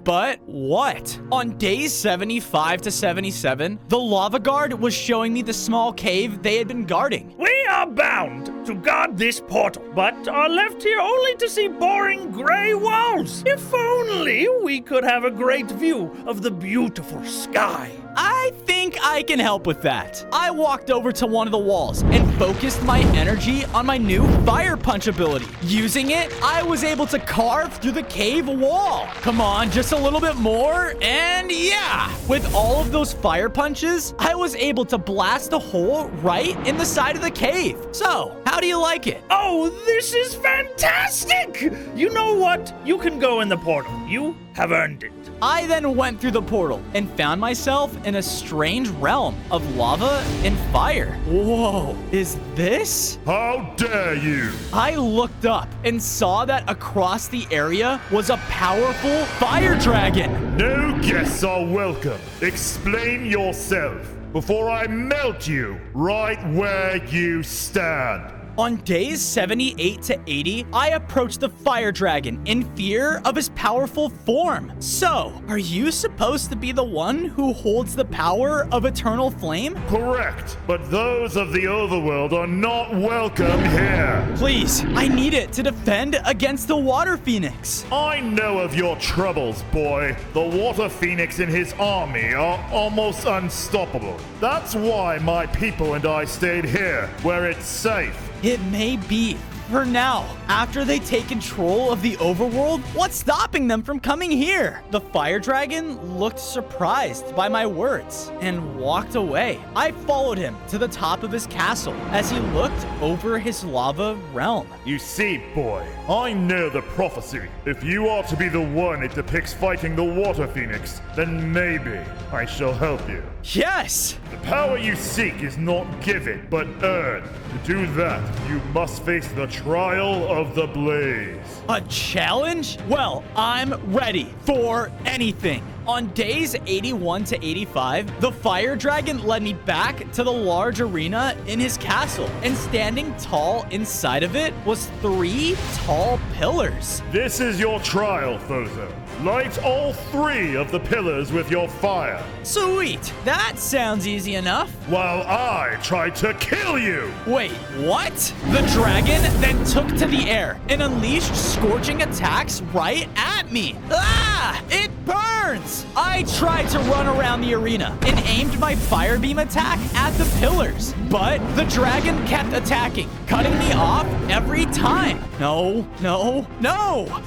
But what? On days 75 to 77, the lava guard was showing me the small cave they had been guarding. We are bound to guard this portal, but are left here only to see boring gray walls. If only we could have a great view of the beautiful sky. I think I can help with that. I walked over to one of the walls and focused my energy on my new Fire Punch ability. Using it, I was able to carve through the cave wall. Come on, just a little bit more, and yeah! With all of those fire punches, I was able to blast a hole right in the side of the cave. So, how do you like it? Oh, this is fantastic! You know what? You can go in the portal. You have earned it. I then went through the portal and found myself in a strange realm of lava and fire. Whoa, is this? How dare you! I looked up and saw that across the area was a powerful fire dragon. No guests are welcome. Explain yourself before I melt you right where you stand. On days 78 to 80, I approached the fire dragon in fear of his powerful form. So, are you supposed to be the one who holds the power of eternal flame? Correct, but those of the overworld are not welcome here. Please, I need it to defend against the water phoenix. I know of your troubles, boy. The water phoenix and his army are almost unstoppable. That's why my people and I stayed here, where it's safe. It may be. For now, after they take control of the overworld, what's stopping them from coming here? The fire dragon looked surprised by my words and walked away. I followed him to the top of his castle as he looked over his lava realm. You see, boy, I know the prophecy. If you are to be the one it depicts fighting the water phoenix, then maybe I shall help you. Yes! The power you seek is not given, but earned. To do that, you must face the trial of the blaze. A challenge? Well, I'm ready for anything. On days 81 to 85, the fire dragon led me back to the large arena in his castle, and standing tall inside of it was 3 tall pillars. This is your trial, Fozo. Light all 3 of the pillars with your fire. Sweet, that sounds easy enough. While I try to kill you. Wait, what? The dragon then took to the air and unleashed scorching attacks right at me. Ah! It burns! I tried to run around the arena and aimed my fire beam attack at the pillars, but the dragon kept attacking, cutting me off every time. No.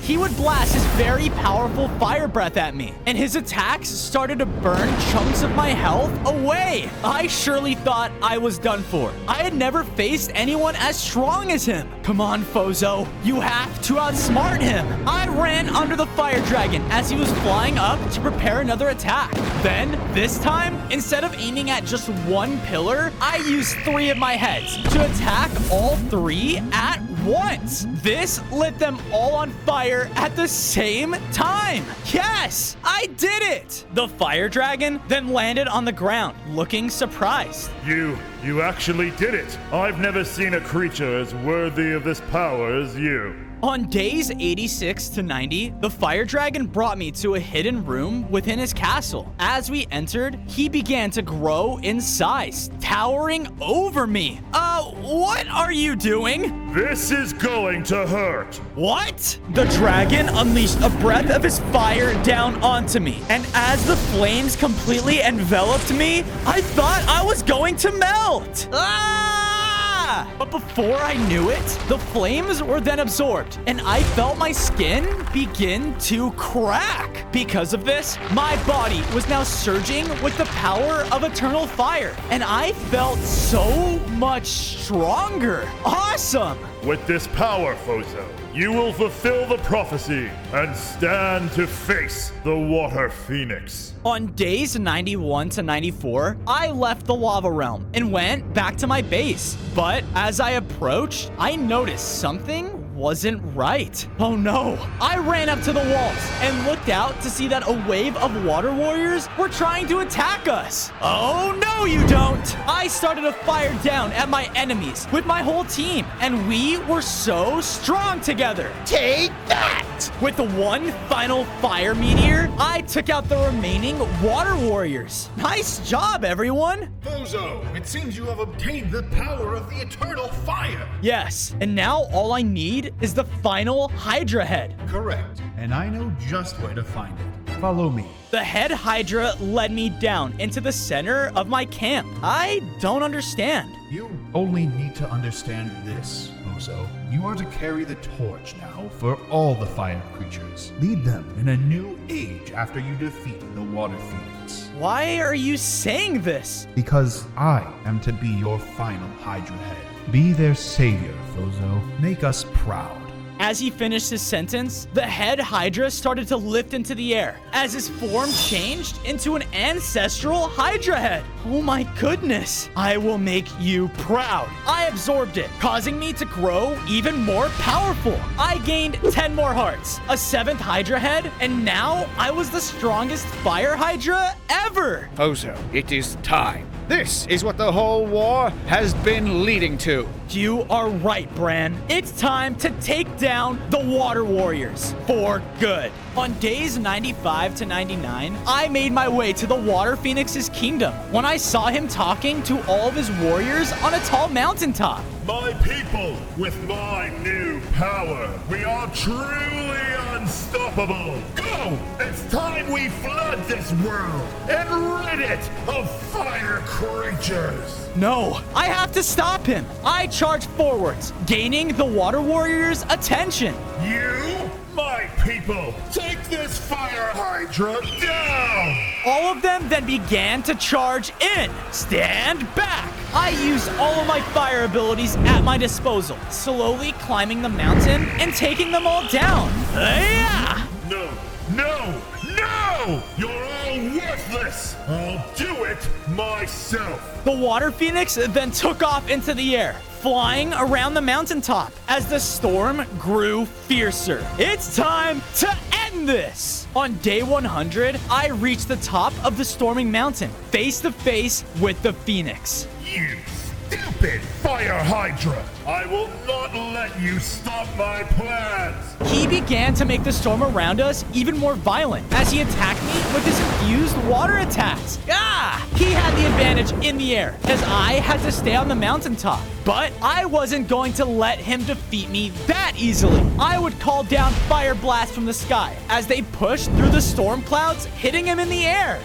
He would blast his very powerful fire breath at me, and his attacks started to burn chunks of my health away. I surely thought I was done for. I had never faced anyone as strong as him. Come on, Fozo. You have to outsmart him. I ran under the fire dragon as he was flying up to prepare another attack. Then, this time, instead of aiming at just one pillar, I used 3 of my heads to attack all 3 at once. This lit them all on fire at the same time. Yes, I did it. The fire dragon then landed on the ground, looking surprised. You actually did it. I've never seen a creature as worthy of this power as you. On days 86 to 90, the fire dragon brought me to a hidden room within his castle. As we entered, he began to grow in size, towering over me. What are you doing? This is going to hurt. What? The dragon unleashed a breath of his fire down onto me, and as the flames completely enveloped me, I thought I was going to melt. But before I knew it, the flames were then absorbed, and I felt my skin begin to crack. Because of this, my body was now surging with the power of eternal fire, and I felt so much stronger. Awesome! With this power, Fozo, you will fulfill the prophecy and stand to face the Water Phoenix. On days 91 to 94, I left the lava realm and went back to my base. But as I approached, I noticed something wasn't right. Oh no. I ran up to the walls and looked out to see that a wave of water warriors were trying to attack us. Oh no, you don't. I I started to fire down at my enemies with my whole team, and we were so strong together. Take that! With the one final fire meteor, I took out the remaining water warriors. Nice job, everyone! Bozo, it seems you have obtained the power of the eternal fire. Yes, and now all I need is the final Hydra head. Correct, and I know just where to find it. Follow me. The head Hydra led me down into the center of my camp. I don't understand. You only need to understand this, Bozo. You are to carry the torch now for all the fire creatures. Lead them in a new age after you defeat the Water Phoenix. Why are you saying this? Because I am to be your final Hydra head. Be their savior, Bozo. Make us proud. As he finished his sentence, the head Hydra started to lift into the air as his form changed into an ancestral Hydra head. Oh my goodness. I will make you proud. I absorbed it, causing me to grow even more powerful. I gained 10 more hearts, a 7th Hydra head, and now I was the strongest fire Hydra ever. Bozo, it is time. This is what the whole war has been leading to. You are right, Bran. It's time to take down the Water Warriors for good. On days 95 to 99, I made my way to the Water Phoenix's kingdom when I saw him talking to all of his warriors on a tall mountaintop. My people, with my new power, we are truly unstoppable. Go! It's time we flood this world and rid it of fire creatures. No, I have to stop him. I charge forwards, gaining the Water Warriors' attention. You, my people, take this fire Hydra down! All of them then began to charge in. Stand back! I used all of my fire abilities at my disposal, slowly climbing the mountain and taking them all down. Yeah! No, no, no! You're all worthless! I'll do it myself! The Water Phoenix then took off into the air, flying around the mountaintop as the storm grew fiercer. It's time to end this! On day 100, I reached the top of the storming mountain, face to face with the Phoenix. You stupid fire Hydra! I will not let you stop my plans! He began to make the storm around us even more violent as he attacked me with his infused water attacks. He had the advantage in the air as I had to stay on the mountaintop. But I wasn't going to let him defeat me that easily. I would call down fire blasts from the sky as they pushed through the storm clouds, hitting him in the air.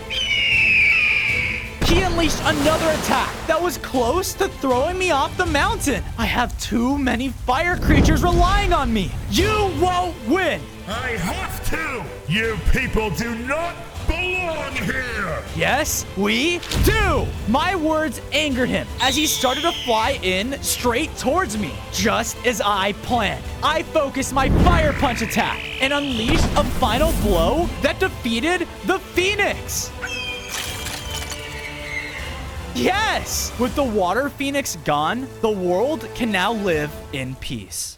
He unleashed another attack that was close to throwing me off the mountain. I have too many fire creatures relying on me. You won't win. I have to! You people do not belong here! Yes, we do! My words angered him as he started to fly in straight towards me, just as I planned. I focused my fire punch attack and unleashed a final blow that defeated the Phoenix. Yes! With the Water Phoenix gone, the world can now live in peace.